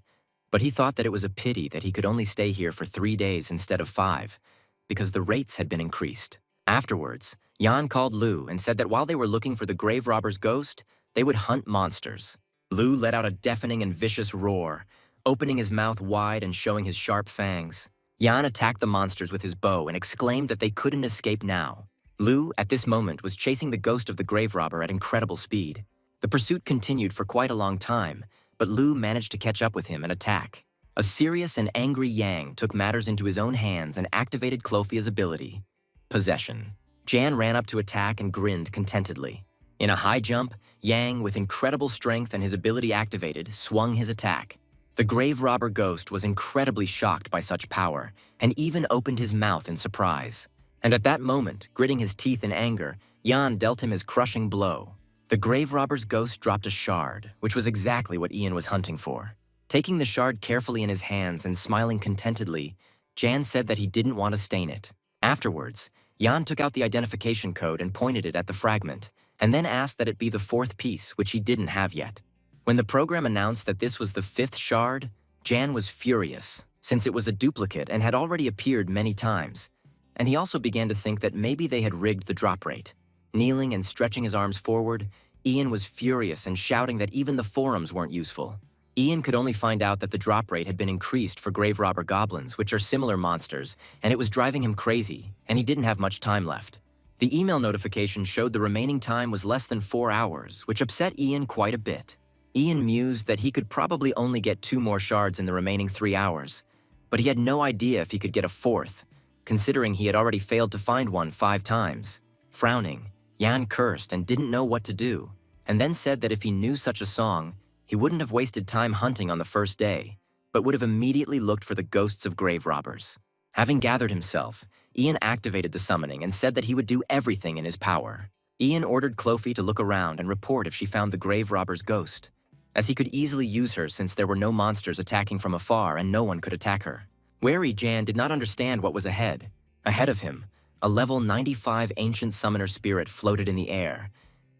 but he thought that it was a pity that he could only stay here for 3 days instead of 5, because the rates had been increased. Afterwards, Jan called Lou and said that while they were looking for the grave robber's ghost, they would hunt monsters. Lou let out a deafening and vicious roar, opening his mouth wide and showing his sharp fangs. Jan attacked the monsters with his bow and exclaimed that they couldn't escape now. Lou, at this moment, was chasing the ghost of the grave robber at incredible speed. The pursuit continued for quite a long time, but Lou managed to catch up with him and attack. A serious and angry Yang took matters into his own hands and activated Clofia's ability, Possession. Jan ran up to attack and grinned contentedly. In a high jump, Yang, with incredible strength and his ability activated, swung his attack. The grave robber ghost was incredibly shocked by such power and even opened his mouth in surprise. And at that moment, gritting his teeth in anger, Jan dealt him his crushing blow. The grave robber's ghost dropped a shard, which was exactly what Ian was hunting for. Taking the shard carefully in his hands and smiling contentedly, Jan said that he didn't want to stain it. Afterwards, Jan took out the identification code and pointed it at the fragment, and then asked that it be the 4th piece, which he didn't have yet. When the program announced that this was the 5th shard, Jan was furious, since it was a duplicate and had already appeared many times, and he also began to think that maybe they had rigged the drop rate. Kneeling and stretching his arms forward, Ian was furious and shouting that even the forums weren't useful. Ian could only find out that the drop rate had been increased for grave robber goblins, which are similar monsters, and it was driving him crazy, and he didn't have much time left. The email notification showed the remaining time was less than 4 hours, which upset Ian quite a bit. Ian mused that he could probably only get 2 more shards in the remaining 3 hours, but he had no idea if he could get a 4th, considering he had already failed to find one 5 times. Frowning, Yan cursed and didn't know what to do, and then said that if he knew such a song, he wouldn't have wasted time hunting on the first day, but would have immediately looked for the ghosts of grave robbers. Having gathered himself, Ian activated the summoning and said that he would do everything in his power. Ian ordered Clophy to look around and report if she found the grave robber's ghost, as he could easily use her since there were no monsters attacking from afar and no one could attack her. Wary Jan did not understand what was ahead. Ahead of him, a level 95 ancient summoner spirit floated in the air,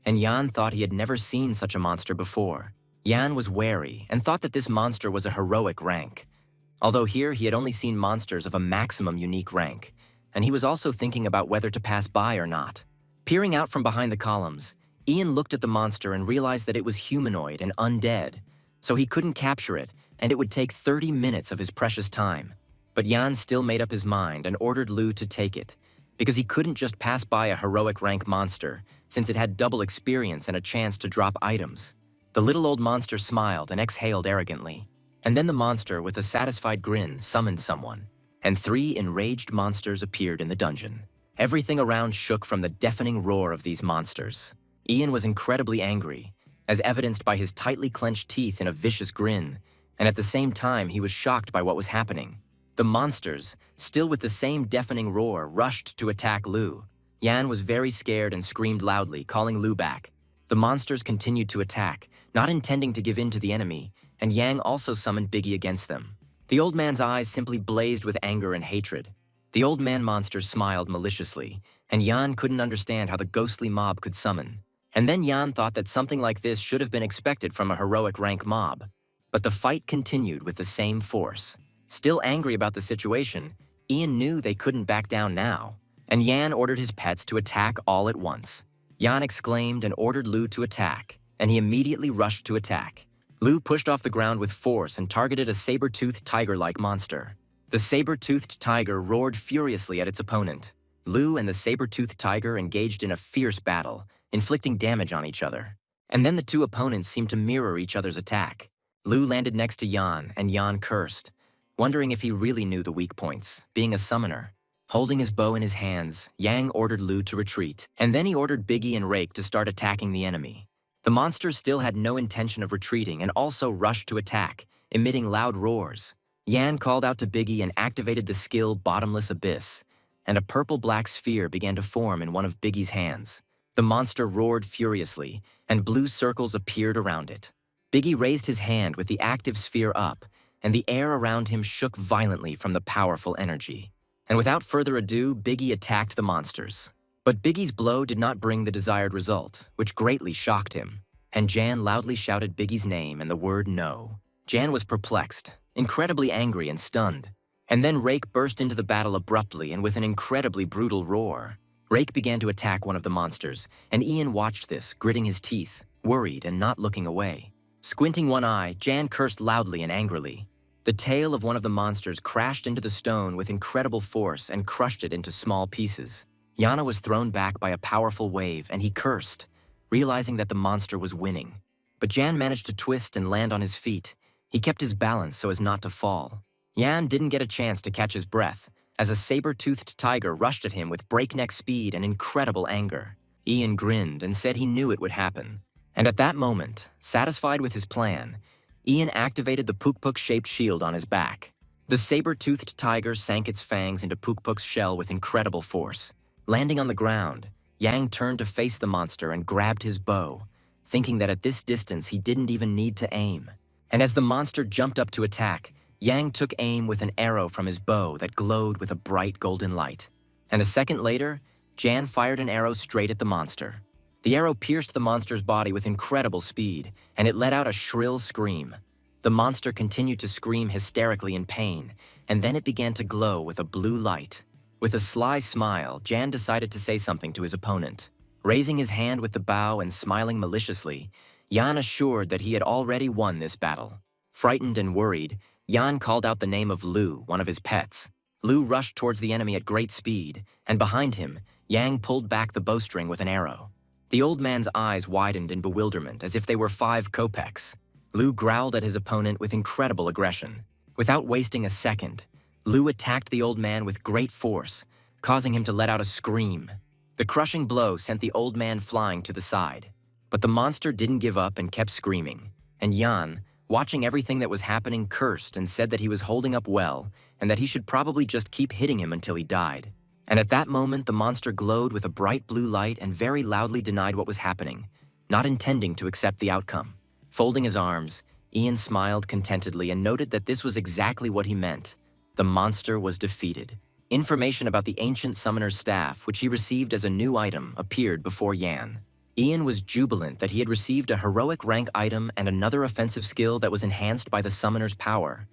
and Jan thought he had never seen such a monster before. Jan was wary and thought that this monster was a heroic rank, although here he had only seen monsters of a maximum unique rank, and he was also thinking about whether to pass by or not. Peering out from behind the columns, Ian looked at the monster and realized that it was humanoid and undead, so he couldn't capture it, and it would take 30 minutes of his precious time. But Jan still made up his mind and ordered Lu to take it, because he couldn't just pass by a heroic rank monster, since it had double experience and a chance to drop items. The little old monster smiled and exhaled arrogantly, and then the monster, with a satisfied grin, summoned someone, and 3 enraged monsters appeared in the dungeon. Everything around shook from the deafening roar of these monsters. Ian was incredibly angry, as evidenced by his tightly clenched teeth in a vicious grin, and at the same time he was shocked by what was happening. The monsters, still with the same deafening roar, rushed to attack Lu. Yan was very scared and screamed loudly, calling Lu back. The monsters continued to attack, not intending to give in to the enemy, and Yang also summoned Biggie against them. The old man's eyes simply blazed with anger and hatred. The old man monster smiled maliciously, and Yan couldn't understand how the ghostly mob could summon. And then Yan thought that something like this should have been expected from a heroic rank mob. But the fight continued with the same force. Still angry about the situation, Ian knew they couldn't back down now, and Yan ordered his pets to attack all at once. Yan exclaimed and ordered Lu to attack, and he immediately rushed to attack. Lu pushed off the ground with force and targeted a saber-toothed tiger-like monster. The saber-toothed tiger roared furiously at its opponent. Lu and the saber-toothed tiger engaged in a fierce battle, inflicting damage on each other. And then the two opponents seemed to mirror each other's attack. Lu landed next to Yan, and Yan cursed, wondering if he really knew the weak points, being a summoner. Holding his bow in his hands, Yang ordered Lu to retreat, and then he ordered Biggie and Rake to start attacking the enemy. The monsters still had no intention of retreating and also rushed to attack, emitting loud roars. Yan called out to Biggie and activated the skill Bottomless Abyss, and a purple-black sphere began to form in one of Biggie's hands. The monster roared furiously, and blue circles appeared around it. Biggie raised his hand with the active sphere up, and the air around him shook violently from the powerful energy. And without further ado, Biggie attacked the monsters. But Biggie's blow did not bring the desired result, which greatly shocked him. And Jan loudly shouted Biggie's name and the word no. Jan was perplexed, incredibly angry and stunned. And then Rake burst into the battle abruptly and with an incredibly brutal roar. Rake began to attack one of the monsters, and Ian watched this, gritting his teeth, worried and not looking away. Squinting one eye, Jan cursed loudly and angrily. The tail of one of the monsters crashed into the stone with incredible force and crushed it into small pieces. Yana was thrown back by a powerful wave, and he cursed, realizing that the monster was winning. But Jan managed to twist and land on his feet. He kept his balance so as not to fall. Yan didn't get a chance to catch his breath, as a saber-toothed tiger rushed at him with breakneck speed and incredible anger. Ian grinned and said he knew it would happen. And at that moment, satisfied with his plan, Ian activated the Puk-Puk-shaped shield on his back. The saber-toothed tiger sank its fangs into Puk-Puk's shell with incredible force. Landing on the ground, Yang turned to face the monster and grabbed his bow, thinking that at this distance he didn't even need to aim. And as the monster jumped up to attack, Yang took aim with an arrow from his bow that glowed with a bright golden light. And a second later, Jan fired an arrow straight at the monster. The arrow pierced the monster's body with incredible speed, and it let out a shrill scream. The monster continued to scream hysterically in pain, and then it began to glow with a blue light. With a sly smile, Jan decided to say something to his opponent. Raising his hand with the bow and smiling maliciously, Jan assured that he had already won this battle. Frightened and worried, Jan called out the name of Lu, one of his pets. Lu rushed towards the enemy at great speed, and behind him, Yang pulled back the bowstring with an arrow. The old man's eyes widened in bewilderment as if they were 5 kopecks. Lu growled at his opponent with incredible aggression. Without wasting a second, Lu attacked the old man with great force, causing him to let out a scream. The crushing blow sent the old man flying to the side. But the monster didn't give up and kept screaming, and Yan, watching everything that was happening, cursed and said that he was holding up well and that he should probably just keep hitting him until he died. And at that moment, the monster glowed with a bright blue light and very loudly denied what was happening, not intending to accept the outcome. Folding his arms, Ian smiled contentedly and noted that this was exactly what he meant. The monster was defeated. Information about the ancient summoner's staff, which he received as a new item, appeared before Yan. Ian was jubilant that he had received a heroic rank item and another offensive skill that was enhanced by the summoner's power,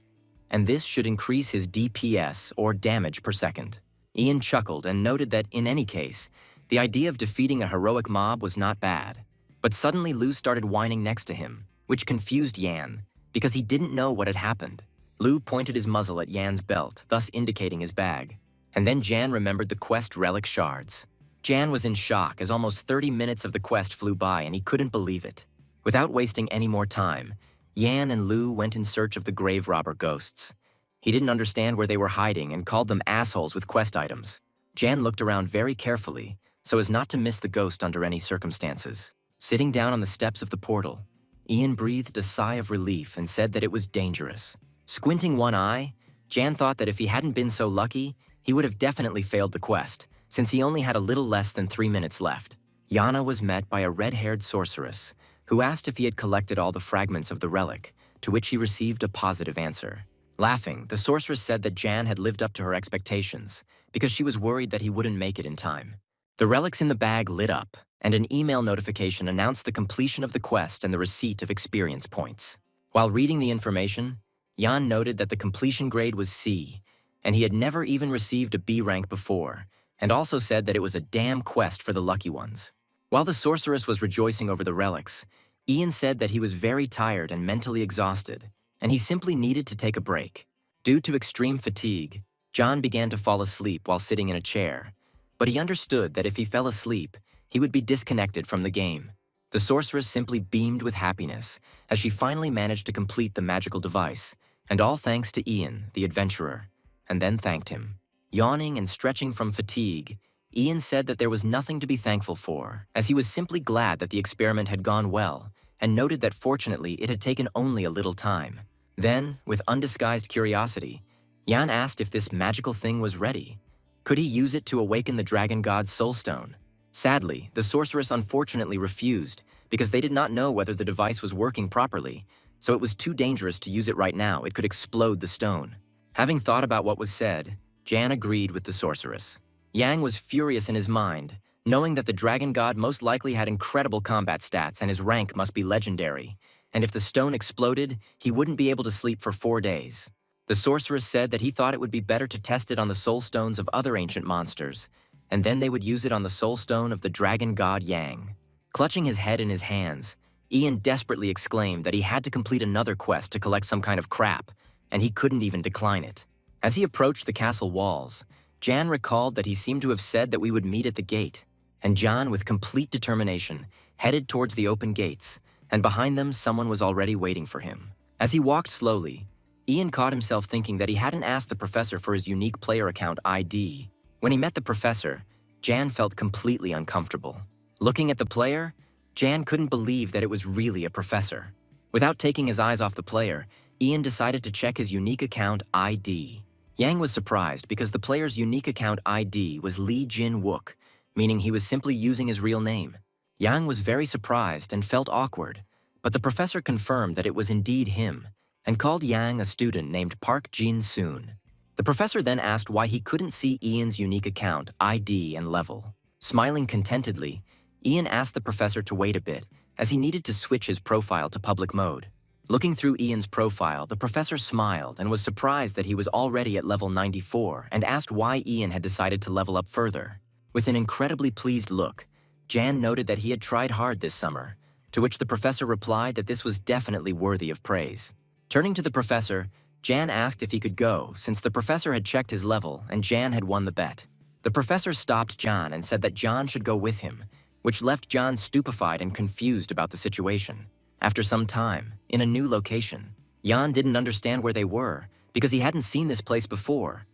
and this should increase his DPS, or damage per second. Ian chuckled and noted that, in any case, the idea of defeating a heroic mob was not bad. But suddenly Lu started whining next to him, which confused Yan, because he didn't know what had happened. Lu pointed his muzzle at Yan's belt, thus indicating his bag. And then Jan remembered the quest relic shards. Jan was in shock as almost 30 minutes of the quest flew by and he couldn't believe it. Without wasting any more time, Yan and Lu went in search of the grave robber ghosts. He didn't understand where they were hiding and called them assholes with quest items. Jan looked around very carefully so as not to miss the ghost under any circumstances. Sitting down on the steps of the portal, Ian breathed a sigh of relief and said that it was dangerous. Squinting one eye, Jan thought that if he hadn't been so lucky, he would have definitely failed the quest, since he only had a little less than 3 minutes left. Yana was met by a red-haired sorceress, who asked if he had collected all the fragments of the relic, to which he received a positive answer. Laughing, the sorceress said that Jan had lived up to her expectations, because she was worried that he wouldn't make it in time. The relics in the bag lit up, and an email notification announced the completion of the quest and the receipt of experience points. While reading the information, Jan noted that the completion grade was C, and he had never even received a B rank before, and also said that it was a damn quest for the lucky ones. While the sorceress was rejoicing over the relics, Ian said that he was very tired and mentally exhausted, and he simply needed to take a break. Due to extreme fatigue, John began to fall asleep while sitting in a chair, but he understood that if he fell asleep, he would be disconnected from the game. The sorceress simply beamed with happiness as she finally managed to complete the magical device, and all thanks to Ian, the adventurer, and then thanked him. Yawning and stretching from fatigue, Ian said that there was nothing to be thankful for, as he was simply glad that the experiment had gone well, and noted that fortunately it had taken only a little time. Then, with undisguised curiosity, Jan asked if this magical thing was ready. Could he use it to awaken the dragon god's soul stone? Sadly, the sorceress unfortunately refused, because they did not know whether the device was working properly, so it was too dangerous to use it right now. It could explode the stone. Having thought about what was said, Jan agreed with the sorceress. Yang was furious in his mind, knowing that the dragon god most likely had incredible combat stats and his rank must be legendary, and if the stone exploded, he wouldn't be able to sleep for 4 days. The sorceress said that he thought it would be better to test it on the soul stones of other ancient monsters, and then they would use it on the soul stone of the dragon god Yang. Clutching his head in his hands, Ian desperately exclaimed that he had to complete another quest to collect some kind of crap, and he couldn't even decline it. As he approached the castle walls, Jan recalled that he seemed to have said that we would meet at the gate, and John, with complete determination, headed towards the open gates, and behind them someone was already waiting for him. As he walked slowly, Ian caught himself thinking that he hadn't asked the professor for his unique player account ID. When he met the professor, Jan felt completely uncomfortable. Looking at the player, Jan couldn't believe that it was really a professor. Without taking his eyes off the player, Ian decided to check his unique account ID. Yang was surprised because the player's unique account ID was Lee Jin Wook, meaning he was simply using his real name. Yang was very surprised and felt awkward, but the professor confirmed that it was indeed him, and called Yang a student named Park Jin Soon. The professor then asked why he couldn't see Ian's unique account, ID, and level. Smiling contentedly, Ian asked the professor to wait a bit, as he needed to switch his profile to public mode. Looking through Ian's profile, the professor smiled and was surprised that he was already at level 94 and asked why Ian had decided to level up further. With an incredibly pleased look, Jan noted that he had tried hard this summer, to which the professor replied that this was definitely worthy of praise. Turning to the professor, Jan asked if he could go, since the professor had checked his level and Jan had won the bet. The professor stopped Jan and said that Jan should go with him, which left Jan stupefied and confused about the situation. After some time, in a new location, Jan didn't understand where they were, because he hadn't seen this place before.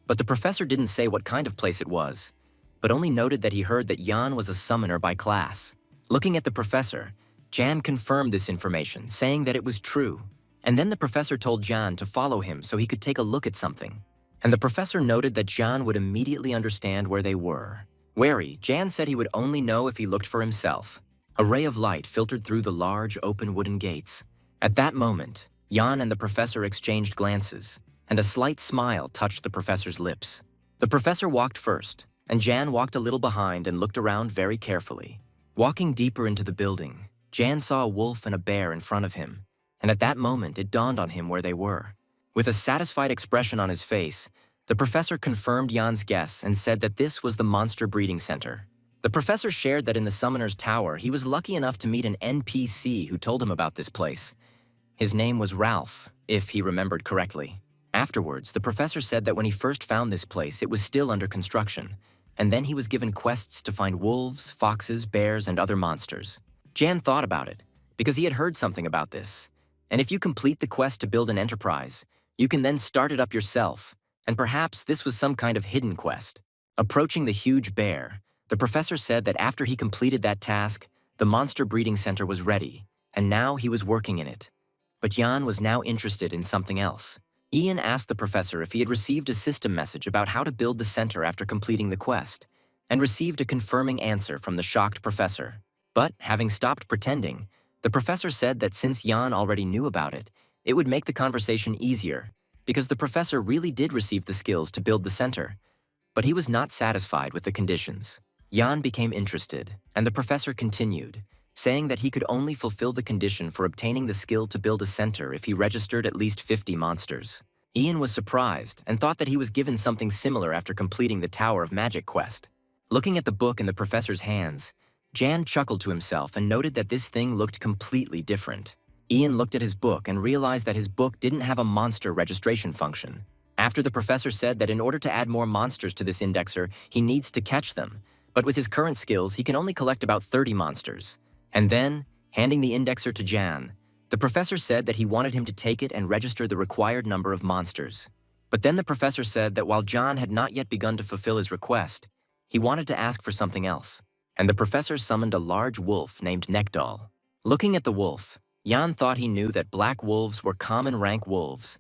But the professor didn't say what kind of place it was, but only noted that he heard that Jan was a summoner by class. Looking at the professor, Jan confirmed this information, saying that it was true. And then the professor told Jan to follow him so he could take a look at something. And the professor noted that Jan would immediately understand where they were. Wary, Jan said he would only know if he looked for himself. A ray of light filtered through the large, open wooden gates. At that moment, Jan and the professor exchanged glances, and a slight smile touched the professor's lips. The professor walked first, and Jan walked a little behind and looked around very carefully. Walking deeper into the building, Jan saw a wolf and a bear in front of him, and at that moment it dawned on him where they were. With a satisfied expression on his face, the professor confirmed Jan's guess and said that this was the monster breeding center. The professor shared that in the Summoner's Tower, he was lucky enough to meet an NPC who told him about this place. His name was Ralph, if he remembered correctly. Afterwards, the professor said that when he first found this place, it was still under construction, and then he was given quests to find wolves, foxes, bears, and other monsters. Jan thought about it, because he had heard something about this. And if you complete the quest to build an enterprise, you can then start it up yourself, and perhaps this was some kind of hidden quest. Approaching the huge bear, the professor said that after he completed that task, the monster breeding center was ready, and now he was working in it. But Jan was now interested in something else. Ian asked the professor if he had received a system message about how to build the center after completing the quest, and received a confirming answer from the shocked professor. But, having stopped pretending, the professor said that since Jan already knew about it, it would make the conversation easier, because the professor really did receive the skills to build the center. But he was not satisfied with the conditions. Jan became interested, and the professor continued, saying that he could only fulfill the condition for obtaining the skill to build a center if he registered at least 50 monsters. Ian was surprised and thought that he was given something similar after completing the Tower of Magic quest. Looking at the book in the professor's hands, Jan chuckled to himself and noted that this thing looked completely different. Ian looked at his book and realized that his book didn't have a monster registration function. After the professor said that in order to add more monsters to this indexer, he needs to catch them, but with his current skills, he can only collect about 30 monsters. And then, handing the indexer to Jan, the professor said that he wanted him to take it and register the required number of monsters. But then the professor said that while Jan had not yet begun to fulfill his request, he wanted to ask for something else. And the professor summoned a large wolf named Nekdal. Looking at the wolf, Jan thought he knew that black wolves were common rank wolves,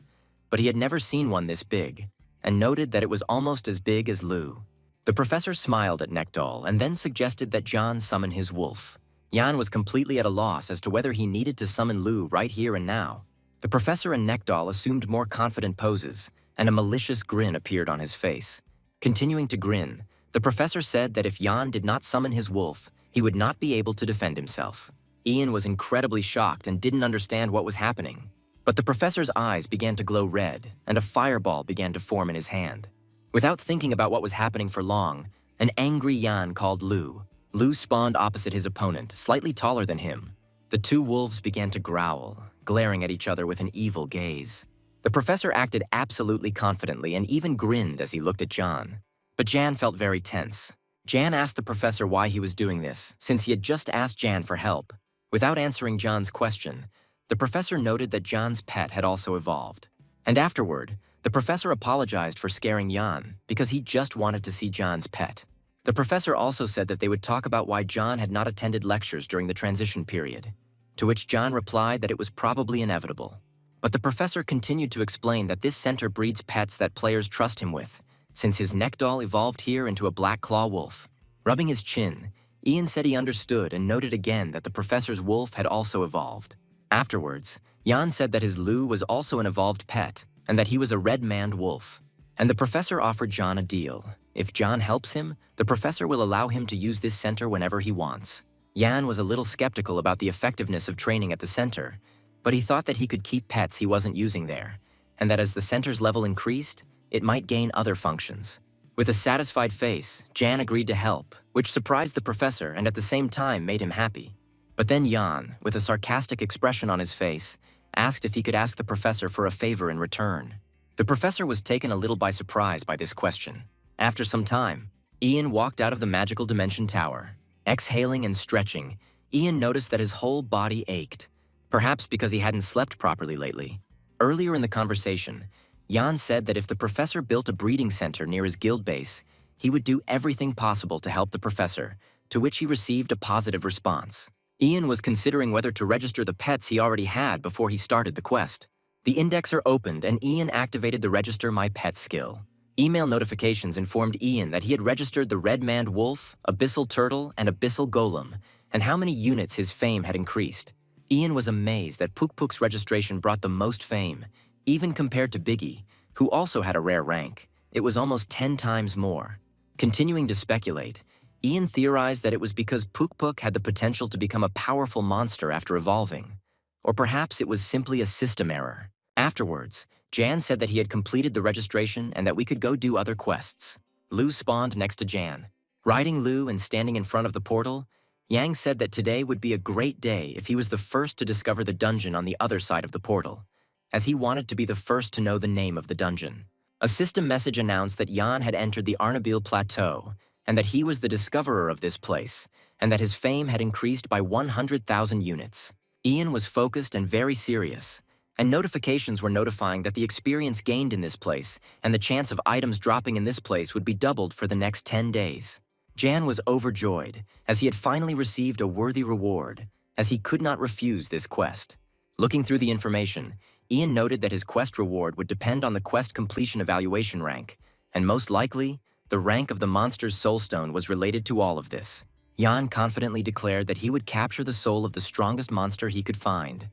but he had never seen one this big, and noted that it was almost as big as Lou. The professor smiled at Nekdal and then suggested that Jan summon his wolf. Jan was completely at a loss as to whether he needed to summon Lou right here and now. The professor and Nekdal assumed more confident poses, and a malicious grin appeared on his face. Continuing to grin, the professor said that if Jan did not summon his wolf, he would not be able to defend himself. Ian was incredibly shocked and didn't understand what was happening. But the professor's eyes began to glow red, and a fireball began to form in his hand. Without thinking about what was happening for long, an angry Jan called Lou. Lou spawned opposite his opponent, slightly taller than him. The two wolves began to growl, glaring at each other with an evil gaze. The professor acted absolutely confidently and even grinned as he looked at Jan. But Jan felt very tense. Jan asked the professor why he was doing this, since he had just asked Jan for help. Without answering Jan's question, the professor noted that Jan's pet had also evolved. And afterward, the professor apologized for scaring Jan because he just wanted to see Jan's pet. The professor also said that they would talk about why Jan had not attended lectures during the transition period, to which Jan replied that it was probably inevitable. But the professor continued to explain that this center breeds pets that players trust him with, since his Nekdal evolved here into a black claw wolf. Rubbing his chin, Ian said he understood and noted again that the professor's wolf had also evolved. Afterwards, Jan said that his Lou was also an evolved pet, and that he was a red-maned wolf. And the professor offered Jan a deal. If Jan helps him, the professor will allow him to use this center whenever he wants. Jan was a little skeptical about the effectiveness of training at the center, but he thought that he could keep pets he wasn't using there, and that as the center's level increased, it might gain other functions. With a satisfied face, Jan agreed to help, which surprised the professor and at the same time made him happy. But then Jan, with a sarcastic expression on his face, asked if he could ask the professor for a favor in return. The professor was taken a little by surprise by this question. After some time, Ian walked out of the magical dimension tower. Exhaling and stretching, Ian noticed that his whole body ached, perhaps because he hadn't slept properly lately. Earlier in the conversation, Jan said that if the professor built a breeding center near his guild base, he would do everything possible to help the professor, to which he received a positive response. Ian was considering whether to register the pets he already had before he started the quest. The indexer opened and Ian activated the Register My Pet skill. Email notifications informed Ian that he had registered the red-maned wolf, abyssal turtle, and abyssal golem, and how many units his fame had increased. Ian was amazed that Pukpuk's registration brought the most fame, even compared to Biggie, who also had a rare rank. It was almost 10 times more. Continuing to speculate, Ian theorized that it was because Pukpuk had the potential to become a powerful monster after evolving. Or perhaps it was simply a system error. Afterwards, Jan said that he had completed the registration and that we could go do other quests. Lu spawned next to Jan. Riding Lu and standing in front of the portal, Yang said that today would be a great day if he was the first to discover the dungeon on the other side of the portal, as he wanted to be the first to know the name of the dungeon. A system message announced that Jan had entered the Arnabil Plateau, and that he was the discoverer of this place, and that his fame had increased by 100,000 units. Ian was focused and very serious, and notifications were notifying that the experience gained in this place and the chance of items dropping in this place would be doubled for the next 10 days. Jan was overjoyed, as he had finally received a worthy reward, as he could not refuse this quest. Looking through the information, Ian noted that his quest reward would depend on the quest completion evaluation rank, and most likely, the rank of the monster's soulstone was related to all of this. Jan confidently declared that he would capture the soul of the strongest monster he could find,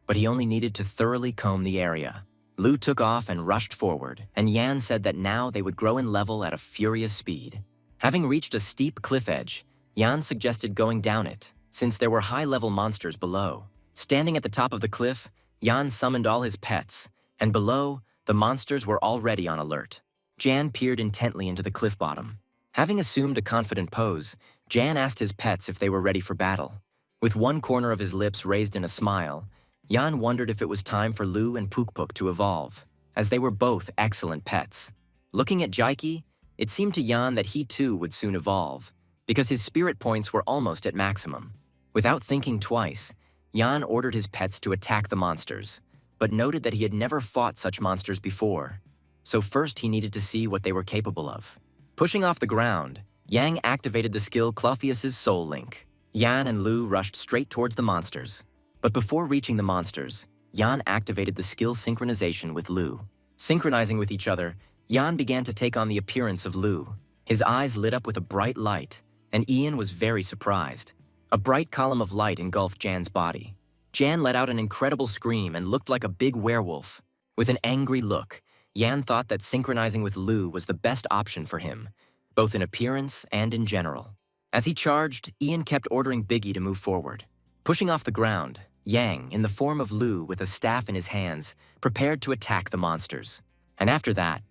but he only needed to thoroughly comb the area. Lu took off and rushed forward, and Jan said that now they would grow in level at a furious speed. Having reached a steep cliff edge, Jan suggested going down it, since there were high-level monsters below. Standing at the top of the cliff, Jan summoned all his pets, and below, the monsters were already on alert. Jan peered intently into the cliff bottom. Having assumed a confident pose, Jan asked his pets if they were ready for battle. With one corner of his lips raised in a smile, Jan wondered if it was time for Lu and Pukpuk to evolve, as they were both excellent pets. Looking at Jaiki, it seemed to Jan that he too would soon evolve, because his spirit points were almost at maximum. Without thinking twice, Jan ordered his pets to attack the monsters, but noted that he had never fought such monsters before, so first he needed to see what they were capable of. Pushing off the ground, Yang activated the skill Clupheus's Soul Link. Jan and Lu rushed straight towards the monsters, but before reaching the monsters, Jan activated the skill Synchronization with Lu. Synchronizing with each other, Jan began to take on the appearance of Lu. His eyes lit up with a bright light, and Ian was very surprised. A bright column of light engulfed Jan's body. Jan let out an incredible scream and looked like a big werewolf. With an angry look, Jan thought that synchronizing with Lu was the best option for him, both in appearance and in general. As he charged, Ian kept ordering Biggie to move forward. Pushing off the ground, Yang, in the form of Lu with a staff in his hands, prepared to attack the monsters. And after that,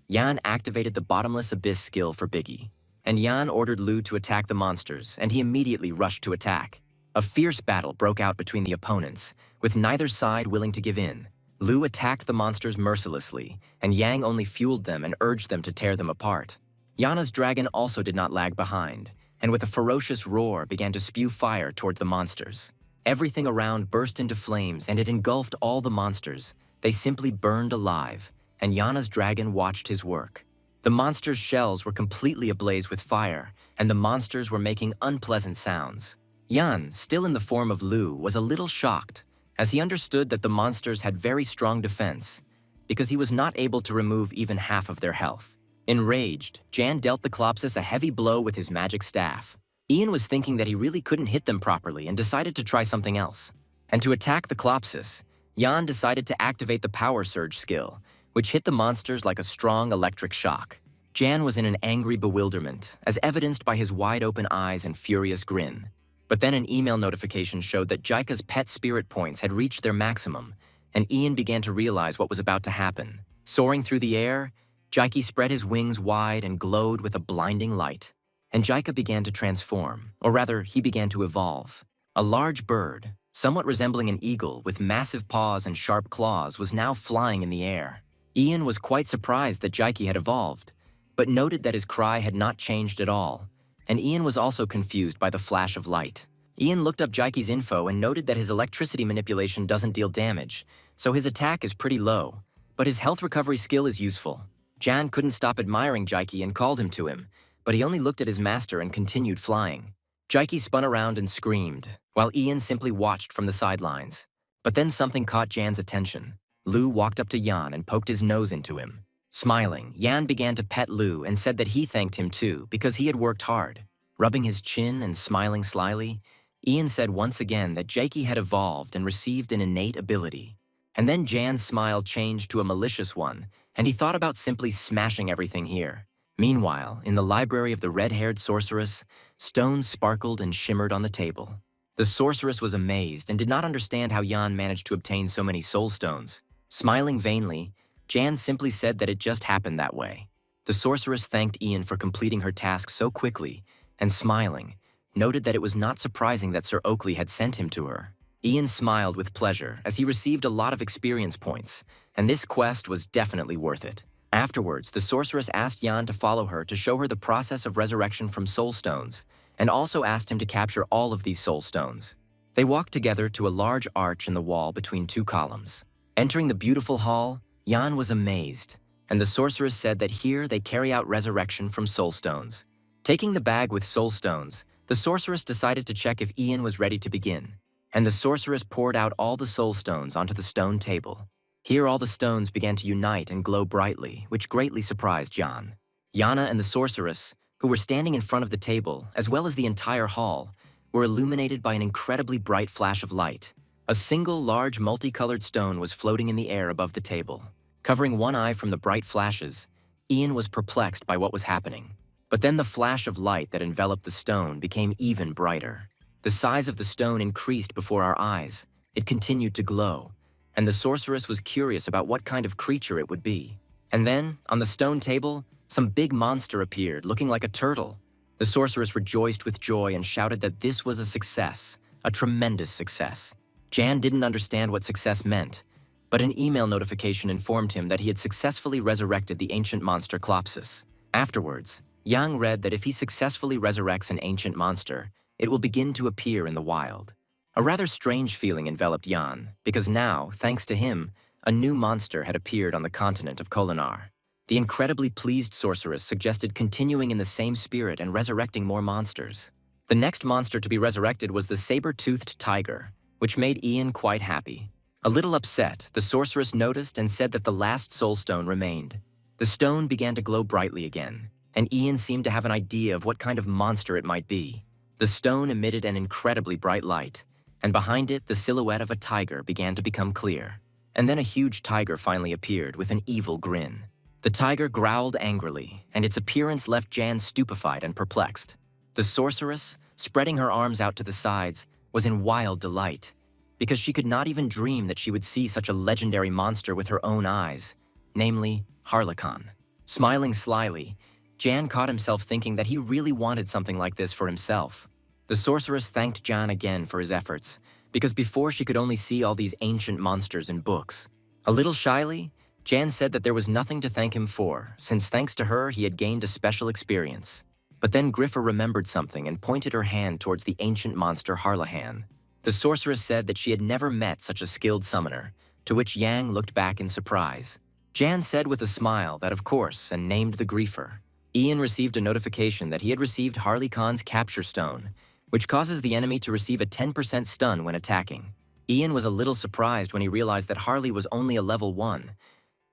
Jan activated the Bottomless Abyss skill for Biggie, and Jan ordered Lu to attack the monsters, and he immediately rushed to attack. A fierce battle broke out between the opponents, with neither side willing to give in. Lu attacked the monsters mercilessly, and Yang only fueled them and urged them to tear them apart. Yana's dragon also did not lag behind, and with a ferocious roar began to spew fire towards the monsters. Everything around burst into flames, and it engulfed all the monsters. They simply burned alive, and Yana's dragon watched his work. The monsters' shells were completely ablaze with fire, and the monsters were making unpleasant sounds. Yan, still in the form of Lu, was a little shocked, as he understood that the monsters had very strong defense, because he was not able to remove even half of their health. Enraged, Jan dealt the Klopsis a heavy blow with his magic staff. Ian was thinking that he really couldn't hit them properly and decided to try something else. And to attack the Klopsis, Jan decided to activate the Power Surge skill, which hit the monsters like a strong electric shock. Jan was in an angry bewilderment, as evidenced by his wide-open eyes and furious grin. But then an email notification showed that Jaika's pet spirit points had reached their maximum, and Ian began to realize what was about to happen. Soaring through the air, Jaiki spread his wings wide and glowed with a blinding light. And Jaika began to transform, or rather, he began to evolve. A large bird, somewhat resembling an eagle with massive paws and sharp claws, was now flying in the air. Ian was quite surprised that Jaiki had evolved, but noted that his cry had not changed at all, and Ian was also confused by the flash of light. Ian looked up Jaiki's info and noted that his electricity manipulation doesn't deal damage, so his attack is pretty low, But his health recovery skill is useful. Jan couldn't stop admiring Jaiki and called him to him, but he only looked at his master and continued flying. Jaiki spun around and screamed, while Ian simply watched from the sidelines. But then something caught Jan's attention. Lu walked up to Jan and poked his nose into him. Smiling, Jan began to pet Lu and said that he thanked him too because he had worked hard. Rubbing his chin and smiling slyly, Ian said once again that Jaiki had evolved and received an innate ability. And then Jan's smile changed to a malicious one, and he thought about simply smashing everything here. Meanwhile, in the library of the red-haired sorceress, stones sparkled and shimmered on the table. The sorceress was amazed and did not understand how Jan managed to obtain so many soul stones. Smiling vainly, Jan simply said that it just happened that way. The sorceress thanked Ian for completing her task so quickly, and smiling, noted that it was not surprising that Sir Oakley had sent him to her. Ian smiled with pleasure as he received a lot of experience points, and this quest was definitely worth it. Afterwards, the sorceress asked Jan to follow her to show her the process of resurrection from soul stones, and also asked him to capture all of these soul stones. They walked together to a large arch in the wall between two columns. Entering the beautiful hall, Jan was amazed, and the sorceress said that here they carry out resurrection from soul stones. Taking the bag with soul stones, the sorceress decided to check if Ian was ready to begin, and the sorceress poured out all the soul stones onto the stone table. Here all the stones began to unite and glow brightly, which greatly surprised Jan. Yana and the sorceress, who were standing in front of the table, as well as the entire hall, were illuminated by an incredibly bright flash of light. A single large multicolored stone was floating in the air above the table. Covering one eye from the bright flashes, Ian was perplexed by what was happening. But then the flash of light that enveloped the stone became even brighter. The size of the stone increased before our eyes. It continued to glow, and the sorceress was curious about what kind of creature it would be. And then, on the stone table, some big monster appeared, looking like a turtle. The sorceress rejoiced with joy and shouted that this was a success, a tremendous success. Jan didn't understand what success meant, but an email notification informed him that he had successfully resurrected the ancient monster Klopsis. Afterwards, Yang read that if he successfully resurrects an ancient monster, it will begin to appear in the wild. A rather strange feeling enveloped Jan, because now, thanks to him, a new monster had appeared on the continent of Kolinar. The incredibly pleased sorceress suggested continuing in the same spirit and resurrecting more monsters. The next monster to be resurrected was the saber-toothed tiger, which made Ian quite happy. A little upset, the sorceress noticed and said that the last soul stone remained. The stone began to glow brightly again, and Ian seemed to have an idea of what kind of monster it might be. The stone emitted an incredibly bright light, and behind it the silhouette of a tiger began to become clear. And then a huge tiger finally appeared with an evil grin. The tiger growled angrily, and its appearance left Jan stupefied and perplexed. The sorceress, spreading her arms out to the sides, was in wild delight, because she could not even dream that she would see such a legendary monster with her own eyes, namely Harlequin. Smiling slyly, Jan caught himself thinking that he really wanted something like this for himself. The sorceress thanked Jan again for his efforts, because before she could only see all these ancient monsters in books. A little shyly, Jan said that there was nothing to thank him for, since thanks to her he had gained a special experience. But then Griffer remembered something and pointed her hand towards the ancient monster Harlequin. The sorceress said that she had never met such a skilled summoner, to which Yang looked back in surprise. Jan said with a smile that of course, and named the Griefer. Ian received a notification that he had received Harlequin's capture stone, which causes the enemy to receive a 10% stun when attacking. Ian was a little surprised when he realized that Harley was only a level 1,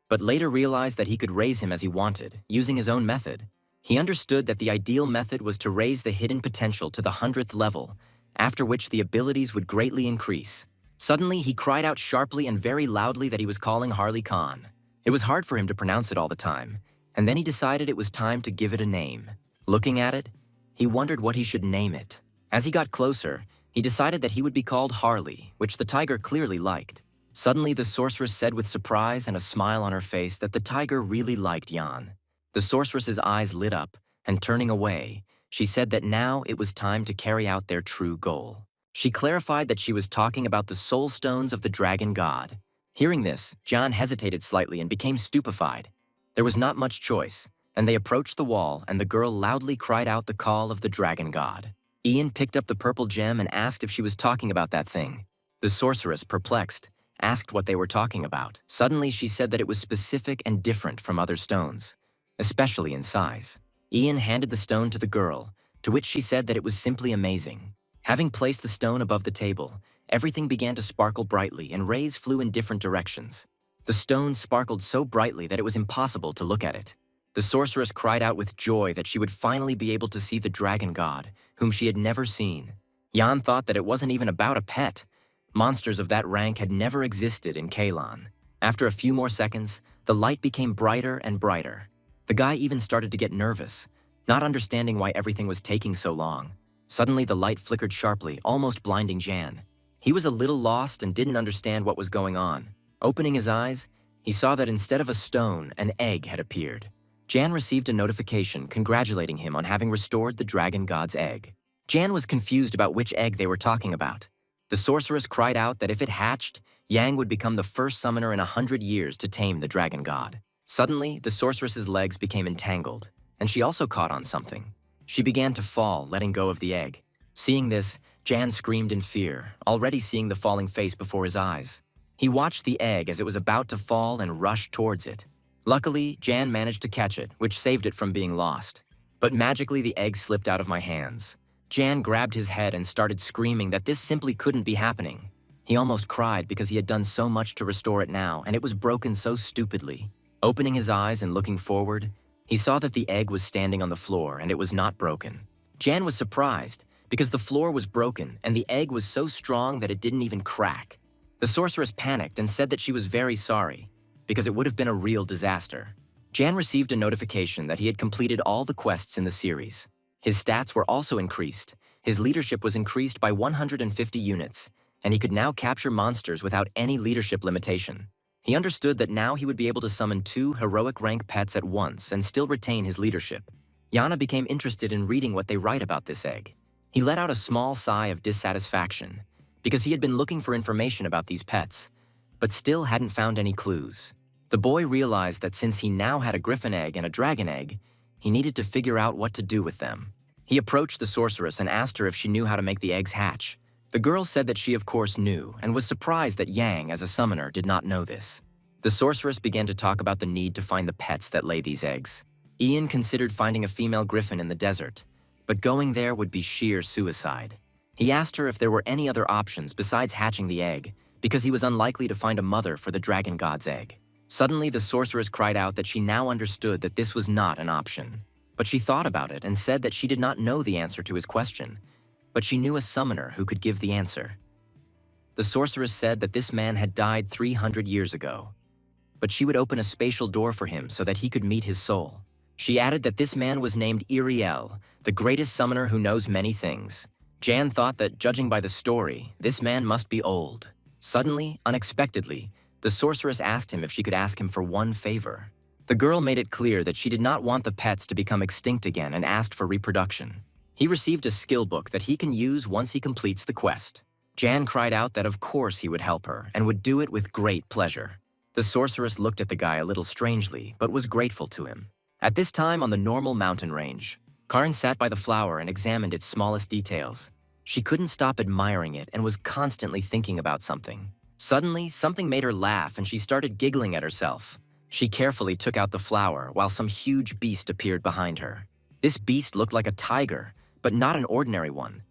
but later realized that he could raise him as he wanted, using his own method. He understood that the ideal method was to raise the hidden potential to the 100th level, after which the abilities would greatly increase. Suddenly, he cried out sharply and very loudly that he was calling Harlequin. It was hard for him to pronounce it all the time, and then he decided it was time to give it a name. Looking at it, he wondered what he should name it. As he got closer, he decided that he would be called Harley, which the tiger clearly liked. Suddenly, the sorceress said with surprise and a smile on her face that the tiger really liked Jan. The sorceress's eyes lit up, and turning away, she said that now it was time to carry out their true goal. She clarified that she was talking about the soul stones of the dragon god. Hearing this, Jan hesitated slightly and became stupefied. There was not much choice, and they approached the wall, and the girl loudly cried out the call of the dragon god. Ian picked up the purple gem and asked if she was talking about that thing. The sorceress, perplexed, asked what they were talking about. Suddenly, she said that it was specific and different from other stones, especially in size. Ian handed the stone to the girl, to which she said that it was simply amazing. Having placed the stone above the table, everything began to sparkle brightly and rays flew in different directions. The stone sparkled so brightly that it was impossible to look at it. The sorceress cried out with joy that she would finally be able to see the dragon god, whom she had never seen. Jan thought that it wasn't even about a pet. Monsters of that rank had never existed in Kalon. After a few more seconds, the light became brighter and brighter. The guy even started to get nervous, not understanding why everything was taking so long. Suddenly, the light flickered sharply, almost blinding Jan. He was a little lost and didn't understand what was going on. Opening his eyes, he saw that instead of a stone, an egg had appeared. Jan received a notification congratulating him on having restored the dragon god's egg. Jan was confused about which egg they were talking about. The sorceress cried out that if it hatched, Yang would become the first summoner in 100 years to tame the dragon god. Suddenly, the sorceress's legs became entangled, and she also caught on something. She began to fall, letting go of the egg. Seeing this, Jan screamed in fear, already seeing the falling face before his eyes. He watched the egg as it was about to fall and rushed towards it. Luckily, Jan managed to catch it, which saved it from being lost. But magically, the egg slipped out of my hands. Jan grabbed his head and started screaming that this simply couldn't be happening. He almost cried because he had done so much to restore it now, and it was broken so stupidly. Opening his eyes and looking forward, he saw that the egg was standing on the floor and it was not broken. Jan was surprised because the floor was broken and the egg was so strong that it didn't even crack. The sorceress panicked and said that she was very sorry because it would have been a real disaster. Jan received a notification that he had completed all the quests in the series. His stats were also increased, his leadership was increased by 150 units, and he could now capture monsters without any leadership limitation. He understood that now he would be able to summon 2 heroic rank pets at once and still retain his leadership. Yana became interested in reading what they write about this egg. He let out a small sigh of dissatisfaction, because he had been looking for information about these pets, but still hadn't found any clues. The boy realized that since he now had a griffin egg and a dragon egg, he needed to figure out what to do with them. He approached the sorceress and asked her if she knew how to make the eggs hatch. The girl said that she of course knew, and was surprised that Yang, as a summoner, did not know this. The sorceress began to talk about the need to find the pets that lay these eggs. Ian considered finding a female griffin in the desert, but going there would be sheer suicide. He asked her if there were any other options besides hatching the egg, because he was unlikely to find a mother for the dragon god's egg. Suddenly, the sorceress cried out that she now understood that this was not an option. But she thought about it and said that she did not know the answer to his question, but she knew a summoner who could give the answer. The sorceress said that this man had died 300 years ago, but she would open a spatial door for him so that he could meet his soul. She added that this man was named Iriel, the greatest summoner who knows many things. Jan thought that, judging by the story, this man must be old. Suddenly, unexpectedly, the sorceress asked him if she could ask him for one favor. The girl made it clear that she did not want the pets to become extinct again and asked for reproduction. He received a skill book that he can use once he completes the quest. Jan cried out that of course he would help her and would do it with great pleasure. The sorceress looked at the guy a little strangely, but was grateful to him. At this time on the normal mountain range, Karin sat by the flower and examined its smallest details. She couldn't stop admiring it and was constantly thinking about something. Suddenly, something made her laugh and she started giggling at herself. She carefully took out the flower while some huge beast appeared behind her. This beast looked like a tiger, but not an ordinary one.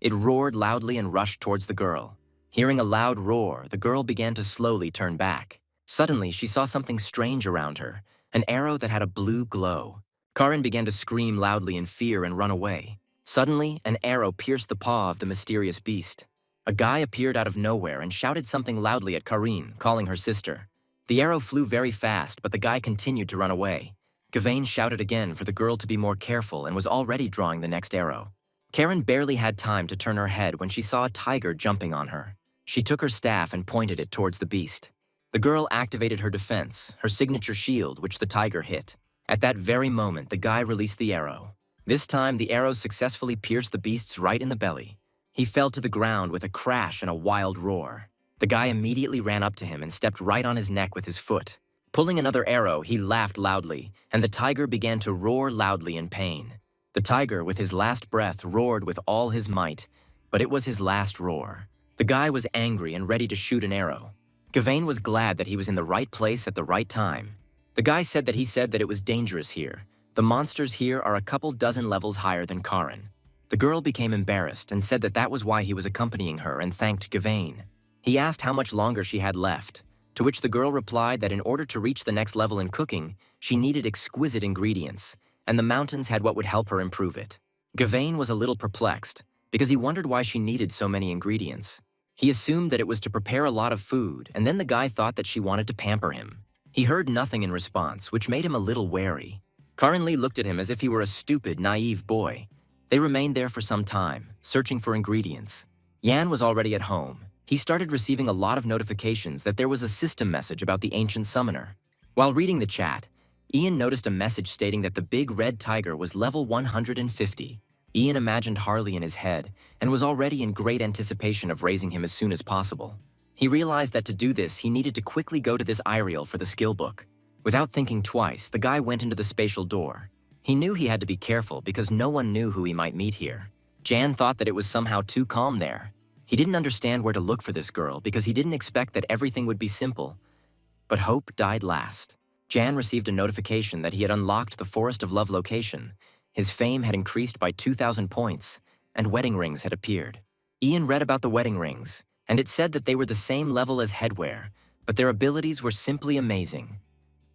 It roared loudly and rushed towards the girl. Hearing a loud roar, the girl began to slowly turn back. Suddenly, she saw something strange around her, an arrow that had a blue glow. Karin began to scream loudly in fear and run away. Suddenly, an arrow pierced the paw of the mysterious beast. A guy appeared out of nowhere and shouted something loudly at Karin, calling her sister. The arrow flew very fast, but the guy continued to run away. Gavain shouted again for the girl to be more careful and was already drawing the next arrow. Karin barely had time to turn her head when she saw a tiger jumping on her. She took her staff and pointed it towards the beast. The girl activated her defense, her signature shield, which the tiger hit. At that very moment, the guy released the arrow. This time, the arrow successfully pierced the beast's right in the belly. He fell to the ground with a crash and a wild roar. The guy immediately ran up to him and stepped right on his neck with his foot. Pulling another arrow, he laughed loudly, and the tiger began to roar loudly in pain. The tiger, with his last breath, roared with all his might, but it was his last roar. The guy was angry and ready to shoot an arrow. Gawain was glad that he was in the right place at the right time. The guy said that it was dangerous here. The monsters here are a couple dozen levels higher than Karin. The girl became embarrassed and said that that was why he was accompanying her and thanked Gawain. He asked how much longer she had left, to which the girl replied that in order to reach the next level in cooking, she needed exquisite ingredients, and the mountains had what would help her improve it. Gawain was a little perplexed, because he wondered why she needed so many ingredients. He assumed that it was to prepare a lot of food, and then the guy thought that she wanted to pamper him. He heard nothing in response, which made him a little wary. Karin Lee looked at him as if he were a stupid, naive boy. They remained there for some time, searching for ingredients. Yan was already at home. He started receiving a lot of notifications that there was a system message about the ancient summoner. While reading the chat, Ian noticed a message stating that the big red tiger was level 150. Ian imagined Harley in his head and was already in great anticipation of raising him as soon as possible. He realized that to do this, he needed to quickly go to this Iriel for the skill book. Without thinking twice, the guy went into the spatial door. He knew he had to be careful because no one knew who he might meet here. Jan thought that it was somehow too calm there. He didn't understand where to look for this girl because he didn't expect that everything would be simple. But hope died last. Jan received a notification that he had unlocked the Forest of Love location. His fame had increased by 2,000 points, and wedding rings had appeared. Ian read about the wedding rings, and it said that they were the same level as headwear, but their abilities were simply amazing.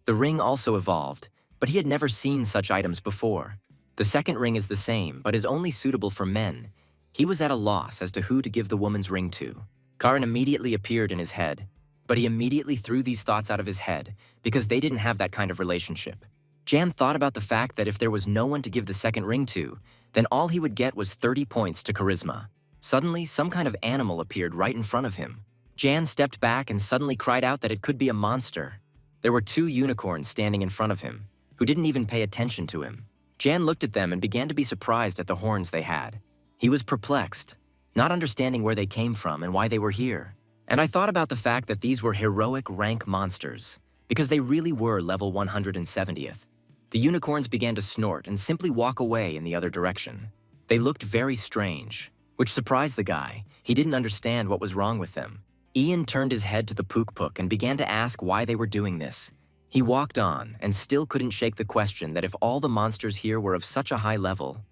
The ring also evolved, but he had never seen such items before. The second ring is the same, but is only suitable for men. He was at a loss as to who to give the woman's ring to. Karin immediately appeared in his head, but he immediately threw these thoughts out of his head because they didn't have that kind of relationship. Jan thought about the fact that if there was no one to give the second ring to, then all he would get was 30 points to charisma. Suddenly, some kind of animal appeared right in front of him. Jan stepped back and suddenly cried out that it could be a monster. There were 2 unicorns standing in front of him, who didn't even pay attention to him. Jan looked at them and began to be surprised at the horns they had. He was perplexed, not understanding where they came from and why they were here. And I thought about the fact that these were heroic rank monsters, because they really were level 170th. The unicorns began to snort and simply walk away in the other direction. They looked very strange, which surprised the guy. He didn't understand what was wrong with them. Ian turned his head to the Pook and began to ask why they were doing this. He walked on and still couldn't shake the question that if all the monsters here were of such a high level,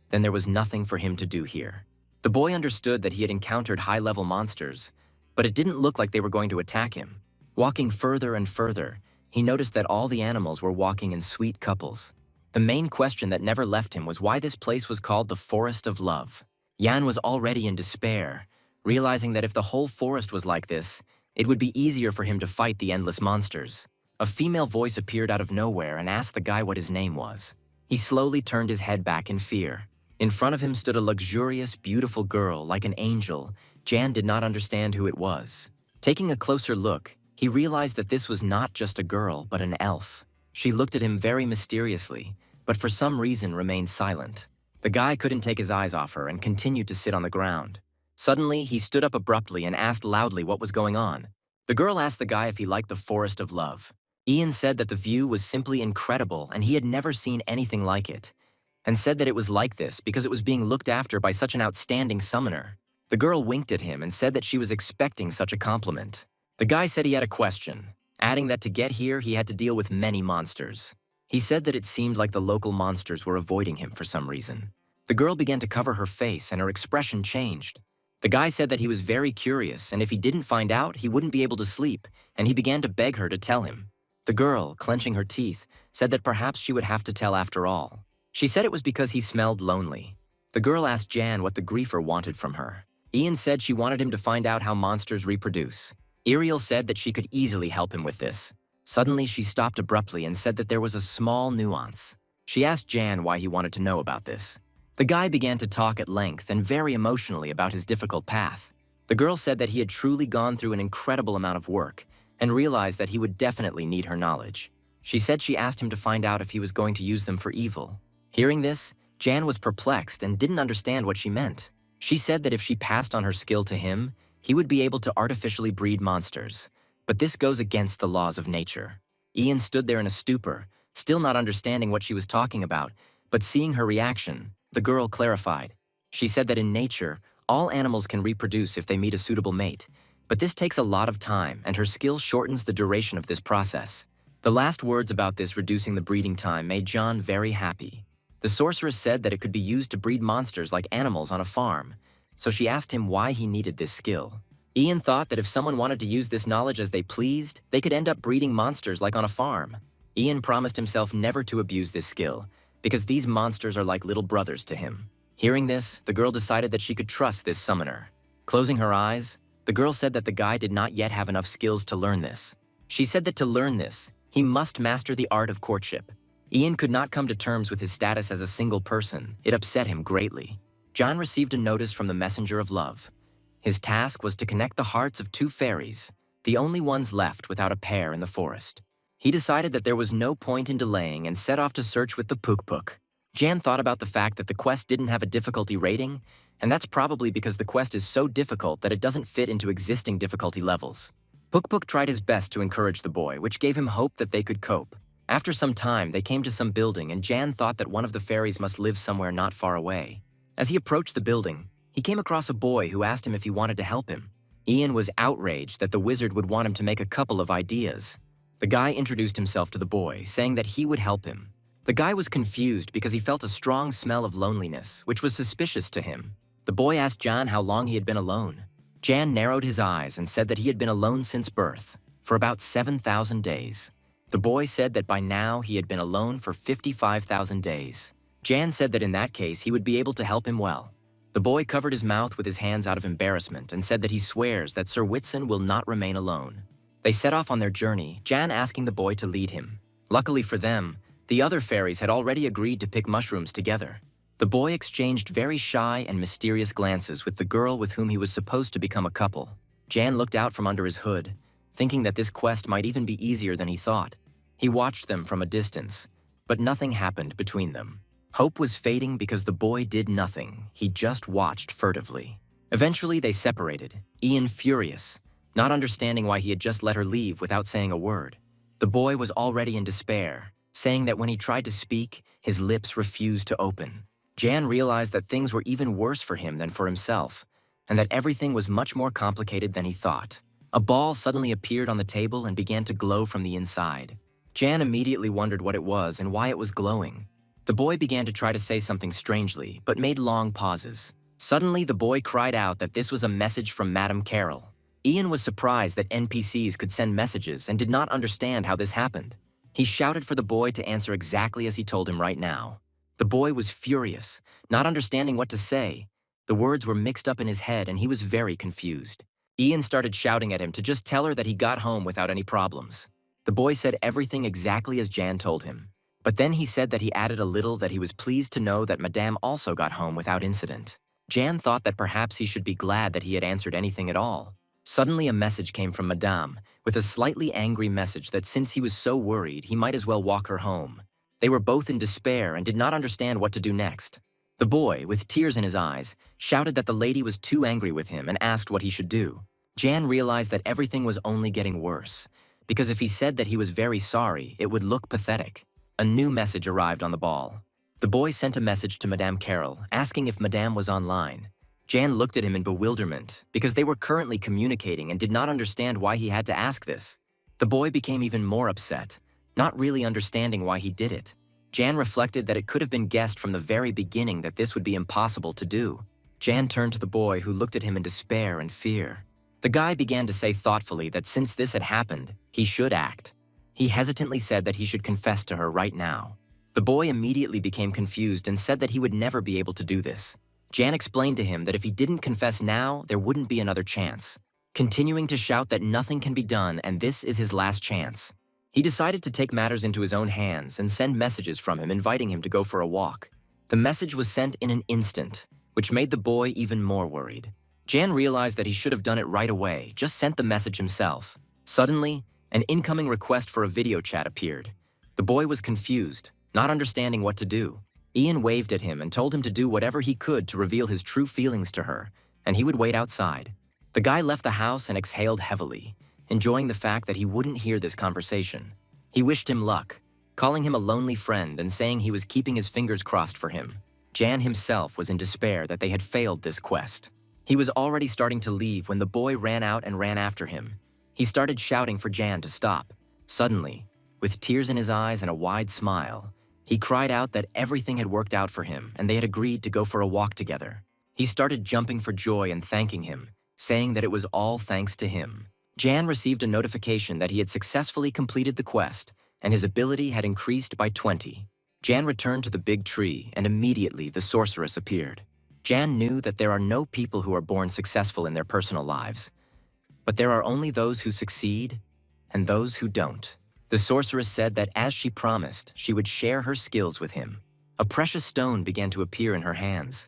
then there was nothing for him to do here. The boy understood that he had encountered high-level monsters, but it didn't look like they were going to attack him. Walking further and further, he noticed that all the animals were walking in sweet couples. The main question that never left him was why this place was called the Forest of Love. Jan was already in despair, realizing that if the whole forest was like this, it would be easier for him to fight the endless monsters. A female voice appeared out of nowhere and asked the guy what his name was. He slowly turned his head back in fear. In front of him stood a luxurious, beautiful girl like an angel. Jan did not understand who it was. Taking a closer look, he realized that this was not just a girl, but an elf. She looked at him very mysteriously, but for some reason remained silent. The guy couldn't take his eyes off her and continued to sit on the ground. Suddenly, he stood up abruptly and asked loudly what was going on. The girl asked the guy if he liked the Forest of Love. Ian said that the view was simply incredible and he had never seen anything like it, and said that it was like this because it was being looked after by such an outstanding summoner. The girl winked at him and said that she was expecting such a compliment. The guy said he had a question, adding that to get here he had to deal with many monsters. He said that it seemed like the local monsters were avoiding him for some reason. The girl began to cover her face and her expression changed. The guy said that he was very curious and if he didn't find out, he wouldn't be able to sleep, and he began to beg her to tell him. The girl, clenching her teeth, said that perhaps she would have to tell after all. She said it was because he smelled lonely. The girl asked Jan what the griefer wanted from her. Ian said she wanted him to find out how monsters reproduce. Ariel said that she could easily help him with this. Suddenly, she stopped abruptly and said that there was a small nuance. She asked Jan why he wanted to know about this. The guy began to talk at length and very emotionally about his difficult path. The girl said that he had truly gone through an incredible amount of work and realized that he would definitely need her knowledge. She said she asked him to find out if he was going to use them for evil. Hearing this, Jan was perplexed and didn't understand what she meant. She said that if she passed on her skill to him, he would be able to artificially breed monsters. But this goes against the laws of nature. Ian stood there in a stupor, still not understanding what she was talking about, but seeing her reaction, the girl clarified. She said that in nature, all animals can reproduce if they meet a suitable mate, But this takes a lot of time, and her skill shortens the duration of this process. The last words about this reducing the breeding time made John very happy. The sorceress said that it could be used to breed monsters like animals on a farm, so she asked him why he needed this skill. Ian thought that if someone wanted to use this knowledge as they pleased, they could end up breeding monsters like on a farm. Ian promised himself never to abuse this skill, because these monsters are like little brothers to him. Hearing this, the girl decided that she could trust this summoner. Closing her eyes, the girl said that the guy did not yet have enough skills to learn this. She said that to learn this, he must master the art of courtship. Ian could not come to terms with his status as a single person. It upset him greatly. John received a notice from the messenger of love. His task was to connect the hearts of two fairies, the only ones left without a pair in the forest. He decided that there was no point in delaying and set off to search with the Puk-Puk. Jan thought about the fact that the quest didn't have a difficulty rating, and that's probably because the quest is so difficult that it doesn't fit into existing difficulty levels. Puk-Puk tried his best to encourage the boy, which gave him hope that they could cope. After some time, they came to some building, and Jan thought that one of the fairies must live somewhere not far away. As he approached the building, he came across a boy who asked him if he wanted to help him. Ian was outraged that the wizard would want him to make a couple of ideas. The guy introduced himself to the boy, saying that he would help him. The guy was confused because he felt a strong smell of loneliness, which was suspicious to him. The boy asked Jan how long he had been alone. Jan narrowed his eyes and said that he had been alone since birth, for about 7,000 days. The boy said that by now he had been alone for 55,000 days. Jan said that in that case he would be able to help him well. The boy covered his mouth with his hands out of embarrassment and said that he swears that Sir Whitsun will not remain alone. They set off on their journey, Jan asking the boy to lead him. Luckily for them, the other fairies had already agreed to pick mushrooms together. The boy exchanged very shy and mysterious glances with the girl with whom he was supposed to become a couple. Jan looked out from under his hood, thinking that this quest might even be easier than he thought. He watched them from a distance, but nothing happened between them. Hope was fading because the boy did nothing. He just watched furtively. Eventually, they separated, Ian furious, not understanding why he had just let her leave without saying a word. The boy was already in despair, saying that when he tried to speak, his lips refused to open. Jan realized that things were even worse for him than for himself, and that everything was much more complicated than he thought. A ball suddenly appeared on the table and began to glow from the inside. Jan immediately wondered what it was and why it was glowing. The boy began to try to say something strangely, but made long pauses. Suddenly, the boy cried out that this was a message from Madame Carol. Ian was surprised that NPCs could send messages and did not understand how this happened. He shouted for the boy to answer exactly as he told him right now. The boy was furious, not understanding what to say. The words were mixed up in his head and he was very confused. Ian started shouting at him to just tell her that he got home without any problems. The boy said everything exactly as Jan told him. But then he said that he added a little that he was pleased to know that Madame also got home without incident. Jan thought that perhaps he should be glad that he had answered anything at all. Suddenly a message came from Madame, with a slightly angry message that since he was so worried, he might as well walk her home. They were both in despair and did not understand what to do next. The boy, with tears in his eyes, shouted that the lady was too angry with him and asked what he should do. Jan realized that everything was only getting worse, because if he said that he was very sorry, it would look pathetic. A new message arrived on the ball. The boy sent a message to Madame Carol, asking if Madame was online. Jan looked at him in bewilderment, because they were currently communicating and did not understand why he had to ask this. The boy became even more upset, not really understanding why he did it. Jan reflected that it could have been guessed from the very beginning that this would be impossible to do. Jan turned to the boy, who looked at him in despair and fear. The guy began to say thoughtfully that since this had happened, he should act. He hesitantly said that he should confess to her right now. The boy immediately became confused and said that he would never be able to do this. Jan explained to him that if he didn't confess now, there wouldn't be another chance, continuing to shout that nothing can be done and this is his last chance. He decided to take matters into his own hands and send messages from him inviting him to go for a walk. The message was sent in an instant, which made the boy even more worried. Jan realized that he should have done it right away, just sent the message himself. Suddenly, an incoming request for a video chat appeared. The boy was confused, not understanding what to do. Ian waved at him and told him to do whatever he could to reveal his true feelings to her, and he would wait outside. The guy left the house and exhaled heavily, enjoying the fact that he wouldn't hear this conversation. He wished him luck, calling him a lonely friend and saying he was keeping his fingers crossed for him. Jan himself was in despair that they had failed this quest. He was already starting to leave when the boy ran out and ran after him. He started shouting for Jan to stop. Suddenly, with tears in his eyes and a wide smile, he cried out that everything had worked out for him and they had agreed to go for a walk together. He started jumping for joy and thanking him, saying that it was all thanks to him. Jan received a notification that he had successfully completed the quest, and his ability had increased by 20. Jan returned to the big tree, and immediately the sorceress appeared. Jan knew that there are no people who are born successful in their personal lives, but there are only those who succeed and those who don't. The sorceress said that as she promised, she would share her skills with him. A precious stone began to appear in her hands.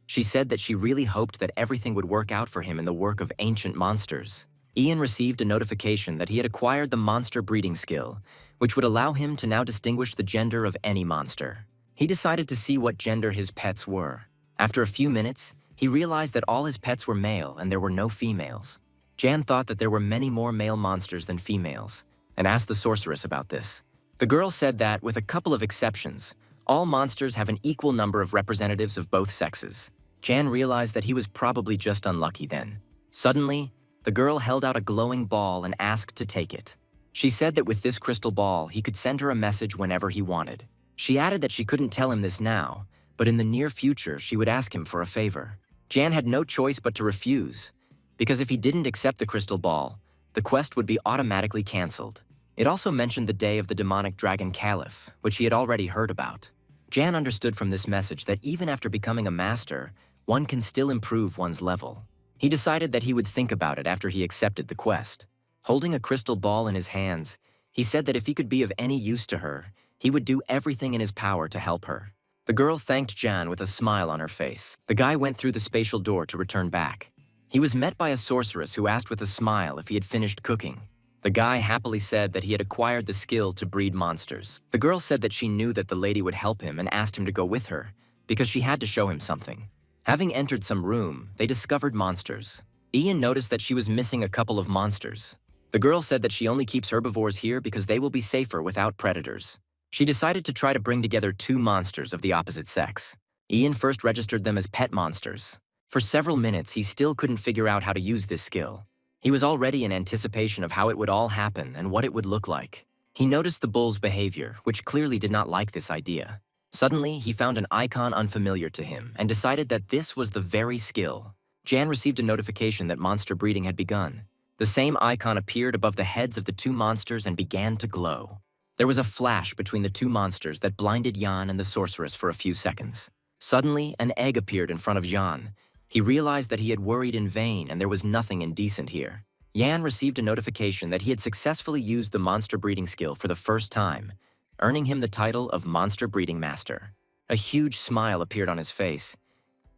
She said that she really hoped that everything would work out for him in the work of ancient monsters. Ian received a notification that he had acquired the monster breeding skill, which would allow him to now distinguish the gender of any monster. He decided to see what gender his pets were. After a few minutes, he realized that all his pets were male and there were no females. Jan thought that there were many more male monsters than females, and asked the sorceress about this. The girl said that, with a couple of exceptions, all monsters have an equal number of representatives of both sexes. Jan realized that he was probably just unlucky then. Suddenly, the girl held out a glowing ball and asked to take it. She said that with this crystal ball, he could send her a message whenever he wanted. She added that she couldn't tell him this now, but in the near future, she would ask him for a favor. Jan had no choice but to refuse, because if he didn't accept the crystal ball, the quest would be automatically cancelled. It also mentioned the day of the demonic dragon Caliph, which he had already heard about. Jan understood from this message that even after becoming a master, one can still improve one's level. He decided that he would think about it after he accepted the quest. Holding a crystal ball in his hands, he said that if he could be of any use to her, he would do everything in his power to help her. The girl thanked Jan with a smile on her face. The guy went through the spatial door to return back. He was met by a sorceress who asked with a smile if he had finished cooking. The guy happily said that he had acquired the skill to breed monsters. The girl said that she knew that the lady would help him and asked him to go with her, because she had to show him something. Having entered some room, they discovered monsters. Ian noticed that she was missing a couple of monsters. The girl said that she only keeps herbivores here because they will be safer without predators. She decided to try to bring together two monsters of the opposite sex. Ian first registered them as pet monsters. For several minutes, he still couldn't figure out how to use this skill. He was already in anticipation of how it would all happen and what it would look like. He noticed the bull's behavior, which clearly did not like this idea. Suddenly, he found an icon unfamiliar to him and decided that this was the very skill. Jan received a notification that monster breeding had begun. The same icon appeared above the heads of the two monsters and began to glow. There was a flash between the two monsters that blinded Jan and the sorceress for a few seconds. Suddenly, an egg appeared in front of Jan. He realized that he had worried in vain and there was nothing indecent here. Jan received a notification that he had successfully used the monster breeding skill for the first time, earning him the title of Monster Breeding Master. A huge smile appeared on his face.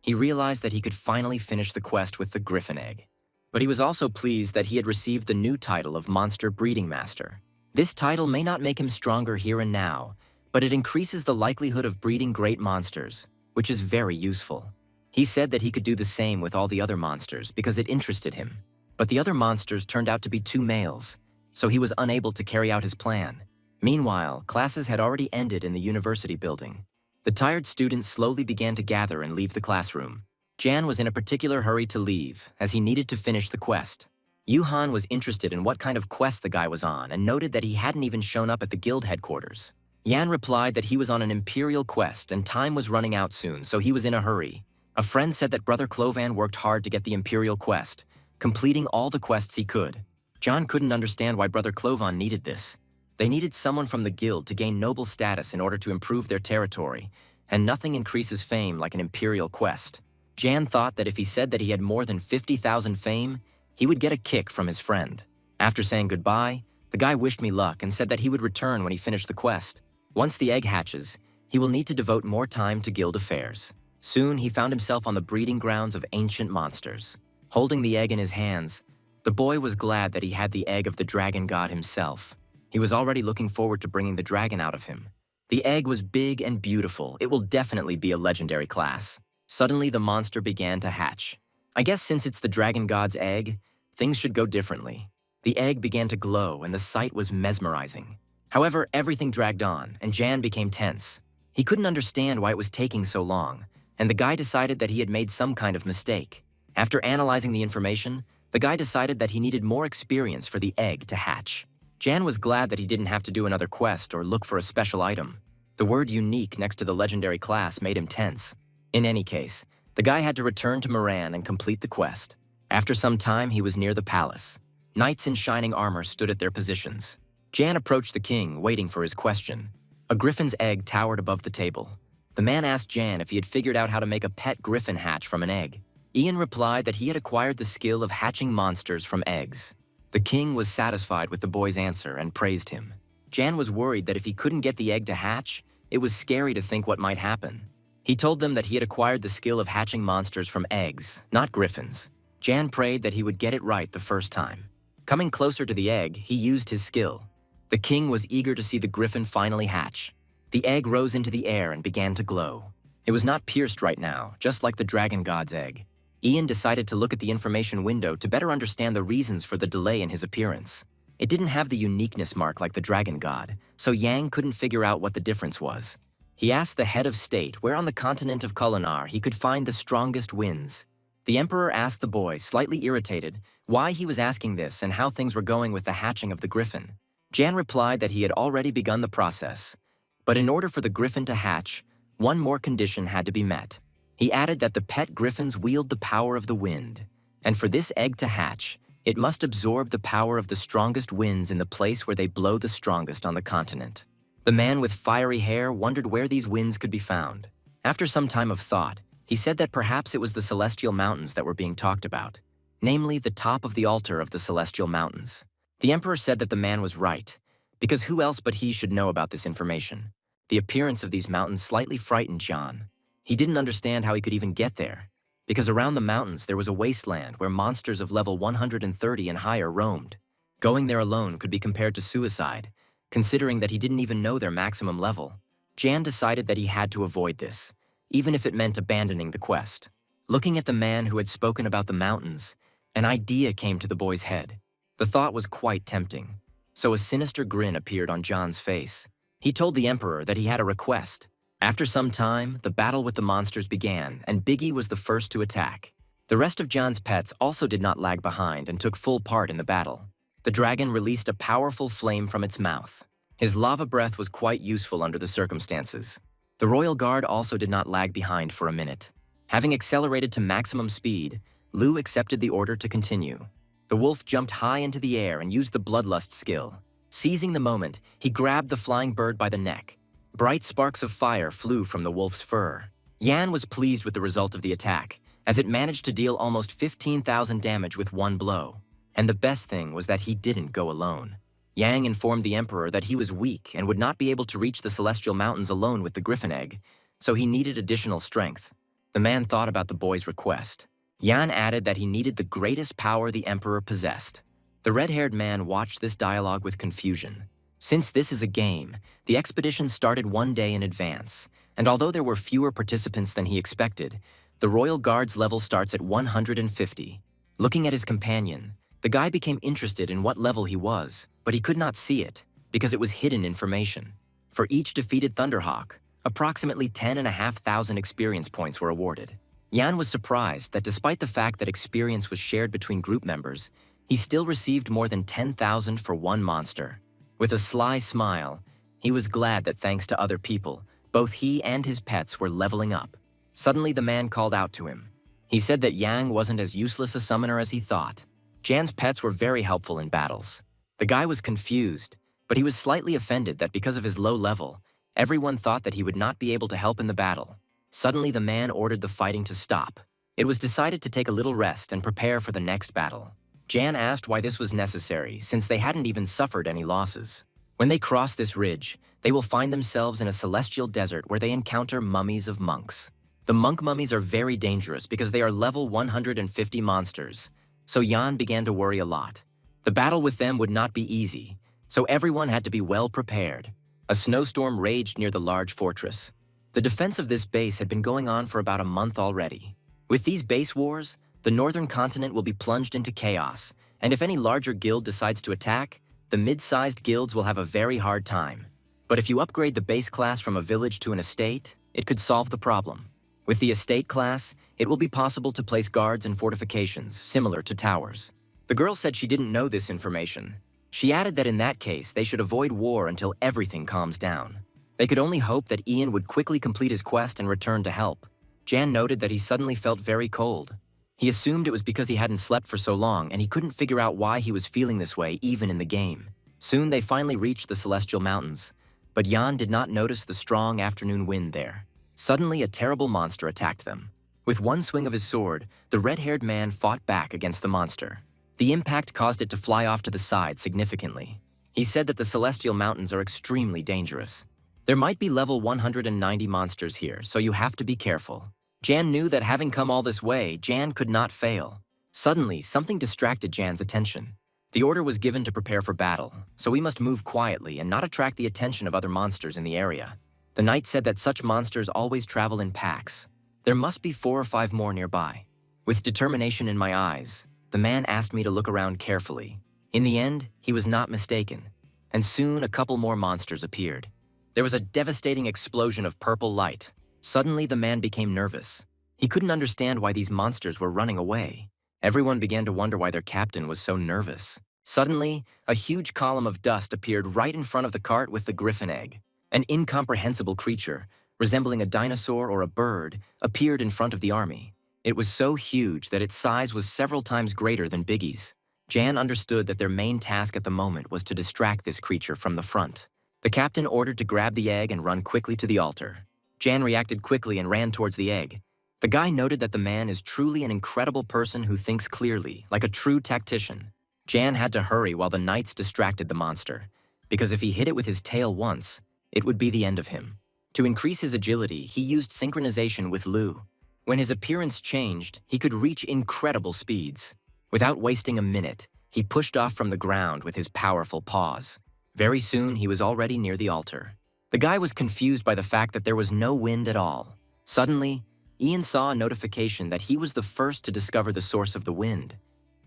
He realized that he could finally finish the quest with the griffin egg. But he was also pleased that he had received the new title of Monster Breeding Master. This title may not make him stronger here and now, but it increases the likelihood of breeding great monsters, which is very useful. He said that he could do the same with all the other monsters because it interested him. But the other monsters turned out to be two males, so he was unable to carry out his plan. Meanwhile, classes had already ended in the university building. The tired students slowly began to gather and leave the classroom. Jan was in a particular hurry to leave, as he needed to finish the quest. Yuhan was interested in what kind of quest the guy was on and noted that he hadn't even shown up at the guild headquarters. Jan replied that he was on an imperial quest and time was running out soon, so he was in a hurry. A friend said that Brother Clovan worked hard to get the imperial quest, completing all the quests he could. John couldn't understand why Brother Clovan needed this. They needed someone from the guild to gain noble status in order to improve their territory, and nothing increases fame like an imperial quest. Jan thought that if he said that he had more than 50,000 fame, he would get a kick from his friend. After saying goodbye, the guy wished me luck and said that he would return when he finished the quest. Once the egg hatches, he will need to devote more time to guild affairs. Soon, he found himself on the breeding grounds of ancient monsters. Holding the egg in his hands, the boy was glad that he had the egg of the dragon god himself. He was already looking forward to bringing the dragon out of him. The egg was big and beautiful. It will definitely be a legendary class. Suddenly, the monster began to hatch. I guess since it's the dragon god's egg, things should go differently. The egg began to glow and the sight was mesmerizing. However, everything dragged on and Jan became tense. He couldn't understand why it was taking so long, and the guy decided that he had made some kind of mistake. After analyzing the information, the guy decided that he needed more experience for the egg to hatch. Jan was glad that he didn't have to do another quest or look for a special item. The word unique next to the legendary class made him tense. In any case, the guy had to return to Moran and complete the quest. After some time, he was near the palace. Knights in shining armor stood at their positions. Jan approached the king, waiting for his question. A griffin's egg towered above the table. The man asked Jan if he had figured out how to make a pet griffin hatch from an egg. Ian replied that he had acquired the skill of hatching monsters from eggs. The king was satisfied with the boy's answer and praised him. Jan was worried that if he couldn't get the egg to hatch, it was scary to think what might happen. He told them that he had acquired the skill of hatching monsters from eggs, not griffins. Jan prayed that he would get it right the first time. Coming closer to the egg, he used his skill. The king was eager to see the griffin finally hatch. The egg rose into the air and began to glow. It was not pierced right now, just like the dragon god's egg. Ian decided to look at the information window to better understand the reasons for the delay in his appearance. It didn't have the uniqueness mark like the dragon god, so Yang couldn't figure out what the difference was. He asked the head of state where on the continent of Kolinar he could find the strongest winds. The emperor asked the boy, slightly irritated, why he was asking this and how things were going with the hatching of the griffin. Jan replied that he had already begun the process. But in order for the griffin to hatch, one more condition had to be met. He added that the pet griffins wield the power of the wind, and for this egg to hatch, it must absorb the power of the strongest winds in the place where they blow the strongest on the continent. The man with fiery hair wondered where these winds could be found. After some time of thought, he said that perhaps it was the celestial mountains that were being talked about, namely the top of the altar of the celestial mountains. The emperor said that the man was right, because who else but he should know about this information? The appearance of these mountains slightly frightened Jan. He didn't understand how he could even get there, because around the mountains there was a wasteland where monsters of level 130 and higher roamed. Going there alone could be compared to suicide, considering that he didn't even know their maximum level. Jan decided that he had to avoid this, even if it meant abandoning the quest. Looking at the man who had spoken about the mountains, an idea came to the boy's head. The thought was quite tempting, so a sinister grin appeared on Jan's face. He told the emperor that he had a request. After some time, the battle with the monsters began, and Biggie was the first to attack. The rest of Jan's pets also did not lag behind and took full part in the battle. The dragon released a powerful flame from its mouth. His lava breath was quite useful under the circumstances. The royal guard also did not lag behind for a minute. Having accelerated to maximum speed, Lu accepted the order to continue. The wolf jumped high into the air and used the bloodlust skill. Seizing the moment, he grabbed the flying bird by the neck. Bright sparks of fire flew from the wolf's fur. Yan was pleased with the result of the attack, as it managed to deal almost 15,000 damage with one blow. And the best thing was that he didn't go alone. Yang informed the emperor that he was weak and would not be able to reach the celestial mountains alone with the griffin egg, so he needed additional strength. The man thought about the boy's request. Yan added that he needed the greatest power the emperor possessed. The red-haired man watched this dialogue with confusion. Since this is a game, the expedition started one day in advance, and although there were fewer participants than he expected, the Royal Guard's level starts at 150. Looking at his companion, the guy became interested in what level he was, but he could not see it, because it was hidden information. For each defeated Thunderhawk, approximately 10,500 experience points were awarded. Yan was surprised that despite the fact that experience was shared between group members, he still received more than 10,000 for one monster. With a sly smile, he was glad that thanks to other people, both he and his pets were leveling up. Suddenly, the man called out to him. He said that Yang wasn't as useless a summoner as he thought. Jan's pets were very helpful in battles. The guy was confused, but he was slightly offended that because of his low level, everyone thought that he would not be able to help in the battle. Suddenly, the man ordered the fighting to stop. It was decided to take a little rest and prepare for the next battle. Jan asked why this was necessary, since they hadn't even suffered any losses. When they cross this ridge, they will find themselves in a celestial desert where they encounter mummies of monks. The monk mummies are very dangerous because they are level 150 monsters, so Jan began to worry a lot. The battle with them would not be easy, so everyone had to be well prepared. A snowstorm raged near the large fortress. The defense of this base had been going on for about a month already. With these base wars, the northern continent will be plunged into chaos, and if any larger guild decides to attack, the mid-sized guilds will have a very hard time. But if you upgrade the base class from a village to an estate, it could solve the problem. With the estate class, it will be possible to place guards and fortifications, similar to towers. The girl said she didn't know this information. She added that in that case, they should avoid war until everything calms down. They could only hope that Ian would quickly complete his quest and return to help. Jan noted that he suddenly felt very cold. He assumed it was because he hadn't slept for so long and he couldn't figure out why he was feeling this way even in the game. Soon they finally reached the Celestial Mountains, but Jan did not notice the strong afternoon wind there. Suddenly, a terrible monster attacked them. With one swing of his sword, the red-haired man fought back against the monster. The impact caused it to fly off to the side significantly. He said that the Celestial Mountains are extremely dangerous. There might be level 190 monsters here, so you have to be careful. Jan knew that having come all this way, Jan could not fail. Suddenly, something distracted Jan's attention. The order was given to prepare for battle, so we must move quietly and not attract the attention of other monsters in the area. The knight said that such monsters always travel in packs. There must be 4 or 5 more nearby. With determination in my eyes, the man asked me to look around carefully. In the end, he was not mistaken, and soon a couple more monsters appeared. There was a devastating explosion of purple light. Suddenly, the man became nervous. He couldn't understand why these monsters were running away. Everyone began to wonder why their captain was so nervous. Suddenly, a huge column of dust appeared right in front of the cart with the griffin egg. An incomprehensible creature, resembling a dinosaur or a bird, appeared in front of the army. It was so huge that its size was several times greater than Biggie's. Jan understood that their main task at the moment was to distract this creature from the front. The captain ordered to grab the egg and run quickly to the altar. Jan reacted quickly and ran towards the egg. The guy noted that the man is truly an incredible person who thinks clearly, like a true tactician. Jan had to hurry while the knights distracted the monster, because if he hit it with his tail once, it would be the end of him. To increase his agility, he used synchronization with Lu. When his appearance changed, he could reach incredible speeds. Without wasting a minute, he pushed off from the ground with his powerful paws. Very soon, he was already near the altar. The guy was confused by the fact that there was no wind at all. Suddenly, Ian saw a notification that he was the first to discover the source of the wind,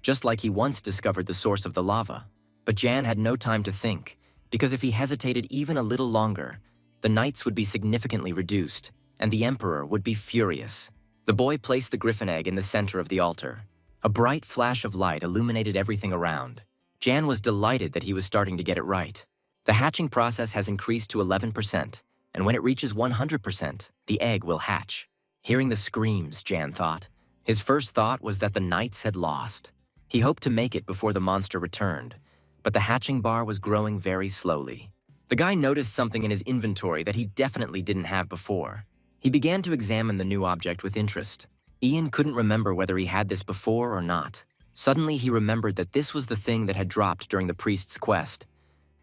just like he once discovered the source of the lava. But Jan had no time to think, because if he hesitated even a little longer, the knights would be significantly reduced, and the Emperor would be furious. The boy placed the griffin egg in the center of the altar. A bright flash of light illuminated everything around. Jan was delighted that he was starting to get it right. The hatching process has increased to 11%, and when it reaches 100%, the egg will hatch. Hearing the screams, Jan thought. His first thought was that the knights had lost. He hoped to make it before the monster returned, but the hatching bar was growing very slowly. The guy noticed something in his inventory that he definitely didn't have before. He began to examine the new object with interest. Ian couldn't remember whether he had this before or not. Suddenly, he remembered that this was the thing that had dropped during the priest's quest.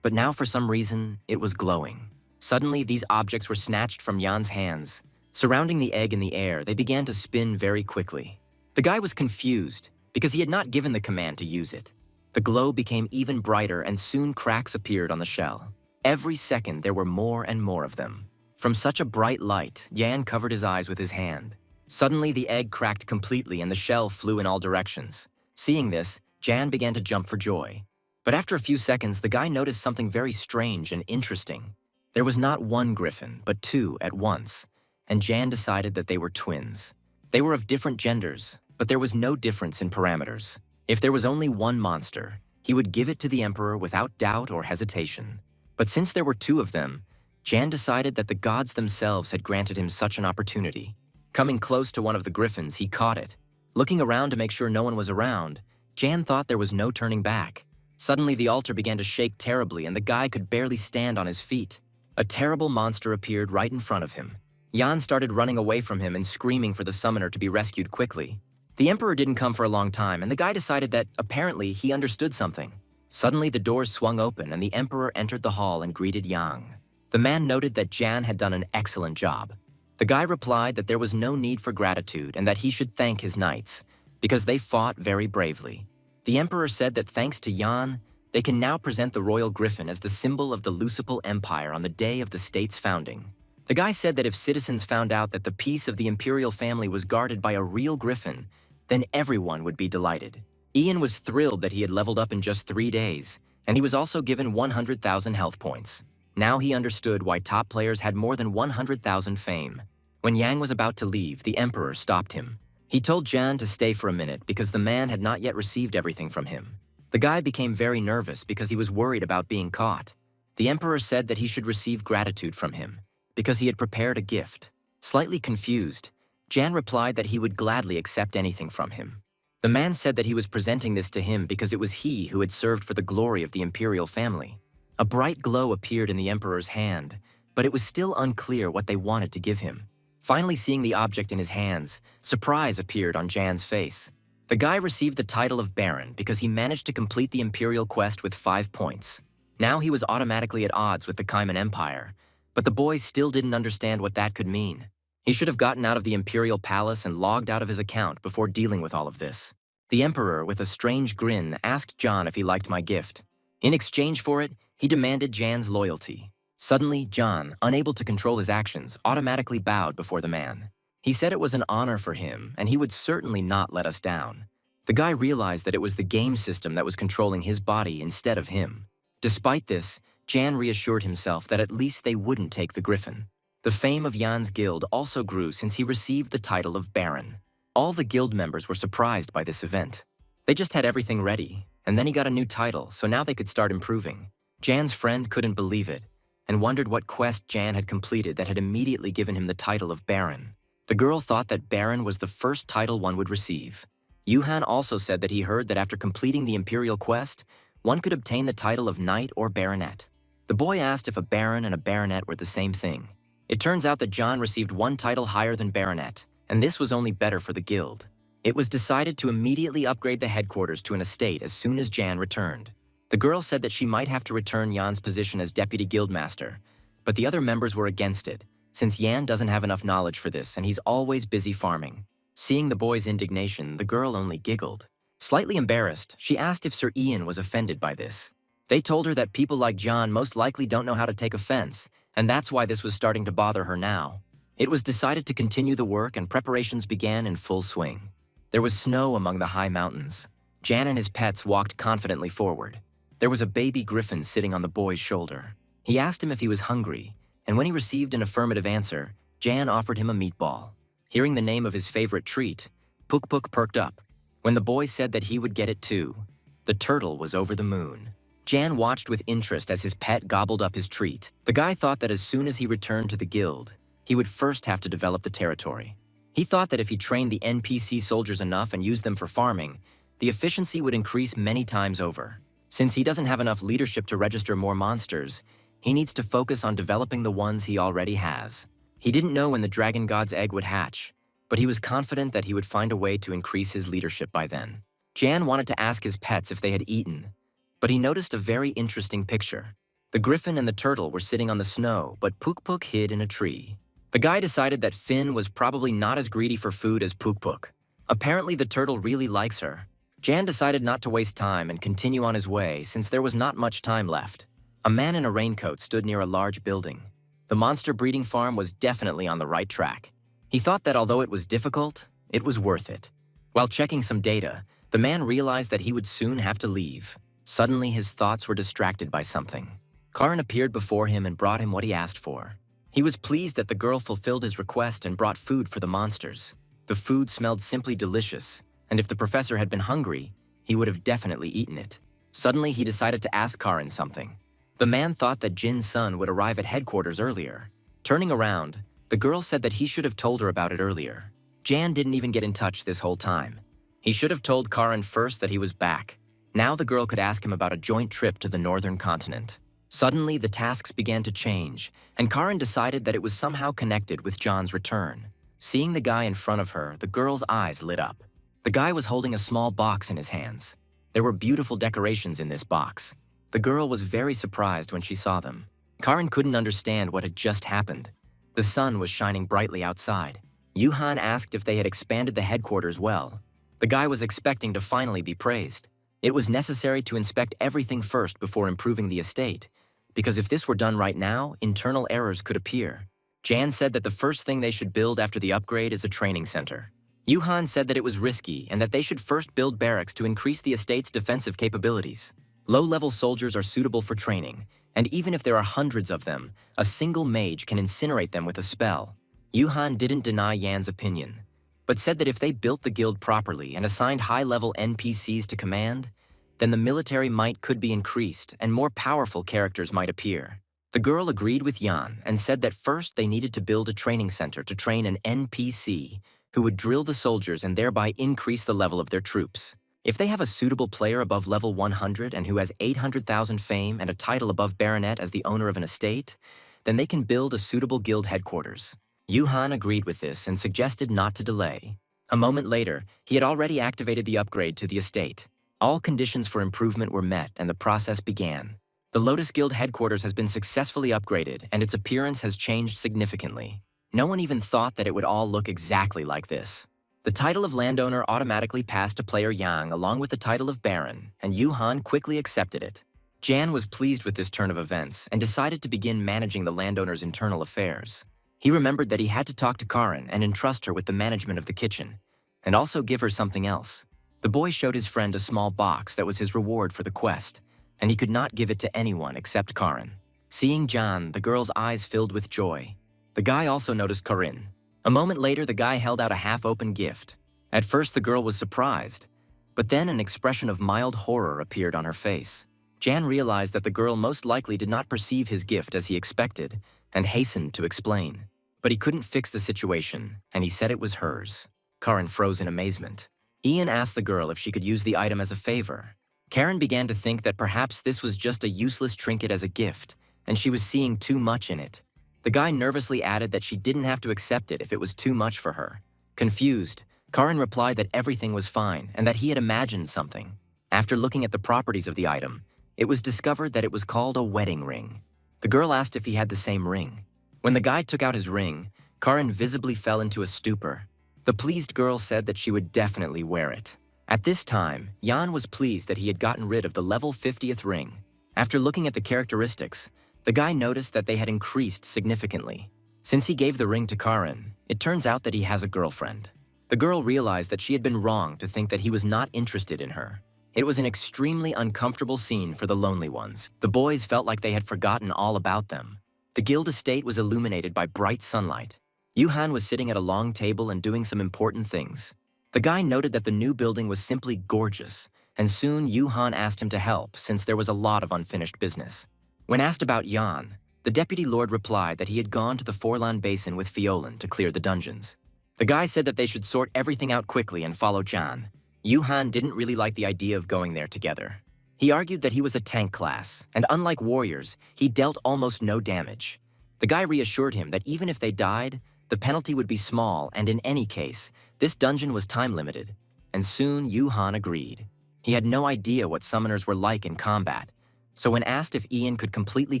But now, for some reason, it was glowing. Suddenly, these objects were snatched from Jan's hands. Surrounding the egg in the air, they began to spin very quickly. The guy was confused, because he had not given the command to use it. The glow became even brighter and soon cracks appeared on the shell. Every second, there were more and more of them. From such a bright light, Jan covered his eyes with his hand. Suddenly, the egg cracked completely and the shell flew in all directions. Seeing this, Jan began to jump for joy. But after a few seconds, the guy noticed something very strange and interesting. There was not one griffin, but 2 at once, and Jan decided that they were twins. They were of different genders, but there was no difference in parameters. If there was only one monster, he would give it to the Emperor without doubt or hesitation. But since there were 2 of them, Jan decided that the gods themselves had granted him such an opportunity. Coming close to one of the griffins, he caught it. Looking around to make sure no one was around, Jan thought there was no turning back. Suddenly, the altar began to shake terribly and the guy could barely stand on his feet. A terrible monster appeared right in front of him. Jan started running away from him and screaming for the summoner to be rescued quickly. The Emperor didn't come for a long time, and the guy decided that, apparently, he understood something. Suddenly, the doors swung open and the Emperor entered the hall and greeted Yang. The man noted that Jan had done an excellent job. The guy replied that there was no need for gratitude and that he should thank his knights, because they fought very bravely. The Emperor said that thanks to Jan, they can now present the royal griffin as the symbol of the Lucipal Empire on the day of the state's founding. The guy said that if citizens found out that the peace of the imperial family was guarded by a real griffin, then everyone would be delighted. Ian was thrilled that he had leveled up in just 3 days, and he was also given 100,000 health points. Now he understood why top players had more than 100,000 fame. When Yang was about to leave, the emperor stopped him. He told Jan to stay for a minute because the man had not yet received everything from him. The guy became very nervous because he was worried about being caught. The emperor said that he should receive gratitude from him because he had prepared a gift. Slightly confused, Jan replied that he would gladly accept anything from him. The man said that he was presenting this to him because it was he who had served for the glory of the imperial family. A bright glow appeared in the emperor's hand, but it was still unclear what they wanted to give him. Finally seeing the object in his hands, surprise appeared on Jan's face. The guy received the title of Baron because he managed to complete the imperial quest with 5 points. Now he was automatically at odds with the Kaiman Empire, but the boy still didn't understand what that could mean. He should have gotten out of the imperial palace and logged out of his account before dealing with all of this. The emperor, with a strange grin, asked Jan if he liked my gift. In exchange for it, he demanded Jan's loyalty. Suddenly, Jan, unable to control his actions, automatically bowed before the man. He said it was an honor for him, and he would certainly not let us down. The guy realized that it was the game system that was controlling his body instead of him. Despite this, Jan reassured himself that at least they wouldn't take the griffin. The fame of Jan's guild also grew since he received the title of Baron. All the guild members were surprised by this event. They just had everything ready, and then he got a new title, so now they could start improving. Jan's friend couldn't believe it, and wondered what quest Jan had completed that had immediately given him the title of Baron. The girl thought that Baron was the first title one would receive. Yuhan also said that he heard that after completing the imperial quest, one could obtain the title of knight or baronet. The boy asked if a baron and a baronet were the same thing. It turns out that Jan received one title higher than baronet, and this was only better for the guild. It was decided to immediately upgrade the headquarters to an estate as soon as Jan returned. The girl said that she might have to return Jan's position as deputy guildmaster, but the other members were against it, since Jan doesn't have enough knowledge for this and he's always busy farming. Seeing the boy's indignation, the girl only giggled. Slightly embarrassed, she asked if Sir Ian was offended by this. They told her that people like Jan most likely don't know how to take offense, and that's why this was starting to bother her now. It was decided to continue the work and preparations began in full swing. There was snow among the high mountains. Jan and his pets walked confidently forward. There was a baby griffin sitting on the boy's shoulder. He asked him if he was hungry, and when he received an affirmative answer, Jan offered him a meatball. Hearing the name of his favorite treat, Puk Puk perked up. When the boy said that he would get it too, the turtle was over the moon. Jan watched with interest as his pet gobbled up his treat. The guy thought that as soon as he returned to the guild, he would first have to develop the territory. He thought that if he trained the NPC soldiers enough and used them for farming, the efficiency would increase many times over. Since he doesn't have enough leadership to register more monsters, he needs to focus on developing the ones he already has. He didn't know when the dragon god's egg would hatch, but he was confident that he would find a way to increase his leadership by then. Jan wanted to ask his pets if they had eaten, but he noticed a very interesting picture. The griffin and the turtle were sitting on the snow, but Puk Puk hid in a tree. The guy decided that Finn was probably not as greedy for food as Puk Puk. Apparently the turtle really likes her. Jan decided not to waste time and continue on his way since there was not much time left. A man in a raincoat stood near a large building. The monster breeding farm was definitely on the right track. He thought that although it was difficult, it was worth it. While checking some data, the man realized that he would soon have to leave. Suddenly, his thoughts were distracted by something. Karin appeared before him and brought him what he asked for. He was pleased that the girl fulfilled his request and brought food for the monsters. The food smelled simply delicious, and if the professor had been hungry, he would have definitely eaten it. Suddenly, he decided to ask Karin something. The man thought that Jin's son would arrive at headquarters earlier. Turning around, the girl said that he should have told her about it earlier. Jan didn't even get in touch this whole time. He should have told Karin first that he was back. Now the girl could ask him about a joint trip to the northern continent. Suddenly, the tasks began to change, and Karin decided that it was somehow connected with John's return. Seeing the guy in front of her, the girl's eyes lit up. The guy was holding a small box in his hands. There were beautiful decorations in this box. The girl was very surprised when she saw them. Karin couldn't understand what had just happened. The sun was shining brightly outside. Yuhan asked if they had expanded the headquarters well. The guy was expecting to finally be praised. It was necessary to inspect everything first before improving the estate, because if this were done right now, internal errors could appear. Jan said that the first thing they should build after the upgrade is a training center. Yuhan said that it was risky and that they should first build barracks to increase the estate's defensive capabilities. Low-level soldiers are suitable for training, and even if there are hundreds of them, a single mage can incinerate them with a spell. Yuhan didn't deny Yan's opinion, but said that if they built the guild properly and assigned high-level NPCs to command, then the military might could be increased and more powerful characters might appear. The girl agreed with Yan and said that first they needed to build a training center to train an NPC who would drill the soldiers and thereby increase the level of their troops. If they have a suitable player above level 100 and who has 800,000 fame and a title above baronet as the owner of an estate, then they can build a suitable guild headquarters. Yuhan agreed with this and suggested not to delay. A moment later, he had already activated the upgrade to the estate. All conditions for improvement were met and the process began. The Lotus Guild headquarters has been successfully upgraded and its appearance has changed significantly. No one even thought that it would all look exactly like this. The title of landowner automatically passed to player Yang along with the title of baron, and Yuhan quickly accepted it. Jan was pleased with this turn of events and decided to begin managing the landowner's internal affairs. He remembered that he had to talk to Karin and entrust her with the management of the kitchen, and also give her something else. The boy showed his friend a small box that was his reward for the quest, and he could not give it to anyone except Karin. Seeing Jan, the girl's eyes filled with joy. The guy also noticed Karin. A moment later, the guy held out a half-open gift. At first, the girl was surprised, but then an expression of mild horror appeared on her face. Jan realized that the girl most likely did not perceive his gift as he expected and hastened to explain. But he couldn't fix the situation, and he said it was hers. Karin froze in amazement. Ian asked the girl if she could use the item as a favor. Karen began to think that perhaps this was just a useless trinket as a gift, and she was seeing too much in it. The guy nervously added that she didn't have to accept it if it was too much for her. Confused, Karin replied that everything was fine and that he had imagined something. After looking at the properties of the item, it was discovered that it was called a wedding ring. The girl asked if he had the same ring. When the guy took out his ring, Karin visibly fell into a stupor. The pleased girl said that she would definitely wear it. At this time, Jan was pleased that he had gotten rid of the level 50th ring. After looking at the characteristics, the guy noticed that they had increased significantly. Since he gave the ring to Karin, it turns out that he has a girlfriend. The girl realized that she had been wrong to think that he was not interested in her. It was an extremely uncomfortable scene for the lonely ones. The boys felt like they had forgotten all about them. The guild estate was illuminated by bright sunlight. Yuhan was sitting at a long table and doing some important things. The guy noted that the new building was simply gorgeous, and soon Yuhan asked him to help since there was a lot of unfinished business. When asked about Jan, the deputy lord replied that he had gone to the Forlan Basin with Fiolan to clear the dungeons. The guy said that they should sort everything out quickly and follow Jan. Yuhan didn't really like the idea of going there together. He argued that he was a tank class, and unlike warriors, he dealt almost no damage. The guy reassured him that even if they died, the penalty would be small, and in any case, this dungeon was time-limited. And soon Yuhan agreed. He had no idea what summoners were like in combat, so when asked if Ian could completely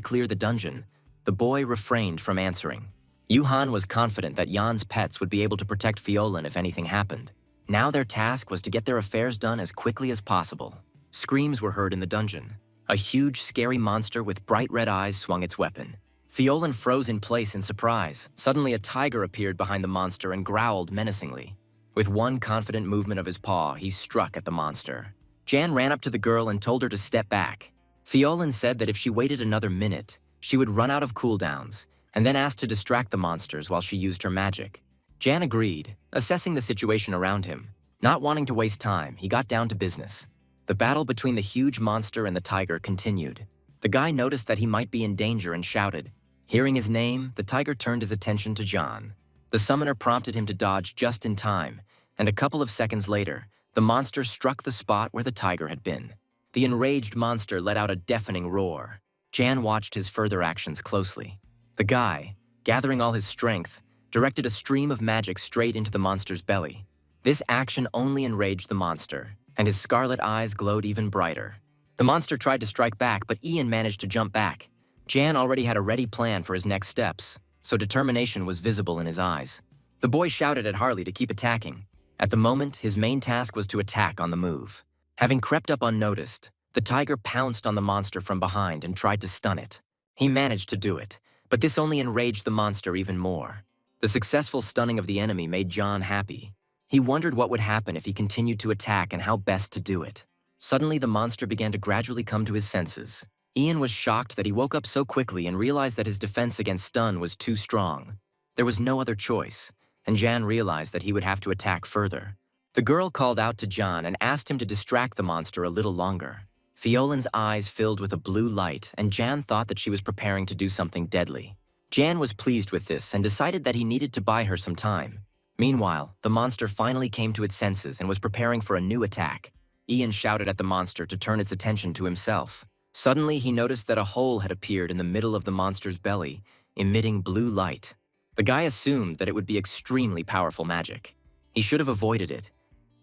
clear the dungeon, the boy refrained from answering. Yuhan was confident that Jan's pets would be able to protect Fiolan if anything happened. Now their task was to get their affairs done as quickly as possible. Screams were heard in the dungeon. A huge, scary monster with bright red eyes swung its weapon. Fiolan froze in place in surprise. Suddenly a tiger appeared behind the monster and growled menacingly. With one confident movement of his paw, he struck at the monster. Jan ran up to the girl and told her to step back. Fiolan said that if she waited another minute, she would run out of cooldowns, and then asked to distract the monsters while she used her magic. Jan agreed, assessing the situation around him. Not wanting to waste time, he got down to business. The battle between the huge monster and the tiger continued. The guy noticed that he might be in danger and shouted. Hearing his name, the tiger turned his attention to Jan. The summoner prompted him to dodge just in time, and a couple of seconds later, the monster struck the spot where the tiger had been. The enraged monster let out a deafening roar. Jan watched his further actions closely. The guy, gathering all his strength, directed a stream of magic straight into the monster's belly. This action only enraged the monster, and his scarlet eyes glowed even brighter. The monster tried to strike back, but Ian managed to jump back. Jan already had a ready plan for his next steps, so determination was visible in his eyes. The boy shouted at Harley to keep attacking. At the moment, his main task was to attack on the move. Having crept up unnoticed, the tiger pounced on the monster from behind and tried to stun it. He managed to do it, but this only enraged the monster even more. The successful stunning of the enemy made Jan happy. He wondered what would happen if he continued to attack and how best to do it. Suddenly, the monster began to gradually come to his senses. Ian was shocked that he woke up so quickly and realized that his defense against stun was too strong. There was no other choice, and Jan realized that he would have to attack further. The girl called out to Jan and asked him to distract the monster a little longer. Fiolin's eyes filled with a blue light, and Jan thought that she was preparing to do something deadly. Jan was pleased with this and decided that he needed to buy her some time. Meanwhile, the monster finally came to its senses and was preparing for a new attack. Ian shouted at the monster to turn its attention to himself. Suddenly, he noticed that a hole had appeared in the middle of the monster's belly, emitting blue light. The guy assumed that it would be extremely powerful magic. He should have avoided it.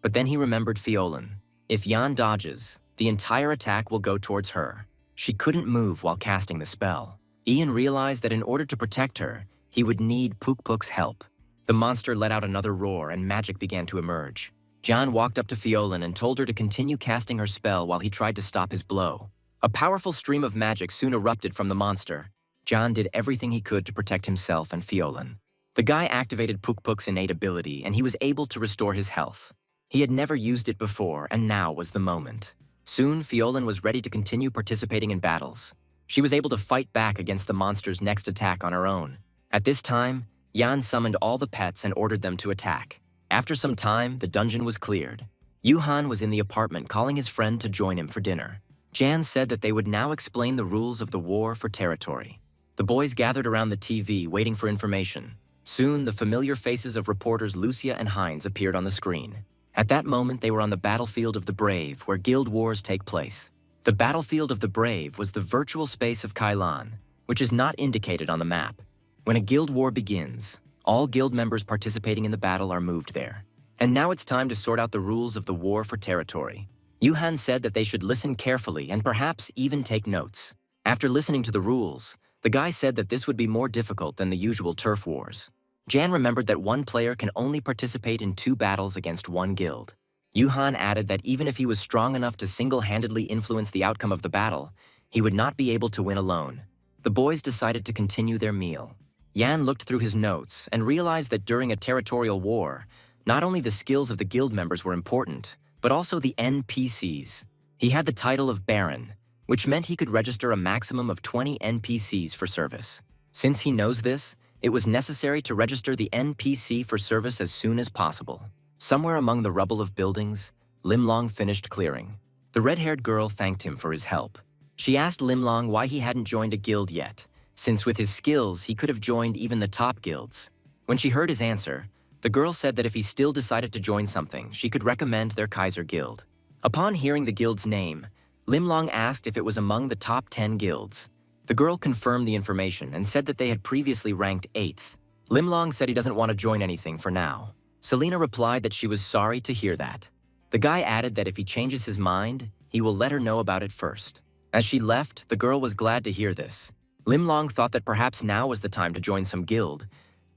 But then he remembered Fiolin. If Jan dodges, the entire attack will go towards her. She couldn't move while casting the spell. Ian realized that in order to protect her, he would need Puk-Puk's help. The monster let out another roar and magic began to emerge. Jan walked up to Fiolin and told her to continue casting her spell while he tried to stop his blow. A powerful stream of magic soon erupted from the monster. Jan did everything he could to protect himself and Fiolin. The guy activated Puk-Puk's innate ability and he was able to restore his health. He had never used it before and now was the moment. Soon, Fiolin was ready to continue participating in battles. She was able to fight back against the monster's next attack on her own. At this time, Jan summoned all the pets and ordered them to attack. After some time, the dungeon was cleared. Yuhan was in the apartment calling his friend to join him for dinner. Jan said that they would now explain the rules of the war for territory. The boys gathered around the TV waiting for information. Soon, the familiar faces of reporters Lucia and Heinz appeared on the screen. At that moment, they were on the battlefield of the Brave, where guild wars take place. The battlefield of the Brave was the virtual space of Kailan, which is not indicated on the map. When a guild war begins, all guild members participating in the battle are moved there. And now it's time to sort out the rules of the war for territory. Yuhan said that they should listen carefully and perhaps even take notes. After listening to the rules, the guy said that this would be more difficult than the usual turf wars. Jan remembered that one player can only participate in 2 battles against one guild. Yuhan added that even if he was strong enough to single-handedly influence the outcome of the battle, he would not be able to win alone. The boys decided to continue their meal. Jan looked through his notes and realized that during a territorial war, not only the skills of the guild members were important, but also the NPCs. He had the title of Baron, which meant he could register a maximum of 20 NPCs for service. Since he knows this, it was necessary to register the NPC for service as soon as possible. Somewhere among the rubble of buildings, Limlong finished clearing. The red-haired girl thanked him for his help. She asked Limlong why he hadn't joined a guild yet, since with his skills he could have joined even the top guilds. When she heard his answer, the girl said that if he still decided to join something, she could recommend their Kaiser guild. Upon hearing the guild's name, Limlong asked if it was among the top 10 guilds. The girl confirmed the information and said that they had previously ranked 8th. Limlong said he doesn't want to join anything for now. Selena replied that she was sorry to hear that. The guy added that if he changes his mind, he will let her know about it first. As she left, the girl was glad to hear this. Limlong thought that perhaps now was the time to join some guild,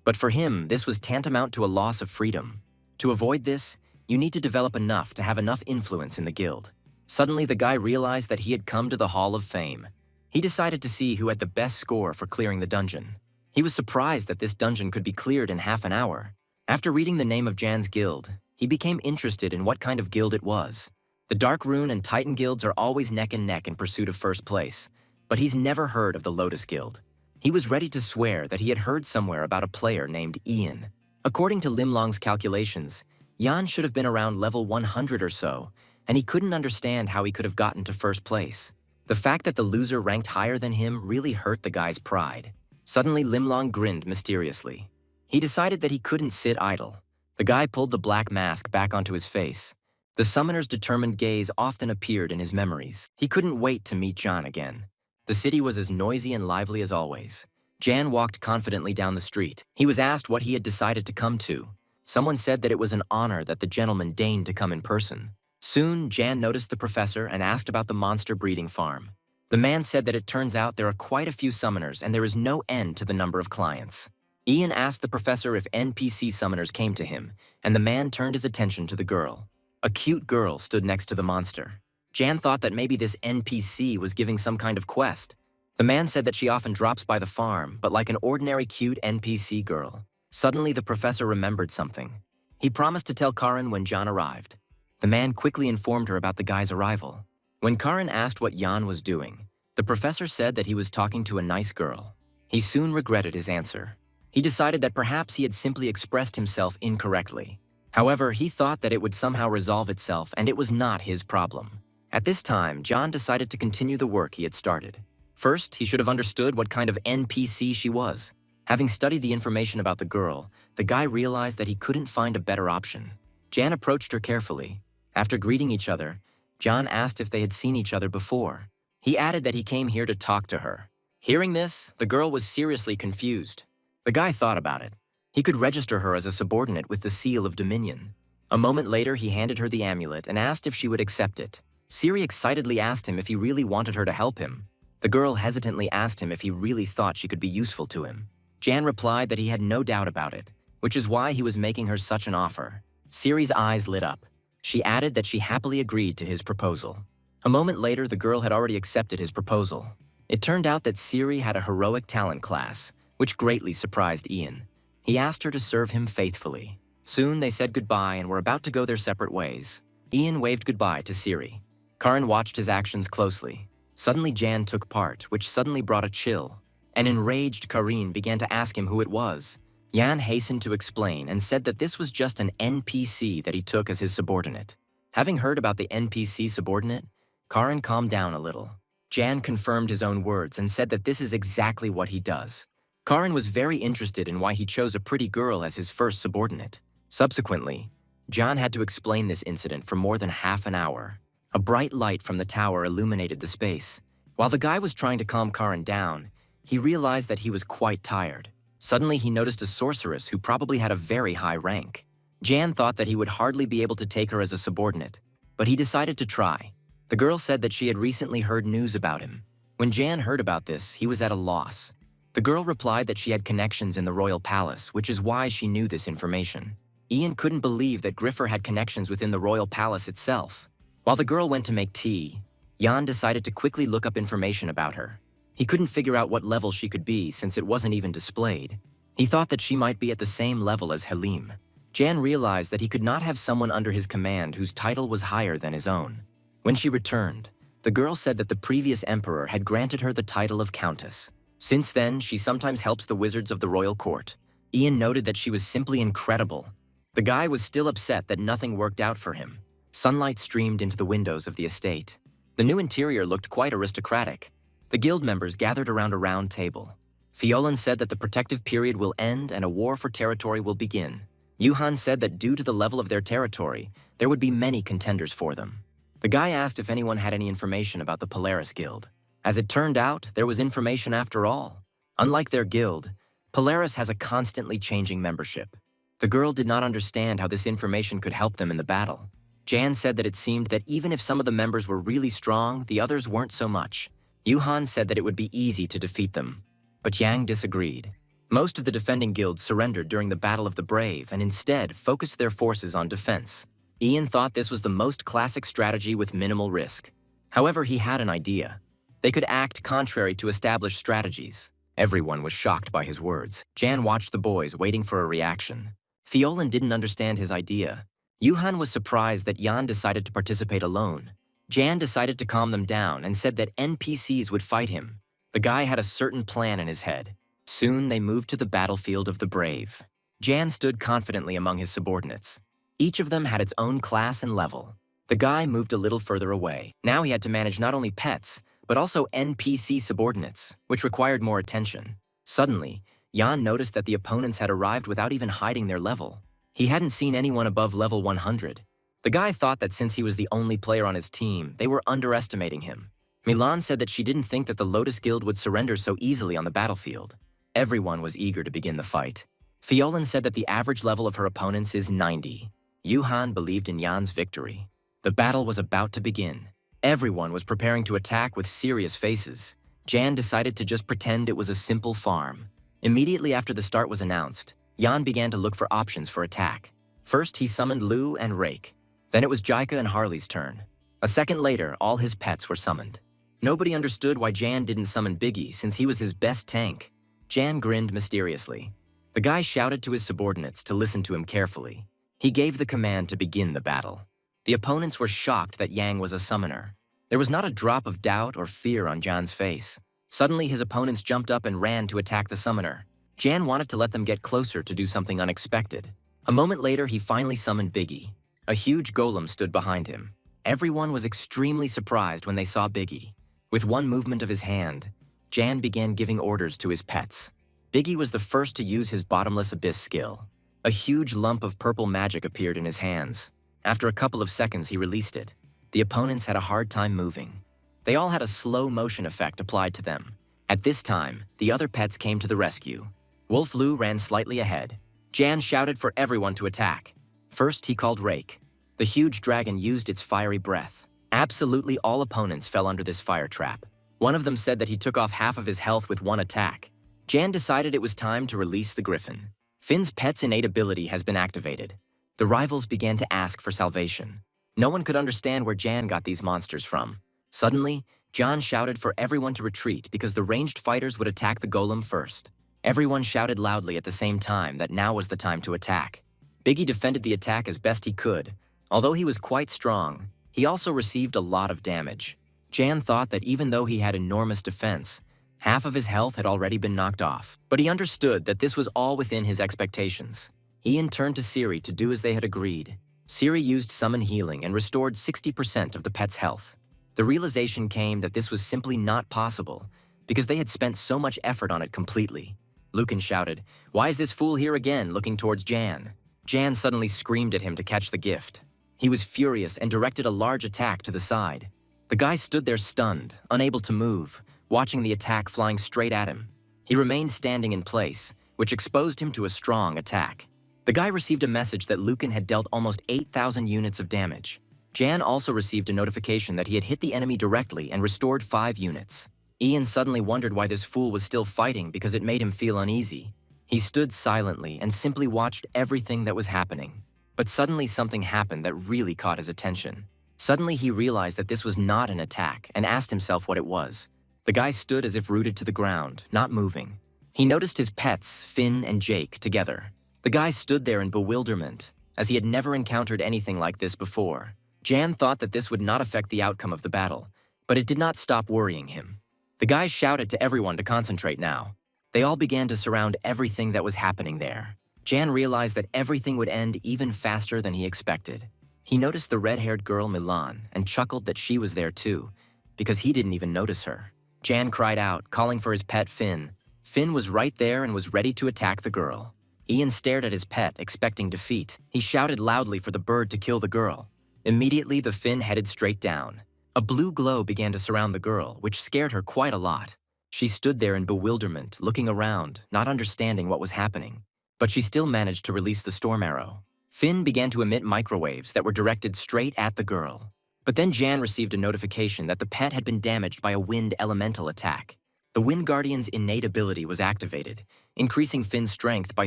but for him, this was tantamount to a loss of freedom. To avoid this, you need to develop enough to have enough influence in the guild. Suddenly, the guy realized that he had come to the Hall of Fame. He decided to see who had the best score for clearing the dungeon. He was surprised that this dungeon could be cleared in half an hour. After reading the name of Jan's guild, he became interested in what kind of guild it was. The Dark Rune and Titan guilds are always neck and neck in pursuit of first place, but he's never heard of the Lotus Guild. He was ready to swear that he had heard somewhere about a player named Ian. According to Limlong's calculations, Jan should have been around level 100 or so, and he couldn't understand how he could have gotten to first place. The fact that the loser ranked higher than him really hurt the guy's pride. Suddenly, Limlong grinned mysteriously. He decided that he couldn't sit idle. The guy pulled the black mask back onto his face. The summoner's determined gaze often appeared in his memories. He couldn't wait to meet Jan again. The city was as noisy and lively as always. Jan walked confidently down the street. He was asked what he had decided to come to. Someone said that it was an honor that the gentleman deigned to come in person. Soon, Jan noticed the professor and asked about the monster breeding farm. The man said that it turns out there are quite a few summoners and there is no end to the number of clients. Ian asked the professor if NPC summoners came to him, and the man turned his attention to the girl. A cute girl stood next to the monster. Jan thought that maybe this NPC was giving some kind of quest. The man said that she often drops by the farm, but like an ordinary cute NPC girl. Suddenly, the professor remembered something. He promised to tell Karin when Jan arrived. The man quickly informed her about the guy's arrival. When Karin asked what Jan was doing, the professor said that he was talking to a nice girl. He soon regretted his answer. He decided that perhaps he had simply expressed himself incorrectly. However, he thought that it would somehow resolve itself, and it was not his problem. At this time, John decided to continue the work he had started. First, he should have understood what kind of NPC she was. Having studied the information about the girl, the guy realized that he couldn't find a better option. Jan approached her carefully. After greeting each other, John asked if they had seen each other before. He added that he came here to talk to her. Hearing this, the girl was seriously confused. The guy thought about it. He could register her as a subordinate with the seal of dominion. A moment later, he handed her the amulet and asked if she would accept it. Siri excitedly asked him if he really wanted her to help him. The girl hesitantly asked him if he really thought she could be useful to him. Jan replied that he had no doubt about it, which is why he was making her such an offer. Siri's eyes lit up. She added that she happily agreed to his proposal. A moment later, the girl had already accepted his proposal. It turned out that Siri had a heroic talent class, which greatly surprised Ian. He asked her to serve him faithfully. Soon they said goodbye and were about to go their separate ways. Ian waved goodbye to Siri. Karin watched his actions closely. Suddenly Jan took part, which suddenly brought a chill. An enraged Karin began to ask him who it was. Jan hastened to explain and said that this was just an NPC that he took as his subordinate. Having heard about the NPC subordinate, Karin calmed down a little. Jan confirmed his own words and said that this is exactly what he does. Karin was very interested in why he chose a pretty girl as his first subordinate. Subsequently, John had to explain this incident for more than half an hour. A bright light from the tower illuminated the space. While the guy was trying to calm Karin down, he realized that he was quite tired. Suddenly, he noticed a sorceress who probably had a very high rank. Jan thought that he would hardly be able to take her as a subordinate, but he decided to try. The girl said that she had recently heard news about him. When Jan heard about this, he was at a loss. The girl replied that she had connections in the royal palace, which is why she knew this information. Ian couldn't believe that Griffer had connections within the royal palace itself. While the girl went to make tea, Jan decided to quickly look up information about her. He couldn't figure out what level she could be since it wasn't even displayed. He thought that she might be at the same level as Halim. Jan realized that he could not have someone under his command whose title was higher than his own. When she returned, the girl said that the previous emperor had granted her the title of countess. Since then, she sometimes helps the wizards of the royal court. Ian noted that she was simply incredible. The guy was still upset that nothing worked out for him. Sunlight streamed into the windows of the estate. The new interior looked quite aristocratic. The guild members gathered around a round table. Fiolan said that the protective period will end and a war for territory will begin. Yuhan said that due to the level of their territory, there would be many contenders for them. The guy asked if anyone had any information about the Polaris Guild. As it turned out, there was information after all. Unlike their guild, Polaris has a constantly changing membership. The girl did not understand how this information could help them in the battle. Jan said that it seemed that even if some of the members were really strong, the others weren't so much. Yuhan said that it would be easy to defeat them, but Yang disagreed. Most of the defending guilds surrendered during the Battle of the Brave and instead focused their forces on defense. Ian thought this was the most classic strategy with minimal risk. However, he had an idea. They could act contrary to established strategies. Everyone was shocked by his words. Jan watched the boys, waiting for a reaction. Fiolan didn't understand his idea. Yuhan was surprised that Jan decided to participate alone. Jan decided to calm them down and said that NPCs would fight him. The guy had a certain plan in his head. Soon they moved to the battlefield of the brave. Jan stood confidently among his subordinates. Each of them had its own class and level. The guy moved a little further away. Now he had to manage not only pets, but also NPC subordinates, which required more attention. Suddenly, Jan noticed that the opponents had arrived without even hiding their level. He hadn't seen anyone above level 100. The guy thought that since he was the only player on his team, they were underestimating him. Milan said that she didn't think that the Lotus Guild would surrender so easily on the battlefield. Everyone was eager to begin the fight. Fiolan said that the average level of her opponents is 90. Yuhan believed in Jan's victory. The battle was about to begin. Everyone was preparing to attack with serious faces. Jan decided to just pretend it was a simple farm. Immediately after the start was announced, Jan began to look for options for attack. First, he summoned Lu and Rake. Then it was Jaika and Harley's turn. A second later, all his pets were summoned. Nobody understood why Jan didn't summon Biggie since he was his best tank. Jan grinned mysteriously. The guy shouted to his subordinates to listen to him carefully. He gave the command to begin the battle. The opponents were shocked that Yang was a summoner. There was not a drop of doubt or fear on Jan's face. Suddenly, his opponents jumped up and ran to attack the summoner. Jan wanted to let them get closer to do something unexpected. A moment later, he finally summoned Biggie. A huge golem stood behind him. Everyone was extremely surprised when they saw Biggie. With one movement of his hand, Jan began giving orders to his pets. Biggie was the first to use his bottomless abyss skill. A huge lump of purple magic appeared in his hands. After a couple of seconds, he released it. The opponents had a hard time moving. They all had a slow motion effect applied to them. At this time, the other pets came to the rescue. Wolf Lu ran slightly ahead. Jan shouted for everyone to attack. First, he called Rake. The huge dragon used its fiery breath. Absolutely all opponents fell under this fire trap. One of them said that he took off half of his health with one attack. Jan decided it was time to release the griffin. Finn's pet's innate ability has been activated. The rivals began to ask for salvation. No one could understand where Jan got these monsters from. Suddenly, Jan shouted for everyone to retreat because the ranged fighters would attack the golem first. Everyone shouted loudly at the same time that now was the time to attack. Biggie defended the attack as best he could. Although he was quite strong, he also received a lot of damage. Jan thought that even though he had enormous defense, half of his health had already been knocked off. But he understood that this was all within his expectations. Ian turned to Siri to do as they had agreed. Siri used summon healing and restored 60% of the pet's health. The realization came that this was simply not possible because they had spent so much effort on it completely. Lucan shouted, "Why is this fool here again?" looking towards Jan. Jan suddenly screamed at him to catch the gift. He was furious and directed a large attack to the side. The guy stood there stunned, unable to move, watching the attack flying straight at him. He remained standing in place, which exposed him to a strong attack. The guy received a message that Lucan had dealt almost 8,000 units of damage. Jan also received a notification that he had hit the enemy directly and restored 5 units. Ian suddenly wondered why this fool was still fighting because it made him feel uneasy. He stood silently and simply watched everything that was happening. But suddenly something happened that really caught his attention. Suddenly he realized that this was not an attack and asked himself what it was. The guy stood as if rooted to the ground, not moving. He noticed his pets, Finn and Jake, together. The guy stood there in bewilderment, as he had never encountered anything like this before. Jan thought that this would not affect the outcome of the battle, but it did not stop worrying him. The guy shouted to everyone to concentrate now. They all began to surround everything that was happening there. Jan realized that everything would end even faster than he expected. He noticed the red-haired girl Milan and chuckled that she was there too, because he didn't even notice her. Jan cried out, calling for his pet Finn. Finn was right there and was ready to attack the girl. Ian stared at his pet, expecting defeat. He shouted loudly for the bird to kill the girl. Immediately, the Finn headed straight down. A blue glow began to surround the girl, which scared her quite a lot. She stood there in bewilderment, looking around, not understanding what was happening. But she still managed to release the storm arrow. Finn began to emit microwaves that were directed straight at the girl. But then Jan received a notification that the pet had been damaged by a wind elemental attack. The Wind Guardian's innate ability was activated, increasing Finn's strength by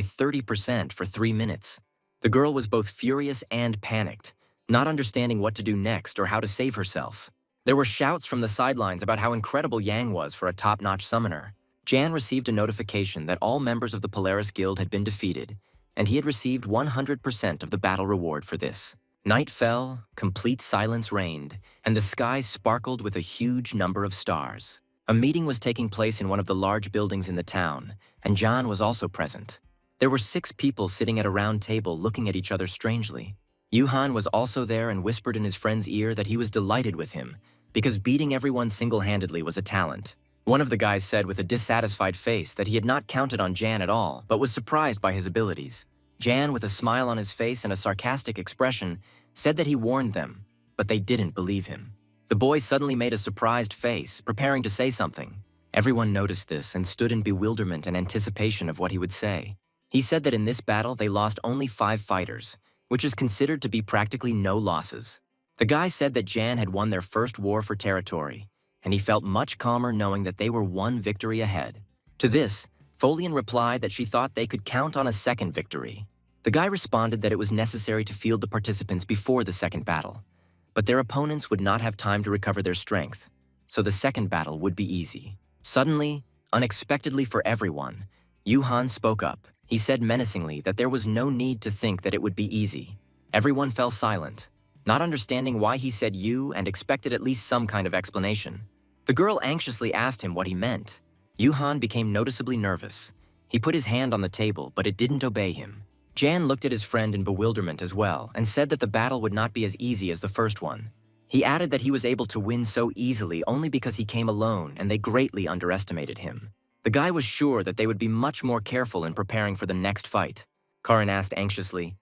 30% for 3 minutes. The girl was both furious and panicked, not understanding what to do next or how to save herself. There were shouts from the sidelines about how incredible Yang was for a top-notch summoner. Jan received a notification that all members of the Polaris Guild had been defeated, and he had received 100% of the battle reward for this. Night fell, complete silence reigned, and the sky sparkled with a huge number of stars. A meeting was taking place in one of the large buildings in the town, and Jan was also present. There were 6 people sitting at a round table looking at each other strangely. Yuhan was also there and whispered in his friend's ear that he was delighted with him, because beating everyone single-handedly was a talent. One of the guys said with a dissatisfied face that he had not counted on Jan at all, but was surprised by his abilities. Jan, with a smile on his face and a sarcastic expression, said that he warned them, but they didn't believe him. The boy suddenly made a surprised face, preparing to say something. Everyone noticed this and stood in bewilderment and anticipation of what he would say. He said that in this battle they lost only 5 fighters, which is considered to be practically no losses. The guy said that Jan had won their first war for territory, and he felt much calmer knowing that they were 1 victory ahead. To this, Folian replied that she thought they could count on a second victory. The guy responded that it was necessary to field the participants before the second battle, but their opponents would not have time to recover their strength, so the second battle would be easy. Suddenly, unexpectedly for everyone, Yuhan spoke up. He said menacingly that there was no need to think that it would be easy. Everyone fell silent, not understanding why he said you and expected at least some kind of explanation. The girl anxiously asked him what he meant. Yuhan became noticeably nervous. He put his hand on the table, but it didn't obey him. Jan looked at his friend in bewilderment as well and said that the battle would not be as easy as the first one. He added that he was able to win so easily only because he came alone and they greatly underestimated him. The guy was sure that they would be much more careful in preparing for the next fight. Karin asked anxiously,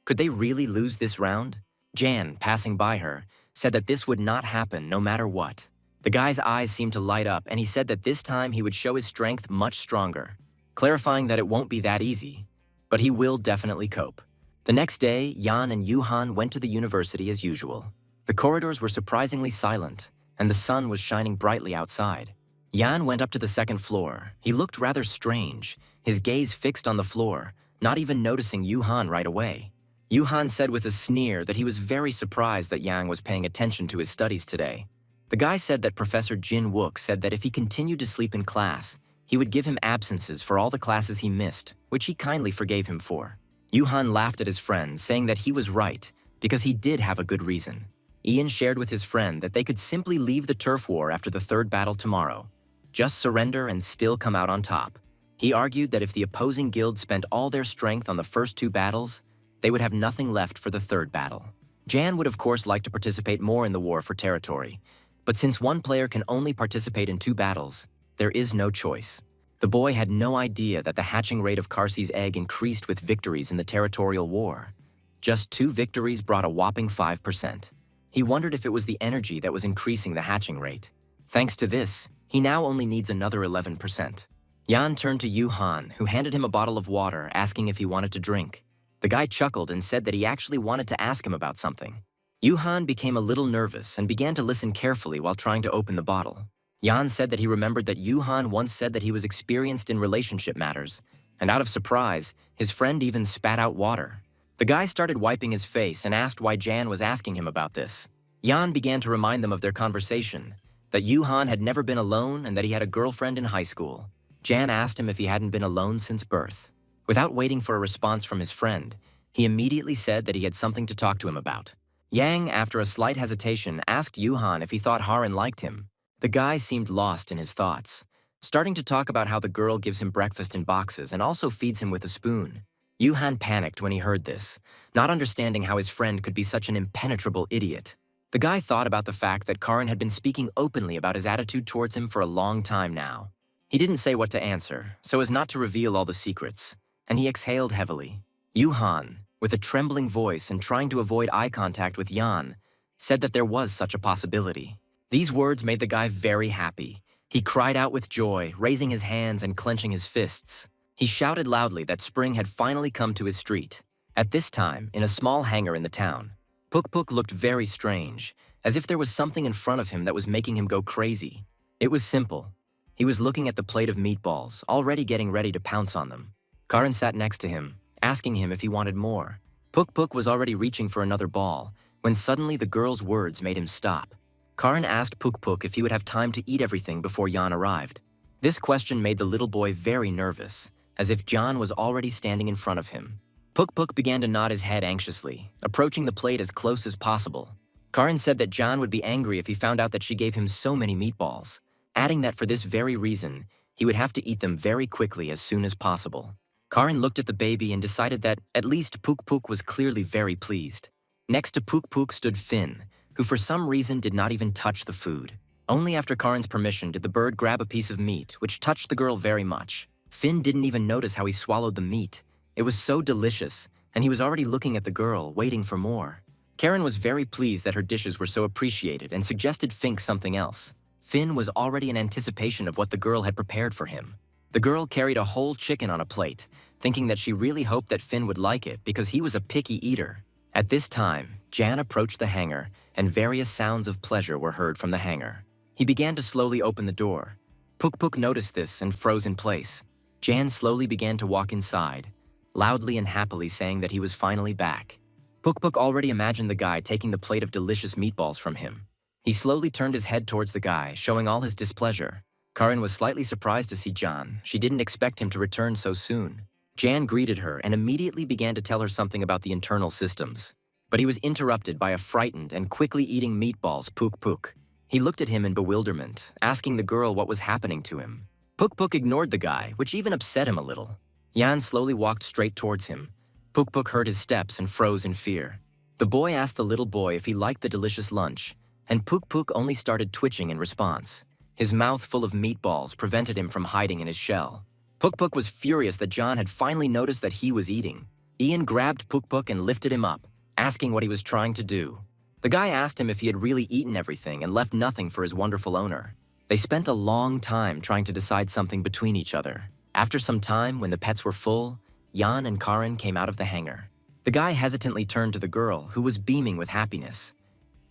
could they really lose this round? Jan, passing by her, said that this would not happen no matter what. The guy's eyes seemed to light up and he said that this time he would show his strength much stronger, clarifying that it won't be that easy, but he will definitely cope. The next day, Jan and Yuhan went to the university as usual. The corridors were surprisingly silent, and the sun was shining brightly outside. Jan went up to the second floor. He looked rather strange, his gaze fixed on the floor, not even noticing Yuhan right away. Yuhan said with a sneer that he was very surprised that Yang was paying attention to his studies today. The guy said that Professor Jin Wook said that if he continued to sleep in class, he would give him absences for all the classes he missed, which he kindly forgave him for. Yuhan laughed at his friend, saying that he was right, because he did have a good reason. Ian shared with his friend that they could simply leave the turf war after the third battle tomorrow. Just surrender and still come out on top. He argued that if the opposing guild spent all their strength on the first two battles, they would have nothing left for the third battle. Jan would of course like to participate more in the war for territory, but since one player can only participate in 2 battles, there is no choice. The boy had no idea that the hatching rate of Karsi's egg increased with victories in the territorial war. Just 2 victories brought a whopping 5%. He wondered if it was the energy that was increasing the hatching rate. Thanks to this, he now only needs another 11%. Jan turned to Yuhan, who handed him a bottle of water, asking if he wanted to drink. The guy chuckled and said that he actually wanted to ask him about something. Yuhan became a little nervous and began to listen carefully while trying to open the bottle. Jan said that he remembered that Yuhan once said that he was experienced in relationship matters, and out of surprise, his friend even spat out water. The guy started wiping his face and asked why Jan was asking him about this. Jan began to remind them of their conversation, that Yuhan had never been alone and that he had a girlfriend in high school. Jan asked him if he hadn't been alone since birth. Without waiting for a response from his friend, he immediately said that he had something to talk to him about. Yang, after a slight hesitation, asked Yuhan if he thought Haran liked him. The guy seemed lost in his thoughts, starting to talk about how the girl gives him breakfast in boxes and also feeds him with a spoon. Yuhan panicked when he heard this, not understanding how his friend could be such an impenetrable idiot. The guy thought about the fact that Karan had been speaking openly about his attitude towards him for a long time now. He didn't say what to answer, so as not to reveal all the secrets, and he exhaled heavily. Yuhan, with a trembling voice and trying to avoid eye contact with Jan, said that there was such a possibility. These words made the guy very happy. He cried out with joy, raising his hands and clenching his fists. He shouted loudly that spring had finally come to his street. At this time, in a small hangar in the town, Puk Puk looked very strange, as if there was something in front of him that was making him go crazy. It was simple. He was looking at the plate of meatballs, already getting ready to pounce on them. Karan sat next to him, asking him if he wanted more. Puk Puk was already reaching for another ball, when suddenly the girl's words made him stop. Karan asked Puk Puk if he would have time to eat everything before Jan arrived. This question made the little boy very nervous, as if Jan was already standing in front of him. Puk Puk began to nod his head anxiously, approaching the plate as close as possible. Karan said that Jan would be angry if he found out that she gave him so many meatballs, adding that for this very reason, he would have to eat them very quickly as soon as possible. Karan looked at the baby and decided that at least Puk Puk was clearly very pleased. Next to Puk Puk stood Finn, who for some reason did not even touch the food. Only after Karan's permission did the bird grab a piece of meat, which touched the girl very much. Finn didn't even notice how he swallowed the meat. It was so delicious, and he was already looking at the girl, waiting for more. Karen was very pleased that her dishes were so appreciated and suggested Fink something else. Finn was already in anticipation of what the girl had prepared for him. The girl carried a whole chicken on a plate, thinking that she really hoped that Finn would like it because he was a picky eater. At this time, Jan approached the hangar, and various sounds of pleasure were heard from the hangar. He began to slowly open the door. Puk Puk noticed this and froze in place. Jan slowly began to walk inside, loudly and happily saying that he was finally back. Puk Puk already imagined the guy taking the plate of delicious meatballs from him. He slowly turned his head towards the guy, showing all his displeasure. Karin was slightly surprised to see Jan. She didn't expect him to return so soon. Jan greeted her and immediately began to tell her something about the internal systems. But he was interrupted by a frightened and quickly eating meatballs Puk Puk. He looked at him in bewilderment, asking the girl what was happening to him. Puk Puk ignored the guy, which even upset him a little. Yan slowly walked straight towards him. Puk Puk heard his steps and froze in fear. The boy asked the little boy if he liked the delicious lunch, and Puk Puk only started twitching in response. His mouth full of meatballs prevented him from hiding in his shell. Puk Puk was furious that John had finally noticed that he was eating. Ian grabbed Puk Puk and lifted him up, asking what he was trying to do. The guy asked him if he had really eaten everything and left nothing for his wonderful owner. They spent a long time trying to decide something between each other. After some time, when the pets were full, Jan and Karin came out of the hangar. The guy hesitantly turned to the girl, who was beaming with happiness.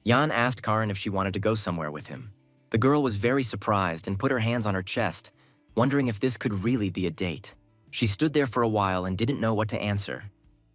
Jan asked Karin if she wanted to go somewhere with him. The girl was very surprised and put her hands on her chest, wondering if this could really be a date. She stood there for a while and didn't know what to answer.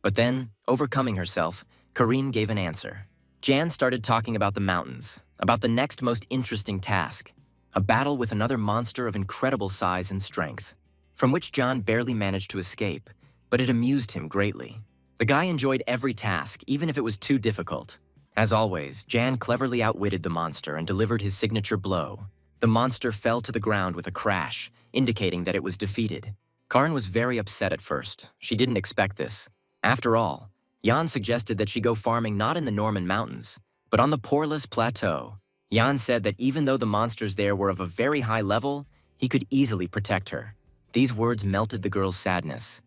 But then, overcoming herself, Karin gave an answer. Jan started talking about the mountains, about the next most interesting task, a battle with another monster of incredible size and strength, from which John barely managed to escape, but it amused him greatly. The guy enjoyed every task, even if it was too difficult. As always, Jan cleverly outwitted the monster and delivered his signature blow. The monster fell to the ground with a crash, indicating that it was defeated. Karin was very upset at first. She didn't expect this. After all, Jan suggested that she go farming not in the Norman Mountains, but on the Poreless Plateau. Jan said that even though the monsters there were of a very high level, he could easily protect her. These words melted the girl's sadness.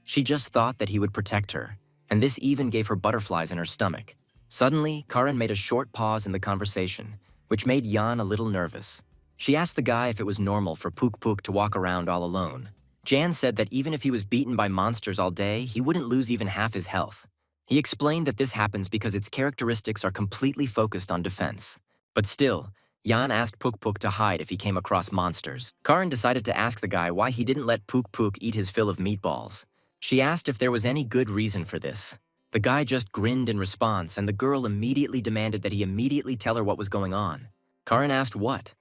She just thought that he would protect her, and this even gave her butterflies in her stomach. Suddenly, Karin made a short pause in the conversation, which made Jan a little nervous. She asked the guy if it was normal for Puk Puk to walk around all alone. Jan said that even if he was beaten by monsters all day, he wouldn't lose even half his health. He explained that this happens because its characteristics are completely focused on defense. But still, Jan asked Puk Puk to hide if he came across monsters. Karin decided to ask the guy why he didn't let Puk Puk eat his fill of meatballs. She asked if there was any good reason for this. The guy just grinned in response, and the girl immediately demanded that he immediately tell her what was going on. Karin asked what?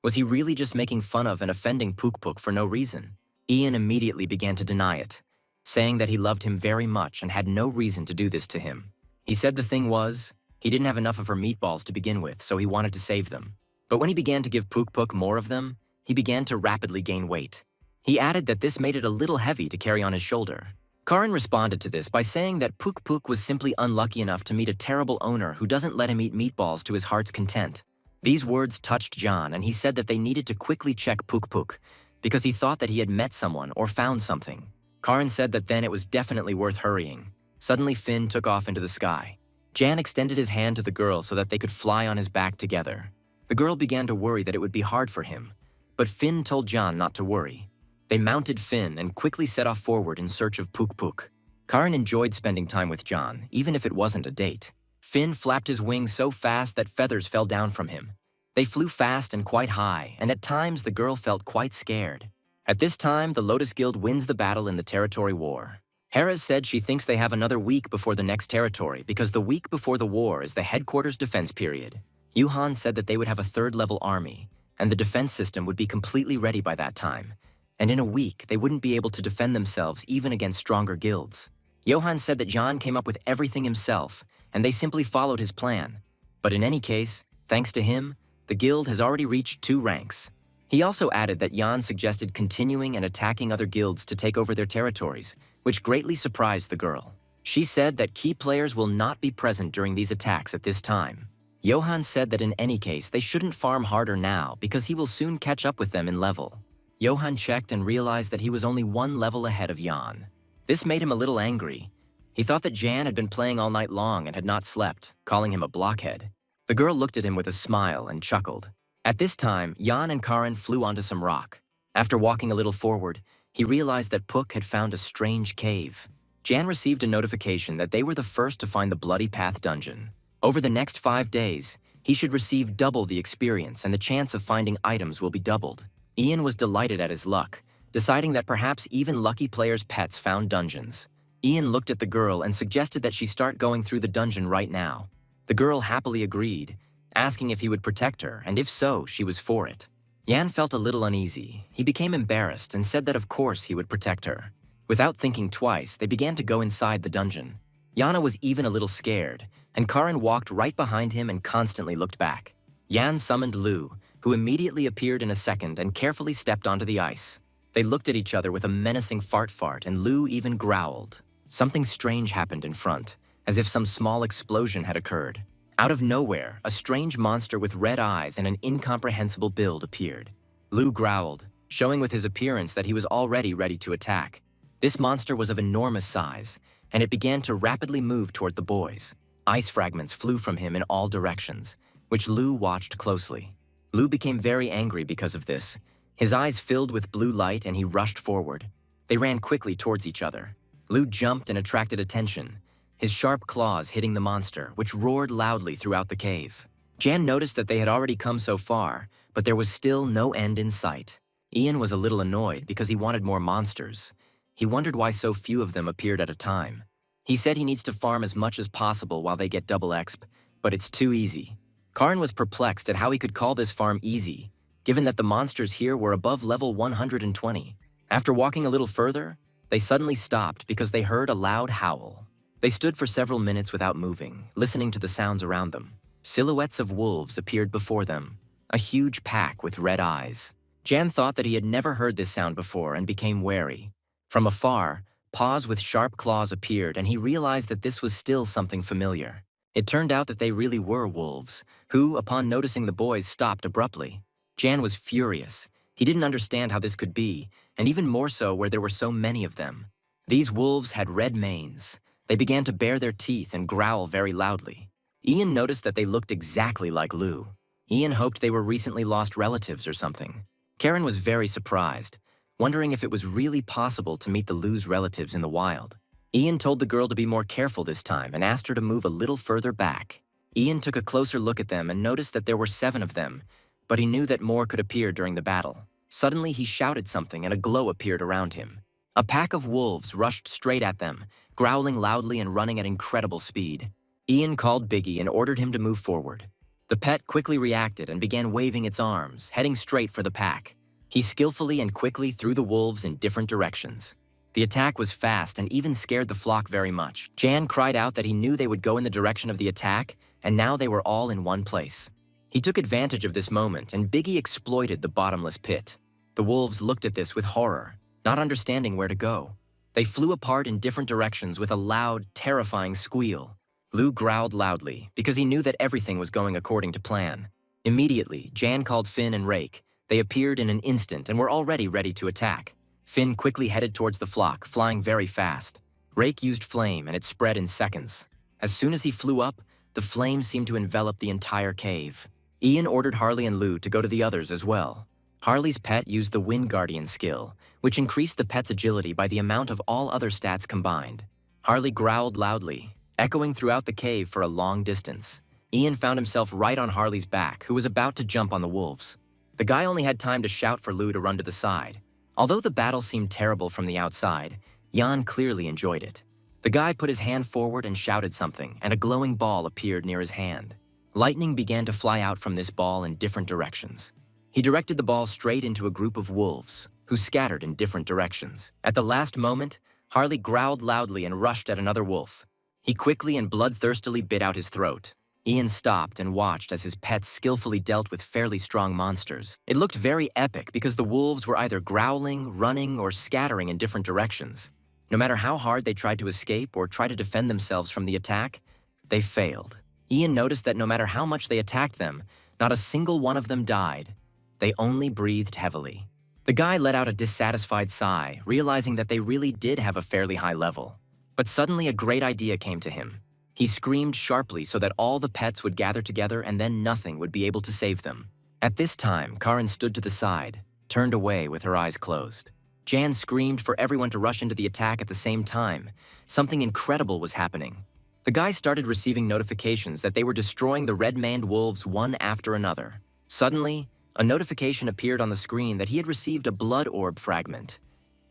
Was he really just making fun of and offending Puk Puk for no reason? Ian immediately began to deny it, saying that he loved him very much and had no reason to do this to him. He said the thing was, he didn't have enough of her meatballs to begin with, so he wanted to save them. But when he began to give Puk Puk more of them, he began to rapidly gain weight. He added that this made it a little heavy to carry on his shoulder. Karin responded to this by saying that Puk Puk was simply unlucky enough to meet a terrible owner who doesn't let him eat meatballs to his heart's content. These words touched John, and he said that they needed to quickly check Puk Puk, because he thought that he had met someone or found something. Karin said that then it was definitely worth hurrying. Suddenly Finn took off into the sky. Jan extended his hand to the girl so that they could fly on his back together. The girl began to worry that it would be hard for him, but Finn told John not to worry. They mounted Finn and quickly set off forward in search of Puk Puk. Karin enjoyed spending time with John, even if it wasn't a date. Finn flapped his wings so fast that feathers fell down from him. They flew fast and quite high, and at times the girl felt quite scared. At this time, the Lotus Guild wins the battle in the territory war. Hera said she thinks they have another week before the next territory because the week before the war is the headquarters defense period. Yuhan said that they would have a third-level army, and the defense system would be completely ready by that time. And in a week, they wouldn't be able to defend themselves even against stronger guilds. Johan said that John came up with everything himself, and they simply followed his plan. But in any case, thanks to him, the guild has already reached 2 ranks. He also added that Jan suggested continuing and attacking other guilds to take over their territories, which greatly surprised the girl. She said that key players will not be present during these attacks at this time. Johan said that in any case, they shouldn't farm harder now because he will soon catch up with them in level. Johan checked and realized that he was only 1 level ahead of Jan. This made him a little angry. He thought that Jan had been playing all night long and had not slept, calling him a blockhead. The girl looked at him with a smile and chuckled. At this time, Jan and Karin flew onto some rock. After walking a little forward, he realized that Puk had found a strange cave. Jan received a notification that they were the first to find the Bloody Path dungeon. Over the next 5 days, he should receive double the experience and the chance of finding items will be doubled. Ian was delighted at his luck, deciding that perhaps even lucky players' pets found dungeons. Ian looked at the girl and suggested that she start going through the dungeon right now. The girl happily agreed, asking if he would protect her, and if so, she was for it. Jan felt a little uneasy. He became embarrassed and said that of course he would protect her. Without thinking twice, they began to go inside the dungeon. Yana was even a little scared, and Karin walked right behind him and constantly looked back. Jan summoned Lu, who immediately appeared in a second and carefully stepped onto the ice. They looked at each other with a menacing fart, and Lou even growled. Something strange happened in front, as if some small explosion had occurred. Out of nowhere, a strange monster with red eyes and an incomprehensible build appeared. Lou growled, showing with his appearance that he was already ready to attack. This monster was of enormous size, and it began to rapidly move toward the boys. Ice fragments flew from him in all directions, which Lou watched closely. Lou became very angry because of this. His eyes filled with blue light and he rushed forward. They ran quickly towards each other. Lou jumped and attracted attention, his sharp claws hitting the monster, which roared loudly throughout the cave. Jan noticed that they had already come so far, but there was still no end in sight. Ian was a little annoyed because he wanted more monsters. He wondered why so few of them appeared at a time. He said he needs to farm as much as possible while they get double exp, but it's too easy. Karin was perplexed at how he could call this farm easy, given that the monsters here were above level 120. After walking a little further, they suddenly stopped because they heard a loud howl. They stood for several minutes without moving, listening to the sounds around them. Silhouettes of wolves appeared before them, a huge pack with red eyes. Jan thought that he had never heard this sound before and became wary. From afar, paws with sharp claws appeared, and he realized that this was still something familiar. It turned out that they really were wolves, who, upon noticing the boys, stopped abruptly. Jan was furious. He didn't understand how this could be, and even more so where there were so many of them. These wolves had red manes. They began to bare their teeth and growl very loudly. Ian noticed that they looked exactly like Lou. Ian hoped they were recently lost relatives or something. Karen was very surprised, wondering if it was really possible to meet the Lou's relatives in the wild. Ian told the girl to be more careful this time and asked her to move a little further back. Ian took a closer look at them and noticed that there were 7 of them, but he knew that more could appear during the battle. Suddenly, he shouted something and a glow appeared around him. A pack of wolves rushed straight at them, growling loudly and running at incredible speed. Ian called Biggie and ordered him to move forward. The pet quickly reacted and began waving its arms, heading straight for the pack. He skillfully and quickly threw the wolves in different directions. The attack was fast and even scared the flock very much. Jan cried out that he knew they would go in the direction of the attack, and now they were all in one place. He took advantage of this moment, and Biggie exploited the bottomless pit. The wolves looked at this with horror, not understanding where to go. They flew apart in different directions with a loud, terrifying squeal. Lou growled loudly because he knew that everything was going according to plan. Immediately, Jan called Finn and Rake. They appeared in an instant and were already ready to attack. Finn quickly headed towards the flock, flying very fast. Rake used flame, and it spread in seconds. As soon as he flew up, the flame seemed to envelop the entire cave. Ian ordered Harley and Lou to go to the others as well. Harley's pet used the Wind Guardian skill, which increased the pet's agility by the amount of all other stats combined. Harley growled loudly, echoing throughout the cave for a long distance. Ian found himself right on Harley's back, who was about to jump on the wolves. The guy only had time to shout for Lou to run to the side. Although the battle seemed terrible from the outside, Jan clearly enjoyed it. The guy put his hand forward and shouted something, and a glowing ball appeared near his hand. Lightning began to fly out from this ball in different directions. He directed the ball straight into a group of wolves, who scattered in different directions. At the last moment, Harley growled loudly and rushed at another wolf. He quickly and bloodthirstily bit out his throat. Ian stopped and watched as his pets skillfully dealt with fairly strong monsters. It looked very epic because the wolves were either growling, running, or scattering in different directions. No matter how hard they tried to escape or try to defend themselves from the attack, they failed. Ian noticed that no matter how much they attacked them, not a single one of them died. They only breathed heavily. The guy let out a dissatisfied sigh, realizing that they really did have a fairly high level. But suddenly a great idea came to him. He screamed sharply so that all the pets would gather together and then nothing would be able to save them. At this time, Karin stood to the side, turned away with her eyes closed. Jan screamed for everyone to rush into the attack at the same time. Something incredible was happening. The guys started receiving notifications that they were destroying the red-maned wolves one after another. Suddenly, a notification appeared on the screen that he had received a blood orb fragment,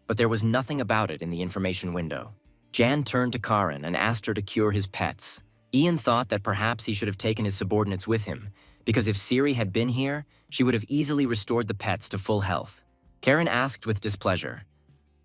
but there was nothing about it in the information window. Jan turned to Karin and asked her to cure his pets. Ian thought that perhaps he should have taken his subordinates with him, because if Siri had been here, she would have easily restored the pets to full health. Karen asked with displeasure,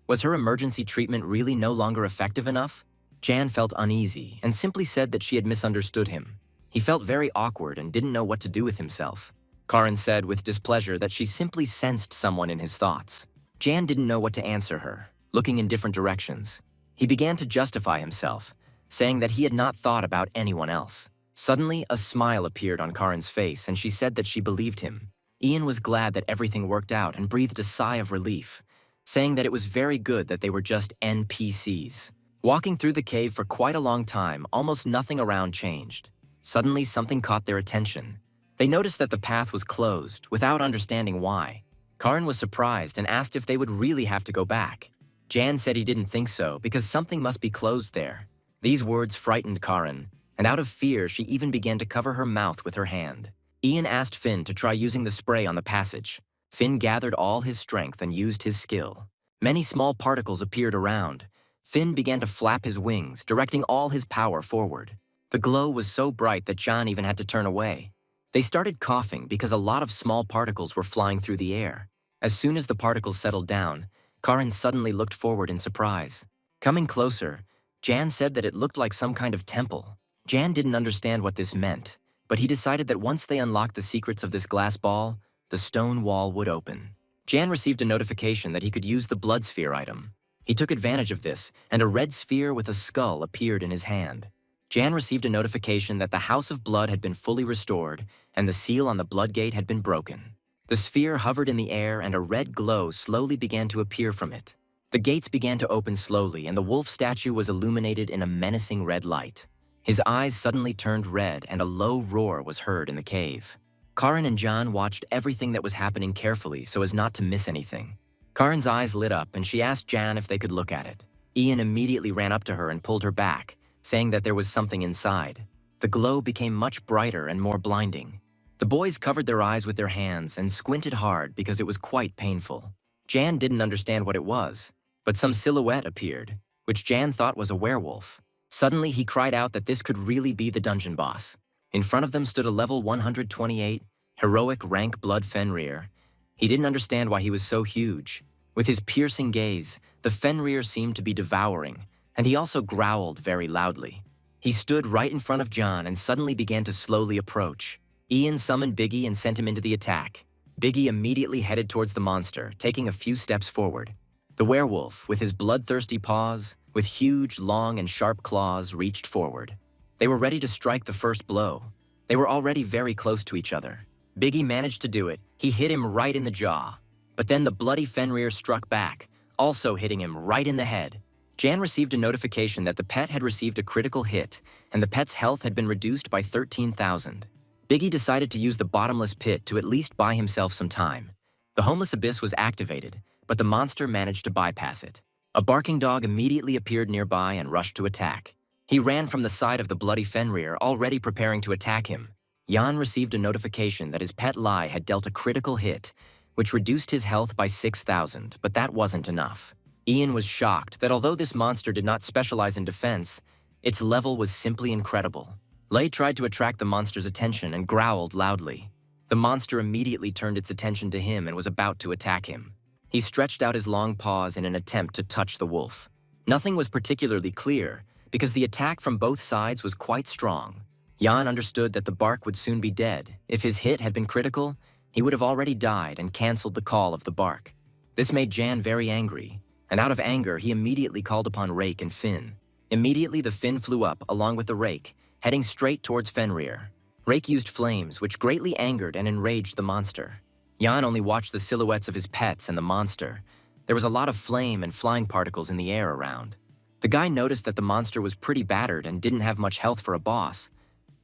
was her emergency treatment really no longer effective enough? Jan felt uneasy and simply said that she had misunderstood him. He felt very awkward and didn't know what to do with himself. Karin said with displeasure that she simply sensed someone in his thoughts. Jan didn't know what to answer her, looking in different directions. He began to justify himself, saying that he had not thought about anyone else. Suddenly, a smile appeared on Karin's face and she said that she believed him. Ian was glad that everything worked out and breathed a sigh of relief, saying that it was very good that they were just NPCs. Walking through the cave for quite a long time, almost nothing around changed. Suddenly, something caught their attention. They noticed that the path was closed, without understanding why. Karin was surprised and asked if they would really have to go back. Jan said he didn't think so because something must be closed there. These words frightened Karin, and out of fear, she even began to cover her mouth with her hand. Ian asked Finn to try using the spray on the passage. Finn gathered all his strength and used his skill. Many small particles appeared around. Finn began to flap his wings, directing all his power forward. The glow was so bright that Jan even had to turn away. They started coughing because a lot of small particles were flying through the air. As soon as the particles settled down, Karin suddenly looked forward in surprise. Coming closer, Jan said that it looked like some kind of temple. Jan didn't understand what this meant, but he decided that once they unlocked the secrets of this glass ball, the stone wall would open. Jan received a notification that he could use the blood sphere item. He took advantage of this, and a red sphere with a skull appeared in his hand. Jan received a notification that the House of Blood had been fully restored, and the seal on the blood gate had been broken. The sphere hovered in the air, and a red glow slowly began to appear from it. The gates began to open slowly, and the wolf statue was illuminated in a menacing red light. His eyes suddenly turned red, and a low roar was heard in the cave. Karin and Jan watched everything that was happening carefully so as not to miss anything. Karin's eyes lit up, and she asked Jan if they could look at it. Ian immediately ran up to her and pulled her back, saying that there was something inside. The glow became much brighter and more blinding. The boys covered their eyes with their hands and squinted hard because it was quite painful. Jan didn't understand what it was, but some silhouette appeared, which Jan thought was a werewolf. Suddenly, he cried out that this could really be the dungeon boss. In front of them stood a level 128, heroic rank blood Fenrir. He didn't understand why he was so huge. With his piercing gaze, the Fenrir seemed to be devouring, and he also growled very loudly. He stood right in front of Jan and suddenly began to slowly approach. Ian summoned Biggie and sent him into the attack. Biggie immediately headed towards the monster, taking a few steps forward. The werewolf, with his bloodthirsty paws, with huge, long, and sharp claws, reached forward. They were ready to strike the first blow. They were already very close to each other. Biggie managed to do it. He hit him right in the jaw. But then the bloody Fenrir struck back, also hitting him right in the head. Jan received a notification that the pet had received a critical hit, and the pet's health had been reduced by 13,000. Biggie decided to use the bottomless pit to at least buy himself some time. The homeless abyss was activated, but the monster managed to bypass it. A barking dog immediately appeared nearby and rushed to attack. He ran from the side of the bloody Fenrir, already preparing to attack him. Jan received a notification that his pet Lai had dealt a critical hit, which reduced his health by 6,000, but that wasn't enough. Ian was shocked that although this monster did not specialize in defense, its level was simply incredible. Lei tried to attract the monster's attention and growled loudly. The monster immediately turned its attention to him and was about to attack him. He stretched out his long paws in an attempt to touch the wolf. Nothing was particularly clear because the attack from both sides was quite strong. Jan understood that the bark would soon be dead. If his hit had been critical, he would have already died and canceled the call of the bark. This made Jan very angry, and out of anger, he immediately called upon Rake and Finn. Immediately, the Finn flew up along with the Rake, heading straight towards Fenrir. Rake used flames, which greatly angered and enraged the monster. Jan only watched the silhouettes of his pets and the monster. There was a lot of flame and flying particles in the air around. The guy noticed that the monster was pretty battered and didn't have much health for a boss.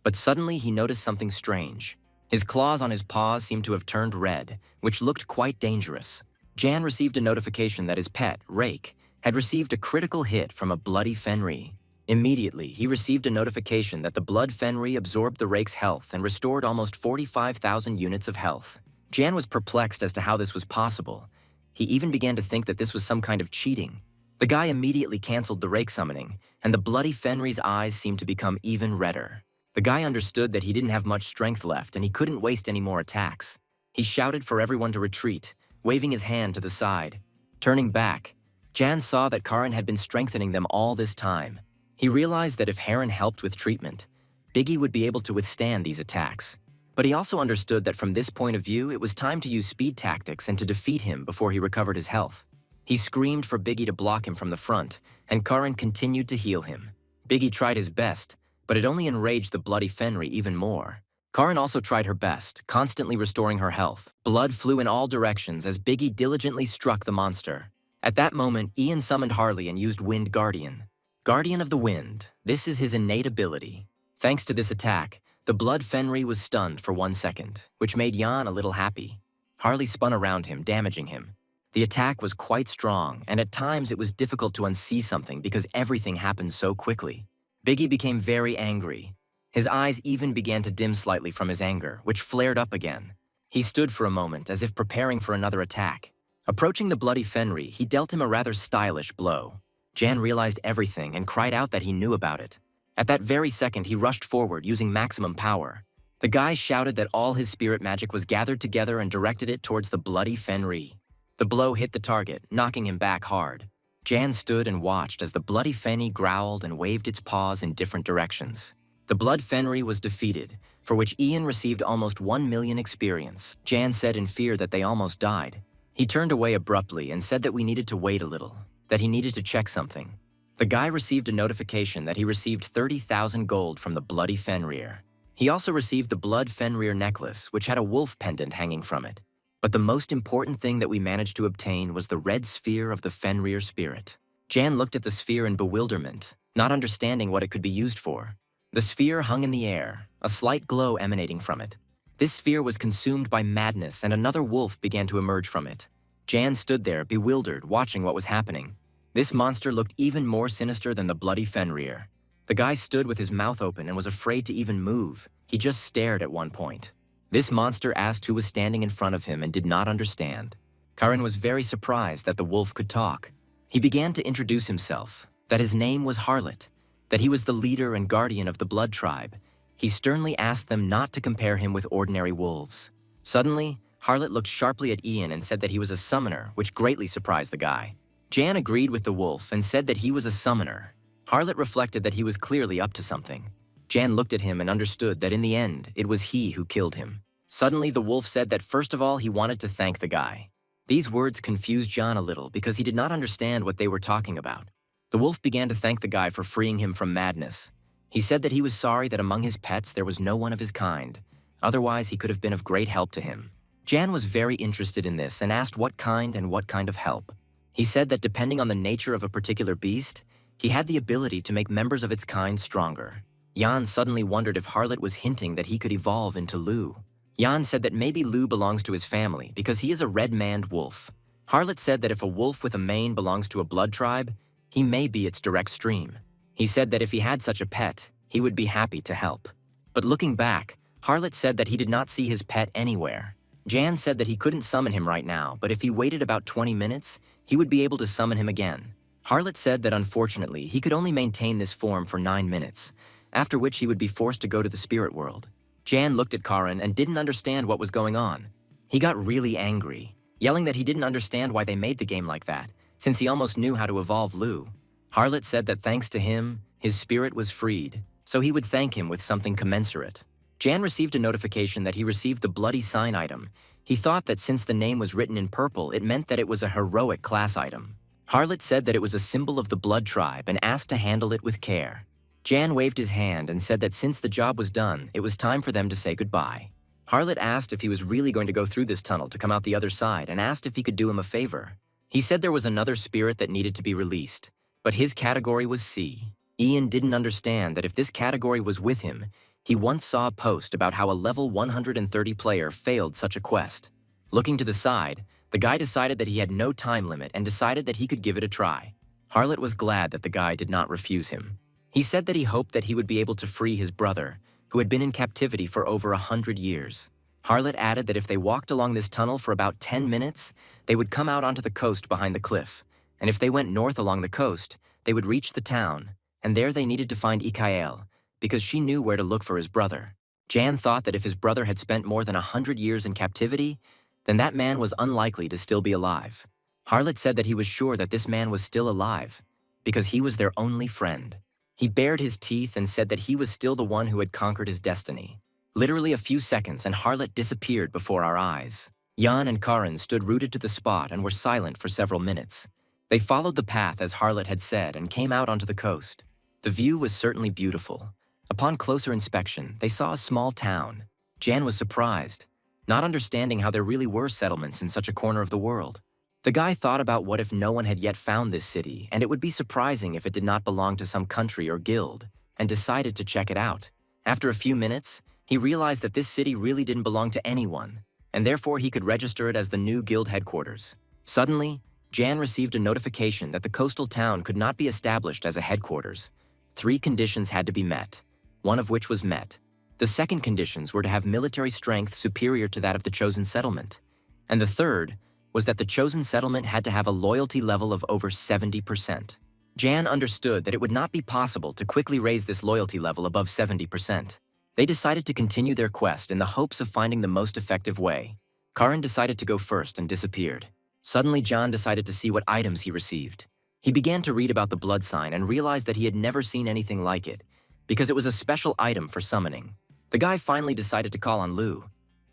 But suddenly, he noticed something strange. His claws on his paws seemed to have turned red, which looked quite dangerous. Jan received a notification that his pet, Rake, had received a critical hit from a bloody Fenrir. Immediately, he received a notification that the blood Fenrir absorbed the Rake's health and restored almost 45,000 units of health. Jan was perplexed as to how this was possible. He even began to think that this was some kind of cheating. The guy immediately canceled the Rake summoning, and the bloody Fenrir's eyes seemed to become even redder. The guy understood that he didn't have much strength left and he couldn't waste any more attacks. He shouted for everyone to retreat, waving his hand to the side. Turning back, Jan saw that Karin had been strengthening them all this time. He realized that if Heron helped with treatment, Biggie would be able to withstand these attacks. But he also understood that from this point of view, it was time to use speed tactics and to defeat him before he recovered his health. He screamed for Biggie to block him from the front, and Karin continued to heal him. Biggie tried his best, but it only enraged the bloody Fenry even more. Karin also tried her best, constantly restoring her health. Blood flew in all directions as Biggie diligently struck the monster. At that moment, Ian summoned Harley and used Wind Guardian. Guardian of the Wind, this is his innate ability. Thanks to this attack, the blood Fenry was stunned for 1 second, which made Jan a little happy. Harley spun around him, damaging him. The attack was quite strong, and at times it was difficult to unsee something because everything happened so quickly. Biggie became very angry. His eyes even began to dim slightly from his anger, which flared up again. He stood for a moment as if preparing for another attack. Approaching the bloody Fenry, he dealt him a rather stylish blow. Jan realized everything and cried out that he knew about it. At that very second, he rushed forward, using maximum power. The guy shouted that all his spirit magic was gathered together and directed it towards the bloody Fenry. The blow hit the target, knocking him back hard. Jan stood and watched as the bloody Fenry growled and waved its paws in different directions. The blood Fenry was defeated, for which Ian received almost 1 million experience. Jan said in fear that they almost died. He turned away abruptly and said that we needed to wait a little, that he needed to check something. The guy received a notification that he received 30,000 gold from the bloody Fenrir. He also received the blood Fenrir necklace, which had a wolf pendant hanging from it. But the most important thing that we managed to obtain was the red sphere of the Fenrir spirit. Jan looked at the sphere in bewilderment, not understanding what it could be used for. The sphere hung in the air, a slight glow emanating from it. This sphere was consumed by madness, and another wolf began to emerge from it. Jan stood there, bewildered, watching what was happening. This monster looked even more sinister than the bloody Fenrir. The guy stood with his mouth open and was afraid to even move. He just stared at one point. This monster asked who was standing in front of him and did not understand. Karin was very surprised that the wolf could talk. He began to introduce himself, that his name was Harlot, that he was the leader and guardian of the blood tribe. He sternly asked them not to compare him with ordinary wolves. Suddenly, Harlot looked sharply at Ian and said that he was a summoner, which greatly surprised the guy. Jan agreed with the wolf and said that he was a summoner. Harlot reflected that he was clearly up to something. Jan looked at him and understood that in the end, it was he who killed him. Suddenly, the wolf said that first of all, he wanted to thank the guy. These words confused Jan a little because he did not understand what they were talking about. The wolf began to thank the guy for freeing him from madness. He said that he was sorry that among his pets there was no one of his kind. Otherwise, he could have been of great help to him. Jan was very interested in this and asked what kind of help. He said that depending on the nature of a particular beast, he had the ability to make members of its kind stronger. Jan suddenly wondered if Harlot was hinting that he could evolve into Lu. Jan said that maybe Lu belongs to his family because he is a red-maned wolf. Harlot said that if a wolf with a mane belongs to a blood tribe, he may be its direct stream. He said that if he had such a pet, he would be happy to help. But looking back, Harlot said that he did not see his pet anywhere. Jan said that he couldn't summon him right now, but if he waited about 20 minutes, he would be able to summon him again. Harlot said that unfortunately, he could only maintain this form for 9 minutes, after which he would be forced to go to the spirit world. Jan looked at Karin and didn't understand what was going on. He got really angry, yelling that he didn't understand why they made the game like that, since he almost knew how to evolve Lu. Harlot said that thanks to him, his spirit was freed, so he would thank him with something commensurate. Jan received a notification that he received the bloody sign item. He thought that since the name was written in purple, it meant that it was a heroic class item. Harlot said that it was a symbol of the blood tribe and asked to handle it with care. Jan waved his hand and said that since the job was done, it was time for them to say goodbye. Harlot asked if he was really going to go through this tunnel to come out the other side and asked if he could do him a favor. He said there was another spirit that needed to be released, but his category was C. Ian didn't understand that if this category was with him, he once saw a post about how a level 130 player failed such a quest. Looking to the side, the guy decided that he had no time limit and decided that he could give it a try. Harlot was glad that the guy did not refuse him. He said that he hoped that he would be able to free his brother, who had been in captivity for over 100 years. Harlot added that if they walked along this tunnel for about 10 minutes, they would come out onto the coast behind the cliff, and if they went north along the coast, they would reach the town, and there they needed to find Yahello, because she knew where to look for his brother. Jan thought that if his brother had spent more than 100 years in captivity, then that man was unlikely to still be alive. Harlot said that he was sure that this man was still alive, because he was their only friend. He bared his teeth and said that he was still the one who had conquered his destiny. Literally a few seconds and Harlot disappeared before our eyes. Jan and Karin stood rooted to the spot and were silent for several minutes. They followed the path as Harlot had said and came out onto the coast. The view was certainly beautiful. Upon closer inspection, they saw a small town. Jan was surprised, not understanding how there really were settlements in such a corner of the world. The guy thought about what if no one had yet found this city, and it would be surprising if it did not belong to some country or guild, and decided to check it out. After a few minutes, he realized that this city really didn't belong to anyone, and therefore he could register it as the new guild headquarters. Suddenly, Jan received a notification that the coastal town could not be established as a headquarters. 3 conditions had to be met, one of which was met. The second conditions were to have military strength superior to that of the chosen settlement, and the third was that the chosen settlement had to have a loyalty level of over 70%. Jan understood that it would not be possible to quickly raise this loyalty level above 70%. They decided to continue their quest in the hopes of finding the most effective way. Karin decided to go first and disappeared. Suddenly, Jan decided to see what items he received. He began to read about the blood sign and realized that he had never seen anything like it, because it was a special item for summoning. The guy finally decided to call on Lu.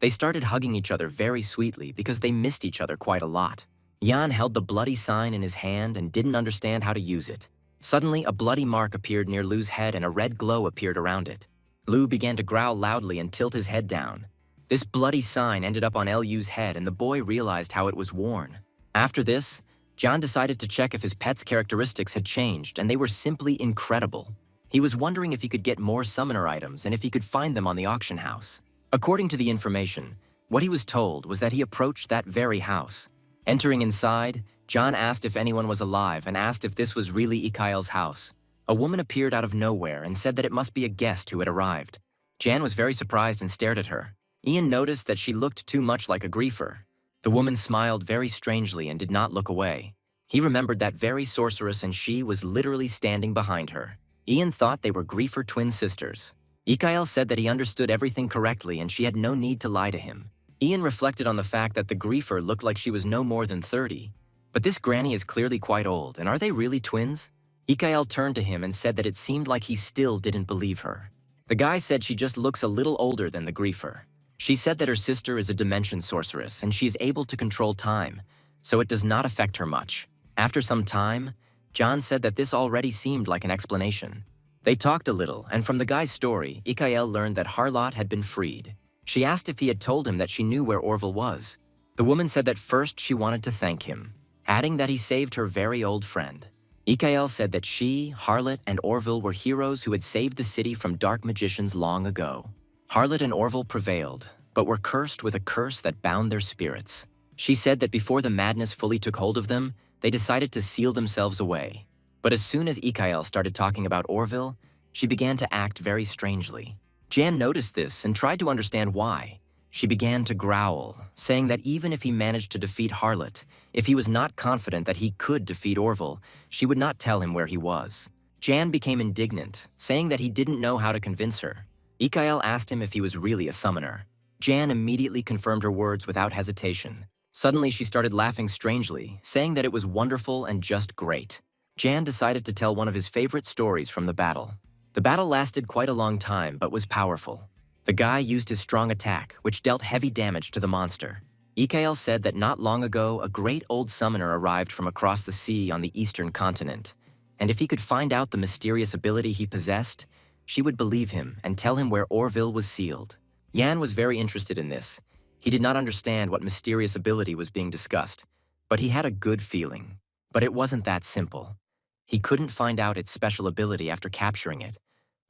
They started hugging each other very sweetly because they missed each other quite a lot. Jan held the bloody sign in his hand and didn't understand how to use it. Suddenly, a bloody mark appeared near Lu's head and a red glow appeared around it. Lu began to growl loudly and tilt his head down. This bloody sign ended up on Lu's head and the boy realized how it was worn. After this, Jan decided to check if his pet's characteristics had changed, and they were simply incredible. He was wondering if he could get more summoner items and if he could find them on the auction house. According to the information, what he was told was that he approached that very house. Entering inside, Jan asked if anyone was alive and asked if this was really Ikael's house. A woman appeared out of nowhere and said that it must be a guest who had arrived. Jan was very surprised and stared at her. Ian noticed that she looked too much like a griefer. The woman smiled very strangely and did not look away. He remembered that very sorceress and she was literally standing behind her. Ian thought they were griefer twin sisters. Ikael said that he understood everything correctly and she had no need to lie to him. Ian reflected on the fact that the griefer looked like she was no more than 30. But this granny is clearly quite old, and are they really twins? Ikael turned to him and said that it seemed like he still didn't believe her. The guy said she just looks a little older than the griefer. She said that her sister is a dimension sorceress and she is able to control time, so it does not affect her much. After some time, Jan said that this already seemed like an explanation. They talked a little, and from the guy's story, Ikael learned that Harlot had been freed. She asked if he had told him that she knew where Orville was. The woman said that first she wanted to thank him, adding that he saved her very old friend. Ikael said that she, Harlot, and Orville were heroes who had saved the city from dark magicians long ago. Harlot and Orville prevailed, but were cursed with a curse that bound their spirits. She said that before the madness fully took hold of them, they decided to seal themselves away. But as soon as Ikael started talking about Orville, she began to act very strangely. Jan noticed this and tried to understand why. She began to growl, saying that even if he managed to defeat Harlot, if he was not confident that he could defeat Orville, she would not tell him where he was. Jan became indignant, saying that he didn't know how to convince her. Ikael asked him if he was really a summoner. Jan immediately confirmed her words without hesitation. Suddenly she started laughing strangely, saying that it was wonderful and just great. Jan decided to tell one of his favorite stories from the battle. The battle lasted quite a long time, but was powerful. The guy used his strong attack, which dealt heavy damage to the monster. Ikael said that not long ago, a great old summoner arrived from across the sea on the eastern continent, and if he could find out the mysterious ability he possessed, she would believe him and tell him where Orville was sealed. Jan was very interested in this. He did not understand what mysterious ability was being discussed, but he had a good feeling. But it wasn't that simple. He couldn't find out its special ability after capturing it.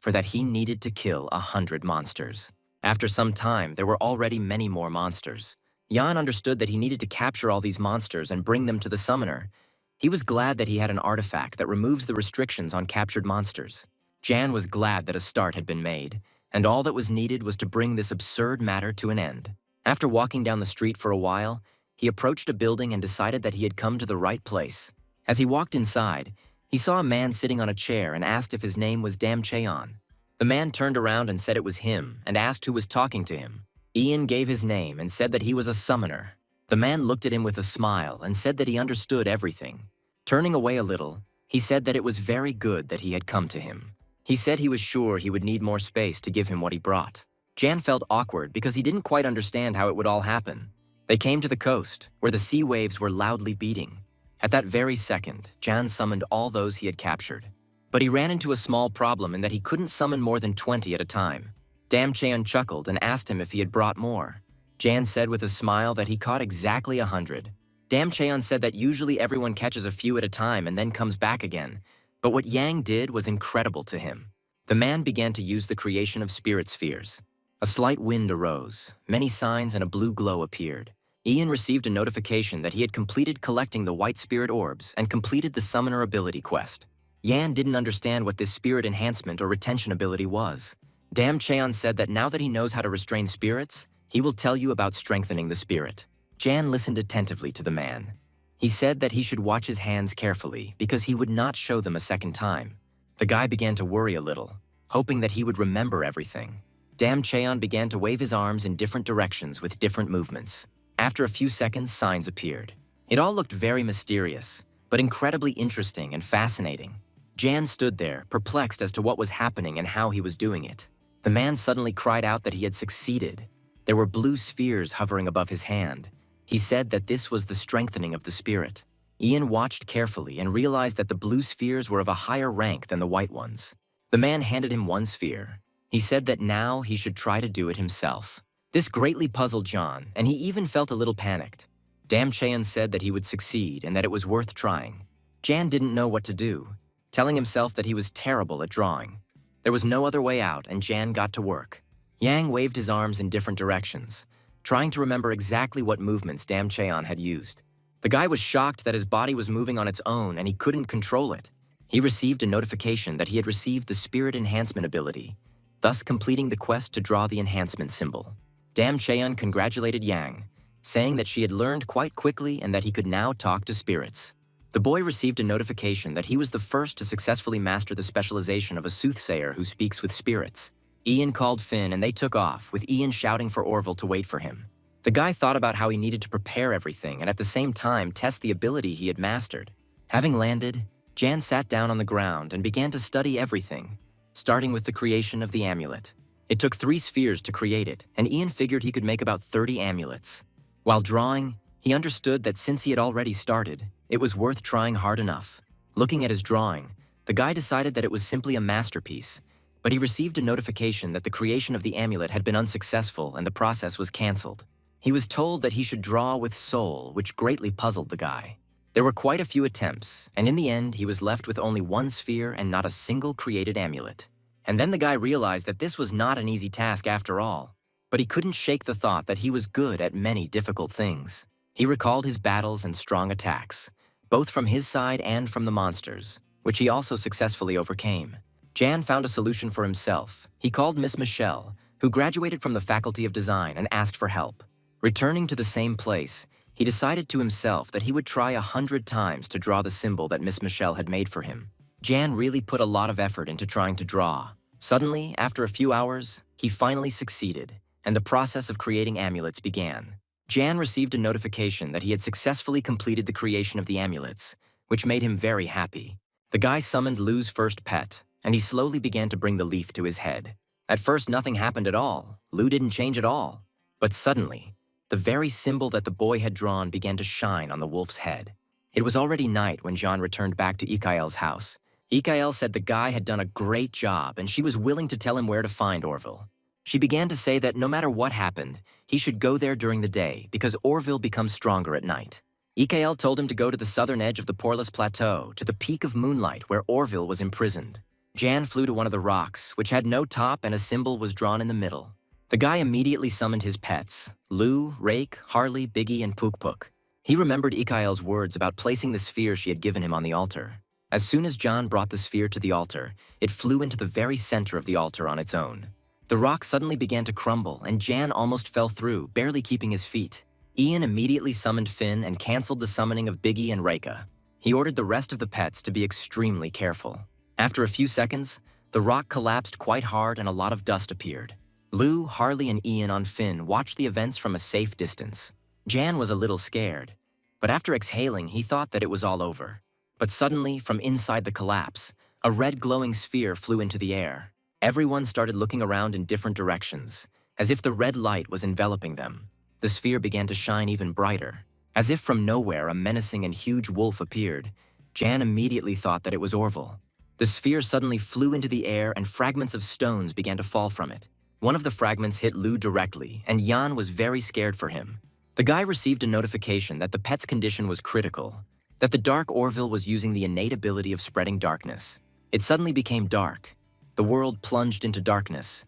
For that he needed to kill 100 monsters. After some time, there were already many more monsters. Jan understood that he needed to capture all these monsters and bring them to the summoner. He was glad that he had an artifact that removes the restrictions on captured monsters. Jan was glad that a start had been made, and all that was needed was to bring this absurd matter to an end. After walking down the street for a while, he approached a building and decided that he had come to the right place. As he walked inside, he saw a man sitting on a chair and asked if his name was Dam Cheon. The man turned around and said it was him and asked who was talking to him. Ian gave his name and said that he was a summoner. The man looked at him with a smile and said that he understood everything. Turning away a little, he said that it was very good that he had come to him. He said he was sure he would need more space to give him what he brought. Jan felt awkward because he didn't quite understand how it would all happen. They came to the coast, where the sea waves were loudly beating. At that very second, Jan summoned all those he had captured. But he ran into a small problem in that he couldn't summon more than 20 at a time. Dam Cheon chuckled and asked him if he had brought more. Jan said with a smile that he caught exactly 100. Dam Cheon said that usually everyone catches a few at a time and then comes back again, but what Yang did was incredible to him. The man began to use the creation of spirit spheres. A slight wind arose, many signs and a blue glow appeared. Ian received a notification that he had completed collecting the white spirit orbs and completed the summoner ability quest. Yan didn't understand what this spirit enhancement or retention ability was. Dam Cheon said that now that he knows how to restrain spirits, he will tell you about strengthening the spirit. Jan listened attentively to the man. He said that he should watch his hands carefully because he would not show them a second time. The guy began to worry a little, hoping that he would remember everything. Dam Cheon began to wave his arms in different directions with different movements. After a few seconds, signs appeared. It all looked very mysterious, but incredibly interesting and fascinating. Jan stood there, perplexed as to what was happening and how he was doing it. The man suddenly cried out that he had succeeded. There were blue spheres hovering above his hand. He said that this was the strengthening of the spirit. Ian watched carefully and realized that the blue spheres were of a higher rank than the white ones. The man handed him one sphere. He said that now he should try to do it himself. This greatly puzzled John, and he even felt a little panicked. Dam Cheon said that he would succeed and that it was worth trying. Jan didn't know what to do, telling himself that he was terrible at drawing. There was no other way out, and Jan got to work. Yang waved his arms in different directions, trying to remember exactly what movements Dam Cheon had used. The guy was shocked that his body was moving on its own and he couldn't control it. He received a notification that he had received the Spirit Enhancement ability, thus completing the quest to draw the enhancement symbol. Dam Cheon congratulated Yang, saying that she had learned quite quickly and that he could now talk to spirits. The boy received a notification that he was the first to successfully master the specialization of a soothsayer who speaks with spirits. Ian called Finn and they took off, with Ian shouting for Orville to wait for him. The guy thought about how he needed to prepare everything and at the same time test the ability he had mastered. Having landed, Jan sat down on the ground and began to study everything, starting with the creation of the amulet. It took 3 spheres to create it, and Ian figured he could make about 30 amulets. While drawing, he understood that since he had already started, it was worth trying hard enough. Looking at his drawing, the guy decided that it was simply a masterpiece, but he received a notification that the creation of the amulet had been unsuccessful and the process was cancelled. He was told that he should draw with soul, which greatly puzzled the guy. There were quite a few attempts, and in the end, he was left with only 1 sphere and not a single created amulet. And then the guy realized that this was not an easy task after all, but he couldn't shake the thought that he was good at many difficult things. He recalled his battles and strong attacks, both from his side and from the monsters, which he also successfully overcame. Jan found a solution for himself. He called Miss Michelle, who graduated from the Faculty of Design, and asked for help. Returning to the same place, he decided to himself that he would try 100 times to draw the symbol that Miss Michelle had made for him. Jan really put a lot of effort into trying to draw. Suddenly, after a few hours, he finally succeeded, and the process of creating amulets began. Jan received a notification that he had successfully completed the creation of the amulets, which made him very happy. The guy summoned Lu's first pet, and he slowly began to bring the leaf to his head. At first, nothing happened at all. Lu didn't change at all. But suddenly, the very symbol that the boy had drawn began to shine on the wolf's head. It was already night when Jean returned back to Ikael's house. Ikael said the guy had done a great job and she was willing to tell him where to find Orville. She began to say that no matter what happened, he should go there during the day because Orville becomes stronger at night. Ikael told him to go to the southern edge of the Poreless Plateau, to the peak of Moonlight where Orville was imprisoned. Jan flew to one of the rocks, which had no top and a symbol was drawn in the middle. The guy immediately summoned his pets, Lu, Rake, Harley, Biggie, and Pook Pook. He remembered Ikael's words about placing the sphere she had given him on the altar. As soon as John brought the sphere to the altar, it flew into the very center of the altar on its own. The rock suddenly began to crumble, and Jan almost fell through, barely keeping his feet. Ian immediately summoned Finn and canceled the summoning of Biggie and Reka. He ordered the rest of the pets to be extremely careful. After a few seconds, the rock collapsed quite hard and a lot of dust appeared. Lu, Harley, and Ian on Finn watched the events from a safe distance. Jan was a little scared, but after exhaling, he thought that it was all over. But suddenly, from inside the collapse, a red glowing sphere flew into the air. Everyone started looking around in different directions. as if the red light was enveloping them. The sphere began to shine even brighter. As if from nowhere, a menacing and huge wolf appeared. Jan immediately thought that it was Orville. The sphere suddenly flew into the air and fragments of stones began to fall from it. One of the fragments hit Lou directly, and Jan was very scared for him. The guy received a notification that the pet's condition was critical, that the dark Orville was using the innate ability of spreading darkness. It suddenly became dark. The world plunged into darkness.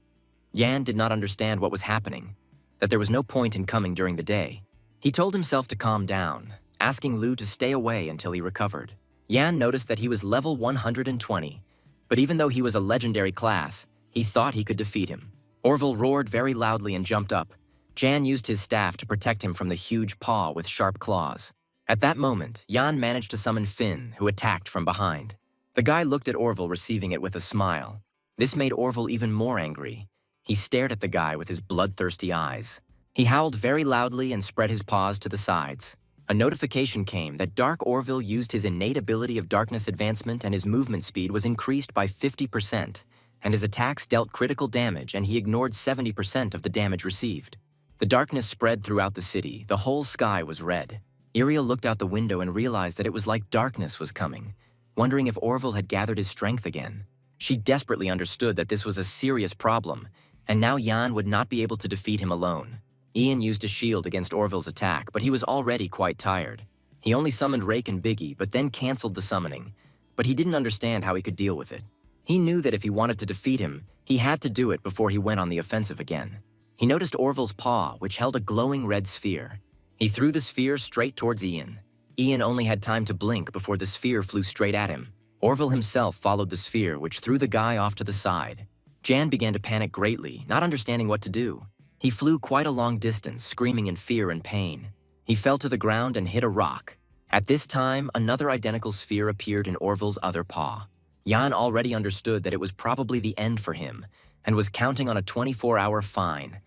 Jan did not understand what was happening, that there was no point in coming during the day. He told himself to calm down, asking Lou to stay away until he recovered. Jan noticed that he was level 120, but even though he was a legendary class, he thought he could defeat him. Orville roared very loudly and jumped up. Jan used his staff to protect him from the huge paw with sharp claws. At that moment, Jan managed to summon Finn, who attacked from behind. The guy looked at Orville receiving it with a smile. This made Orville even more angry. He stared at the guy with his bloodthirsty eyes. He howled very loudly and spread his paws to the sides. A notification came that Dark Orville used his innate ability of darkness advancement and his movement speed was increased by 50%, and his attacks dealt critical damage and he ignored 70% of the damage received. The darkness spread throughout the city. The whole sky was red. Ariel looked out the window and realized that it was like darkness was coming, wondering if Orville had gathered his strength again. She desperately understood that this was a serious problem, and now Jan would not be able to defeat him alone. Ian used a shield against Orville's attack, but he was already quite tired. He only summoned Rake and Biggie, but then canceled the summoning. But he didn't understand how he could deal with it. He knew that if he wanted to defeat him, he had to do it before he went on the offensive again. He noticed Orville's paw, which held a glowing red sphere. He threw the sphere straight towards Ian. Ian only had time to blink before the sphere flew straight at him. Orville himself followed the sphere, which threw the guy off to the side. Jan began to panic greatly, not understanding what to do. He flew quite a long distance, screaming in fear and pain. He fell to the ground and hit a rock. At this time, another identical sphere appeared in Orville's other paw. Jan already understood that it was probably the end for him, and was counting on a 24-hour fine.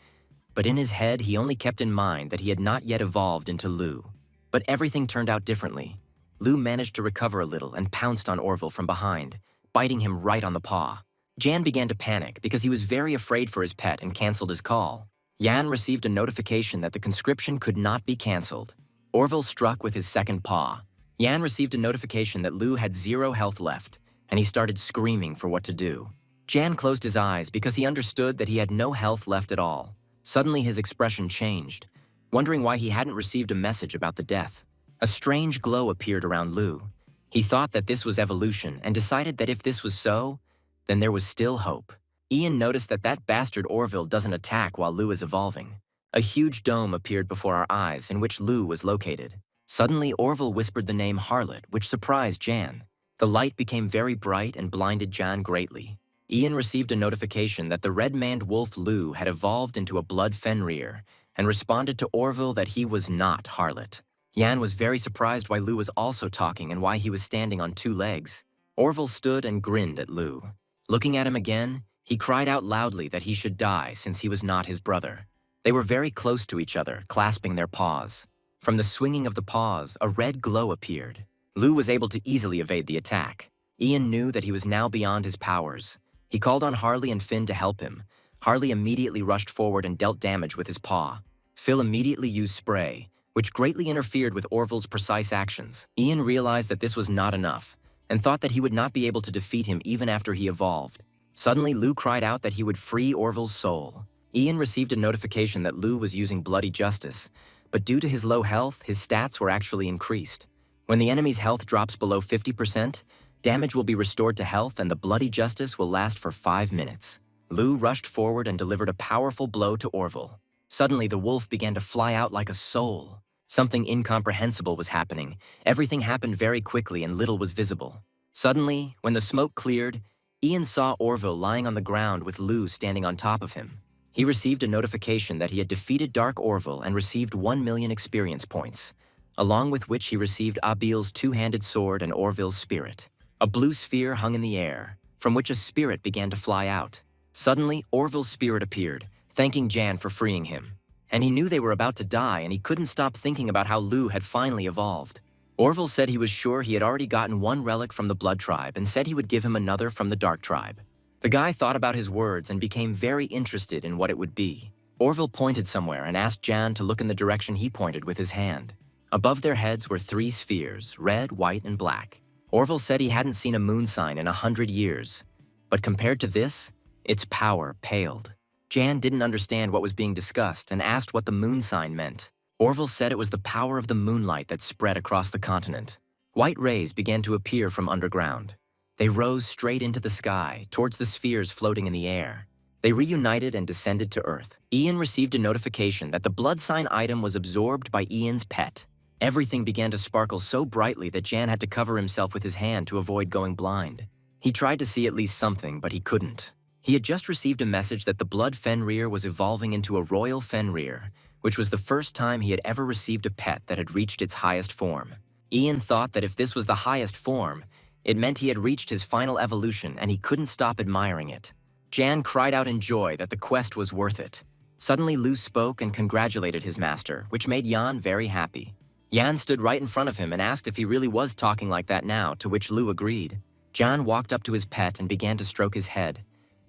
But in his head, he only kept in mind that he had not yet evolved into Lou. But everything turned out differently. Lou managed to recover a little and pounced on Orville from behind, biting him right on the paw. Jan began to panic because he was very afraid for his pet and canceled his call. Jan received a notification that the conscription could not be canceled. Orville struck with his second paw. Jan received a notification that Lou had 0 health left, and he started screaming for what to do. Jan closed his eyes because he understood that he had no health left at all. Suddenly his expression changed, wondering why he hadn't received a message about the death. A strange glow appeared around Lou. He thought that this was evolution and decided that if this was so, then there was still hope. Ian noticed that that bastard Orville doesn't attack while Lou is evolving. A huge dome appeared before our eyes in which Lou was located. Suddenly, Orville whispered the name Harlot, which surprised Jan. The light became very bright and blinded Jan greatly. Ian received a notification that the red-maned wolf Lou had evolved into a blood Fenrir and responded to Orville that he was not Harlot. Jan was very surprised why Lou was also talking and why he was standing on 2 legs. Orville stood and grinned at Lou. Looking at him again, he cried out loudly that he should die since he was not his brother. They were very close to each other, clasping their paws. From the swinging of the paws, a red glow appeared. Lou was able to easily evade the attack. Ian knew that he was now beyond his powers. He called on Harley and Finn to help him. Harley immediately rushed forward and dealt damage with his paw. Phil immediately used spray, which greatly interfered with Orville's precise actions. Ian realized that this was not enough, and thought that he would not be able to defeat him even after he evolved. Suddenly, Lou cried out that he would free Orville's soul. Ian received a notification that Lou was using Bloody Justice, but due to his low health, his stats were actually increased. When the enemy's health drops below 50%, damage will be restored to health and the Bloody Justice will last for 5 minutes. Lou rushed forward and delivered a powerful blow to Orville. Suddenly, the wolf began to fly out like a soul. Something incomprehensible was happening. Everything happened very quickly and little was visible. Suddenly, when the smoke cleared, Ian saw Orville lying on the ground with Lou standing on top of him. He received a notification that he had defeated Dark Orville and received 1 million experience points, along with which he received Abil's 2-handed sword and Orville's spirit. A blue sphere hung in the air, from which a spirit began to fly out. Suddenly, Orville's spirit appeared, thanking Jan for freeing him. And he knew they were about to die, and he couldn't stop thinking about how Lou had finally evolved. Orville said he was sure he had already gotten 1 relic from the Blood Tribe and said he would give him another from the Dark Tribe. The guy thought about his words and became very interested in what it would be. Orville pointed somewhere and asked Jan to look in the direction he pointed with his hand. Above their heads were 3 spheres, red, white, and black. Orville said he hadn't seen a moon sign in 100 years, but compared to this, its power paled. Jan didn't understand what was being discussed and asked what the moon sign meant. Orville said it was the power of the moonlight that spread across the continent. White rays began to appear from underground. They rose straight into the sky, towards the spheres floating in the air. They reunited and descended to Earth. Ian received a notification that the blood sign item was absorbed by Ian's pet. Everything began to sparkle so brightly that Jan had to cover himself with his hand to avoid going blind. He tried to see at least something, but he couldn't. He had just received a message that the blood Fenrir was evolving into a royal Fenrir, which was the first time he had ever received a pet that had reached its highest form. Ian thought that if this was the highest form, it meant he had reached his final evolution and he couldn't stop admiring it. Jan cried out in joy that the quest was worth it. Suddenly Lu spoke and congratulated his master, which made Jan very happy. Jan stood right in front of him and asked if he really was talking like that now, to which Lu agreed. Jan walked up to his pet and began to stroke his head,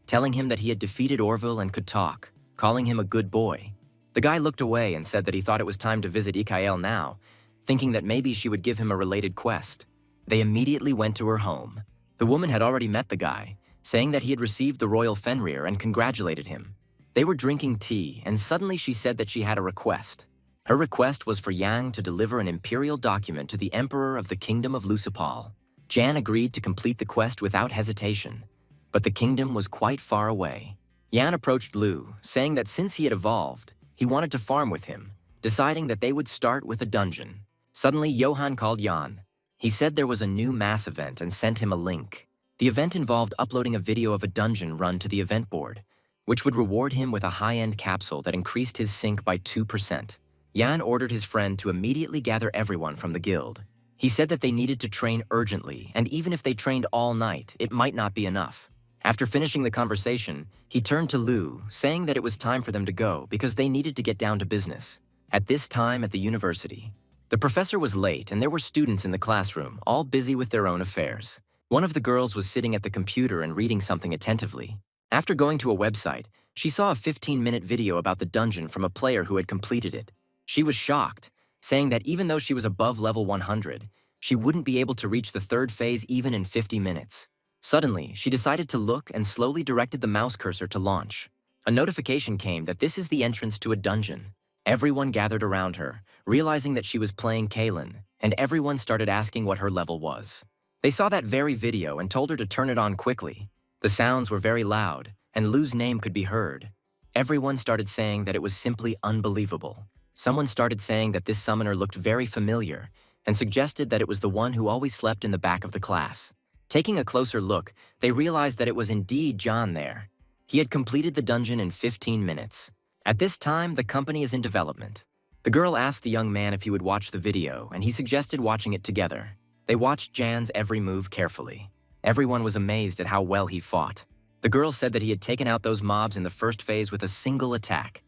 telling him that he had defeated Orville and could talk, calling him a good boy. The guy looked away and said that he thought it was time to visit Yahello now, thinking that maybe she would give him a related quest. They immediately went to her home. The woman had already met the guy, saying that he had received the royal Fenrir and congratulated him. They were drinking tea, and suddenly she said that she had a request. Her request was for Yang to deliver an imperial document to the emperor of the kingdom of Lusopal. Jan agreed to complete the quest without hesitation, but the kingdom was quite far away. Yan approached Lu, saying that since he had evolved, he wanted to farm with him, deciding that they would start with a dungeon. Suddenly, Johan called Jan. He said there was a new mass event and sent him a link. The event involved uploading a video of a dungeon run to the event board, which would reward him with a high-end capsule that increased his sync by 2%. Jan ordered his friend to immediately gather everyone from the guild. He said that they needed to train urgently, and even if they trained all night, it might not be enough. After finishing the conversation, he turned to Lu, saying that it was time for them to go because they needed to get down to business. At this time at the university, the professor was late and there were students in the classroom, all busy with their own affairs. One of the girls was sitting at the computer and reading something attentively. After going to a website, she saw a 15-minute video about the dungeon from a player who had completed it. She was shocked, saying that even though she was above level 100, she wouldn't be able to reach the 3rd phase even in 50 minutes. Suddenly, she decided to look and slowly directed the mouse cursor to launch. A notification came that this is the entrance to a dungeon. Everyone gathered around her, realizing that she was playing Kaylin, and everyone started asking what her level was. They saw that very video and told her to turn it on quickly. The sounds were very loud, and Lu's name could be heard. Everyone started saying that it was simply unbelievable. Someone started saying that this summoner looked very familiar and suggested that it was the one who always slept in the back of the class. Taking a closer look, they realized that it was indeed John there. He had completed the dungeon in 15 minutes. At this time, the company is in development. The girl asked the young man if he would watch the video, and he suggested watching it together. They watched Jan's every move carefully. Everyone was amazed at how well he fought. The girl said that he had taken out those mobs in the first phase with a single attack.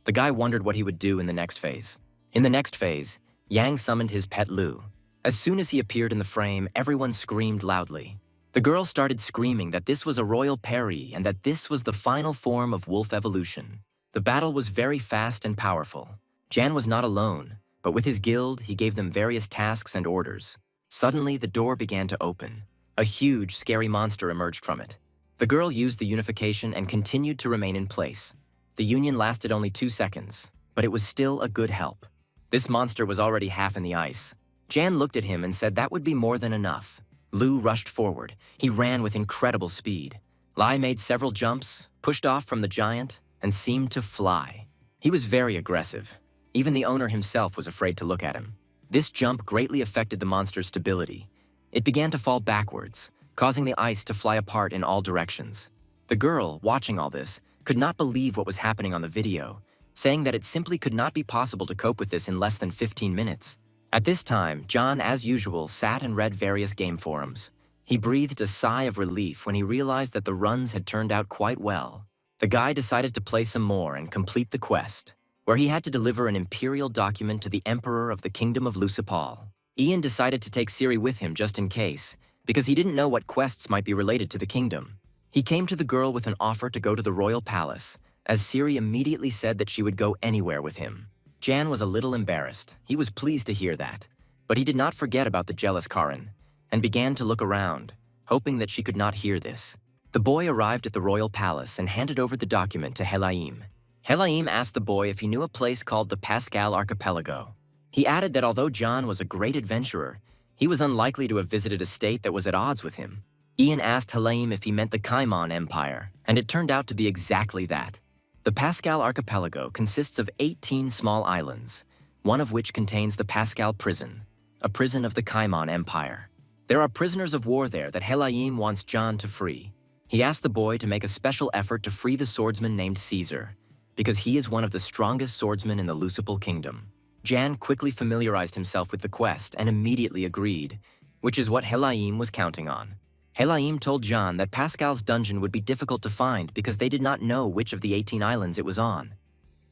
The guy wondered what he would do in the next phase. In the next phase, Yang summoned his pet Lu. As soon as he appeared in the frame, everyone screamed loudly. The girl started screaming that this was a royal Peri and that this was the final form of wolf evolution. The battle was very fast and powerful. Jan was not alone, but with his guild, he gave them various tasks and orders. Suddenly, the door began to open. A huge, scary monster emerged from it. The girl used the unification and continued to remain in place. The union lasted only 2 seconds, but it was still a good help. This monster was already half in the ice. Jan looked at him and said that would be more than enough. Lu rushed forward. He ran with incredible speed. Lai made several jumps, pushed off from the giant, and seemed to fly. He was very aggressive. Even the owner himself was afraid to look at him. This jump greatly affected the monster's stability. It began to fall backwards, causing the ice to fly apart in all directions. The girl, watching all this, could not believe what was happening on the video, saying that it simply could not be possible to cope with this in less than 15 minutes. At this time, John, as usual, sat and read various game forums. He breathed a sigh of relief when he realized that the runs had turned out quite well. The guy decided to play some more and complete the quest, where he had to deliver an imperial document to the emperor of the kingdom of Lusopal. Ian decided to take Siri with him just in case, because he didn't know what quests might be related to the kingdom. He came to the girl with an offer to go to the royal palace, as Siri immediately said that she would go anywhere with him. Jan was a little embarrassed. He was pleased to hear that. But he did not forget about the jealous Karin, and began to look around, hoping that she could not hear this. The boy arrived at the royal palace and handed over the document to Helaim. Helaim asked the boy if he knew a place called the Pascal Archipelago. He added that although John was a great adventurer, he was unlikely to have visited a state that was at odds with him. Ian asked Helaim if he meant the Kaimon Empire, and it turned out to be exactly that. The Pascal Archipelago consists of 18 small islands, one of which contains the Pascal Prison, a prison of the Kaimon Empire. There are prisoners of war there that Helaim wants John to free. He asked the boy to make a special effort to free the swordsman named Caesar, because he is one of the strongest swordsmen in the Lucipal Kingdom. Jan quickly familiarized himself with the quest and immediately agreed, which is what Helaim was counting on. Helaim told John that Pascal's dungeon would be difficult to find because they did not know which of the 18 islands it was on,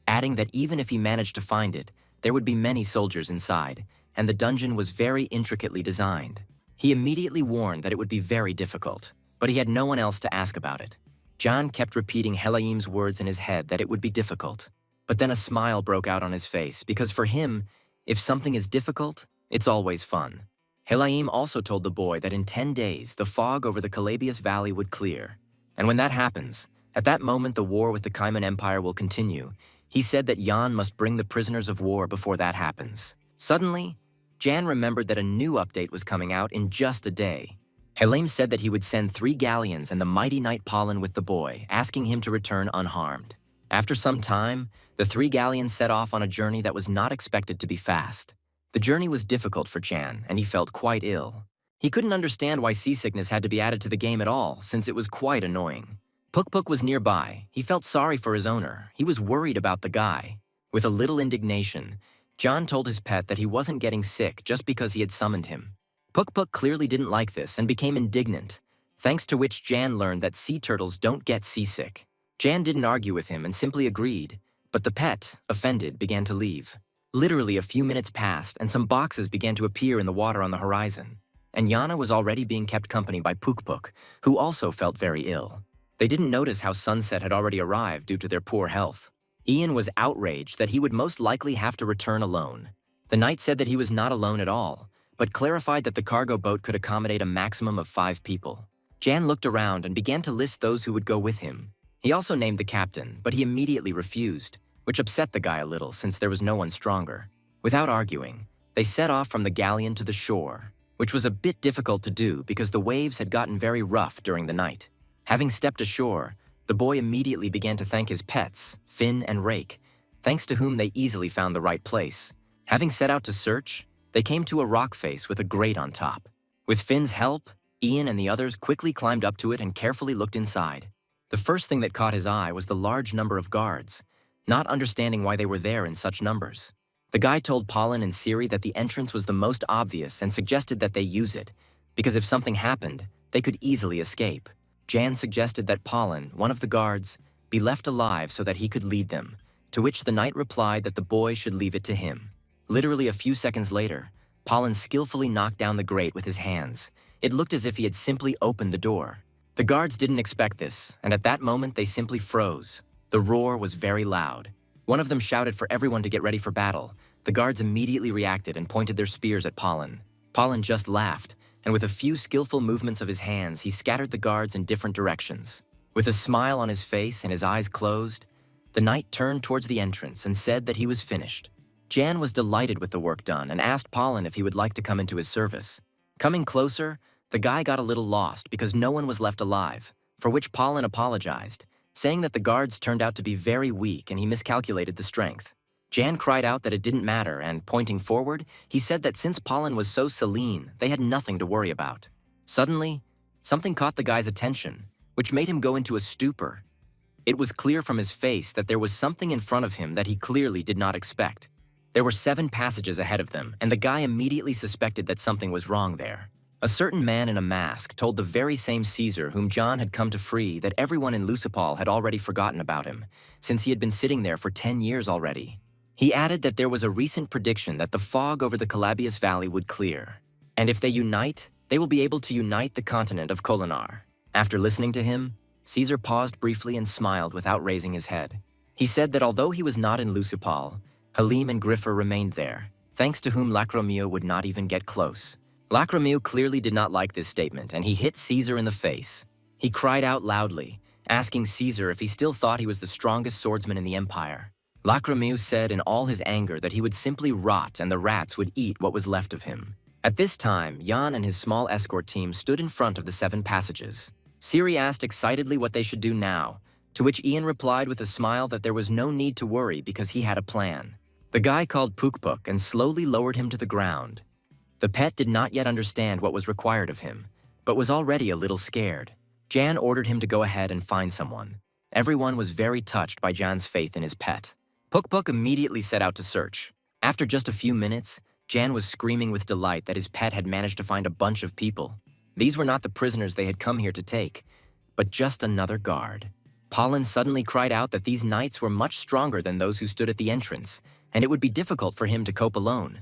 adding that even if he managed to find it, there would be many soldiers inside, and the dungeon was very intricately designed. He immediately warned that it would be very difficult, but he had no one else to ask about it. John kept repeating Helaim's words in his head that it would be difficult, but then a smile broke out on his face because for him, if something is difficult, it's always fun. Helaim also told the boy that in 10 days, the fog over the Calabius Valley would clear. And when that happens, at that moment the war with the Kaimon Empire will continue. He said that Jan must bring the prisoners of war before that happens. Suddenly, Jan remembered that a new update was coming out in just a day. Helaim said that he would send 3 galleons and the mighty knight Pollen with the boy, asking him to return unharmed. After some time, the 3 galleons set off on a journey that was not expected to be fast. The journey was difficult for Jan, and he felt quite ill. He couldn't understand why seasickness had to be added to the game at all, since it was quite annoying. Puk was nearby. He felt sorry for his owner. He was worried about the guy. With a little indignation, John told his pet that he wasn't getting sick just because he had summoned him. Puk clearly didn't like this and became indignant, thanks to which Jan learned that sea turtles don't get seasick. Jan didn't argue with him and simply agreed, but the pet, offended, began to leave. Literally a few minutes passed and some boxes began to appear in the water on the horizon, and Yana was already being kept company by Puk, who also felt very ill. They didn't notice how sunset had already arrived due to their poor health. Ian was outraged that he would most likely have to return alone. The knight said that he was not alone at all, but clarified that the cargo boat could accommodate a maximum of 5 people. Jan looked around and began to list those who would go with him. He also named the captain, but he immediately refused, which upset the guy a little since there was no one stronger. Without arguing, they set off from the galleon to the shore, which was a bit difficult to do because the waves had gotten very rough during the night. Having stepped ashore, the boy immediately began to thank his pets, Finn and Rake, thanks to whom they easily found the right place. Having set out to search, they came to a rock face with a grate on top. With Finn's help, Ian and the others quickly climbed up to it and carefully looked inside. The first thing that caught his eye was the large number of guards, not understanding why they were there in such numbers. The guy told Pollen and Siri that the entrance was the most obvious and suggested that they use it, because if something happened, they could easily escape. Jan suggested that Pollen, one of the guards, be left alive so that he could lead them, to which the knight replied that the boy should leave it to him. Literally a few seconds later, Pollen skillfully knocked down the grate with his hands. It looked as if he had simply opened the door. The guards didn't expect this, and at that moment they simply froze. The roar was very loud. One of them shouted for everyone to get ready for battle. The guards immediately reacted and pointed their spears at Pollen. Pollen just laughed, and with a few skillful movements of his hands, he scattered the guards in different directions. With a smile on his face and his eyes closed, the knight turned towards the entrance and said that he was finished. Jan was delighted with the work done and asked Pollen if he would like to come into his service. Coming closer, the guy got a little lost because no one was left alive, for which Pollen apologized, saying that the guards turned out to be very weak and he miscalculated the strength. Jan cried out that it didn't matter, and pointing forward, he said that since Pollen was so Celine, they had nothing to worry about. Suddenly, something caught the guy's attention, which made him go into a stupor. It was clear from his face that there was something in front of him that he clearly did not expect. There were 7 passages ahead of them, and the guy immediately suspected that something was wrong there. A certain man in a mask told the very same Caesar whom John had come to free that everyone in Lucipal had already forgotten about him, since he had been sitting there for 10 years already. He added that there was a recent prediction that the fog over the Calabius Valley would clear, and if they unite, they will be able to unite the continent of Kolinar. After listening to him, Caesar paused briefly and smiled without raising his head. He said that although he was not in Lucipal, Halim and Griffer remained there, thanks to whom Lacromio would not even get close. Lacromio clearly did not like this statement, and he hit Caesar in the face. He cried out loudly, asking Caesar if he still thought he was the strongest swordsman in the empire. Lacromio said in all his anger that he would simply rot and the rats would eat what was left of him. At this time, Jan and his small escort team stood in front of the 7 passages. Siri asked excitedly what they should do now, to which Ian replied with a smile that there was no need to worry because he had a plan. The guy called Puk and slowly lowered him to the ground. The pet did not yet understand what was required of him, but was already a little scared. Jan ordered him to go ahead and find someone. Everyone was very touched by Jan's faith in his pet. Puk immediately set out to search. After just a few minutes, Jan was screaming with delight that his pet had managed to find a bunch of people. These were not the prisoners they had come here to take, but just another guard. Pollen suddenly cried out that these knights were much stronger than those who stood at the entrance, and it would be difficult for him to cope alone.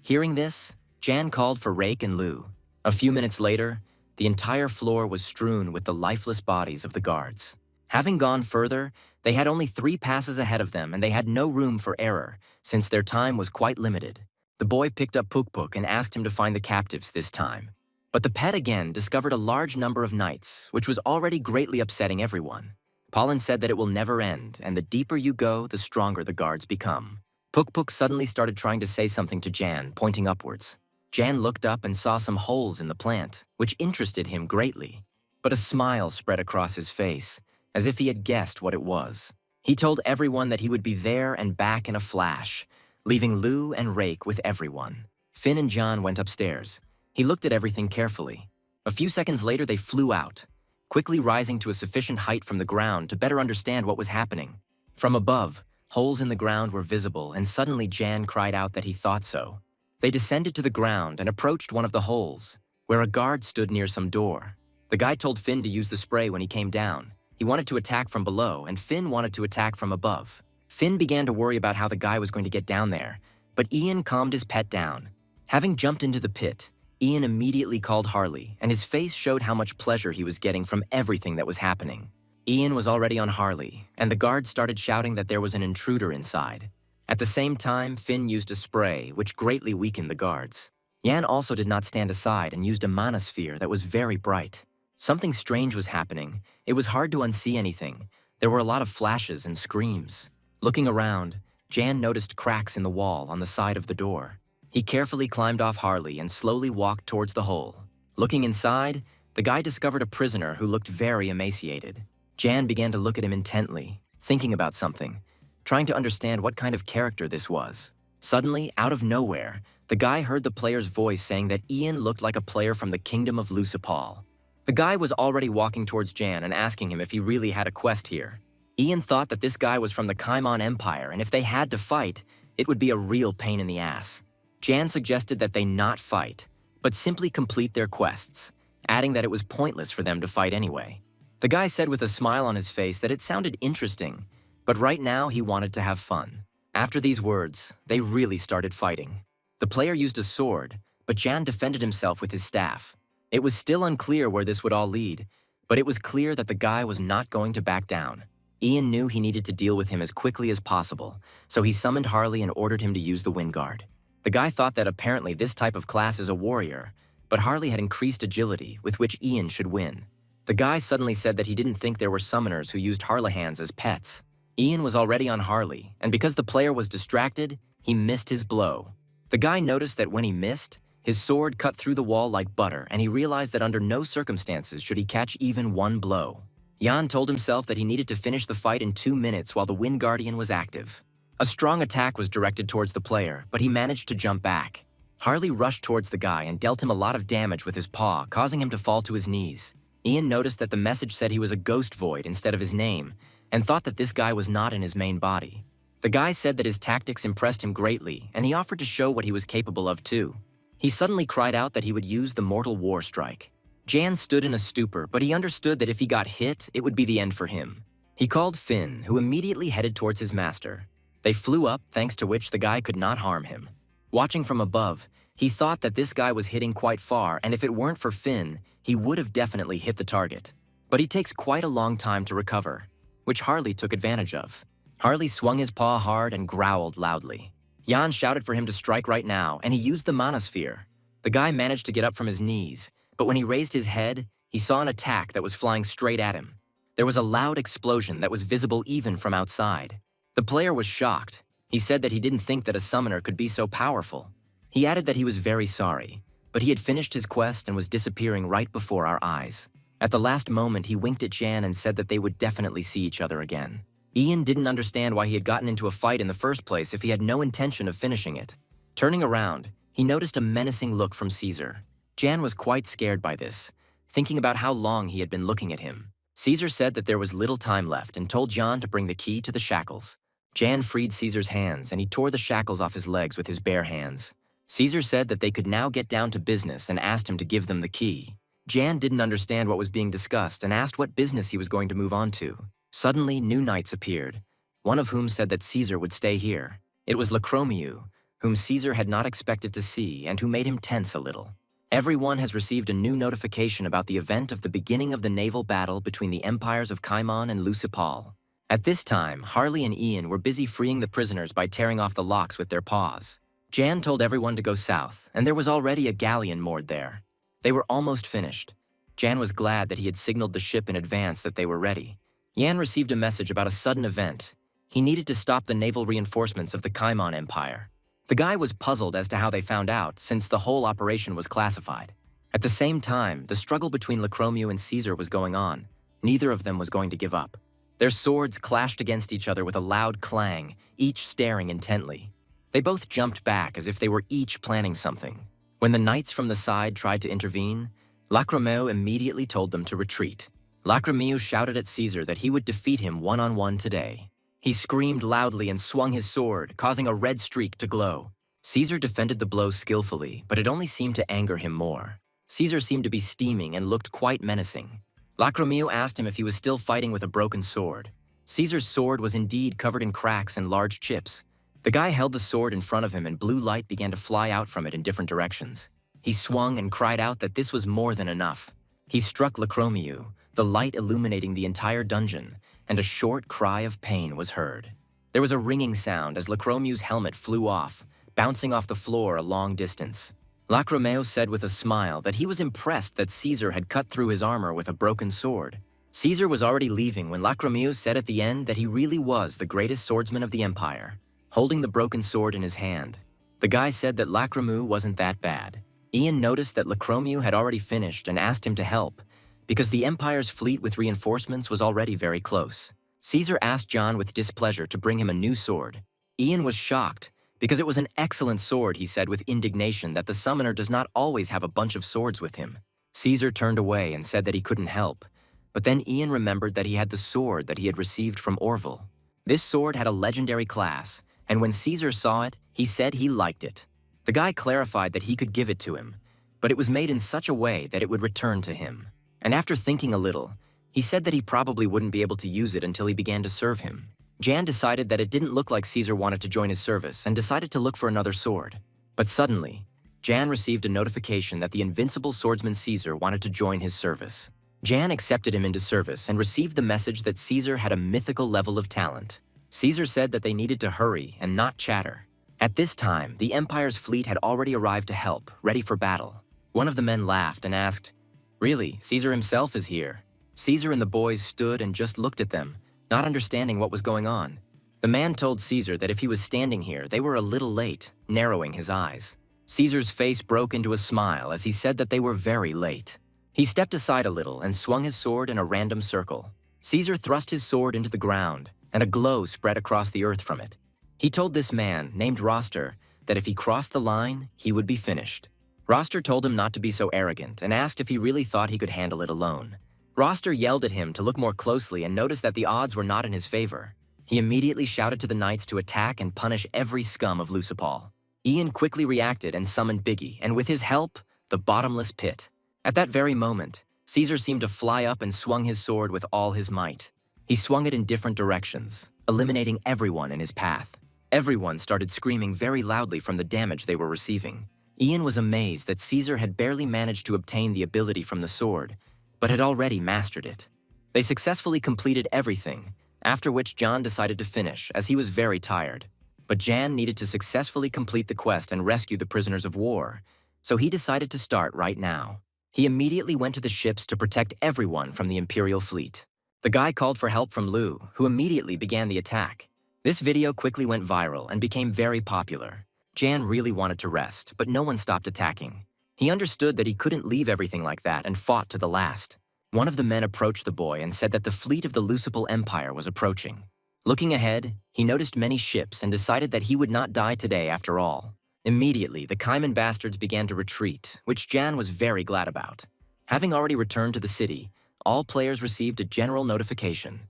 Hearing this, Jan called for Rake and Lou. A few minutes later, the entire floor was strewn with the lifeless bodies of the guards. Having gone further, they had only 3 passes ahead of them, and they had no room for error, since their time was quite limited. The boy picked up Puk and asked him to find the captives this time. But the pet again discovered a large number of knights, which was already greatly upsetting everyone. Pollen said that it will never end, and the deeper you go, the stronger the guards become. Puk suddenly started trying to say something to Jan, pointing upwards. Jan looked up and saw some holes in the plant, which interested him greatly. But a smile spread across his face, as if he had guessed what it was. He told everyone that he would be there and back in a flash, leaving Lou and Rake with everyone. Finn and John went upstairs. He looked at everything carefully. A few seconds later, they flew out, quickly rising to a sufficient height from the ground to better understand what was happening. From above, holes in the ground were visible, and suddenly Jan cried out that he thought so. They descended to the ground and approached one of the holes, where a guard stood near some door. The guy told Finn to use the spray when he came down. He wanted to attack from below, and Finn wanted to attack from above. Finn began to worry about how the guy was going to get down there, but Ian calmed his pet down. Having jumped into the pit, Ian immediately called Harley, and his face showed how much pleasure he was getting from everything that was happening. Ian was already on Harley, and the guards started shouting that there was an intruder inside. At the same time, Finn used a spray, which greatly weakened the guards. Jan also did not stand aside and used a mana sphere that was very bright. Something strange was happening. It was hard to unsee anything. There were a lot of flashes and screams. Looking around, Jan noticed cracks in the wall on the side of the door. He carefully climbed off Harley and slowly walked towards the hole. Looking inside, the guy discovered a prisoner who looked very emaciated. Jan began to look at him intently, thinking about something, trying to understand what kind of character this was. Suddenly, out of nowhere, the guy heard the player's voice saying that Ian looked like a player from the kingdom of Lucipal. The guy was already walking towards Jan and asking him if he really had a quest here. Ian thought that this guy was from the Kaimon Empire, and if they had to fight, it would be a real pain in the ass. Jan suggested that they not fight, but simply complete their quests, adding that it was pointless for them to fight anyway. The guy said with a smile on his face that it sounded interesting, but right now he wanted to have fun. After these words, they really started fighting. The player used a sword, but Jan defended himself with his staff. It was still unclear where this would all lead, but it was clear that the guy was not going to back down. Ian knew he needed to deal with him as quickly as possible, so he summoned Harley and ordered him to use the wind guard. The guy thought that apparently this type of class is a warrior, but Harley had increased agility, with which Ian should win. The guy suddenly said that he didn't think there were summoners who used Harlehans as pets. Ian was already on Harley, and because the player was distracted, he missed his blow. The guy noticed that when he missed, his sword cut through the wall like butter, and he realized that under no circumstances should he catch even one blow. Jan told himself that he needed to finish the fight in 2 minutes while the Wind Guardian was active. A strong attack was directed towards the player, but he managed to jump back. Harley rushed towards the guy and dealt him a lot of damage with his paw, causing him to fall to his knees. Ian noticed that the message said he was a ghost void instead of his name, and thought that this guy was not in his main body. The guy said that his tactics impressed him greatly, and he offered to show what he was capable of too. He suddenly cried out that he would use the Mortal War Strike. Jan stood in a stupor, but he understood that if he got hit, it would be the end for him. He called Finn, who immediately headed towards his master. They flew up, thanks to which the guy could not harm him. Watching from above, he thought that this guy was hitting quite far, and if it weren't for Finn, he would have definitely hit the target. but he takes quite a long time to recover, which Harley took advantage of. Harley swung his paw hard and growled loudly. Jan shouted for him to strike right now, and he used the manosphere. The guy managed to get up from his knees, but when he raised his head, he saw an attack that was flying straight at him. There was a loud explosion that was visible even from outside. The player was shocked. He said that he didn't think that a summoner could be so powerful. He added that he was very sorry, but he had finished his quest and was disappearing right before our eyes. At the last moment, he winked at Jan and said that they would definitely see each other again. Ian didn't understand why he had gotten into a fight in the first place if he had no intention of finishing it. Turning around, he noticed a menacing look from Caesar. Jan was quite scared by this, thinking about how long he had been looking at him. Caesar said that there was little time left and told Jan to bring the key to the shackles. Jan freed Caesar's hands and he tore the shackles off his legs with his bare hands. Caesar said that they could now get down to business and asked him to give them the key. Jan didn't understand what was being discussed and asked what business he was going to move on to. Suddenly, new knights appeared, one of whom said that Caesar would stay here. It was Lacromiu, whom Caesar had not expected to see and who made him tense a little. Everyone has received a new notification about the event of the beginning of the naval battle between the empires of Caimon and Lucipal. At this time, Harley and Ian were busy freeing the prisoners by tearing off the locks with their paws. Jan told everyone to go south, and there was already a galleon moored there. They were almost finished. Jan was glad that he had signaled the ship in advance that they were ready. Jan received a message about a sudden event. He needed to stop the naval reinforcements of the Caimon Empire. The guy was puzzled as to how they found out, since the whole operation was classified. At the same time, the struggle between Lacromiu and Caesar was going on. Neither of them was going to give up. Their swords clashed against each other with a loud clang, each staring intently. They both jumped back as if they were each planning something. When the knights from the side tried to intervene, Lacromiu immediately told them to retreat. Lacromiu shouted at Caesar that he would defeat him one-on-one today. He screamed loudly and swung his sword, causing a red streak to glow. Caesar defended the blow skillfully, but it only seemed to anger him more. Caesar seemed to be steaming and looked quite menacing. Lacromiu asked him if he was still fighting with a broken sword. Caesar's sword was indeed covered in cracks and large chips. The guy held the sword in front of him and blue light began to fly out from it in different directions. He swung and cried out that this was more than enough. He struck Lacromiu, the light illuminating the entire dungeon, and a short cry of pain was heard. There was a ringing sound as Lacromiu's helmet flew off, bouncing off the floor a long distance. Lacromiu said with a smile that he was impressed that Caesar had cut through his armor with a broken sword. Caesar was already leaving when Lacromiu said at the end that he really was the greatest swordsman of the empire, holding the broken sword in his hand. The guy said that Lacromiu wasn't that bad. Ian noticed that Lacromiu had already finished and asked him to help, because the Empire's fleet with reinforcements was already very close. Caesar asked John with displeasure to bring him a new sword. Ian was shocked, because it was an excellent sword, he said with indignation that the summoner does not always have a bunch of swords with him. Caesar turned away and said that he couldn't help, but then Ian remembered that he had the sword that he had received from Orville. This sword had a legendary class, and when Caesar saw it, he said he liked it. The guy clarified that he could give it to him, but it was made in such a way that it would return to him. And after thinking a little, he said that he probably wouldn't be able to use it until he began to serve him. Jan decided that it didn't look like Caesar wanted to join his service and decided to look for another sword. But suddenly, Jan received a notification that the invincible swordsman Caesar wanted to join his service. Jan accepted him into service and received the message that Caesar had a mythical level of talent. Caesar said that they needed to hurry and not chatter. At this time, the Empire's fleet had already arrived to help, ready for battle. One of the men laughed and asked, "Really, Caesar himself is here." Caesar and the boys stood and just looked at them, not understanding what was going on. The man told Caesar that if he was standing here, they were a little late, narrowing his eyes. Caesar's face broke into a smile as he said that they were very late. He stepped aside a little and swung his sword in a random circle. Caesar thrust his sword into the ground, and a glow spread across the earth from it. He told this man, named Roster, that if he crossed the line, he would be finished. Roster told him not to be so arrogant and asked if he really thought he could handle it alone. Roster yelled at him to look more closely and noticed that the odds were not in his favor. He immediately shouted to the knights to attack and punish every scum of Lucipal. Ian quickly reacted and summoned Biggie, and with his help, the bottomless pit. At that very moment, Caesar seemed to fly up and swung his sword with all his might. He swung it in different directions, eliminating everyone in his path. Everyone started screaming very loudly from the damage they were receiving. Ian was amazed that Caesar had barely managed to obtain the ability from the sword, but had already mastered it. They successfully completed everything, after which John decided to finish, as he was very tired. But Jan needed to successfully complete the quest and rescue the prisoners of war, so he decided to start right now. He immediately went to the ships to protect everyone from the Imperial fleet. The guy called for help from Lu, who immediately began the attack. This video quickly went viral and became very popular. Jan really wanted to rest, but no one stopped attacking. He understood that he couldn't leave everything like that and fought to the last. One of the men approached the boy and said that the fleet of the Lucipal Empire was approaching. Looking ahead, he noticed many ships and decided that he would not die today after all. Immediately, the Kaiman bastards began to retreat, which Jan was very glad about. Having already returned to the city, all players received a general notification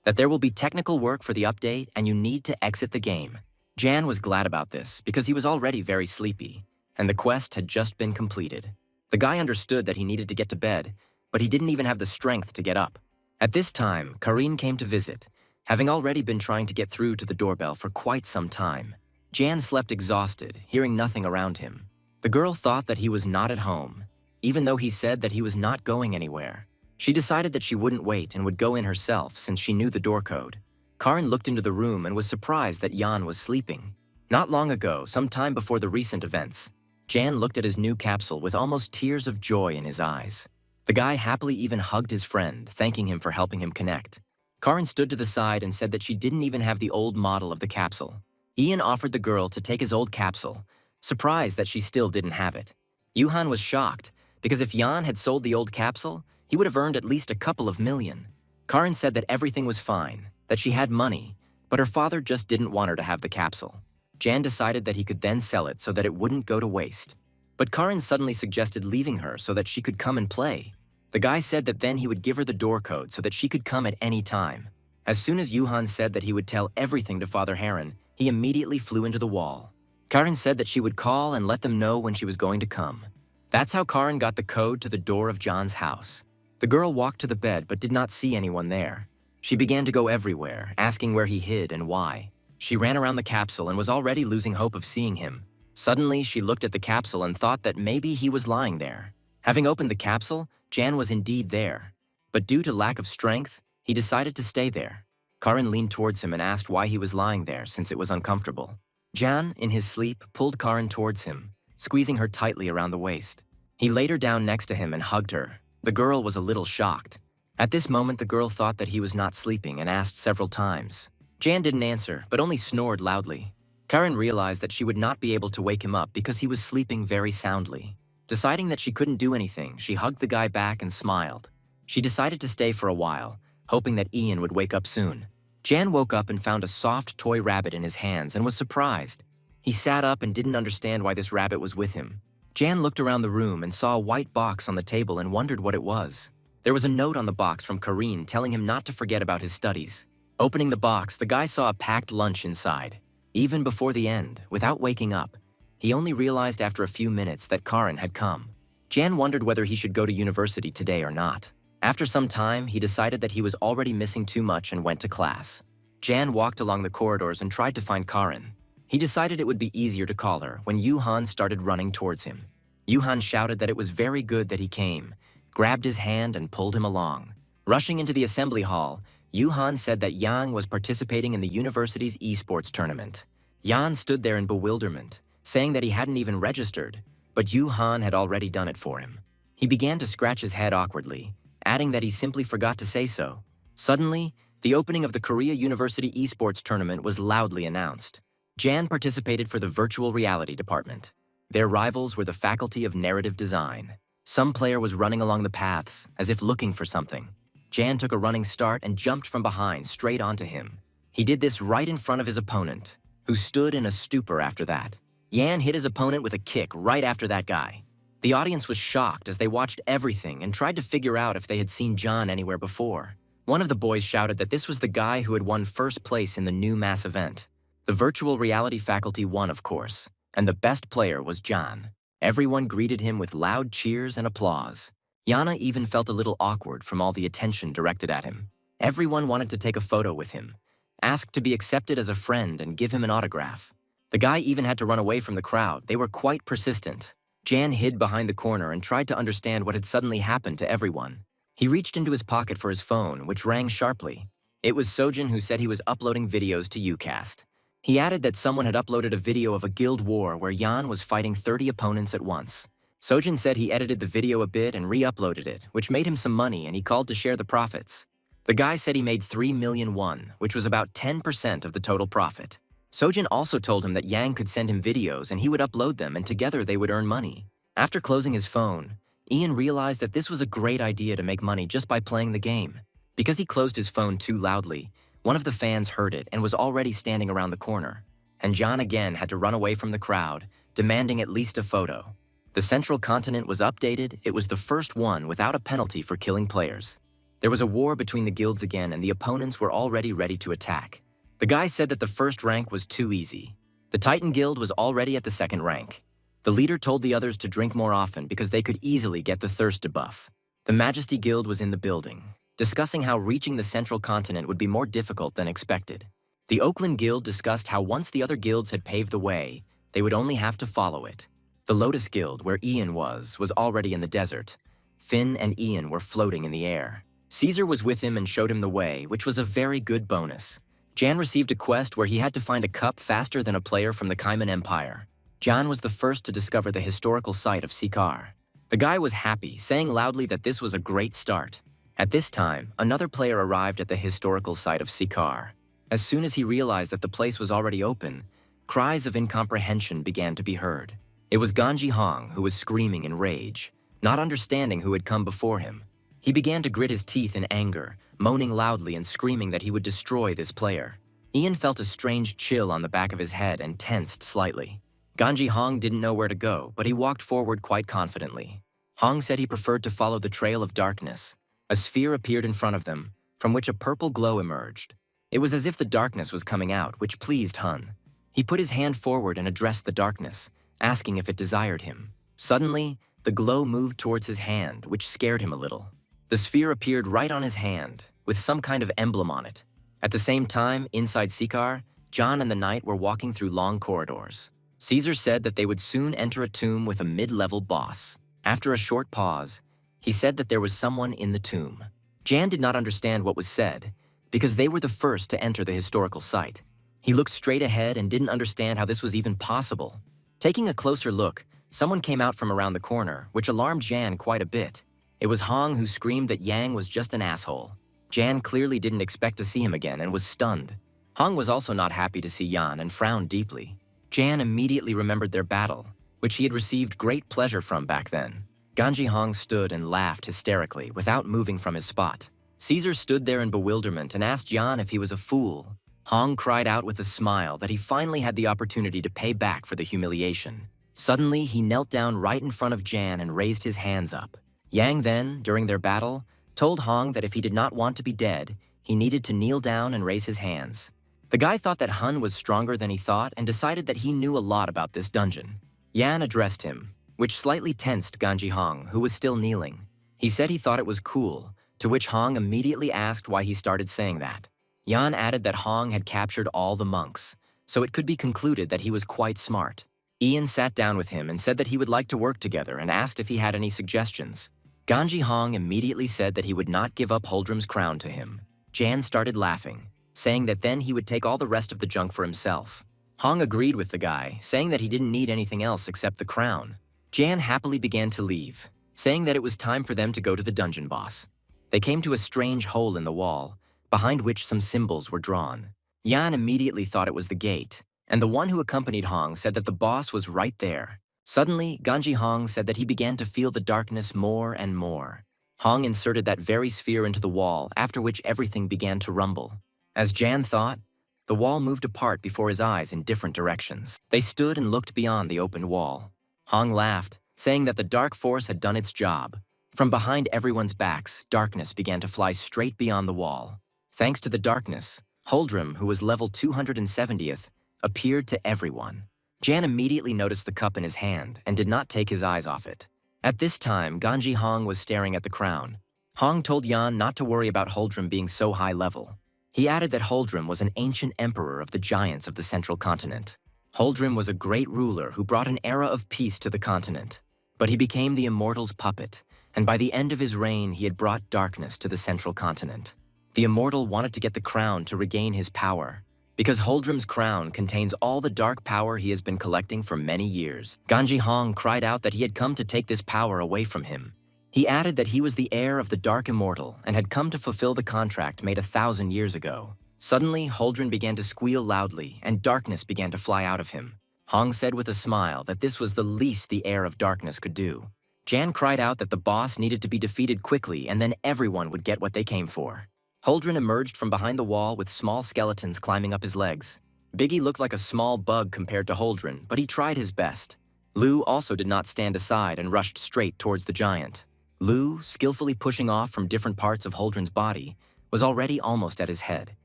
that there will be technical work for the update and you need to exit the game. Jan was glad about this because he was already very sleepy, and the quest had just been completed. The guy understood that he needed to get to bed, but he didn't even have the strength to get up. At this time, Karin came to visit, having already been trying to get through to the doorbell for quite some time. Jan slept exhausted, hearing nothing around him. The girl thought that he was not at home, even though he said that he was not going anywhere. She decided that she wouldn't wait and would go in herself since she knew the door code. Karin looked into the room and was surprised that Jan was sleeping. Not long ago, some time before the recent events, Jan looked at his new capsule with almost tears of joy in his eyes. The guy happily even hugged his friend, thanking him for helping him connect. Karin stood to the side and said that she didn't even have the old model of the capsule. Ian offered the girl to take his old capsule, surprised that she still didn't have it. Yuhan was shocked, because if Jan had sold the old capsule, he would have earned at least a couple of million. Karin said that everything was fine, that she had money, but her father just didn't want her to have the capsule. Jan decided that he could then sell it so that it wouldn't go to waste. But Karin suddenly suggested leaving her so that she could come and play. The guy said that then he would give her the door code so that she could come at any time. As soon as Yuhan said that he would tell everything to Father Heron, he immediately flew into the wall. Karin said that she would call and let them know when she was going to come. That's how Karin got the code to the door of John's house. The girl walked to the bed but did not see anyone there. She began to go everywhere, asking where he hid and why. She ran around the capsule and was already losing hope of seeing him. Suddenly, she looked at the capsule and thought that maybe he was lying there. Having opened the capsule, Jan was indeed there. But due to lack of strength, he decided to stay there. Karin leaned towards him and asked why he was lying there since it was uncomfortable. Jan, in his sleep, pulled Karin towards him, squeezing her tightly around the waist. He laid her down next to him and hugged her. The girl was a little shocked. At this moment, the girl thought that he was not sleeping and asked several times. Jan didn't answer, but only snored loudly. Karin realized that she would not be able to wake him up because he was sleeping very soundly. Deciding that she couldn't do anything, she hugged the guy back and smiled. She decided to stay for a while, hoping that Ian would wake up soon. Jan woke up and found a soft toy rabbit in his hands and was surprised. He sat up and didn't understand why this rabbit was with him. Jan looked around the room and saw a white box on the table and wondered what it was. There was a note on the box from Karin telling him not to forget about his studies. Opening the box, the guy saw a packed lunch inside. Even before the end, without waking up, he only realized after a few minutes that Karin had come. Jan wondered whether he should go to university today or not. After some time, he decided that he was already missing too much and went to class. Jan walked along the corridors and tried to find Karin. He decided it would be easier to call her when Yuhan started running towards him. Yuhan shouted that it was very good that he came, grabbed his hand and pulled him along. Rushing into the assembly hall, Yuhan said that Yang was participating in the university's esports tournament. Yan stood there in bewilderment, saying that he hadn't even registered, but Yuhan had already done it for him. He began to scratch his head awkwardly, adding that he simply forgot to say so. Suddenly, the opening of the Korea University esports tournament was loudly announced. Jan participated for the virtual reality department. Their rivals were the Faculty of Narrative Design. Some player was running along the paths, as if looking for something. Jan took a running start and jumped from behind straight onto him. He did this right in front of his opponent, who stood in a stupor after that. Yan hit his opponent with a kick right after that guy. The audience was shocked as they watched everything and tried to figure out if they had seen John anywhere before. One of the boys shouted that this was the guy who had won first place in the new mass event. The virtual reality faculty won, of course, and the best player was John. Everyone greeted him with loud cheers and applause. Yana even felt a little awkward from all the attention directed at him. Everyone wanted to take a photo with him, asked to be accepted as a friend and give him an autograph. The guy even had to run away from the crowd. They were quite persistent. Jan hid behind the corner and tried to understand what had suddenly happened to everyone. He reached into his pocket for his phone, which rang sharply. It was Sojin, who said he was uploading videos to Ucast. He added that someone had uploaded a video of a guild war where Yan was fighting 30 opponents at once. Sojin said he edited the video a bit and re-uploaded it, which made him some money, and he called to share the profits. The guy said he made 3 million won, which was about 10% of the total profit. Sojin also told him that Yang could send him videos and he would upload them, and together they would earn money. After closing his phone, Ian realized that this was a great idea to make money just by playing the game. Because he closed his phone too loudly, one of the fans heard it and was already standing around the corner. And John again had to run away from the crowd, demanding at least a photo. The Central Continent was updated. It was the first one without a penalty for killing players. There was a war between the guilds again, and the opponents were already ready to attack. The guy said that the first rank was too easy. The Titan Guild was already at the second rank. The leader told the others to drink more often because they could easily get the thirst debuff. The Majesty Guild was in the building, discussing how reaching the Central Continent would be more difficult than expected. The Oakland Guild discussed how once the other guilds had paved the way, they would only have to follow it. The Lotus Guild, where Ian was already in the desert. Finn and Ian were floating in the air. Caesar was with him and showed him the way, which was a very good bonus. Jan received a quest where he had to find a cup faster than a player from the Kaiman Empire. Jan was the first to discover the historical site of Sikar. The guy was happy, saying loudly that this was a great start. At this time, another player arrived at the historical site of Sikar. As soon as he realized that the place was already open, cries of incomprehension began to be heard. It was Ganji Hong who was screaming in rage, not understanding who had come before him. He began to grit his teeth in anger, moaning loudly and screaming that he would destroy this player. Ian felt a strange chill on the back of his head and tensed slightly. Ganji Hong didn't know where to go, but he walked forward quite confidently. Hong said he preferred to follow the trail of darkness. A sphere appeared in front of them, from which a purple glow emerged. It was as if the darkness was coming out, which pleased Hun. He put his hand forward and addressed the darkness, asking if it desired him. Suddenly, the glow moved towards his hand, which scared him a little. The sphere appeared right on his hand, with some kind of emblem on it. At the same time, inside Sikar, John and the knight were walking through long corridors. Caesar said that they would soon enter a tomb with a mid-level boss. After a short pause, he said that there was someone in the tomb. Jan did not understand what was said, because they were the first to enter the historical site. He looked straight ahead and didn't understand how this was even possible. Taking a closer look, someone came out from around the corner, which alarmed Jan quite a bit. It was Hong, who screamed that Yang was just an asshole. Jan clearly didn't expect to see him again and was stunned. Hong was also not happy to see Yan and frowned deeply. Jan immediately remembered their battle, which he had received great pleasure from back then. Ganji Hong stood and laughed hysterically without moving from his spot. Caesar stood there in bewilderment and asked Jan if he was a fool. Hong cried out with a smile that he finally had the opportunity to pay back for the humiliation. Suddenly, he knelt down right in front of Jan and raised his hands up. Yang then, during their battle, told Hong that if he did not want to be dead, he needed to kneel down and raise his hands. The guy thought that Hun was stronger than he thought and decided that he knew a lot about this dungeon. Yan addressed him, which slightly tensed Ganji Hong, who was still kneeling. He said he thought it was cool, to which Hong immediately asked why he started saying that. Yan added that Hong had captured all the monks, so it could be concluded that he was quite smart. Ian sat down with him and said that he would like to work together and asked if he had any suggestions. Ganji Hong immediately said that he would not give up Huldrum's crown to him. Jan started laughing, saying that then he would take all the rest of the junk for himself. Hong agreed with the guy, saying that he didn't need anything else except the crown. Jan happily began to leave, saying that it was time for them to go to the dungeon boss. They came to a strange hole in the wall, behind which some symbols were drawn. Yan immediately thought it was the gate, and the one who accompanied Hong said that the boss was right there. Suddenly, Ganji Hong said that he began to feel the darkness more and more. Hong inserted that very sphere into the wall, after which everything began to rumble. As Jan thought, the wall moved apart before his eyes in different directions. They stood and looked beyond the opened wall. Hong laughed, saying that the dark force had done its job. From behind everyone's backs, darkness began to fly straight beyond the wall. Thanks to the darkness, Huldrum, who was level 270th, appeared to everyone. Jan immediately noticed the cup in his hand and did not take his eyes off it. At this time, Ganji Hong was staring at the crown. Hong told Yan not to worry about Huldrum being so high level. He added that Huldrum was an ancient emperor of the giants of the Central Continent. Huldrum was a great ruler who brought an era of peace to the continent. But he became the immortal's puppet, and by the end of his reign, he had brought darkness to the central continent. The immortal wanted to get the crown to regain his power, because Holdrum's crown contains all the dark power he has been collecting for many years. Ganji Hong cried out that he had come to take this power away from him. He added that he was the heir of the Dark Immortal and had come to fulfill the contract made 1,000 years ago. Suddenly, Holdrun began to squeal loudly, and darkness began to fly out of him. Hong said with a smile that this was the least the heir of darkness could do. Jan cried out that the boss needed to be defeated quickly and then everyone would get what they came for. Holdrun emerged from behind the wall with small skeletons climbing up his legs. Biggie looked like a small bug compared to Holdrun, but he tried his best. Lu also did not stand aside and rushed straight towards the giant. Lu, skillfully pushing off from different parts of Holdrun's body, was already almost at his head.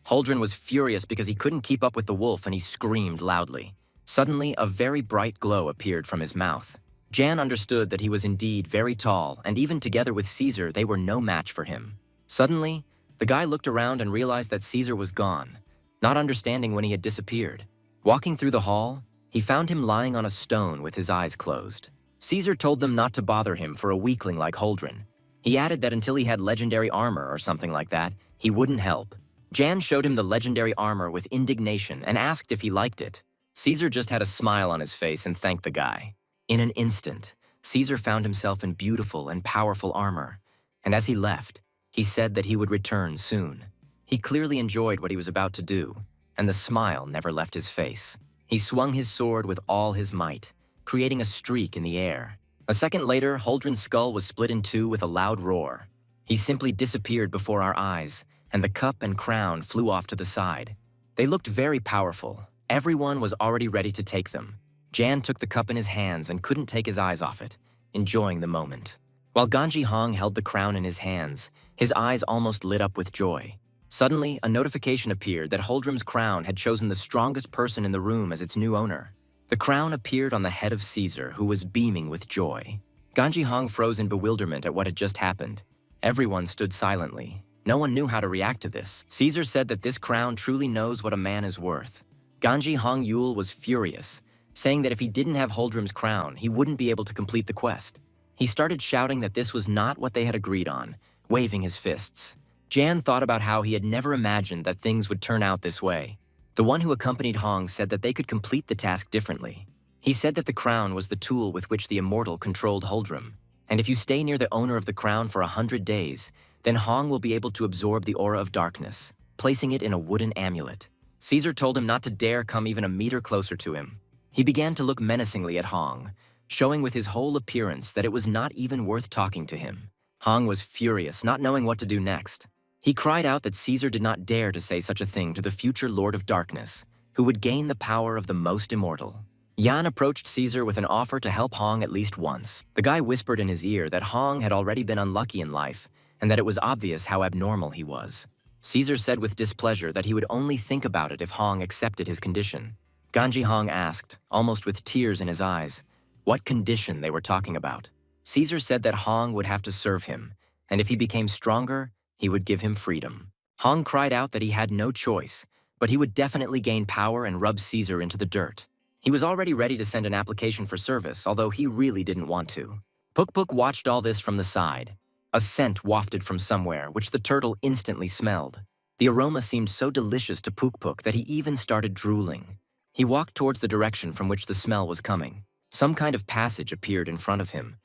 Holdrun was furious because he couldn't keep up with the wolf and he screamed loudly. Suddenly, a very bright glow appeared from his mouth. Jan understood that he was indeed very tall, and even together with Caesar, they were no match for him. Suddenly, the guy looked around and realized that Caesar was gone, not understanding when he had disappeared. Walking through the hall, he found him lying on a stone with his eyes closed. Caesar told them not to bother him for a weakling like Holdrun. He added that until he had legendary armor or something like that, he wouldn't help. Jan showed him the legendary armor with indignation and asked if he liked it. Caesar just had a smile on his face and thanked the guy. In an instant, Caesar found himself in beautiful and powerful armor, and as he left, he said that he would return soon. He clearly enjoyed what he was about to do, and the smile never left his face. He swung his sword with all his might, creating a streak in the air. A second later, Holdrun's skull was split in two with a loud roar. He simply disappeared before our eyes, and the cup and crown flew off to the side. They looked very powerful. Everyone was already ready to take them. Jan took the cup in his hands and couldn't take his eyes off it, enjoying the moment. While Ganji Hong held the crown in his hands, his eyes almost lit up with joy. Suddenly, a notification appeared that Holdrum's crown had chosen the strongest person in the room as its new owner. The crown appeared on the head of Caesar, who was beaming with joy. Ganji Hong froze in bewilderment at what had just happened. Everyone stood silently. No one knew how to react to this. Caesar said that this crown truly knows what a man is worth. Ganji Hong Yul was furious, saying that if he didn't have Holdrum's crown, he wouldn't be able to complete the quest. He started shouting that this was not what they had agreed on, waving his fists. Jan thought about how he had never imagined that things would turn out this way. The one who accompanied Hong said that they could complete the task differently. He said that the crown was the tool with which the immortal controlled Holdrum, and if you stay near the owner of the crown for 100 days, then Hong will be able to absorb the aura of darkness, placing it in a wooden amulet. Caesar told him not to dare come even a meter closer to him. He began to look menacingly at Hong, showing with his whole appearance that it was not even worth talking to him. Hong was furious, not knowing what to do next. He cried out that Caesar did not dare to say such a thing to the future Lord of Darkness, who would gain the power of the most immortal. Yan approached Caesar with an offer to help Hong at least once. The guy whispered in his ear that Hong had already been unlucky in life, and that it was obvious how abnormal he was. Caesar said with displeasure that he would only think about it if Hong accepted his condition. Ganji Hong asked, almost with tears in his eyes, what condition they were talking about. Caesar said that Hong would have to serve him, and if he became stronger, he would give him freedom. Hong cried out that he had no choice, but he would definitely gain power and rub Caesar into the dirt. He was already ready to send an application for service, although he really didn't want to. Puk Puk watched all this from the side. A scent wafted from somewhere, which the turtle instantly smelled. The aroma seemed so delicious to Puk Puk that he even started drooling. He walked towards the direction from which the smell was coming. Some kind of passage appeared in front of him,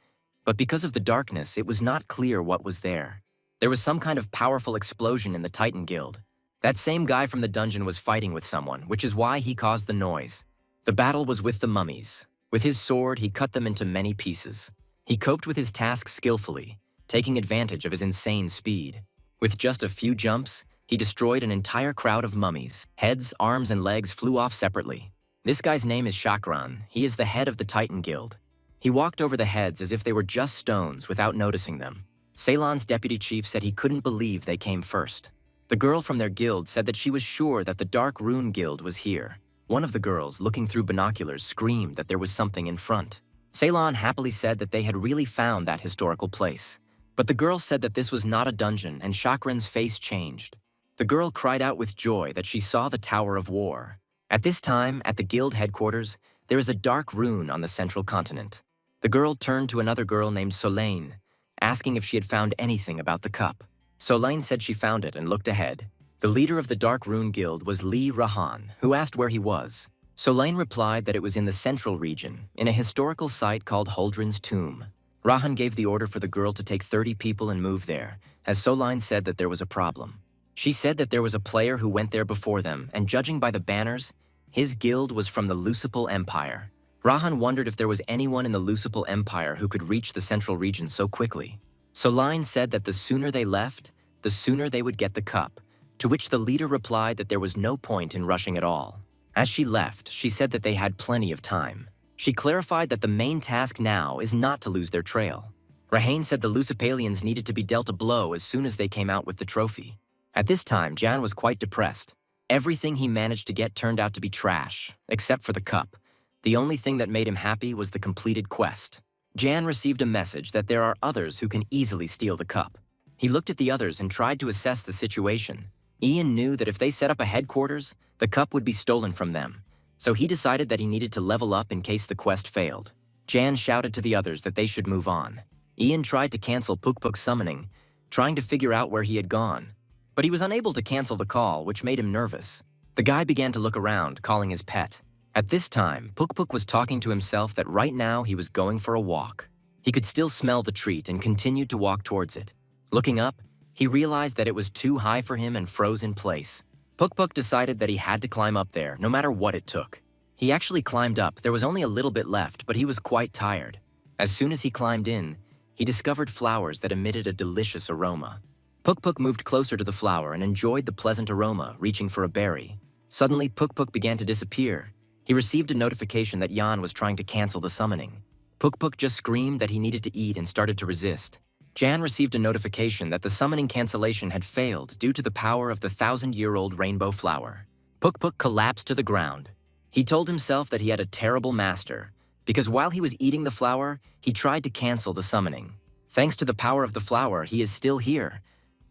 but because of the darkness, it was not clear what was there. There was some kind of powerful explosion in the Titan Guild. That same guy from the dungeon was fighting with someone, which is why he caused the noise. The battle was with the mummies. With his sword, he cut them into many pieces. He coped with his task skillfully, taking advantage of his insane speed. With just a few jumps, he destroyed an entire crowd of mummies. Heads, arms, and legs flew off separately. This guy's name is Chakran. He is the head of the Titan Guild. He walked over the heads as if they were just stones without noticing them. Ceylon's deputy chief said he couldn't believe they came first. The girl from their guild said that she was sure that the Dark Rune Guild was here. One of the girls, looking through binoculars, screamed that there was something in front. Ceylon happily said that they had really found that historical place. But the girl said that this was not a dungeon, and Chakran's face changed. The girl cried out with joy that she saw the Tower of War. At this time, at the guild headquarters, there is a dark rune on the central continent. The girl turned to another girl named Solane, asking if she had found anything about the cup. Solane said she found it and looked ahead. The leader of the Dark Rune Guild was Lee Rahan, who asked where he was. Solane replied that it was in the central region, in a historical site called Huldren's Tomb. Rahan gave the order for the girl to take 30 people and move there, as Solane said that there was a problem. She said that there was a player who went there before them, and judging by the banners, his guild was from the Lucipal Empire. Rahan wondered if there was anyone in the Lucipal Empire who could reach the central region so quickly. Solane said that the sooner they left, the sooner they would get the cup, to which the leader replied that there was no point in rushing at all. As she left, she said that they had plenty of time. She clarified that the main task now is not to lose their trail. Rahane said the Lucipalians needed to be dealt a blow as soon as they came out with the trophy. At this time, Jan was quite depressed. Everything he managed to get turned out to be trash, except for the cup. The only thing that made him happy was the completed quest. Jan received a message that there are others who can easily steal the cup. He looked at the others and tried to assess the situation. Ian knew that if they set up a headquarters, the cup would be stolen from them, so he decided that he needed to level up in case the quest failed. Jan shouted to the others that they should move on. Ian tried to cancel Pukpuk's summoning, trying to figure out where he had gone. But he was unable to cancel the call, which made him nervous. The guy began to look around, calling his pet. At this time, Pukpuk was talking to himself that right now he was going for a walk. He could still smell the treat and continued to walk towards it. Looking up, he realized that it was too high for him and froze in place. Pukpuk decided that he had to climb up there, no matter what it took. He actually climbed up. There was only a little bit left, but he was quite tired. As soon as he climbed in, he discovered flowers that emitted a delicious aroma. Pukpuk moved closer to the flower and enjoyed the pleasant aroma, reaching for a berry. Suddenly, Pukpuk began to disappear. He received a notification that Jan was trying to cancel the summoning. Pukpuk just screamed that he needed to eat and started to resist. Jan received a notification that the summoning cancellation had failed due to the power of the 1,000-year-old rainbow flower. Pukpuk collapsed to the ground. He told himself that he had a terrible master, because while he was eating the flower, he tried to cancel the summoning. Thanks to the power of the flower, he is still here.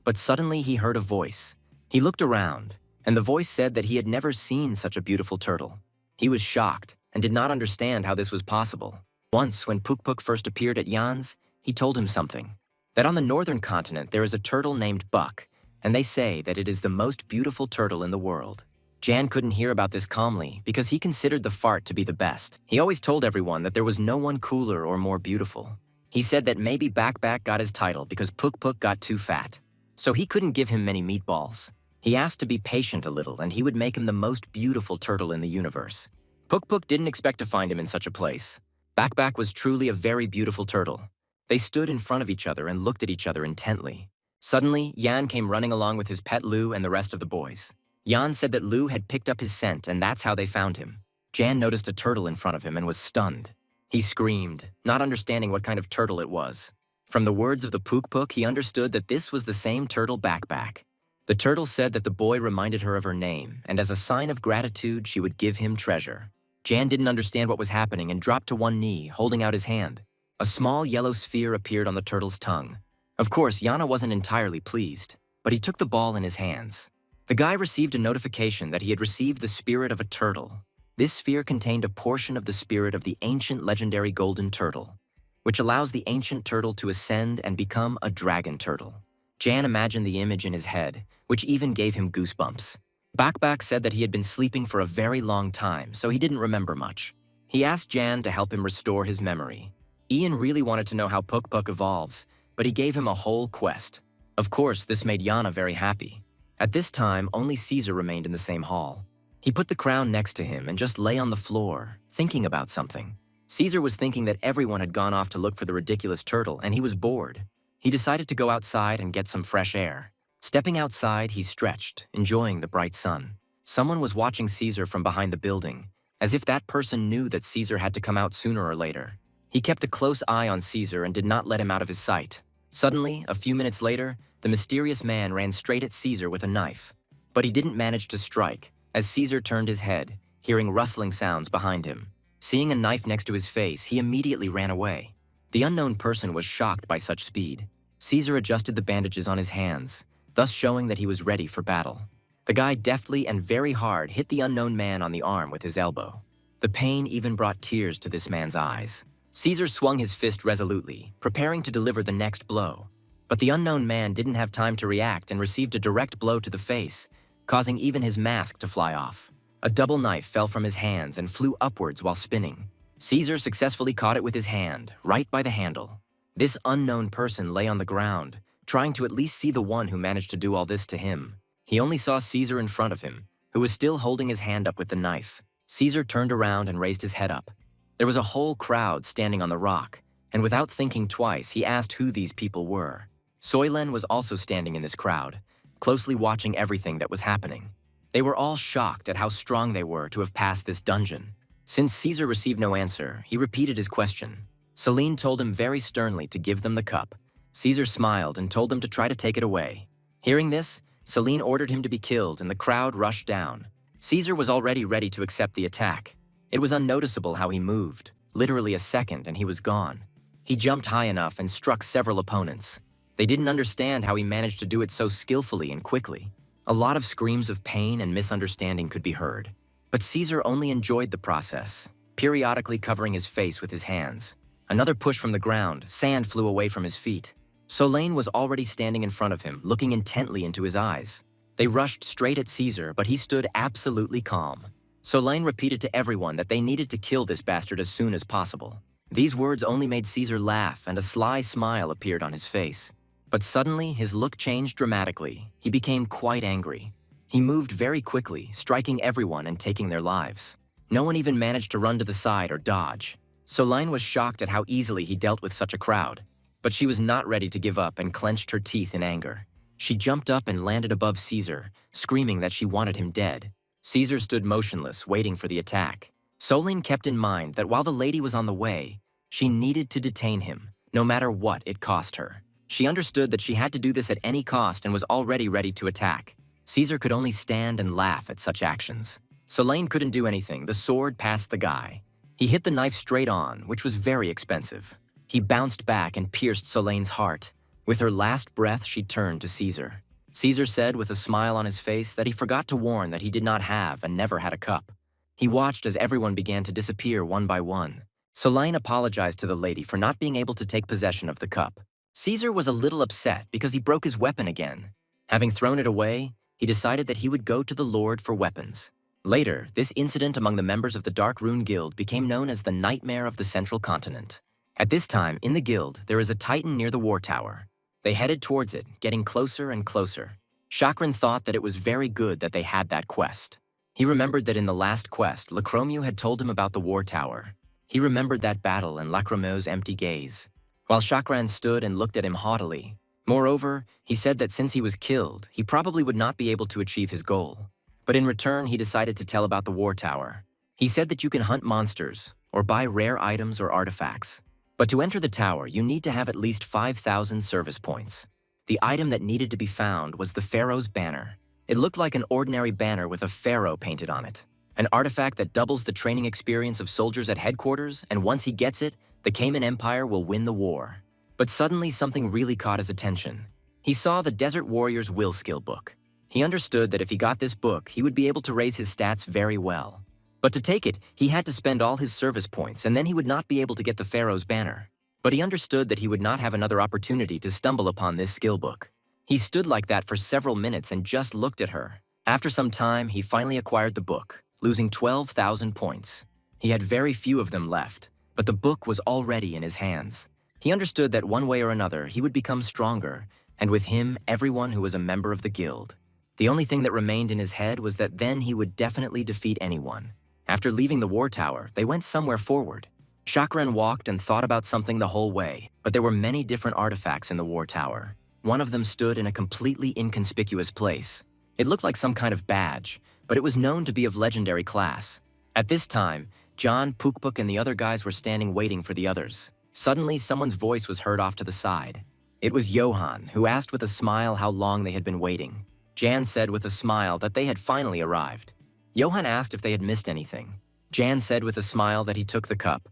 But suddenly he heard a voice. He looked around, and the voice said that he had never seen such a beautiful turtle. He was shocked and did not understand how this was possible. Once, when Pukpuk first appeared at Jan's, he told him something. That on the northern continent there is a turtle named Buck, and they say that it is the most beautiful turtle in the world. Jan couldn't hear about this calmly because he considered the fart to be the best. He always told everyone that there was no one cooler or more beautiful. He said that maybe Backback got his title because Pukpuk got too fat. So he couldn't give him many meatballs. He asked to be patient a little and he would make him the most beautiful turtle in the universe. Pukpuk didn't expect to find him in such a place. Backback was truly a very beautiful turtle. They stood in front of each other and looked at each other intently. Suddenly, Jan came running along with his pet Lou and the rest of the boys. Jan said that Lou had picked up his scent and that's how they found him. Jan noticed a turtle in front of him and was stunned. He screamed, not understanding what kind of turtle it was. From the words of the Pukpuk, he understood that this was the same turtle Backback. The turtle said that the boy reminded her of her name, and as a sign of gratitude, she would give him treasure. Jan didn't understand what was happening and dropped to one knee, holding out his hand. A small yellow sphere appeared on the turtle's tongue. Of course, Yana wasn't entirely pleased, but he took the ball in his hands. The guy received a notification that he had received the spirit of a turtle. This sphere contained a portion of the spirit of the ancient legendary golden turtle, which allows the ancient turtle to ascend and become a dragon turtle. Jan imagined the image in his head, which even gave him goosebumps. Backback said that he had been sleeping for a very long time, so he didn't remember much. He asked Jan to help him restore his memory. Ian really wanted to know how Pukpuk evolves, but he gave him a whole quest. Of course, this made Yana very happy. At this time, only Caesar remained in the same hall. He put the crown next to him and just lay on the floor, thinking about something. Caesar was thinking that everyone had gone off to look for the ridiculous turtle, and he was bored. He decided to go outside and get some fresh air. Stepping outside, he stretched, enjoying the bright sun. Someone was watching Caesar from behind the building, as if that person knew that Caesar had to come out sooner or later. He kept a close eye on Caesar and did not let him out of his sight. Suddenly, a few minutes later, the mysterious man ran straight at Caesar with a knife. But he didn't manage to strike, as Caesar turned his head, hearing rustling sounds behind him. Seeing a knife next to his face, he immediately ran away. The unknown person was shocked by such speed. Caesar adjusted the bandages on his hands, thus showing that he was ready for battle. The guy deftly and very hard hit the unknown man on the arm with his elbow. The pain even brought tears to this man's eyes. Caesar swung his fist resolutely, preparing to deliver the next blow. But the unknown man didn't have time to react and received a direct blow to the face, causing even his mask to fly off. A double knife fell from his hands and flew upwards while spinning. Caesar successfully caught it with his hand, right by the handle. This unknown person lay on the ground, trying to at least see the one who managed to do all this to him. He only saw Caesar in front of him, who was still holding his hand up with the knife. Caesar turned around and raised his head up. There was a whole crowd standing on the rock, and without thinking twice, he asked who these people were. Soylen was also standing in this crowd, closely watching everything that was happening. They were all shocked at how strong they were to have passed this dungeon. Since Caesar received no answer, he repeated his question. Selene told him very sternly to give them the cup. Caesar smiled and told them to try to take it away. Hearing this, Selene ordered him to be killed and the crowd rushed down. Caesar was already ready to accept the attack. It was unnoticeable how he moved. Literally a second and he was gone. He jumped high enough and struck several opponents. They didn't understand how he managed to do it so skillfully and quickly. A lot of screams of pain and misunderstanding could be heard. But Caesar only enjoyed the process, periodically covering his face with his hands. Another push from the ground, sand flew away from his feet. Soylen was already standing in front of him, looking intently into his eyes. They rushed straight at Caesar, but he stood absolutely calm. Soylen repeated to everyone that they needed to kill this bastard as soon as possible. These words only made Caesar laugh, and a sly smile appeared on his face. But suddenly, his look changed dramatically. He became quite angry. He moved very quickly, striking everyone and taking their lives. No one even managed to run to the side or dodge. Soylen was shocked at how easily he dealt with such a crowd. But she was not ready to give up and clenched her teeth in anger. She jumped up and landed above Caesar, screaming that she wanted him dead. Caesar stood motionless, waiting for the attack. Soylen kept in mind that while the lady was on the way, she needed to detain him, no matter what it cost her. She understood that she had to do this at any cost and was already ready to attack. Caesar could only stand and laugh at such actions. Soylen couldn't do anything. The sword passed the guy. He hit the knife straight on, which was very expensive. He bounced back and pierced Solen's heart. With her last breath, she turned to Caesar. Caesar said with a smile on his face that he forgot to warn that he did not have and never had a cup. He watched as everyone began to disappear one by one. Soylen apologized to the lady for not being able to take possession of the cup. Caesar was a little upset because he broke his weapon again. Having thrown it away, he decided that he would go to the Lord for weapons. Later, this incident among the members of the Dark Rune Guild became known as the Nightmare of the Central Continent. At this time, in the guild, there is a titan near the war tower. They headed towards it, getting closer and closer. Chakran thought that it was very good that they had that quest. He remembered that in the last quest, Lacromeau had told him about the war tower. He remembered that battle and Lacromeau's empty gaze, while Chakran stood and looked at him haughtily. Moreover, he said that since he was killed, he probably would not be able to achieve his goal. But in return, he decided to tell about the war tower. He said that you can hunt monsters, or buy rare items or artifacts. But to enter the tower, you need to have at least 5,000 service points. The item that needed to be found was the Pharaoh's banner. It looked like an ordinary banner with a pharaoh painted on it. An artifact that doubles the training experience of soldiers at headquarters, and once he gets it, the Cayman Empire will win the war. But suddenly something really caught his attention. He saw the Desert Warrior's Will Skill book. He understood that if he got this book, he would be able to raise his stats very well. But to take it, he had to spend all his service points, and then he would not be able to get the Pharaoh's banner. But he understood that he would not have another opportunity to stumble upon this skill book. He stood like that for several minutes and just looked at her. After some time, he finally acquired the book, losing 12,000 points. He had very few of them left, but the book was already in his hands. He understood that one way or another, he would become stronger, and with him, everyone who was a member of the guild. The only thing that remained in his head was that then he would definitely defeat anyone. After leaving the war tower, they went somewhere forward. Chakran walked and thought about something the whole way, but there were many different artifacts in the war tower. One of them stood in a completely inconspicuous place. It looked like some kind of badge, but it was known to be of legendary class. At this time, John, Pukpuk, and the other guys were standing waiting for the others. Suddenly, someone's voice was heard off to the side. It was Johan, who asked with a smile how long they had been waiting. Jan said with a smile that they had finally arrived. Johan asked if they had missed anything. Jan said with a smile that he took the cup,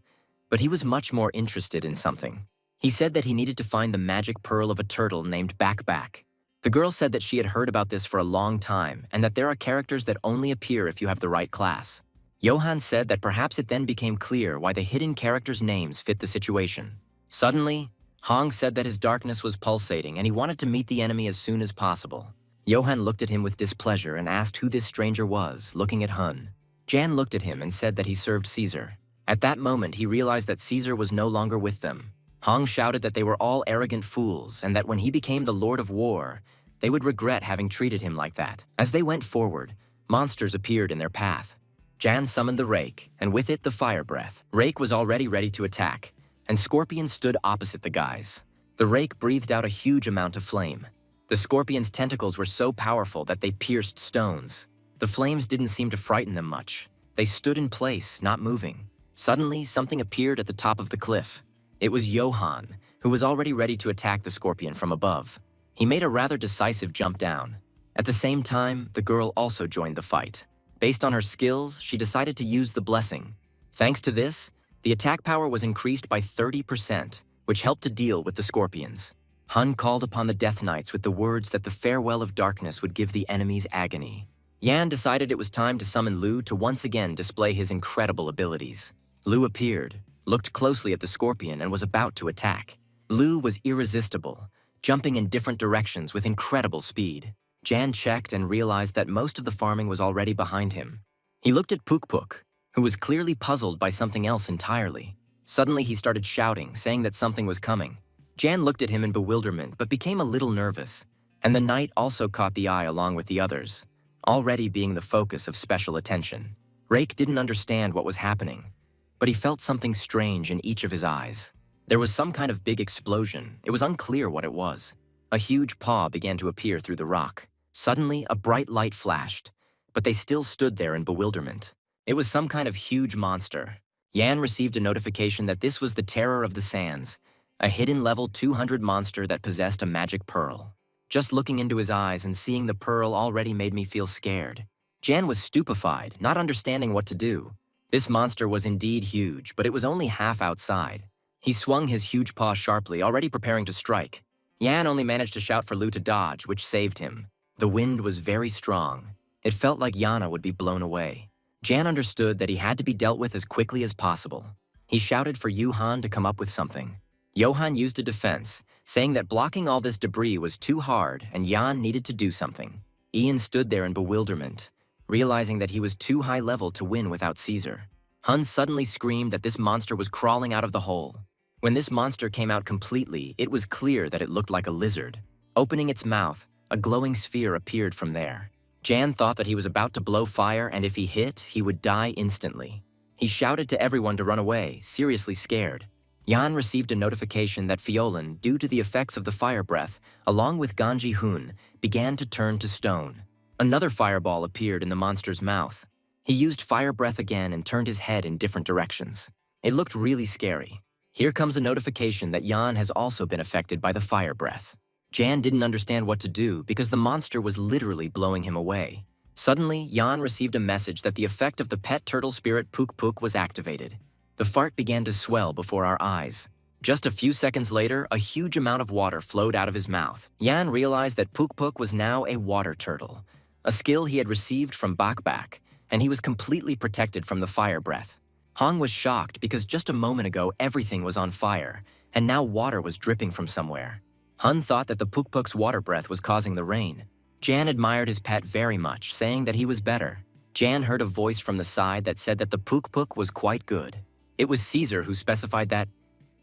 but he was much more interested in something. He said that he needed to find the magic pearl of a turtle named Back. The girl said that she had heard about this for a long time and that there are characters that only appear if you have the right class. Johan said that perhaps it then became clear why the hidden characters' names fit the situation. Suddenly, Hong said that his darkness was pulsating and he wanted to meet the enemy as soon as possible. Johan looked at him with displeasure and asked who this stranger was, looking at Hun. Jan looked at him and said that he served Caesar. At that moment, he realized that Caesar was no longer with them. Hong shouted that they were all arrogant fools and that when he became the Lord of War, they would regret having treated him like that. As they went forward, monsters appeared in their path. Jan summoned the rake, and with it the fire breath. Rake was already ready to attack, and Scorpion stood opposite the guys. The rake breathed out a huge amount of flame. The scorpion's tentacles were so powerful that they pierced stones. The flames didn't seem to frighten them much. They stood in place, not moving. Suddenly, something appeared at the top of the cliff. It was Johan, who was already ready to attack the scorpion from above. He made a rather decisive jump down. At the same time, the girl also joined the fight. Based on her skills, she decided to use the blessing. Thanks to this, the attack power was increased by 30%, which helped to deal with the scorpions. Hun called upon the Death Knights with the words that the farewell of darkness would give the enemies agony. Yan decided it was time to summon Lu to once again display his incredible abilities. Lu appeared, looked closely at the scorpion, and was about to attack. Lu was irresistible, jumping in different directions with incredible speed. Jan checked and realized that most of the farming was already behind him. He looked at Puk Puk, who was clearly puzzled by something else entirely. Suddenly he started shouting, saying that something was coming. Jan looked at him in bewilderment but became a little nervous, and the knight also caught the eye along with the others, already being the focus of special attention. Rake didn't understand what was happening, but he felt something strange in each of his eyes. There was some kind of big explosion. It was unclear what it was. A huge paw began to appear through the rock. Suddenly, a bright light flashed, but they still stood there in bewilderment. It was some kind of huge monster. Yan received a notification that this was the Terror of the Sands, a hidden level 200 monster that possessed a magic pearl. Just looking into his eyes and seeing the pearl already made me feel scared. Jan was stupefied, not understanding what to do. This monster was indeed huge, but it was only half outside. He swung his huge paw sharply, already preparing to strike. Yan only managed to shout for Lu to dodge, which saved him. The wind was very strong. It felt like Yana would be blown away. Jan understood that he had to be dealt with as quickly as possible. He shouted for Johan to come up with something. Johan used a defense, saying that blocking all this debris was too hard and Jan needed to do something. Ian stood there in bewilderment, realizing that he was too high level to win without Caesar. Hun suddenly screamed that this monster was crawling out of the hole. When this monster came out completely, it was clear that it looked like a lizard. Opening its mouth, a glowing sphere appeared from there. Jan thought that he was about to blow fire, and if he hit, he would die instantly. He shouted to everyone to run away, seriously scared. Jan received a notification that Fiolan, due to the effects of the fire breath, along with Ganji Hun, began to turn to stone. Another fireball appeared in the monster's mouth. He used fire breath again and turned his head in different directions. It looked really scary. Here comes a notification that Jan has also been affected by the fire breath. Jan didn't understand what to do because the monster was literally blowing him away. Suddenly, Jan received a message that the effect of the pet turtle spirit Puk Puk was activated. The fart began to swell before our eyes. Just a few seconds later, a huge amount of water flowed out of his mouth. Jan realized that Puk Puk was now a water turtle, a skill he had received from Bak Bak, and he was completely protected from the fire breath. Hong was shocked because just a moment ago everything was on fire, and now water was dripping from somewhere. Hun thought that the Puk Puk's water breath was causing the rain. Jan admired his pet very much, saying that he was better. Jan heard a voice from the side that said that the Puk Puk was quite good. It was Caesar who specified that.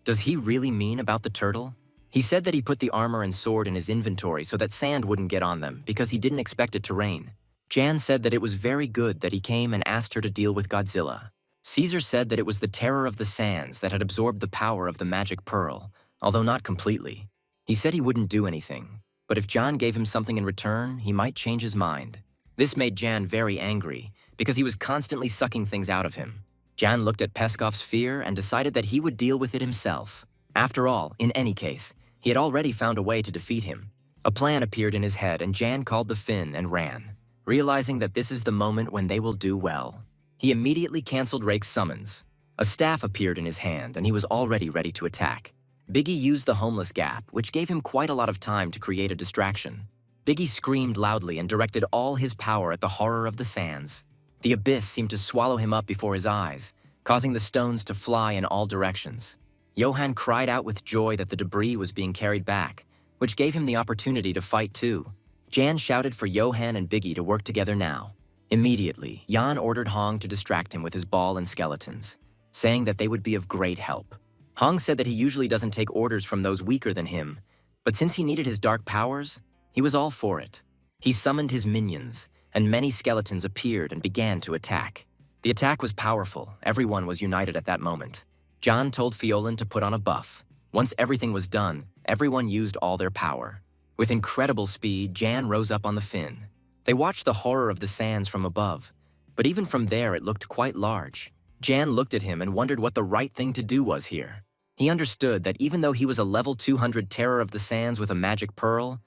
Does he really mean about the turtle? He said that he put the armor and sword in his inventory so that sand wouldn't get on them because he didn't expect it to rain. Jan said that it was very good that he came and asked her to deal with Godzilla. Caesar said that it was the Terror of the Sands that had absorbed the power of the magic pearl, although not completely. He said he wouldn't do anything, but if Jan gave him something in return, he might change his mind. This made Jan very angry, because he was constantly sucking things out of him. Jan looked at Peskov's fear and decided that he would deal with it himself. After all, in any case, he had already found a way to defeat him. A plan appeared in his head and Jan called the Finn and ran, realizing that this is the moment when they will do well. He immediately canceled Rake's summons. A staff appeared in his hand and he was already ready to attack. Biggie used the homeless gap, which gave him quite a lot of time to create a distraction. Biggie screamed loudly and directed all his power at the horror of the sands. The abyss seemed to swallow him up before his eyes, causing the stones to fly in all directions. Johan cried out with joy that the debris was being carried back, which gave him the opportunity to fight too. Jan shouted for Johan and Biggie to work together now. Immediately, Jan ordered Hong to distract him with his ball and skeletons, saying that they would be of great help. Hong said that he usually doesn't take orders from those weaker than him, but since he needed his dark powers, he was all for it. He summoned his minions, and many skeletons appeared and began to attack. The attack was powerful. Everyone was united at that moment. John told Fiolan to put on a buff. Once everything was done, everyone used all their power. With incredible speed, Jan rose up on the fin. They watched the horror of the sands from above, but even from there it looked quite large. Jan looked at him and wondered what the right thing to do was here. He understood that even though he was a level 200 terror of the sands with a magic pearl,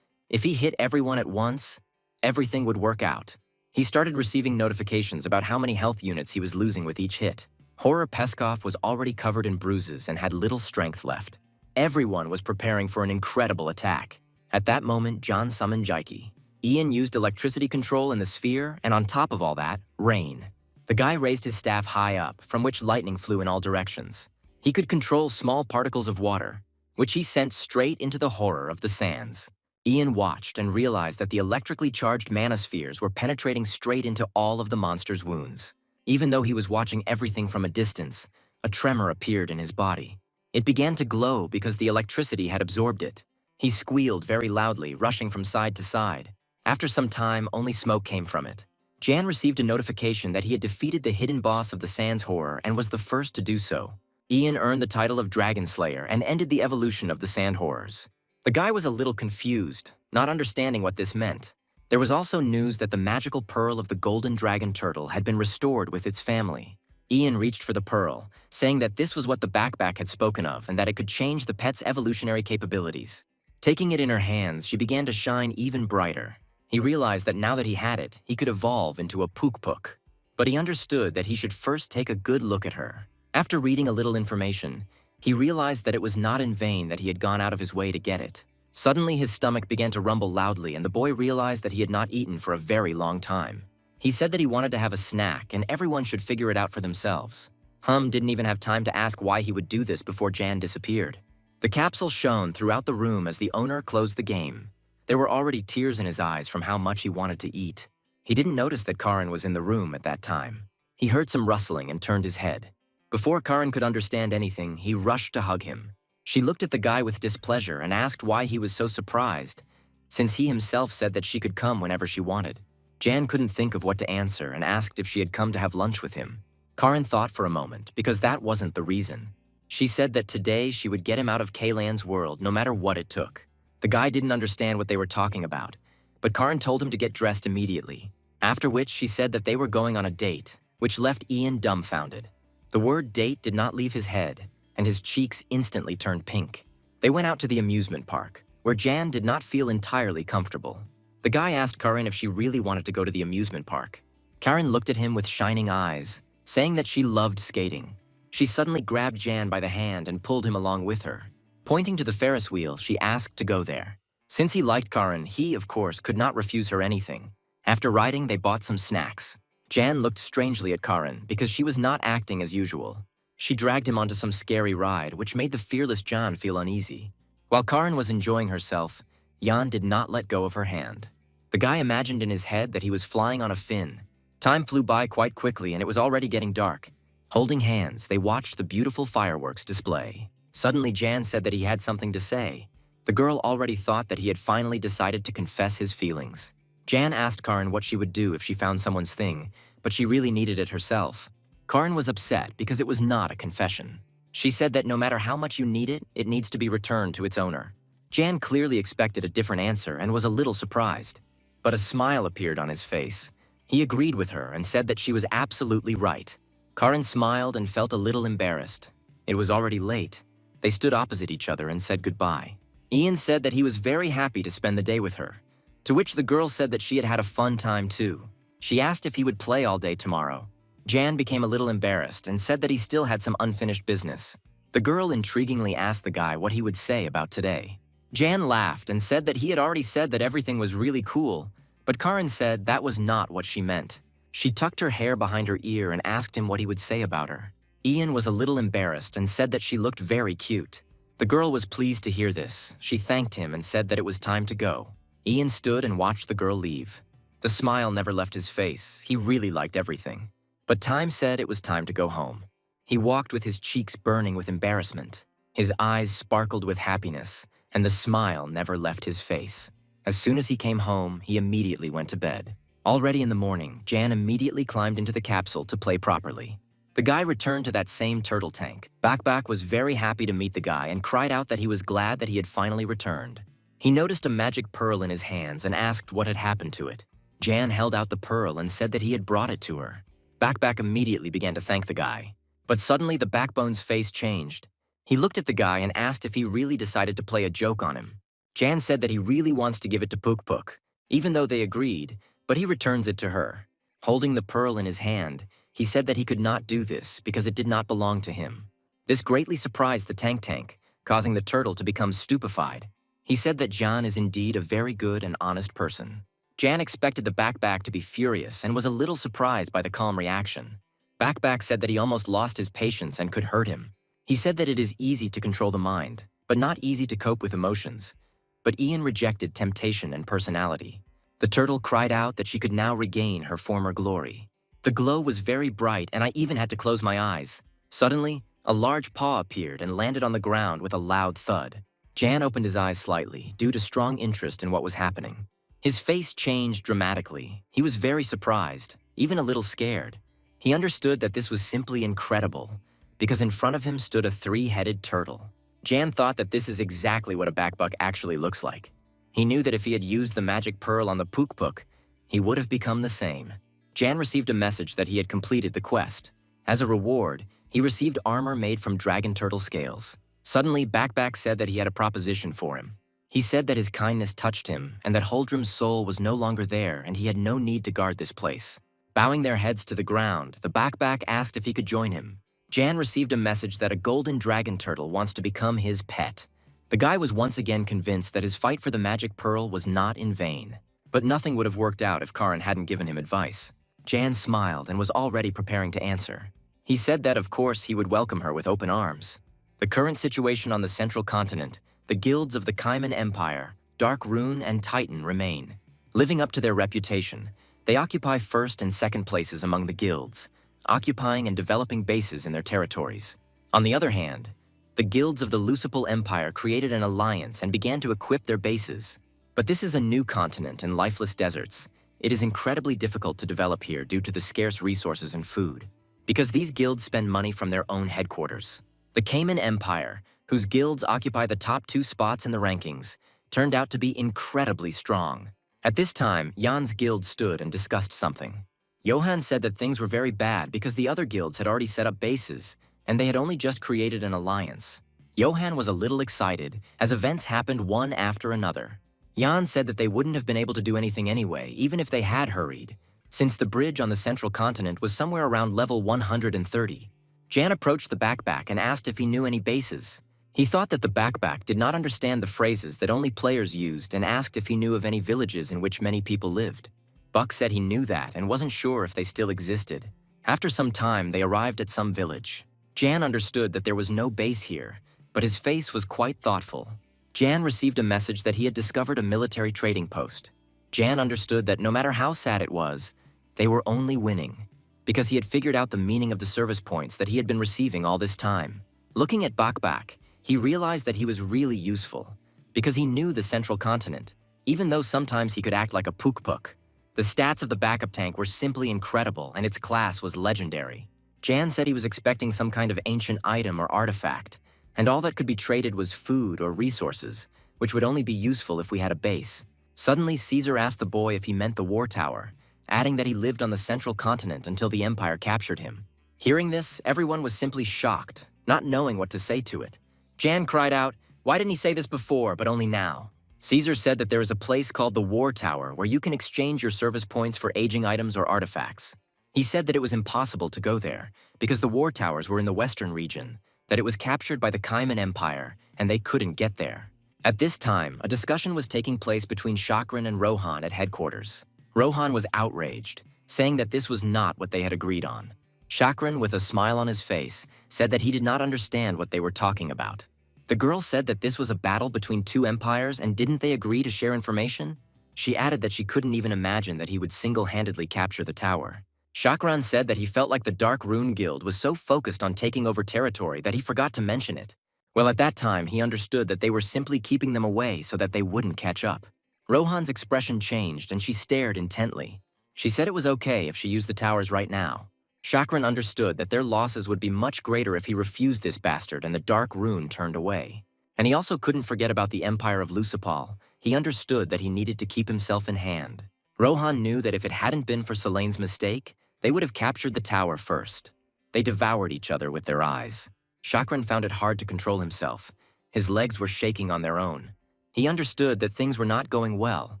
if he hit everyone at once, everything would work out. He started receiving notifications about how many health units he was losing with each hit. Horror Peskov was already covered in bruises and had little strength left. Everyone was preparing for an incredible attack. At that moment, John summoned Jaiki. Ian used electricity control in the sphere, and on top of all that, rain. The guy raised his staff high up, from which lightning flew in all directions. He could control small particles of water, which he sent straight into the horror of the sands. Ian watched and realized that the electrically charged manospheres were penetrating straight into all of the monster's wounds. Even though he was watching everything from a distance, a tremor appeared in his body. It began to glow because the electricity had absorbed it. He squealed very loudly, rushing from side to side. After some time, only smoke came from it. Jan received a notification that he had defeated the hidden boss of the Sands Horror and was the first to do so. Ian earned the title of Dragon Slayer and ended the evolution of the Sand Horrors. The guy was a little confused, not understanding what this meant. There was also news that the magical pearl of the golden dragon turtle had been restored with its family. Ian reached for the pearl, saying that this was what the backpack had spoken of and that it could change the pet's evolutionary capabilities. Taking it in her hands, she began to shine even brighter. He realized that now that he had it, he could evolve into a Puk-Puk. But he understood that he should first take a good look at her. After reading a little information, he realized that it was not in vain that he had gone out of his way to get it. Suddenly, his stomach began to rumble loudly, and the boy realized that he had not eaten for a very long time. He said that he wanted to have a snack, and everyone should figure it out for themselves. Hum didn't even have time to ask why he would do this before Jan disappeared. The capsule shone throughout the room as the owner closed the game. There were already tears in his eyes from how much he wanted to eat. He didn't notice that Karin was in the room at that time. He heard some rustling and turned his head. Before Karin could understand anything, he rushed to hug him. She looked at the guy with displeasure and asked why he was so surprised, since he himself said that she could come whenever she wanted. Jan couldn't think of what to answer and asked if she had come to have lunch with him. Karin thought for a moment, because that wasn't the reason. She said that today she would get him out of Kaylan's world no matter what it took. The guy didn't understand what they were talking about, but Karin told him to get dressed immediately, after which she said that they were going on a date, which left Ian dumbfounded. The word date did not leave his head, and his cheeks instantly turned pink. They went out to the amusement park, where Jan did not feel entirely comfortable. The guy asked Karin if she really wanted to go to the amusement park. Karin looked at him with shining eyes, saying that she loved skating. She suddenly grabbed Jan by the hand and pulled him along with her. Pointing to the Ferris wheel, she asked to go there. Since he liked Karin, he, of course, could not refuse her anything. After riding, they bought some snacks. Jan looked strangely at Karin because she was not acting as usual. She dragged him onto some scary ride, which made the fearless Jan feel uneasy. While Karin was enjoying herself, Jan did not let go of her hand. The guy imagined in his head that he was flying on a fin. Time flew by quite quickly and it was already getting dark. Holding hands, they watched the beautiful fireworks display. Suddenly, Jan said that he had something to say. The girl already thought that he had finally decided to confess his feelings. Jan asked Karin what she would do if she found someone's thing, but she really needed it herself. Karin was upset because it was not a confession. She said that no matter how much you need it, it needs to be returned to its owner. Jan clearly expected a different answer and was a little surprised. But a smile appeared on his face. He agreed with her and said that she was absolutely right. Karin smiled and felt a little embarrassed. It was already late. They stood opposite each other and said goodbye. Ian said that he was very happy to spend the day with her, to which the girl said that she had had a fun time too. She asked if he would play all day tomorrow. Jan became a little embarrassed and said that he still had some unfinished business. The girl intriguingly asked the guy what he would say about today. Jan laughed and said that he had already said that everything was really cool, but Karin said that was not what she meant. She tucked her hair behind her ear and asked him what he would say about her. Ian was a little embarrassed and said that she looked very cute. The girl was pleased to hear this. She thanked him and said that it was time to go. Ian stood and watched the girl leave. The smile never left his face. He really liked everything. But time said it was time to go home. He walked with his cheeks burning with embarrassment. His eyes sparkled with happiness, and the smile never left his face. As soon as he came home, he immediately went to bed. Already in the morning, Jan immediately climbed into the capsule to play properly. The guy returned to that same turtle tank. Bakbak was very happy to meet the guy and cried out that he was glad that he had finally returned. He noticed a magic pearl in his hands and asked what had happened to it. Jan held out the pearl and said that he had brought it to her. Bakbak immediately began to thank the guy. But suddenly the backbone's face changed. He looked at the guy and asked if he really decided to play a joke on him. Jan said that he really wants to give it to Puk Puk, even though they agreed, but he returns it to her. Holding the pearl in his hand, he said that he could not do this because it did not belong to him. This greatly surprised the tank, causing the turtle to become stupefied. He said that Jan is indeed a very good and honest person. Jan expected the Bakbak to be furious and was a little surprised by the calm reaction. Bakbak said that he almost lost his patience and could hurt him. He said that it is easy to control the mind, but not easy to cope with emotions. But Ian rejected temptation and personality. The turtle cried out that she could now regain her former glory. The glow was very bright and I even had to close my eyes. Suddenly, a large paw appeared and landed on the ground with a loud thud. Jan opened his eyes slightly due to strong interest in what was happening. His face changed dramatically. He was very surprised, even a little scared. He understood that this was simply incredible, because in front of him stood a three-headed turtle. Jan thought that this is exactly what a Bakbak actually looks like. He knew that if he had used the magic pearl on the Puk Puk, he would have become the same. Jan received a message that he had completed the quest. As a reward, he received armor made from dragon turtle scales. Suddenly, Bakbak said that he had a proposition for him. He said that his kindness touched him and that Huldrum's soul was no longer there and he had no need to guard this place. Bowing their heads to the ground, the Bakbak asked if he could join him. Jan received a message that a golden dragon turtle wants to become his pet. The guy was once again convinced that his fight for the magic pearl was not in vain. But nothing would have worked out if Karin hadn't given him advice. Jan smiled and was already preparing to answer. He said that, of course, he would welcome her with open arms. The current situation on the central continent, the guilds of the Kaiman Empire, Dark Rune, and Titan remain. Living up to their reputation, they occupy first and second places among the guilds, occupying and developing bases in their territories. On the other hand, the guilds of the Lucipal Empire created an alliance and began to equip their bases. But this is a new continent and lifeless deserts. It is incredibly difficult to develop here due to the scarce resources and food, because these guilds spend money from their own headquarters. The Kaiman Empire, whose guilds occupy the top 2 spots in the rankings, turned out to be incredibly strong. At this time, Jan's guild stood and discussed something. Johan said that things were very bad because the other guilds had already set up bases, and they had only just created an alliance. Johan was a little excited, as events happened one after another. Jan said that they wouldn't have been able to do anything anyway, even if they had hurried, since the bridge on the central continent was somewhere around level 130. Jan approached the Bakbak and asked if he knew any bases. He thought that the Bakbak did not understand the phrases that only players used and asked if he knew of any villages in which many people lived. Buck said he knew that and wasn't sure if they still existed. After some time, they arrived at some village. Jan understood that there was no base here, but his face was quite thoughtful. Jan received a message that he had discovered a military trading post. Jan understood that no matter how sad it was, they were only winning, because he had figured out the meaning of the service points that he had been receiving all this time. Looking at Bakbak, he realized that he was really useful, because he knew the central continent, even though sometimes he could act like a Puk Puk. The stats of the backup tank were simply incredible, and its class was legendary. Jan said he was expecting some kind of ancient item or artifact, and all that could be traded was food or resources, which would only be useful if we had a base. Suddenly, Caesar asked the boy if he meant the war tower, adding that he lived on the central continent until the Empire captured him. Hearing this, everyone was simply shocked, not knowing what to say to it. Jan cried out, "Why didn't he say this before, but only now?" Caesar said that there is a place called the War Tower where you can exchange your service points for aging items or artifacts. He said that it was impossible to go there because the War Towers were in the western region, that it was captured by the Kaiman Empire, and they couldn't get there. At this time, a discussion was taking place between Chakran and Rohan at headquarters. Rohan was outraged. saying that this was not what they had agreed on. Chakran, with a smile on his face, said that he did not understand what they were talking about. The girl said that this was a battle between two empires and didn't they agree to share information? She added that she couldn't even imagine that he would single-handedly capture the tower. Chakran said that he felt like the Dark Rune Guild was so focused on taking over territory that he forgot to mention it. Well, at that time, he understood that they were simply keeping them away so that they wouldn't catch up. Rohan's expression changed and she stared intently. She said it was okay if she used the towers right now. Chakran understood that their losses would be much greater if he refused this bastard and the Dark Rune turned away. And he also couldn't forget about the Empire of Lucipal. He understood that he needed to keep himself in hand. Rohan knew that if it hadn't been for Selene's mistake, they would have captured the tower first. They devoured each other with their eyes. Chakran found it hard to control himself. His legs were shaking on their own. He understood that things were not going well,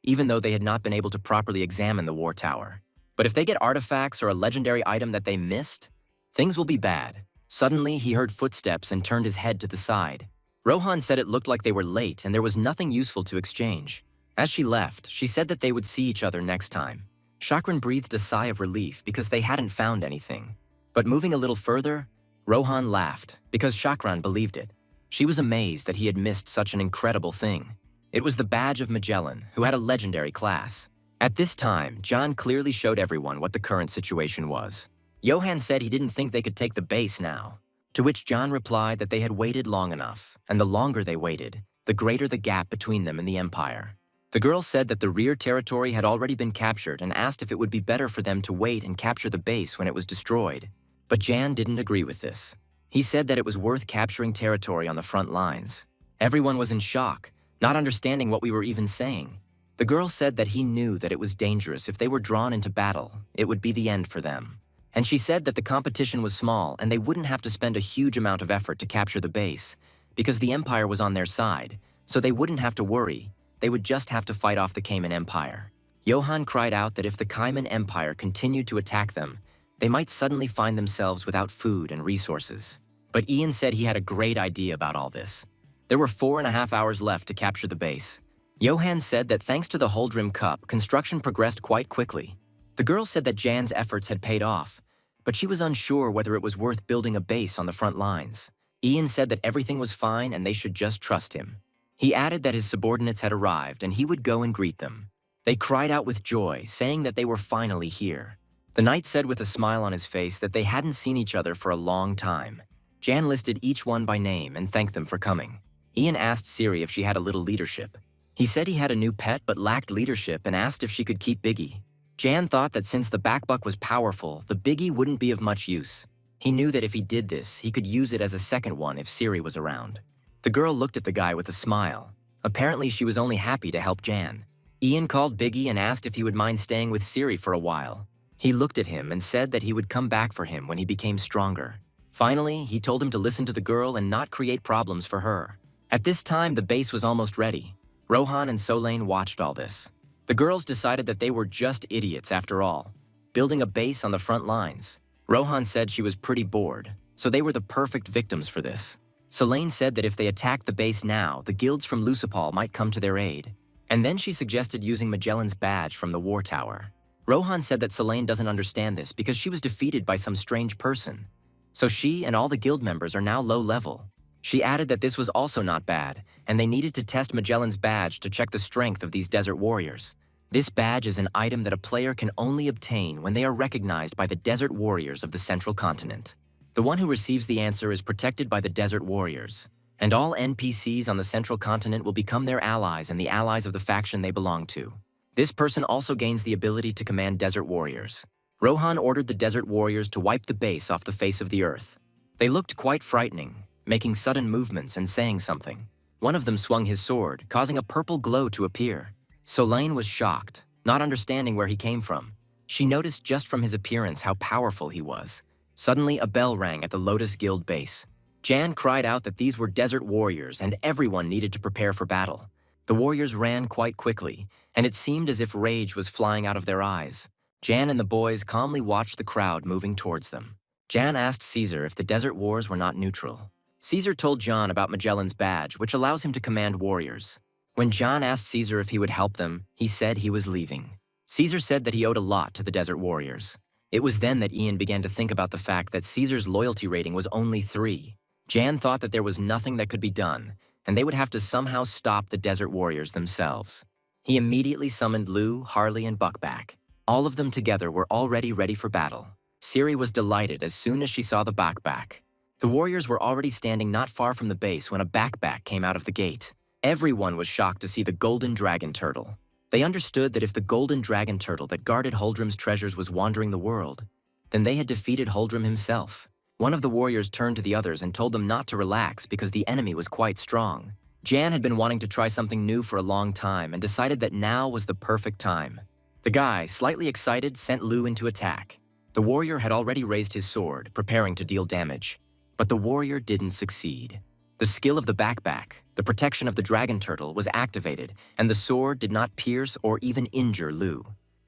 even though they had not been able to properly examine the war tower. But if they get artifacts or a legendary item that they missed, things will be bad. Suddenly, he heard footsteps and turned his head to the side. Rohan said it looked like they were late and there was nothing useful to exchange. As she left, she said that they would see each other next time. Chakran breathed a sigh of relief because they hadn't found anything. But moving a little further, Rohan laughed because Chakran believed it. She was amazed that he had missed such an incredible thing. It was the badge of Magellan, who had a legendary class. At this time, John clearly showed everyone what the current situation was. Johan said he didn't think they could take the base now, to which John replied that they had waited long enough, and the longer they waited, the greater the gap between them and the Empire. The girl said that the rear territory had already been captured and asked if it would be better for them to wait and capture the base when it was destroyed. But Jan didn't agree with this. He said that it was worth capturing territory on the front lines. Everyone was in shock, not understanding what we were even saying. The girl said that he knew that it was dangerous if they were drawn into battle, it would be the end for them. And she said that the competition was small and they wouldn't have to spend a huge amount of effort to capture the base, because the Empire was on their side, so they wouldn't have to worry. They would just have to fight off the Cayman Empire. Johan cried out that if the Cayman Empire continued to attack them, they might suddenly find themselves without food and resources. But Ian said he had a great idea about all this. There were 4.5 hours left to capture the base. Johan said that thanks to the Huldrim Cup, construction progressed quite quickly. The girl said that Jan's efforts had paid off, but she was unsure whether it was worth building a base on the front lines. Ian said that everything was fine and they should just trust him. He added that his subordinates had arrived and he would go and greet them. They cried out with joy, saying that they were finally here. The knight said with a smile on his face that they hadn't seen each other for a long time. Jan listed each one by name and thanked them for coming. Ian asked Siri if she had a little leadership. He said he had a new pet but lacked leadership and asked if she could keep Biggie. Jan thought that since the backbuck was powerful, the Biggie wouldn't be of much use. He knew that if he did this, he could use it as a second one if Siri was around. The girl looked at the guy with a smile. Apparently, she was only happy to help Jan. Ian called Biggie and asked if he would mind staying with Siri for a while. He looked at him and said that he would come back for him when he became stronger. Finally, he told him to listen to the girl and not create problems for her. At this time, the base was almost ready. Rohan and Solane watched all this. The girls decided that they were just idiots after all, building a base on the front lines. Rohan said she was pretty bored, so they were the perfect victims for this. Solane said that if they attacked the base now, the guilds from Lucipal might come to their aid. And then she suggested using Magellan's badge from the war tower. Rohan said that Solane doesn't understand this because she was defeated by some strange person. So she and all the guild members are now low level. She added that this was also not bad, and they needed to test Magellan's badge to check the strength of these desert warriors. This badge is an item that a player can only obtain when they are recognized by the desert warriors of the central continent. The one who receives the answer is protected by the desert warriors, and all NPCs on the central continent will become their allies and the allies of the faction they belong to. This person also gains the ability to command desert warriors. Rohan ordered the desert warriors to wipe the base off the face of the earth. They looked quite frightening, making sudden movements and saying something. One of them swung his sword, causing a purple glow to appear. Solane was shocked, not understanding where he came from. She noticed just from his appearance how powerful he was. Suddenly, a bell rang at the Lotus Guild base. Jan cried out that these were desert warriors and everyone needed to prepare for battle. The warriors ran quite quickly, and it seemed as if rage was flying out of their eyes. Jan and the boys calmly watched the crowd moving towards them. Jan asked Caesar if the desert wars were not neutral. Caesar told John about Magellan's badge, which allows him to command warriors. When John asked Caesar if he would help them, he said he was leaving. Caesar said that he owed a lot to the Desert Warriors. It was then that Ian began to think about the fact that Caesar's loyalty rating was only 3. Jan thought that there was nothing that could be done, and they would have to somehow stop the Desert Warriors themselves. He immediately summoned Lou, Harley, and Buckback. All of them together were already ready for battle. Siri was delighted as soon as she saw the Buckback. The warriors were already standing not far from the base when a backback came out of the gate. Everyone was shocked to see the golden dragon turtle. They understood that if the golden dragon turtle that guarded Huldrum's treasures was wandering the world, then they had defeated Huldrum himself. One of the warriors turned to the others and told them not to relax because the enemy was quite strong. Jan had been wanting to try something new for a long time and decided that now was the perfect time. The guy, slightly excited, sent Lou into attack. The warrior had already raised his sword, preparing to deal damage. But the warrior didn't succeed. The skill of the backback, the protection of the dragon turtle, was activated, and the sword did not pierce or even injure Lou.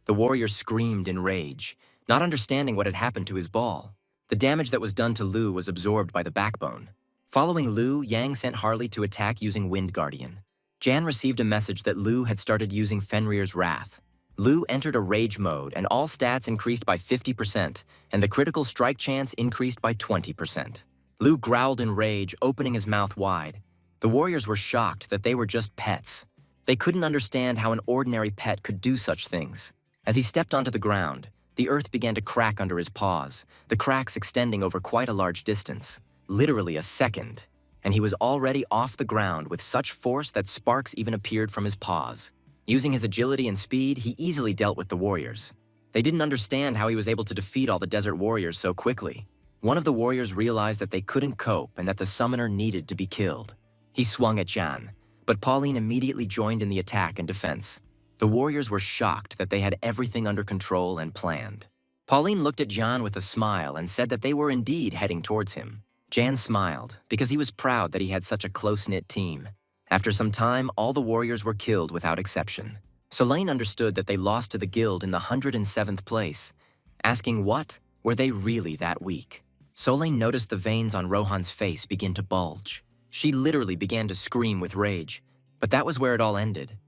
The warrior screamed in rage, not understanding what had happened to his ball. The damage that was done to Lou was absorbed by the backbone. Following Lou, Yang sent Harley to attack using Wind Guardian. Jan received a message that Lou had started using Fenrir's Wrath. Lou entered a rage mode, and all stats increased by 50%, and the critical strike chance increased by 20%. Lou growled in rage, opening his mouth wide. The warriors were shocked that they were just pets. They couldn't understand how an ordinary pet could do such things. As he stepped onto the ground, the earth began to crack under his paws, the cracks extending over quite a large distance, literally a second, and he was already off the ground with such force that sparks even appeared from his paws. Using his agility and speed, he easily dealt with the warriors. They didn't understand how he was able to defeat all the desert warriors so quickly. One of the warriors realized that they couldn't cope and that the summoner needed to be killed. He swung at Jan, but Pauline immediately joined in the attack and defense. The warriors were shocked that they had everything under control and planned. Pauline looked at Jan with a smile and said that they were indeed heading towards him. Jan smiled because he was proud that he had such a close-knit team. After some time, all the warriors were killed without exception. Solane understood that they lost to the guild in the 107th place, asking what? Were they really that weak? Solane noticed the veins on Rohan's face begin to bulge. She literally began to scream with rage, but that was where it all ended.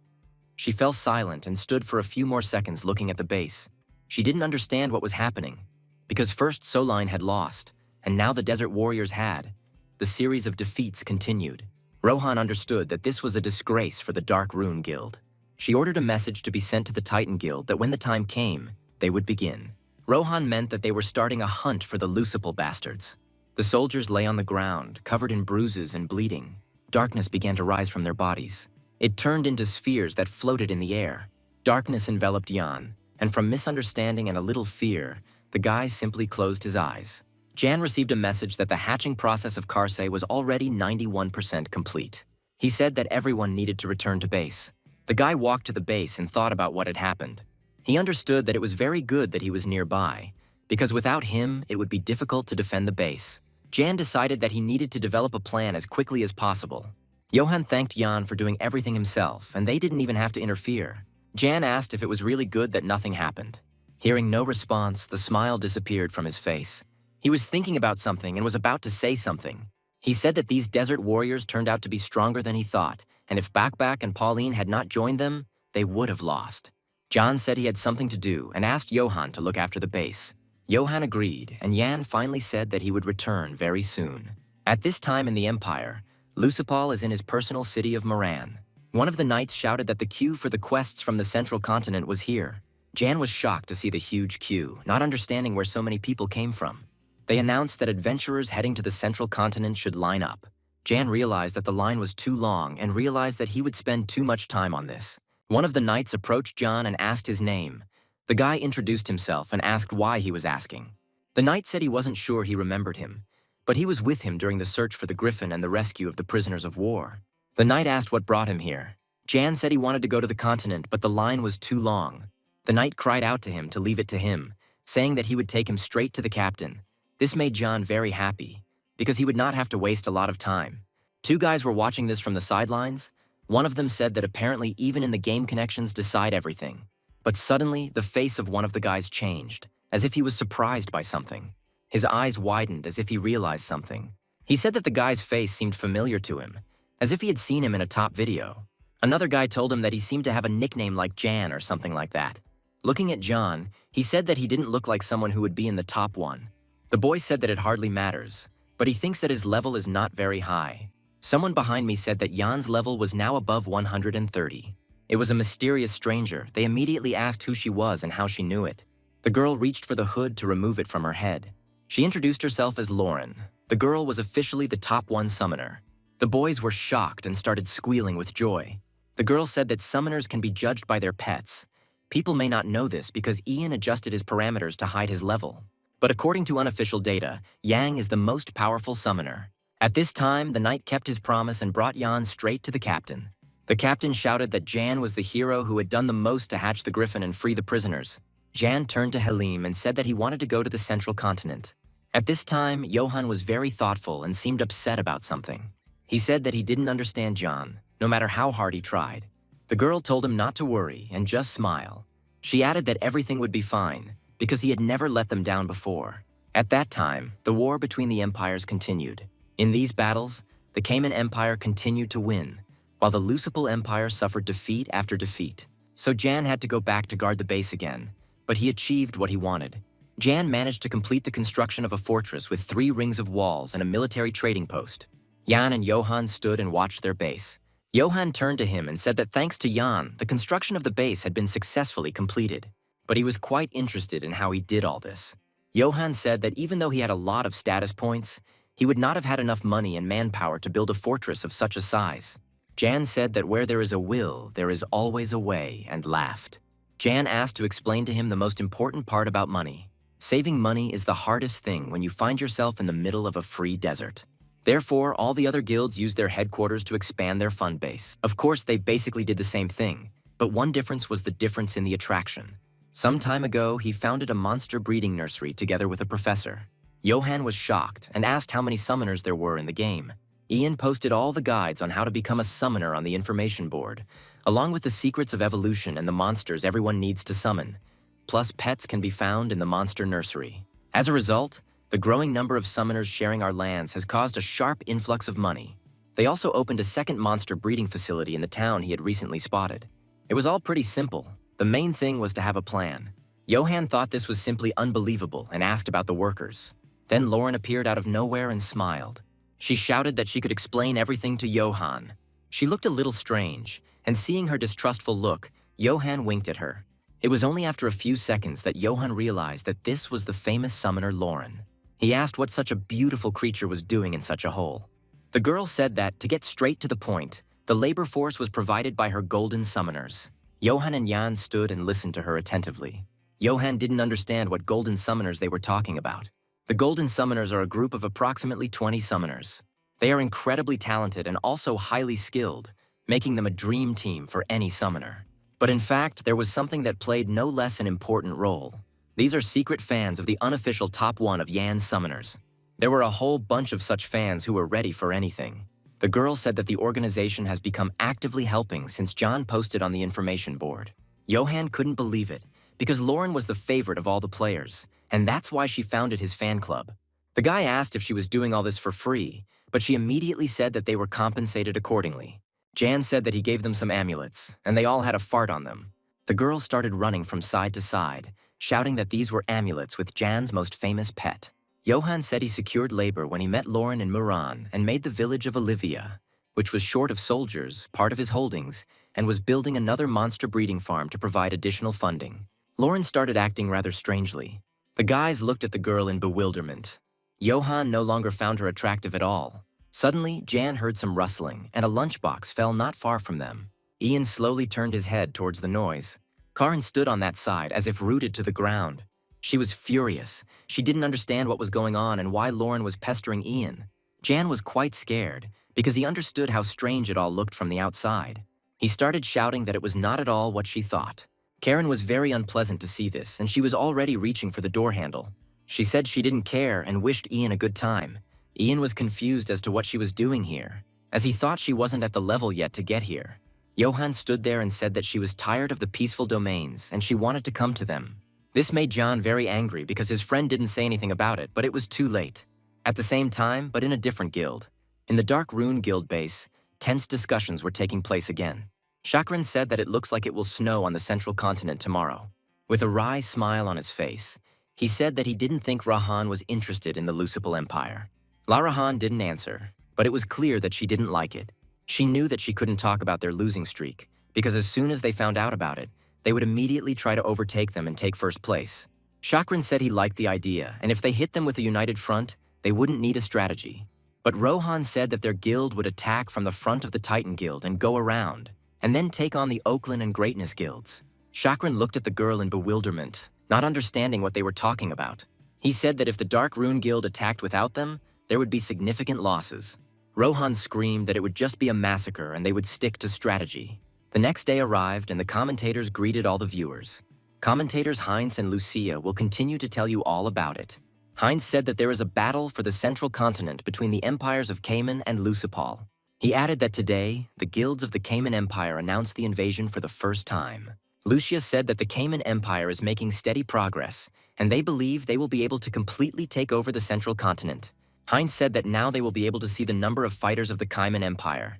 She fell silent and stood for a few more seconds looking at the base. She didn't understand what was happening, because first Solane had lost, and now the Desert Warriors had. The series of defeats continued. Rohan understood that this was a disgrace for the Dark Rune Guild. She ordered a message to be sent to the Titan Guild that when the time came, they would begin. Rohan meant that they were starting a hunt for the Luciple bastards. The soldiers lay on the ground, covered in bruises and bleeding. Darkness began to rise from their bodies. It turned into spheres that floated in the air. Darkness enveloped Jan, and from misunderstanding and a little fear, the guy simply closed his eyes. Jan received a message that the hatching process of Karsay was already 91% complete. He said that everyone needed to return to base. The guy walked to the base and thought about what had happened. He understood that it was very good that he was nearby, because without him, it would be difficult to defend the base. Jan decided that he needed to develop a plan as quickly as possible. Johan thanked Jan for doing everything himself, and they didn't even have to interfere. Jan asked if it was really good that nothing happened. Hearing no response, the smile disappeared from his face. He was thinking about something and was about to say something. He said that these desert warriors turned out to be stronger than he thought, and if Backback and Pauline had not joined them, they would have lost. Jan said he had something to do and asked Johan to look after the base. Johan agreed, and Jan finally said that he would return very soon. At this time in the Empire, Lucipal is in his personal city of Moran. One of the knights shouted that the queue for the quests from the central continent was here. Jan was shocked to see the huge queue, not understanding where so many people came from. They announced that adventurers heading to the central continent should line up. Jan realized that the line was too long and realized that he would spend too much time on this. One of the knights approached Jan and asked his name. The guy introduced himself and asked why he was asking. The knight said he wasn't sure he remembered him, but he was with him during the search for the griffin and the rescue of the prisoners of war. The knight asked what brought him here. Jan said he wanted to go to the continent, but the line was too long. The knight cried out to him to leave it to him, saying that he would take him straight to the captain. This made Jan very happy, because he would not have to waste a lot of time. Two guys were watching this from the sidelines. One of them said that apparently even in the game connections decide everything. But suddenly, the face of one of the guys changed, as if he was surprised by something. His eyes widened as if he realized something. He said that the guy's face seemed familiar to him, as if he had seen him in a top video. Another guy told him that he seemed to have a nickname like Jan or something like that. Looking at John, he said that he didn't look like someone who would be in the top one. The boy said that it hardly matters, but he thinks that his level is not very high. Someone behind me said that Jan's level was now above 130. It was a mysterious stranger. They immediately asked who she was and how she knew it. The girl reached for the hood to remove it from her head. She introduced herself as Lauren. The girl was officially the top one summoner. The boys were shocked and started squealing with joy. The girl said that summoners can be judged by their pets. People may not know this because Ian adjusted his parameters to hide his level. But according to unofficial data, Yang is the most powerful summoner. At this time, the knight kept his promise and brought Jan straight to the captain. The captain shouted that Jan was the hero who had done the most to hatch the griffin and free the prisoners. Jan turned to Halim and said that he wanted to go to the central continent. At this time, Johan was very thoughtful and seemed upset about something. He said that he didn't understand Jan, no matter how hard he tried. The girl told him not to worry and just smile. She added that everything would be fine, because he had never let them down before. At that time, the war between the empires continued. In these battles, the Cayman Empire continued to win, while the Lucipal Empire suffered defeat after defeat. So Jan had to go back to guard the base again, but he achieved what he wanted. Jan managed to complete the construction of a fortress with 3 rings of walls and a military trading post. Jan and Johan stood and watched their base. Johan turned to him and said that thanks to Jan, the construction of the base had been successfully completed. But he was quite interested in how he did all this. Johan said that even though he had a lot of status points, he would not have had enough money and manpower to build a fortress of such a size. Jan said that where there is a will, there is always a way, and laughed. Jan asked to explain to him the most important part about money. Saving money is the hardest thing when you find yourself in the middle of a free desert. Therefore, all the other guilds used their headquarters to expand their fund base. Of course, they basically did the same thing, but one difference was the difference in the attraction. Some time ago, he founded a monster breeding nursery together with a professor. Johan was shocked and asked how many summoners there were in the game. Ian posted all the guides on how to become a summoner on the information board, along with the secrets of evolution and the monsters everyone needs to summon. Plus, pets can be found in the monster nursery. As a result, the growing number of summoners sharing our lands has caused a sharp influx of money. They also opened a second monster breeding facility in the town he had recently spotted. It was all pretty simple. The main thing was to have a plan. Johan thought this was simply unbelievable and asked about the workers. Then Lauren appeared out of nowhere and smiled. She shouted that she could explain everything to Johan. She looked a little strange, and seeing her distrustful look, Johan winked at her. It was only after a few seconds that Johan realized that this was the famous summoner Lauren. He asked what such a beautiful creature was doing in such a hole. The girl said that, to get straight to the point, the labor force was provided by her golden summoners. Johan and Jan stood and listened to her attentively. Johan didn't understand what golden summoners they were talking about. The golden summoners are a group of approximately 20 summoners. They are incredibly talented and also highly skilled, making them a dream team for any summoner. But in fact, there was something that played no less an important role. These are secret fans of the unofficial top one of Jan's summoners. There were a whole bunch of such fans who were ready for anything. The girl said that the organization has become actively helping since John posted on the information board. Johan couldn't believe it, because Lauren was the favorite of all the players, and that's why she founded his fan club. The guy asked if she was doing all this for free, but she immediately said that they were compensated accordingly. Jan said that he gave them some amulets, and they all had a fart on them. The girl started running from side to side, shouting that these were amulets with Jan's most famous pet. Johan said he secured labor when he met Lauren in Muran and made the village of Olivia, which was short of soldiers, part of his holdings, and was building another monster breeding farm to provide additional funding. Lauren started acting rather strangely. The guys looked at the girl in bewilderment. Johan no longer found her attractive at all. Suddenly, Jan heard some rustling, and a lunchbox fell not far from them. Ian slowly turned his head towards the noise. Karin stood on that side as if rooted to the ground. She was furious. She didn't understand what was going on and why Lauren was pestering Ian. Jan was quite scared, because he understood how strange it all looked from the outside. He started shouting that it was not at all what she thought. Karen was very unpleasant to see this, and she was already reaching for the door handle. She said she didn't care and wished Ian a good time. Ian was confused as to what she was doing here, as he thought she wasn't at the level yet to get here. Johan stood there and said that she was tired of the peaceful domains and she wanted to come to them. This made John very angry because his friend didn't say anything about it, but it was too late. At the same time, but in a different guild. In the Dark Rune Guild base, tense discussions were taking place again. Chakran said that it looks like it will snow on the central continent tomorrow. With a wry smile on his face, he said that he didn't think Rahan was interested in the Lucipal Empire. La Rahan didn't answer, but it was clear that she didn't like it. She knew that she couldn't talk about their losing streak, because as soon as they found out about it, they would immediately try to overtake them and take first place. Chakran said he liked the idea, and if they hit them with a united front, they wouldn't need a strategy. But Rohan said that their guild would attack from the front of the Titan Guild and go around, and then take on the Oakland and Greatness guilds. Chakran looked at the girl in bewilderment, not understanding what they were talking about. He said that if the Dark Rune Guild attacked without them, there would be significant losses. Rohan screamed that it would just be a massacre and they would stick to strategy. The next day arrived and the commentators greeted all the viewers. Commentators Heinz and Lucia will continue to tell you all about it. Heinz said that there is a battle for the central continent between the empires of Cayman and Lucipal. He added that today, the guilds of the Cayman Empire announced the invasion for the first time. Lucia said that the Cayman Empire is making steady progress, and they believe they will be able to completely take over the central continent. Heinz said that now they will be able to see the number of fighters of the Cayman Empire,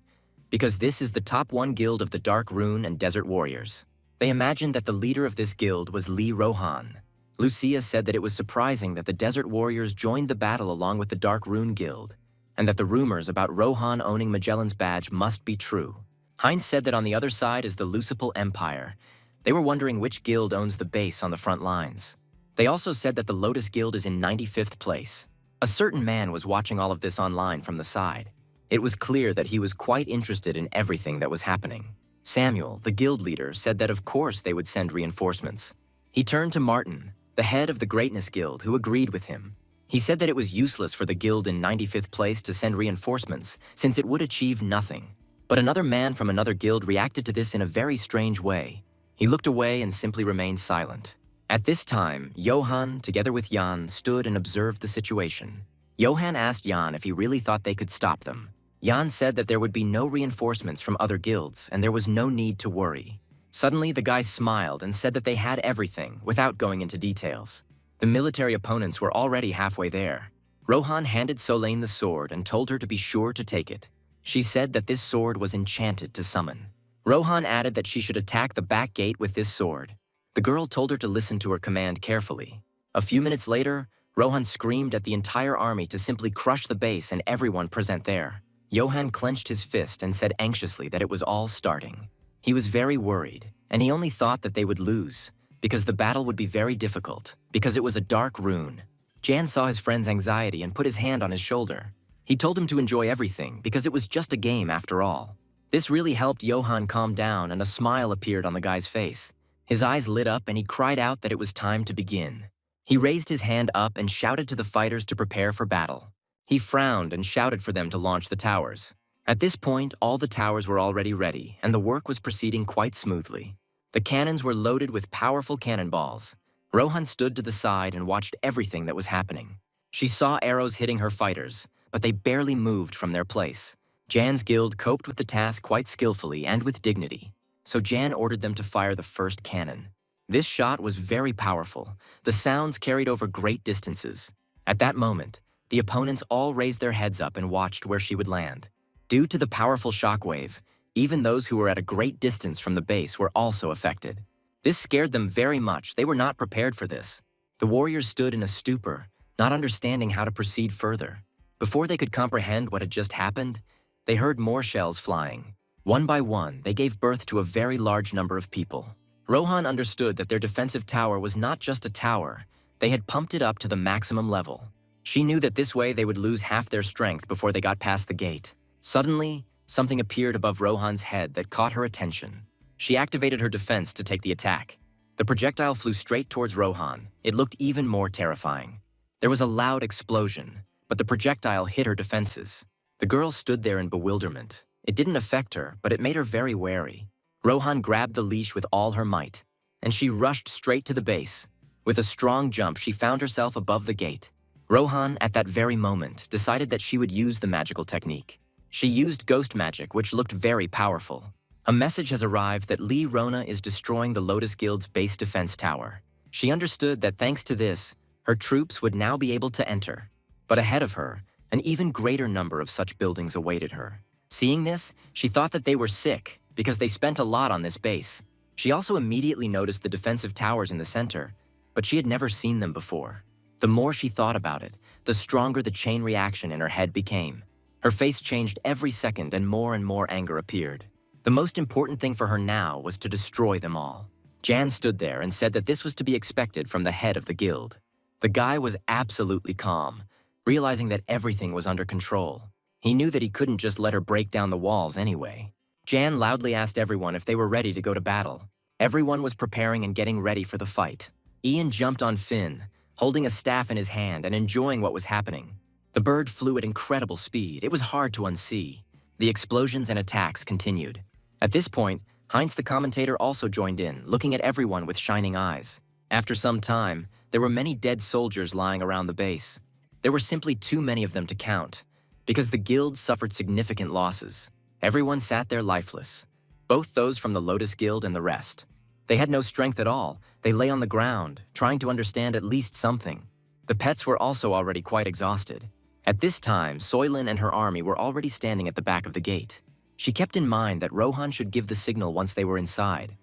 because this is the top 1 guild of the Dark Rune and Desert Warriors. They imagined that the leader of this guild was Lee Rohan. Lucia said that it was surprising that the Desert Warriors joined the battle along with the Dark Rune Guild, and that the rumors about Rohan owning Magellan's badge must be true. Heinz said that on the other side is the Lucipal Empire. They were wondering which guild owns the base on the front lines. They also said that the Lotus Guild is in 95th place. A certain man was watching all of this online from the side. It was clear that he was quite interested in everything that was happening. Samuel, the guild leader, said that of course they would send reinforcements. He turned to Martin, the head of the Greatness Guild, who agreed with him. He said that it was useless for the guild in 95th place to send reinforcements, since it would achieve nothing. But another man from another guild reacted to this in a very strange way. He looked away and simply remained silent. At this time, Johan, together with Jan, stood and observed the situation. Johan asked Jan if he really thought they could stop them. Jan said that there would be no reinforcements from other guilds, and there was no need to worry. Suddenly, the guy smiled and said that they had everything, without going into details. The military opponents were already halfway there. Rohan handed Solane the sword and told her to be sure to take it. She said that this sword was enchanted to summon. Rohan added that she should attack the back gate with this sword. The girl told her to listen to her command carefully. A few minutes later, Rohan screamed at the entire army to simply crush the base and everyone present there. Johan clenched his fist and said anxiously that it was all starting. He was very worried, and he only thought that they would lose, because the battle would be very difficult, because it was a dark rune. Jan saw his friend's anxiety and put his hand on his shoulder. He told him to enjoy everything, because it was just a game after all. This really helped Johan calm down, and a smile appeared on the guy's face. His eyes lit up and he cried out that it was time to begin. He raised his hand up and shouted to the fighters to prepare for battle. He frowned and shouted for them to launch the towers. At this point, all the towers were already ready, and the work was proceeding quite smoothly. The cannons were loaded with powerful cannonballs. Rohan stood to the side and watched everything that was happening. She saw arrows hitting her fighters, but they barely moved from their place. Jan's guild coped with the task quite skillfully and with dignity, so Jan ordered them to fire the first cannon. This shot was very powerful. The sounds carried over great distances. At that moment, the opponents all raised their heads up and watched where she would land. Due to the powerful shockwave, even those who were at a great distance from the base were also affected. This scared them very much. They were not prepared for this. The warriors stood in a stupor, not understanding how to proceed further. Before they could comprehend what had just happened, they heard more shells flying. One by one, they gave birth to a very large number of people. Rohan understood that their defensive tower was not just a tower. They had pumped it up to the maximum level. She knew that this way they would lose half their strength before they got past the gate. Suddenly, something appeared above Rohan's head that caught her attention. She activated her defense to take the attack. The projectile flew straight towards Rohan. It looked even more terrifying. There was a loud explosion, but the projectile hit her defenses. The girl stood there in bewilderment. It didn't affect her, but it made her very wary. Rohan grabbed the leash with all her might, and she rushed straight to the base. With a strong jump, she found herself above the gate. Rohan, at that very moment, decided that she would use the magical technique. She used ghost magic, which looked very powerful. A message has arrived that Lee Rona is destroying the Lotus Guild's base defense tower. She understood that thanks to this, her troops would now be able to enter. But ahead of her, an even greater number of such buildings awaited her. Seeing this, she thought that they were sick because they spent a lot on this base. She also immediately noticed the defensive towers in the center, but she had never seen them before. The more she thought about it, the stronger the chain reaction in her head became. Her face changed every second and more anger appeared. The most important thing for her now was to destroy them all. Jan stood there and said that this was to be expected from the head of the guild. The guy was absolutely calm, realizing that everything was under control. He knew that he couldn't just let her break down the walls anyway. Jan loudly asked everyone if they were ready to go to battle. Everyone was preparing and getting ready for the fight. Ian jumped on Finn, holding a staff in his hand and enjoying what was happening. The bird flew at incredible speed. It was hard to unsee. The explosions and attacks continued. At this point, Heinz the commentator also joined in, looking at everyone with shining eyes. After some time, there were many dead soldiers lying around the base. There were simply too many of them to count, because the guild suffered significant losses. Everyone sat there lifeless, both those from the Lotus Guild and the rest. They had no strength at all. They lay on the ground, trying to understand at least something. The pets were also already quite exhausted. At this time, Soylin and her army were already standing at the back of the gate. She kept in mind that Rohan should give the signal once they were inside,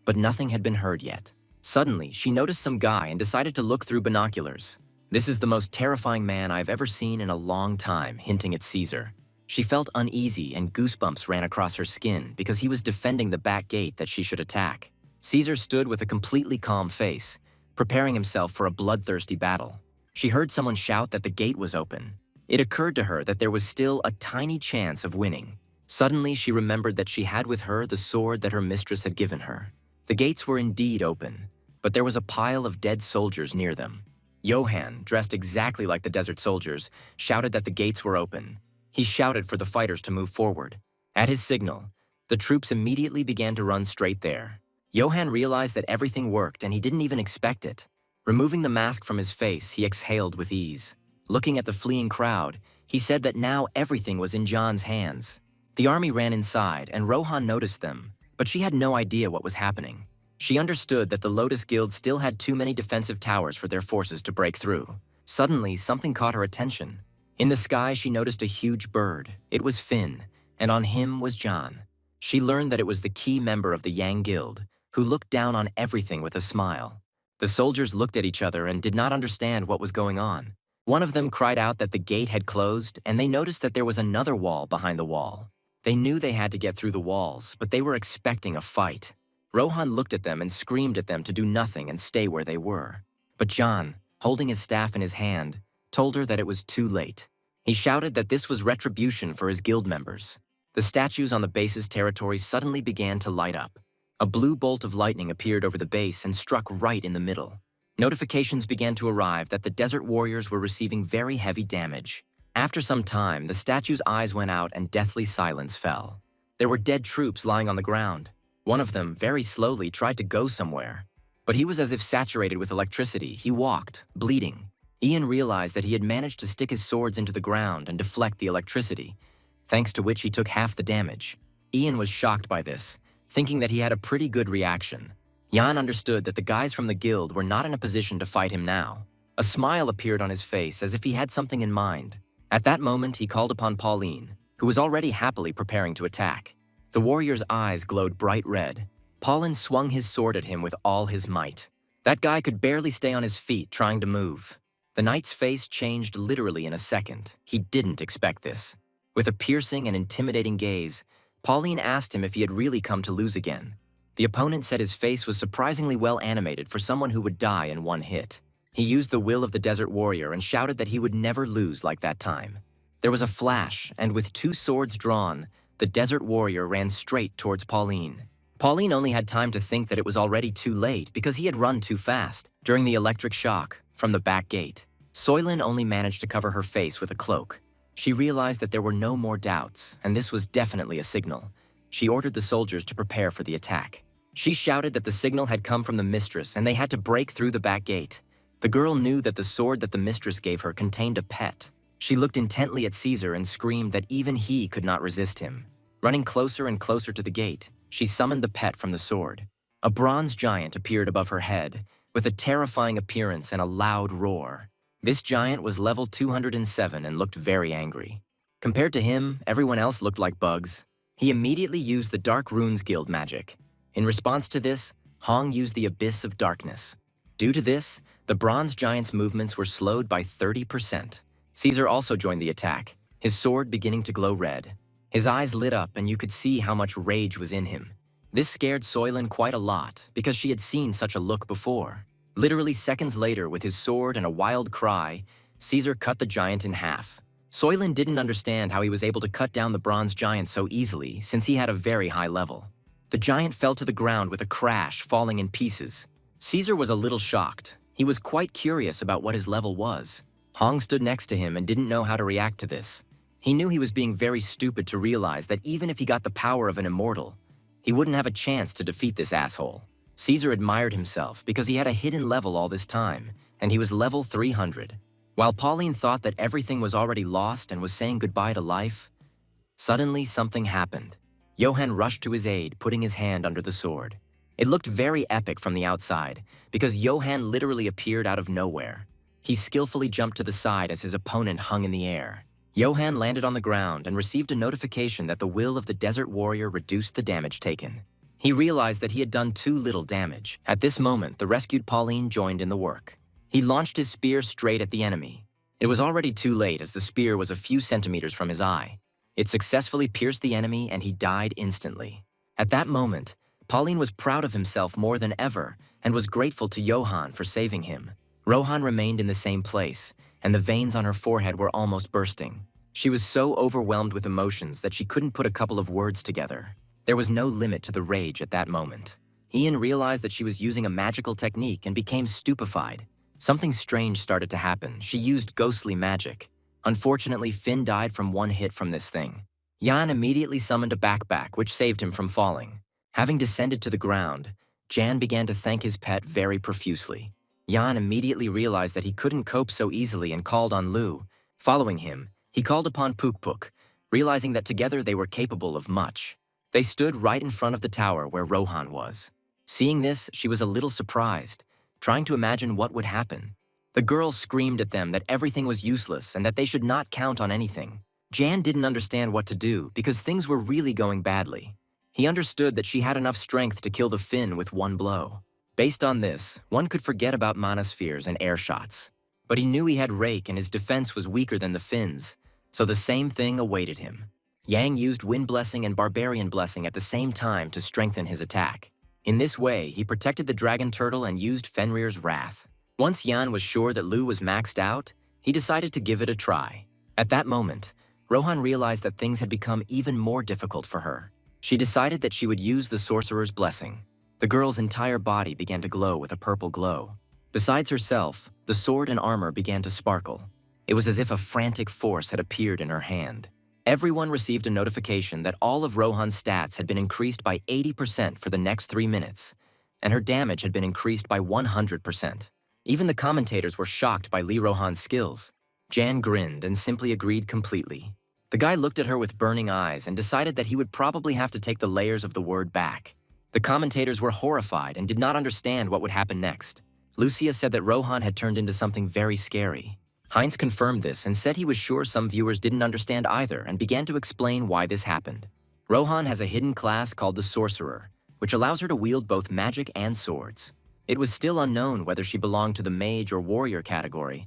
but nothing had been heard yet. Suddenly, she noticed some guy and decided to look through binoculars. This is the most terrifying man I've ever seen in a long time, hinting at Caesar. She felt uneasy and goosebumps ran across her skin because he was defending the back gate that she should attack. Caesar stood with a completely calm face, preparing himself for a bloodthirsty battle. She heard someone shout that the gate was open. It occurred to her that there was still a tiny chance of winning. Suddenly, she remembered that she had with her the sword that her mistress had given her. The gates were indeed open, but there was a pile of dead soldiers near them. Johann, dressed exactly like the desert soldiers, shouted that the gates were open. He shouted for the fighters to move forward. At his signal, the troops immediately began to run straight there. Johann realized that everything worked and he didn't even expect it. Removing the mask from his face, he exhaled with ease. Looking at the fleeing crowd, he said that now everything was in John's hands. The army ran inside and Rohan noticed them, but she had no idea what was happening. She understood that the Lotus Guild still had too many defensive towers for their forces to break through. Suddenly, something caught her attention. In the sky, she noticed a huge bird. It was Finn, and on him was John. She learned that it was the key member of the Yang Guild, who looked down on everything with a smile. The soldiers looked at each other and did not understand what was going on. One of them cried out that the gate had closed, and they noticed that there was another wall behind the wall. They knew they had to get through the walls, but they were expecting a fight. Rohan looked at them and screamed at them to do nothing and stay where they were. But John, holding his staff in his hand, told her that it was too late. He shouted that this was retribution for his guild members. The statues on the base's territory suddenly began to light up. A blue bolt of lightning appeared over the base and struck right in the middle. Notifications began to arrive that the desert warriors were receiving very heavy damage. After some time, the statue's eyes went out and deathly silence fell. There were dead troops lying on the ground. One of them, very slowly, tried to go somewhere. But he was as if saturated with electricity. He walked, bleeding. Ian realized that he had managed to stick his swords into the ground and deflect the electricity, thanks to which he took half the damage. Ian was shocked by this, thinking that he had a pretty good reaction. Jan understood that the guys from the guild were not in a position to fight him now. A smile appeared on his face as if he had something in mind. At that moment, he called upon Pauline, who was already happily preparing to attack. The warrior's eyes glowed bright red. Pauline swung his sword at him with all his might. That guy could barely stay on his feet trying to move. The knight's face changed literally in a second. He didn't expect this. With a piercing and intimidating gaze, Pauline asked him if he had really come to lose again. The opponent said his face was surprisingly well animated for someone who would die in one hit. He used the will of the desert warrior and shouted that he would never lose like that time. There was a flash, and with two swords drawn, the desert warrior ran straight towards Pauline. Pauline only had time to think that it was already too late because he had run too fast. During the electric shock, from the back gate, Soylin only managed to cover her face with a cloak. She realized that there were no more doubts, and this was definitely a signal. She ordered the soldiers to prepare for the attack. She shouted that the signal had come from the mistress and they had to break through the back gate. The girl knew that the sword that the mistress gave her contained a pet. She looked intently at Caesar and screamed that even he could not resist him. Running closer and closer to the gate, she summoned the pet from the sword. A bronze giant appeared above her head, with a terrifying appearance and a loud roar. This giant was level 207 and looked very angry. Compared to him, everyone else looked like bugs. He immediately used the Dark Runes Guild magic. In response to this, Hong used the Abyss of Darkness. Due to this, the bronze giant's movements were slowed by 30%. Caesar also joined the attack, his sword beginning to glow red. His eyes lit up and you could see how much rage was in him. This scared Soylent quite a lot because she had seen such a look before. Literally seconds later, with his sword and a wild cry, Caesar cut the giant in half. Soylent didn't understand how he was able to cut down the bronze giant so easily since he had a very high level. The giant fell to the ground with a crash, falling in pieces. Caesar was a little shocked. He was quite curious about what his level was. Hong stood next to him and didn't know how to react to this. He knew he was being very stupid to realize that even if he got the power of an immortal, he wouldn't have a chance to defeat this asshole. Caesar admired himself because he had a hidden level all this time, and he was level 300. While Pauline thought that everything was already lost and was saying goodbye to life, suddenly something happened. Johann rushed to his aid, putting his hand under the sword. It looked very epic from the outside, because Johann literally appeared out of nowhere. He skillfully jumped to the side as his opponent hung in the air. Johann landed on the ground and received a notification that the will of the desert warrior reduced the damage taken. He realized that he had done too little damage. At this moment, the rescued Pauline joined in the work. He launched his spear straight at the enemy. It was already too late as the spear was a few centimeters from his eye. It successfully pierced the enemy and he died instantly. At that moment, Pauline was proud of himself more than ever and was grateful to Johann for saving him. Rohan remained in the same place, and the veins on her forehead were almost bursting. She was so overwhelmed with emotions that she couldn't put a couple of words together. There was no limit to the rage at that moment. Ian realized that she was using a magical technique and became stupefied. Something strange started to happen. She used ghostly magic. Unfortunately, Finn died from one hit from this thing. Jan immediately summoned a backpack, which saved him from falling. Having descended to the ground, Jan began to thank his pet very profusely. Jan immediately realized that he couldn't cope so easily and called on Lu. Following him, he called upon Puk Puk, realizing that together they were capable of much. They stood right in front of the tower where Rohan was. Seeing this, she was a little surprised, trying to imagine what would happen. The girls screamed at them that everything was useless and that they should not count on anything. Jan didn't understand what to do because things were really going badly. He understood that she had enough strength to kill the Finn with one blow. Based on this, one could forget about mana spheres and air shots. But he knew he had Rake and his defense was weaker than the Finn's, so the same thing awaited him. Yang used Wind Blessing and Barbarian Blessing at the same time to strengthen his attack. In this way, he protected the Dragon Turtle and used Fenrir's Wrath. Once Jan was sure that Lu was maxed out, he decided to give it a try. At that moment, Rohan realized that things had become even more difficult for her. She decided that she would use the Sorcerer's Blessing. The girl's entire body began to glow with a purple glow. Besides herself, the sword and armor began to sparkle. It was as if a frantic force had appeared in her hand. Everyone received a notification that all of Rohan's stats had been increased by 80% for the next 3 minutes, and her damage had been increased by 100%. Even the commentators were shocked by Lee Rohan's skills. Jan grinned and simply agreed completely. The guy looked at her with burning eyes and decided that he would probably have to take the layers of the word back. The commentators were horrified and did not understand what would happen next. Lucia said that Rohan had turned into something very scary. Heinz confirmed this and said he was sure some viewers didn't understand either and began to explain why this happened. Rohan has a hidden class called the Sorcerer, which allows her to wield both magic and swords. It was still unknown whether she belonged to the mage or warrior category,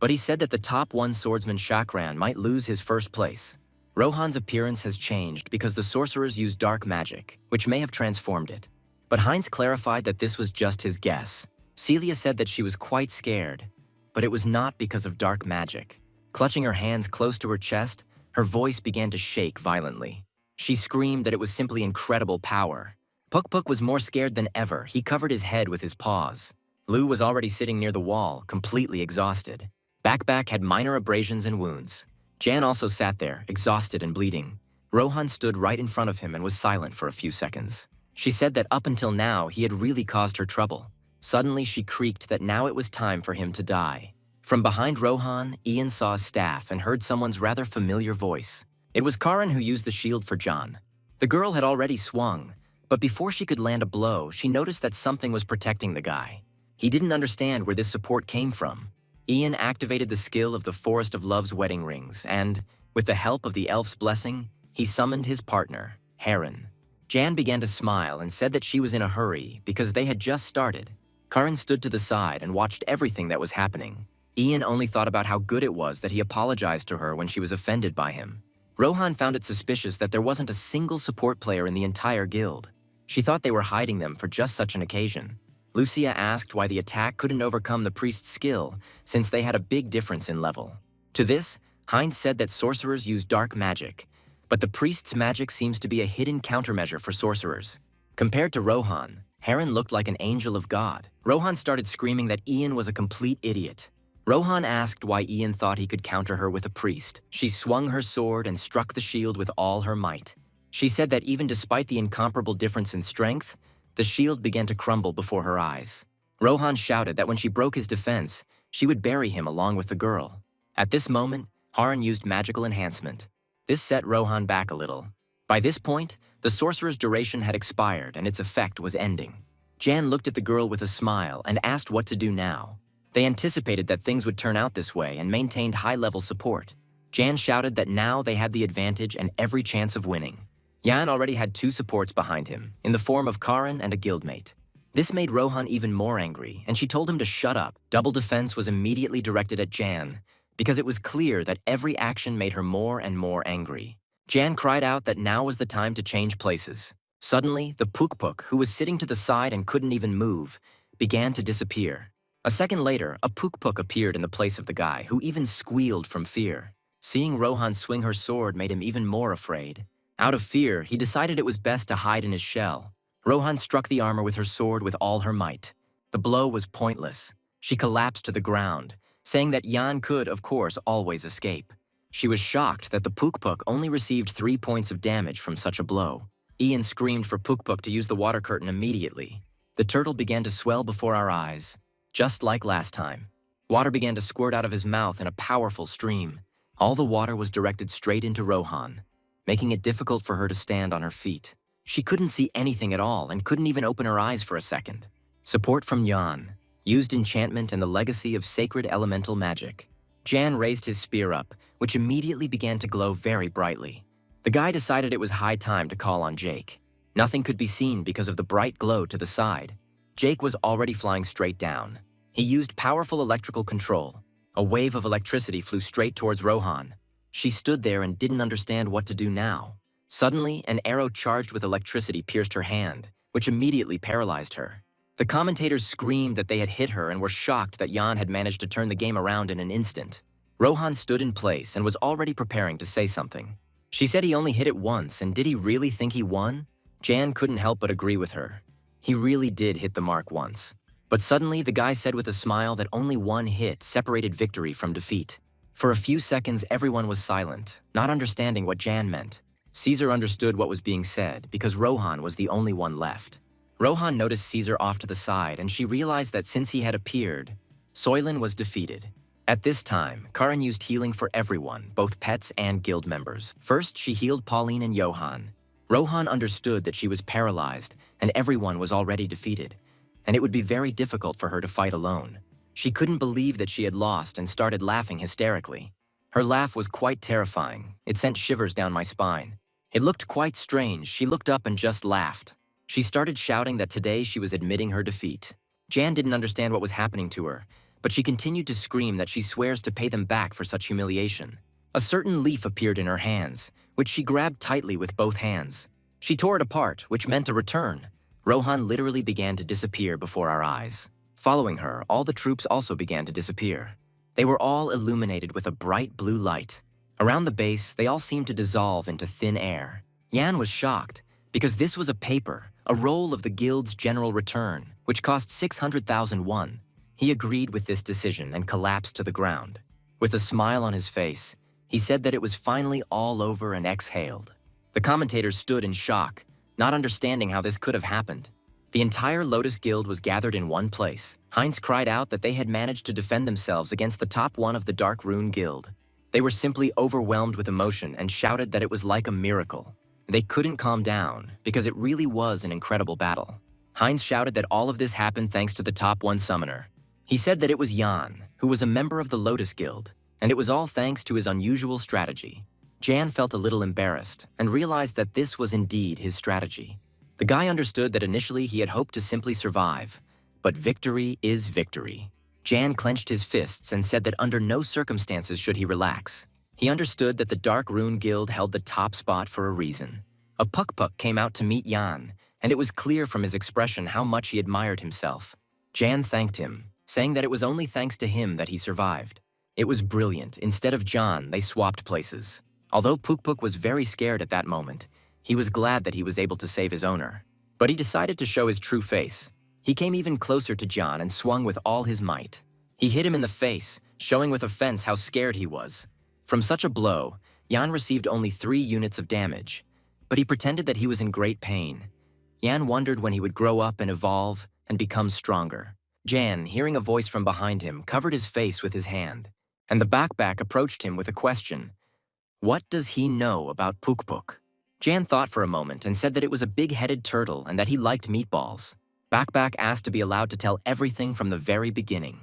but he said that the top one swordsman Shakran might lose his first place. Rohan's appearance has changed because the sorcerers use dark magic, which may have transformed it. But Heinz clarified that this was just his guess. Celia said that she was quite scared, but it was not because of dark magic. Clutching her hands close to her chest, her voice began to shake violently. She screamed that it was simply incredible power. Puk Puk was more scared than ever. He covered his head with his paws. Lu was already sitting near the wall, completely exhausted. Backback had minor abrasions and wounds. Jan also sat there, exhausted and bleeding. Rohan stood right in front of him and was silent for a few seconds. She said that up until now, he had really caused her trouble. Suddenly, she creaked that now it was time for him to die. From behind Rohan, Ian saw a staff and heard someone's rather familiar voice. It was Karin who used the shield for John. The girl had already swung, but before she could land a blow, she noticed that something was protecting the guy. He didn't understand where this support came from. Ian activated the skill of the Forest of Love's wedding rings, and, with the help of the elf's blessing, he summoned his partner, Heron. Jan began to smile and said that she was in a hurry because they had just started. Karin stood to the side and watched everything that was happening. Ian only thought about how good it was that he apologized to her when she was offended by him. Rohan found it suspicious that there wasn't a single support player in the entire guild. She thought they were hiding them for just such an occasion. Lucia asked why the attack couldn't overcome the priest's skill, since they had a big difference in level. To this, Heinz said that sorcerers use dark magic, but the priest's magic seems to be a hidden countermeasure for sorcerers. Compared to Rohan, Heron looked like an angel of God. Rohan started screaming that Ian was a complete idiot. Rohan asked why Ian thought he could counter her with a priest. She swung her sword and struck the shield with all her might. She said that even despite the incomparable difference in strength, the shield began to crumble before her eyes. Rohan shouted that when she broke his defense, she would bury him along with the girl. At this moment, Haran used magical enhancement. This set Rohan back a little. By this point, the sorcerer's duration had expired and its effect was ending. Jan looked at the girl with a smile and asked what to do now. They anticipated that things would turn out this way and maintained high-level support. Jan shouted that now they had the advantage and every chance of winning. Jan already had 2 supports behind him, in the form of Karin and a guildmate. This made Rohan even more angry, and she told him to shut up. Double defense was immediately directed at Jan, because it was clear that every action made her more and more angry. Jan cried out that now was the time to change places. Suddenly, the Puk-Puk, who was sitting to the side and couldn't even move, began to disappear. A second later, a Puk-Puk appeared in the place of the guy, who even squealed from fear. Seeing Rohan swing her sword made him even more afraid. Out of fear, he decided it was best to hide in his shell. Rohan struck the armor with her sword with all her might. The blow was pointless. She collapsed to the ground, saying that Jan could, of course, always escape. She was shocked that the Puk-Puk only received 3 points of damage from such a blow. Ian screamed for Puk-Puk to use the water curtain immediately. The turtle began to swell before our eyes, just like last time. Water began to squirt out of his mouth in a powerful stream. All the water was directed straight into Rohan, making it difficult for her to stand on her feet. She couldn't see anything at all and couldn't even open her eyes for a second. Support from Jan used enchantment and the legacy of sacred elemental magic. Jan raised his spear up, which immediately began to glow very brightly. The guy decided it was high time to call on Jake. Nothing could be seen because of the bright glow to the side. Jake was already flying straight down. He used powerful electrical control. A wave of electricity flew straight towards Rohan. She stood there and didn't understand what to do now. Suddenly, an arrow charged with electricity pierced her hand, which immediately paralyzed her. The commentators screamed that they had hit her and were shocked that Jan had managed to turn the game around in an instant. Rohan stood in place and was already preparing to say something. She said he only hit it once, and did he really think he won? Jan couldn't help but agree with her. He really did hit the mark once. But suddenly, the guy said with a smile that only one hit separated victory from defeat. For a few seconds, everyone was silent, not understanding what Jan meant. Caesar understood what was being said because Rohan was the only one left. Rohan noticed Caesar off to the side, and she realized that since he had appeared, Soylent was defeated. At this time, Karin used healing for everyone, both pets and guild members. First, she healed Pauline and Johan. Rohan understood that she was paralyzed and everyone was already defeated, and it would be very difficult for her to fight alone. She couldn't believe that she had lost and started laughing hysterically. Her laugh was quite terrifying. It sent shivers down my spine. It looked quite strange. She looked up and just laughed. She started shouting that today she was admitting her defeat. Jan didn't understand what was happening to her, but she continued to scream that she swears to pay them back for such humiliation. A certain leaf appeared in her hands, which she grabbed tightly with both hands. She tore it apart, which meant a return. Rohan literally began to disappear before our eyes. Following her, all the troops also began to disappear. They were all illuminated with a bright blue light. Around the base, they all seemed to dissolve into thin air. Jan was shocked, because this was a paper, a roll of the guild's general return, which cost 600,000 won. He agreed with this decision and collapsed to the ground. With a smile on his face, he said that it was finally all over and exhaled. The commentators stood in shock, not understanding how this could have happened. The entire Lotus Guild was gathered in one place. Heinz cried out that they had managed to defend themselves against the top one of the Dark Rune Guild. They were simply overwhelmed with emotion and shouted that it was like a miracle. They couldn't calm down because it really was an incredible battle. Heinz shouted that all of this happened thanks to the top one summoner. He said that it was Jan, who was a member of the Lotus Guild, and it was all thanks to his unusual strategy. Jan felt a little embarrassed and realized that this was indeed his strategy. The guy understood that initially he had hoped to simply survive, but victory is victory. Jan clenched his fists and said that under no circumstances should he relax. He understood that the Dark Rune Guild held the top spot for a reason. A Puck came out to meet Jan, and it was clear from his expression how much he admired himself. Jan thanked him, saying that it was only thanks to him that he survived. It was brilliant. Instead of Jan, they swapped places. Although Puck was very scared at that moment, he was glad that he was able to save his owner. But he decided to show his true face. He came even closer to Jan and swung with all his might. He hit him in the face, showing with offense how scared he was. From such a blow, Jan received only 3 units of damage, but he pretended that he was in great pain. Jan wondered when he would grow up and evolve and become stronger. Jan, hearing a voice from behind him, covered his face with his hand, and the backpack approached him with a question. What does he know about Puck? Jan thought for a moment and said that it was a big-headed turtle and that he liked meatballs. Backpack asked to be allowed to tell everything from the very beginning.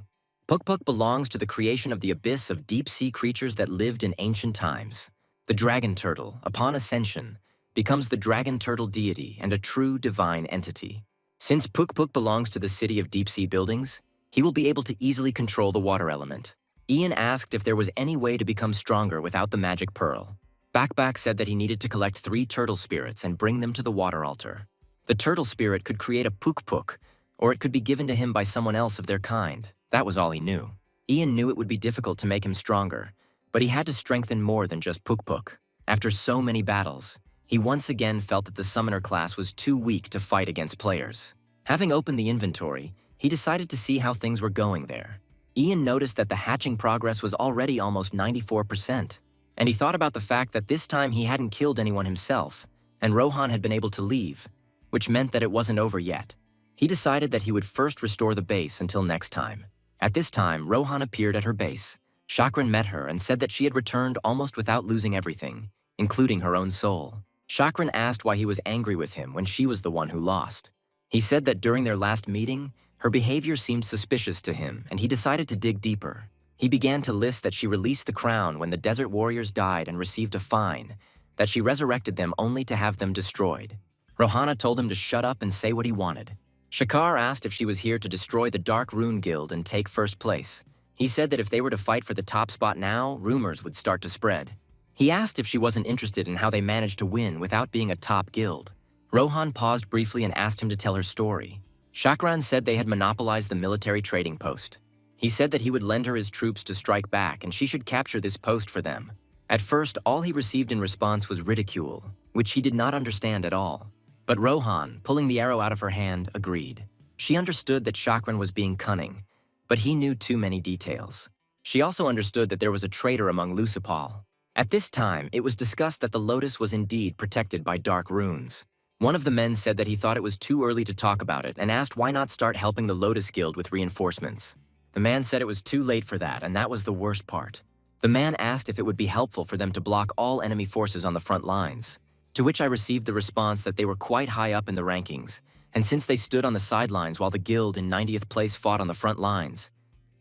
Puck belongs to the creation of the abyss of deep-sea creatures that lived in ancient times. The dragon turtle, upon ascension, becomes the dragon turtle deity and a true divine entity. Since Puck belongs to the city of deep-sea buildings, he will be able to easily control the water element. Ian asked if there was any way to become stronger without the magic pearl. Backpack said that he needed to collect 3 turtle spirits and bring them to the water altar. The turtle spirit could create a Puck, or it could be given to him by someone else of their kind. That was all he knew. Ian knew it would be difficult to make him stronger, but he had to strengthen more than just Puck. After so many battles, he once again felt that the summoner class was too weak to fight against players. Having opened the inventory, he decided to see how things were going there. Ian noticed that the hatching progress was already almost 94%, and he thought about the fact that this time he hadn't killed anyone himself, and Rohan had been able to leave, which meant that it wasn't over yet. He decided that he would first restore the base until next time. At this time, Rohan appeared at her base. Chakran met her and said that she had returned almost without losing everything, including her own soul. Chakran asked why he was angry with him when she was the one who lost. He said that during their last meeting, her behavior seemed suspicious to him, and he decided to dig deeper. He began to list that she released the crown when the desert warriors died and received a fine, that she resurrected them only to have them destroyed. Rohana told him to shut up and say what he wanted. Shakar asked if she was here to destroy the Dark Rune Guild and take first place. He said that if they were to fight for the top spot now, rumors would start to spread. He asked if she wasn't interested in how they managed to win without being a top guild. Rohan paused briefly and asked him to tell her story. Chakran said they had monopolized the military trading post. He said that he would lend her his troops to strike back and she should capture this post for them. At first, all he received in response was ridicule, which he did not understand at all. But Rohan, pulling the arrow out of her hand, agreed. She understood that Chakran was being cunning, but he knew too many details. She also understood that there was a traitor among Lucipal. At this time, it was discussed that the Lotus was indeed protected by dark runes. One of the men said that he thought it was too early to talk about it and asked why not start helping the Lotus Guild with reinforcements. The man said it was too late for that, and that was the worst part. The man asked if it would be helpful for them to block all enemy forces on the front lines, to which I received the response that they were quite high up in the rankings, and since they stood on the sidelines while the guild in 90th place fought on the front lines,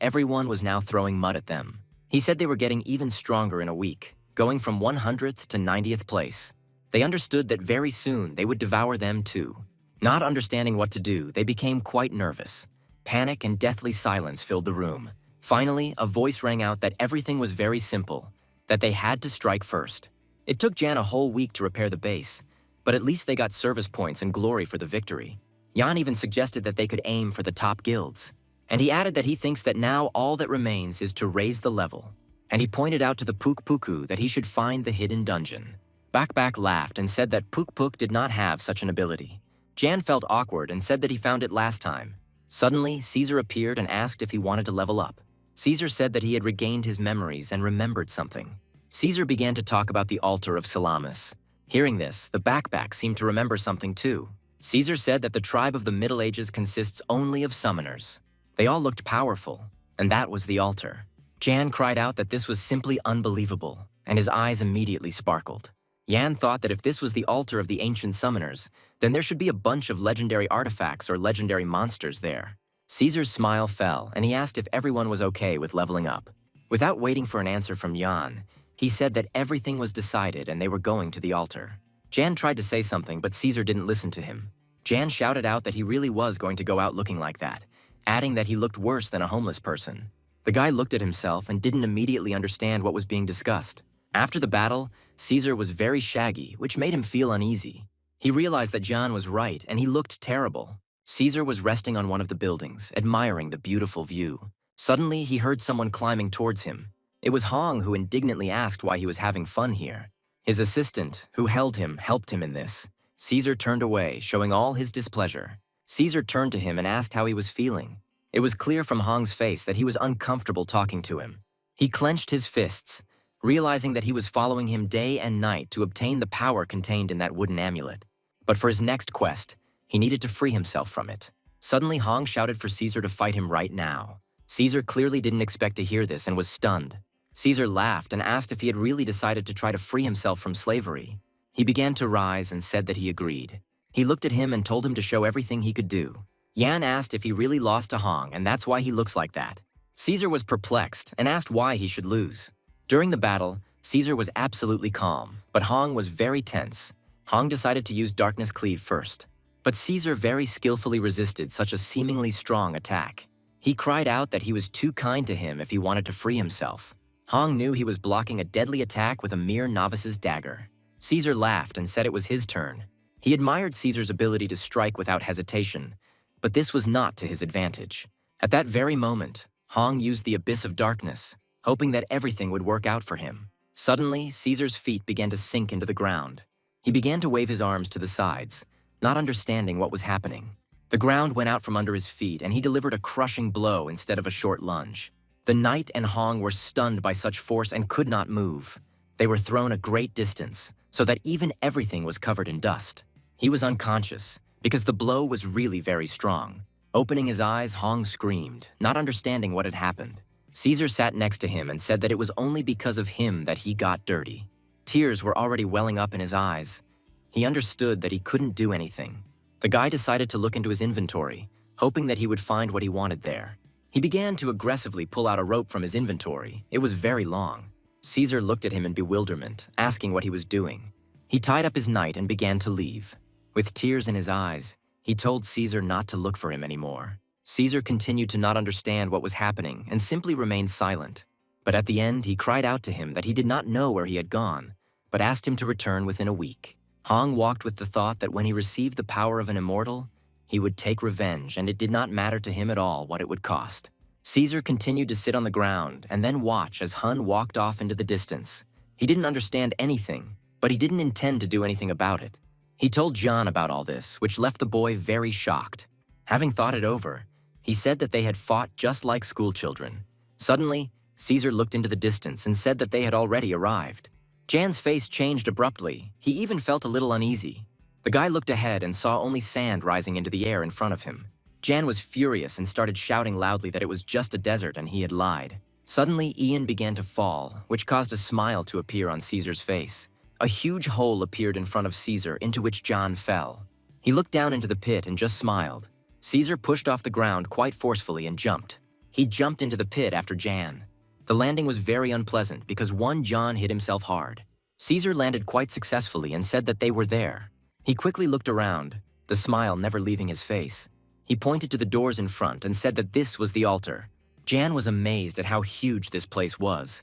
everyone was now throwing mud at them. He said they were getting even stronger in a week, going from 100th to 90th place. They understood that very soon they would devour them too. Not understanding what to do, they became quite nervous. Panic and deathly silence filled the room. Finally, a voice rang out that everything was very simple, that they had to strike first. It took Jan a whole week to repair the base, but at least they got service points and glory for the victory. Jan even suggested that they could aim for the top guilds. And he added that he thinks that now all that remains is to raise the level. And he pointed out to the Puku that he should find the hidden dungeon. Backpack laughed and said that Puck did not have such an ability. Jan felt awkward and said that he found it last time. Suddenly, Caesar appeared and asked if he wanted to level up. Caesar said that he had regained his memories and remembered something. Caesar began to talk about the altar of Salamis. Hearing this, the backpack seemed to remember something too. Caesar said that the tribe of the Middle Ages consists only of summoners. They all looked powerful, and that was the altar. Jan cried out that this was simply unbelievable, and his eyes immediately sparkled. Jan thought that if this was the altar of the ancient summoners, then there should be a bunch of legendary artifacts or legendary monsters there. Caesar's smile fell, and he asked if everyone was okay with leveling up. Without waiting for an answer from Jan, He said that everything was decided and they were going to the altar. Jan tried to say something, but Caesar didn't listen to him. Jan shouted out that he really was going to go out looking like that, adding that he looked worse than a homeless person. The guy looked at himself and didn't immediately understand what was being discussed. After the battle, Caesar was very shaggy, which made him feel uneasy. He realized that Jan was right and he looked terrible. Caesar was resting on one of the buildings, admiring the beautiful view. Suddenly, he heard someone climbing towards him. It was Hong, who indignantly asked why he was having fun here. His assistant, who held him, helped him in this. Caesar turned away, showing all his displeasure. Caesar turned to him and asked how he was feeling. It was clear from Hong's face that he was uncomfortable talking to him. He clenched his fists, realizing that he was following him day and night to obtain the power contained in that wooden amulet. But for his next quest, he needed to free himself from it. Suddenly, Hong shouted for Caesar to fight him right now. Caesar clearly didn't expect to hear this and was stunned. Caesar laughed and asked if he had really decided to try to free himself from slavery. He began to rise and said that he agreed. He looked at him and told him to show everything he could do. Yan asked if he really lost to Hong, and that's why he looks like that. Caesar was perplexed and asked why he should lose. During the battle, Caesar was absolutely calm, but Hong was very tense. Hong decided to use Darkness Cleave first, but Caesar very skillfully resisted such a seemingly strong attack. He cried out that he was too kind to him if he wanted to free himself. Hong knew he was blocking a deadly attack with a mere novice's dagger. Caesar laughed and said it was his turn. He admired Caesar's ability to strike without hesitation, but this was not to his advantage. At that very moment, Hong used the Abyss of Darkness, hoping that everything would work out for him. Suddenly, Caesar's feet began to sink into the ground. He began to wave his arms to the sides, not understanding what was happening. The ground went out from under his feet, and he delivered a crushing blow instead of a short lunge. The knight and Hong were stunned by such force and could not move. They were thrown a great distance, so that even everything was covered in dust. He was unconscious, because the blow was really very strong. Opening his eyes, Hong screamed, not understanding what had happened. Caesar sat next to him and said that it was only because of him that he got dirty. Tears were already welling up in his eyes. He understood that he couldn't do anything. The guy decided to look into his inventory, hoping that he would find what he wanted there. He began to aggressively pull out a rope from his inventory. It was very long. Caesar looked at him in bewilderment, asking what he was doing. He tied up his knight and began to leave. With tears in his eyes, he told Caesar not to look for him anymore. Caesar continued to not understand what was happening and simply remained silent. But at the end, he cried out to him that he did not know where he had gone, but asked him to return within a week. Hong walked with the thought that when he received the power of an immortal, he would take revenge, and it did not matter to him at all what it would cost. Caesar continued to sit on the ground and then watch as Hun walked off into the distance. He didn't understand anything, but he didn't intend to do anything about it. He told John about all this, which left the boy very shocked. Having thought it over, he said that they had fought just like schoolchildren. Suddenly, Caesar looked into the distance and said that they had already arrived. Jan's face changed abruptly. He even felt a little uneasy. The guy looked ahead and saw only sand rising into the air in front of him. Jan was furious and started shouting loudly that it was just a desert and he had lied. Suddenly, Ian began to fall, which caused a smile to appear on Caesar's face. A huge hole appeared in front of Caesar, into which John fell. He looked down into the pit and just smiled. Caesar pushed off the ground quite forcefully and jumped. He jumped into the pit after Jan. The landing was very unpleasant because John hit himself hard. Caesar landed quite successfully and said that they were there. He quickly looked around, the smile never leaving his face. He pointed to the doors in front and said that this was the altar. Jan was amazed at how huge this place was.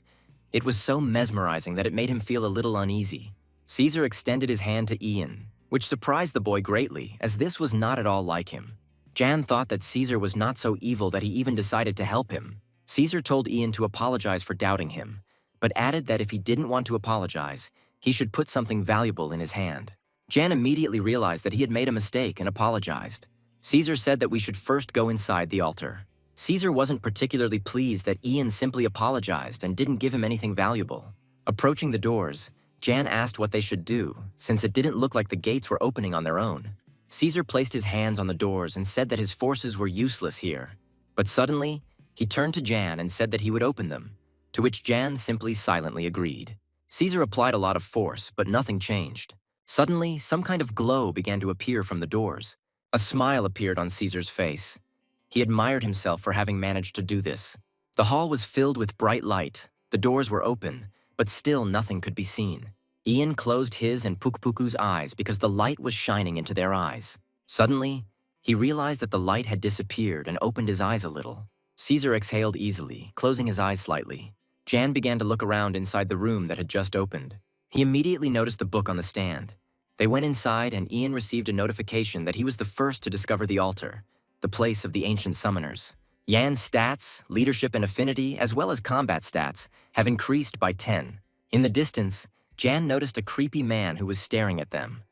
It was so mesmerizing that it made him feel a little uneasy. Caesar extended his hand to Ian, which surprised the boy greatly, as this was not at all like him. Jan thought that Caesar was not so evil that he even decided to help him. Caesar told Ian to apologize for doubting him, but added that if he didn't want to apologize, he should put something valuable in his hand. Jan immediately realized that he had made a mistake and apologized. Caesar said that we should first go inside the altar. Caesar wasn't particularly pleased that Ian simply apologized and didn't give him anything valuable. Approaching the doors, Jan asked what they should do, since it didn't look like the gates were opening on their own. Caesar placed his hands on the doors and said that his forces were useless here. But suddenly, he turned to Jan and said that he would open them, to which Jan simply silently agreed. Caesar applied a lot of force, but nothing changed. Suddenly, some kind of glow began to appear from the doors. A smile appeared on Caesar's face. He admired himself for having managed to do this. The hall was filled with bright light. The doors were open, but still nothing could be seen. Ian closed his and Pukpuku's eyes because the light was shining into their eyes. Suddenly, he realized that the light had disappeared and opened his eyes a little. Caesar exhaled easily, closing his eyes slightly. Jan began to look around inside the room that had just opened. He immediately noticed the book on the stand. They went inside and Ian received a notification that he was the first to discover the altar, the place of the ancient summoners. Yan's stats, leadership and affinity, as well as combat stats, have increased by 10. In the distance, Jan noticed a creepy man who was staring at them.